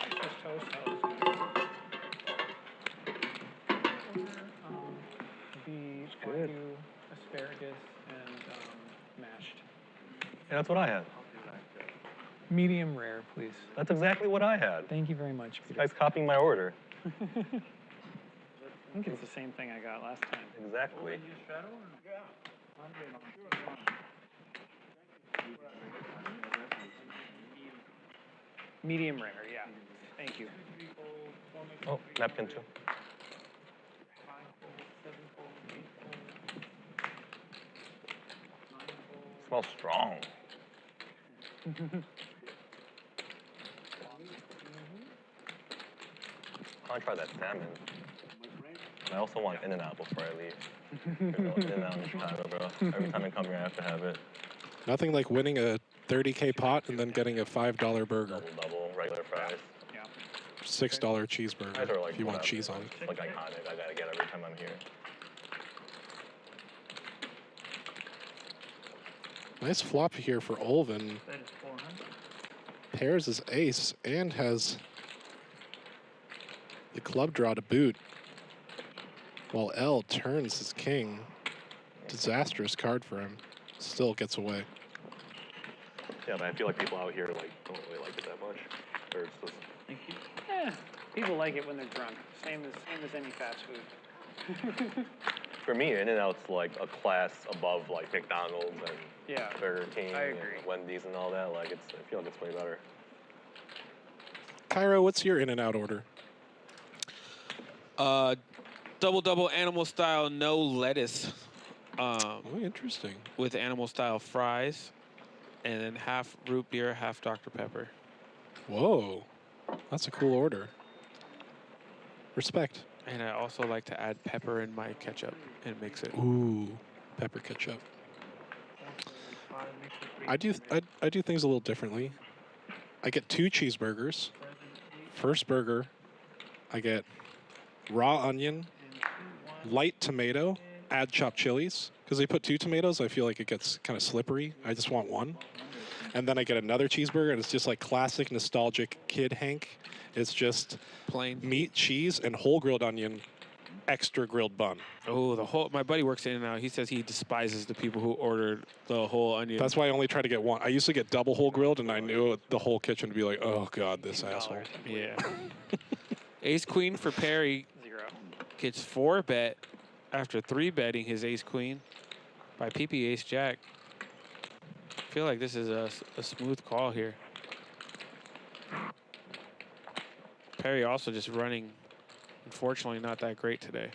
The good. wagyu, asparagus, and mashed. Yeah, that's what I had. Medium rare, please. That's exactly what I had. Thank you very much, This Peter. guy's copying my order. I think it's the same thing I got last time. Exactly. Medium rare, yeah. Thank you. Oh, napkin too. smells strong. I want to try that salmon. I also want In-N-Out before I leave. In-N-Out in Chicago, bro. Every time I come here, I have to have it. Nothing like winning a $30K pot and then getting a $5 burger. Double, regular fries. Yeah. $6 cheeseburger Fries are like if you want whatever. cheese on it. It's like iconic. I gotta get every time I'm here. Nice flop here for Olvin. That is 400. Pairs his ace and has the club draw to boot. While L turns his king. Disastrous card for him. Still gets away. Yeah, but I feel like people out here like don't really like it that much. Or it's just... People like it when they're drunk. Same as any fast food. For me, In-N-Out's like a class above like McDonald's and Burger King and Wendy's and all that. Like I feel like it's way better. Kiero, what's your In-N-Out order? Double animal style, no lettuce. Interesting. With animal style fries, and then half root beer, half Dr. Pepper. Whoa, that's a cool order. Respect. And I also like to add pepper in my ketchup and mix it. Ooh, pepper ketchup. I do things a little differently. I get 2 cheeseburgers. First burger, I get raw onion, light tomato, add chopped chilies. Because they put 2 tomatoes, I feel like it gets kind of slippery. I just want 1. And then I get another cheeseburger, and it's just like classic nostalgic kid Hank. It's just plain meat, cheese, and whole grilled onion, extra grilled bun. Oh, my buddy works in and out. He says he despises the people who ordered the whole onion. That's why I only try to get 1. I used to get double whole grilled, and I knew the whole kitchen would be like, oh God, this asshole. Yeah. Ace queen for Perry. 0. Gets 4 bet after 3 betting his ace queen by PP ace jack. I feel like this is a smooth call here. Perry also just running, unfortunately, not that great today.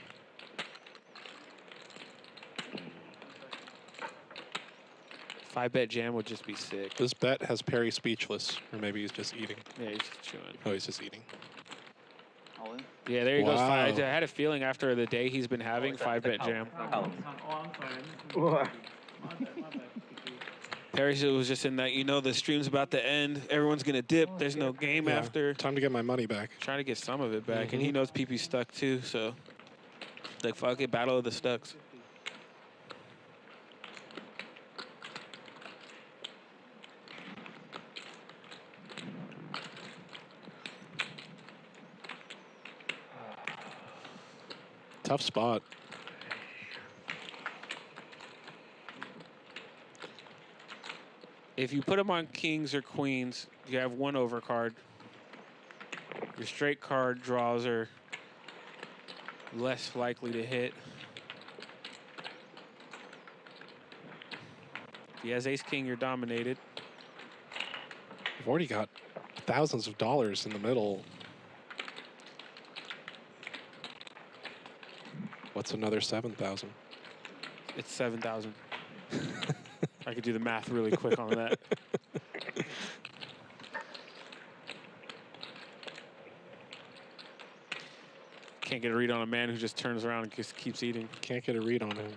Five bet jam would just be sick. This bet has Perry speechless, or maybe he's just eating. Yeah, he's just chewing. Oh, he's just eating. All in? Yeah, there he goes. Wow. I had a feeling after the day he's been having, 5 bet jam. Oh, I'm sorry. Perry was just in that, the stream's about to end. Everyone's going to dip. There's no game after. Time to get my money back. Trying to get some of it back. And he knows PP's stuck too, so like, fuck it, battle of the stucks. Tough spot. If you put them on kings or queens, you have 1 overcard. Your straight card draws are less likely to hit. If he has ace king, you're dominated. You've already got thousands of dollars in the middle. What's another 7,000? It's 7,000. I could do the math really quick on that. Can't get a read on a man who just turns around and just keeps eating. Can't get a read on him.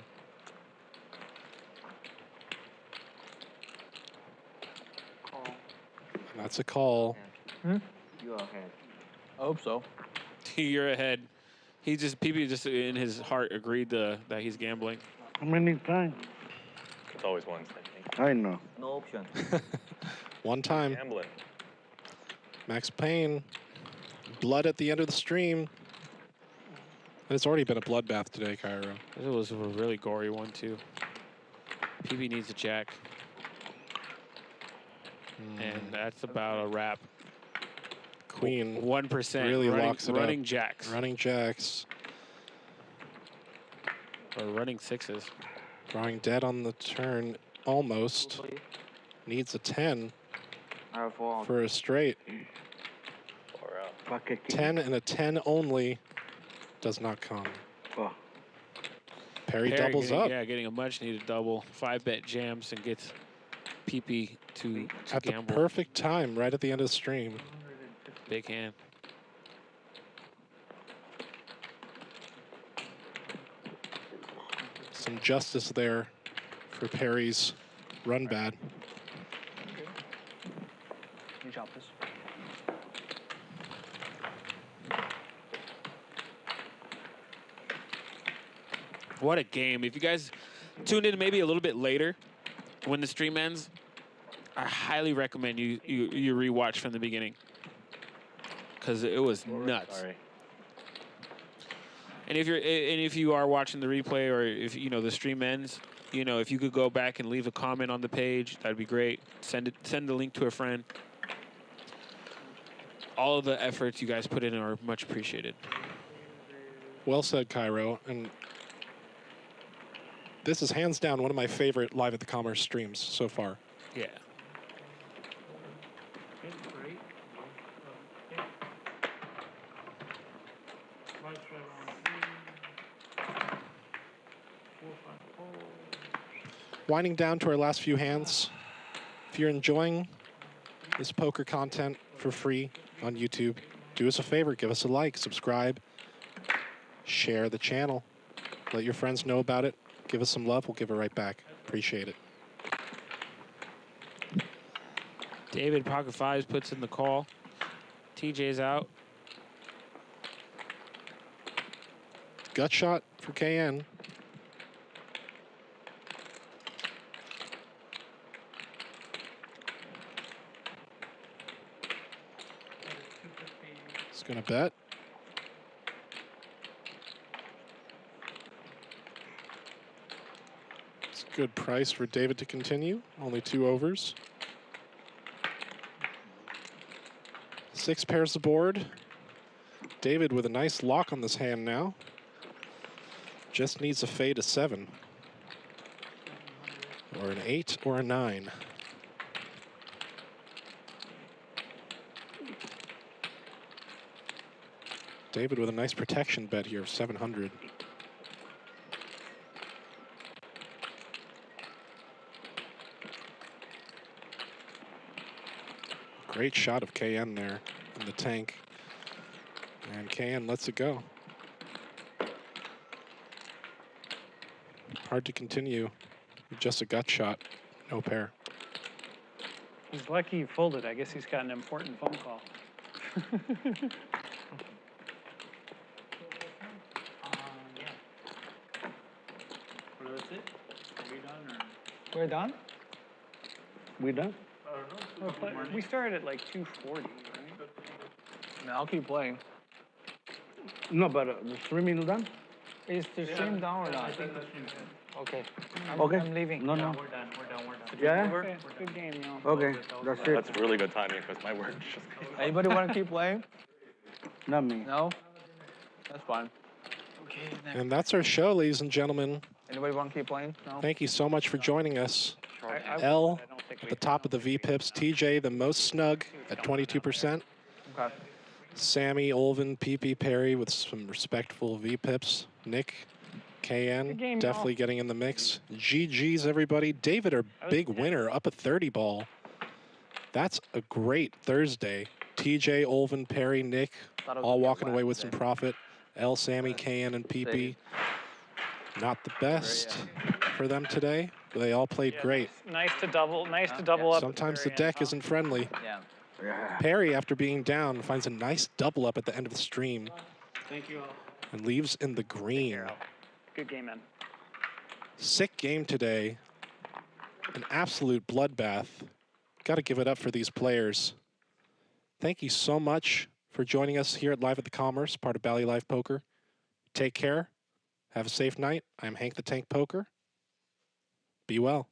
That's a call. You are ahead. I hope so. You're ahead. PP just in his heart agreed that he's gambling. How many times? It's always once, I think. I know. No option. One time. Gambling. Max Payne. Blood at the end of the stream. And it's already been a bloodbath today, Kiero. It was a really gory one, too. PB needs a jack. And that's about a wrap. Queen. 1%. Really locks it running up. Jacks. Running jacks. Or running 6s. Drawing dead on the turn. Almost. Needs a 10 for a straight. 10 and a 10 only does not come. Perry doubles up. Yeah, getting a much needed double. 5 bet jams and gets PP to At gamble. the perfect time, right at the end of the stream. Big hand. Some justice there for Perry's run bad. You drop this. What a game. If you guys tuned in maybe a little bit later when the stream ends, I highly recommend you rewatch from the beginning because it was nuts. Sorry. And if you are watching the replay or if the stream ends, if you could go back and leave a comment on the page, that'd be great. Send the link to a friend. All of the efforts you guys put in are much appreciated. Well said, Kiero. And this is hands down one of my favorite Live at the Commerce streams so far. Yeah. Winding down to our last few hands. If you're enjoying this poker content for free on YouTube, do us a favor, give us a like, subscribe, share the channel. Let your friends know about it. Give us some love, we'll give it right back. Appreciate it. David, pocket fives, puts in the call. TJ's out. Gut shot for KN. He's gonna bet. It's a good price for David to continue. Only 2 overs. 6 pairs of board. David with a nice lock on this hand now. Just needs a fade of 7. Or an 8 or a 9. David with a nice protection bet here of 700. Great shot of KN there in the tank. And KN lets it go. Hard to continue with just a gut shot, no pair. He's lucky he folded. I guess he's got an important phone call. Well, that's it? Are we done or? We're done? We done? We started at like 2:40, right? No, I'll keep playing. No, but the streaming is done? Is the stream down or not? I think the stream's done. Okay. Okay. I'm leaving. No, Yeah, no. we're done. Yeah? Okay, good game, y'all. Okay, that's it. That's really good timing because my work just came. Anybody want to keep playing? Not me. No? That's fine. Okay. And that's our show, ladies and gentlemen. Anybody want to keep playing? No? Thank you so much for joining us. I L don't think at the top of the V-pips. TJ, the most snug at 22%. Okay. Sammy, Olvin, PP, Perry with some respectful V-pips. Nick, KN, Good game, definitely y'all. getting in the mix. GG's, everybody. David, our big winner, up a 30 ball. That's a great Thursday. TJ, Olvin, Perry, Nick, Thought it was all gonna get walking away wet with some today. profit. L, Sammy, KN, and PP. Not the best for them today, but they all played great. Nice to double. Nice to double up. Sometimes the deck isn't friendly. Yeah. Perry, after being down, finds a nice double up at the end of the stream Thank you all. and leaves in the green. Good game, man. Sick game today. An absolute bloodbath. Got to give it up for these players. Thank you so much for joining us here at Live at the Commerce, part of Bally Live Poker. Take care. Have a safe night. I'm Hank the Tank Poker. Be well.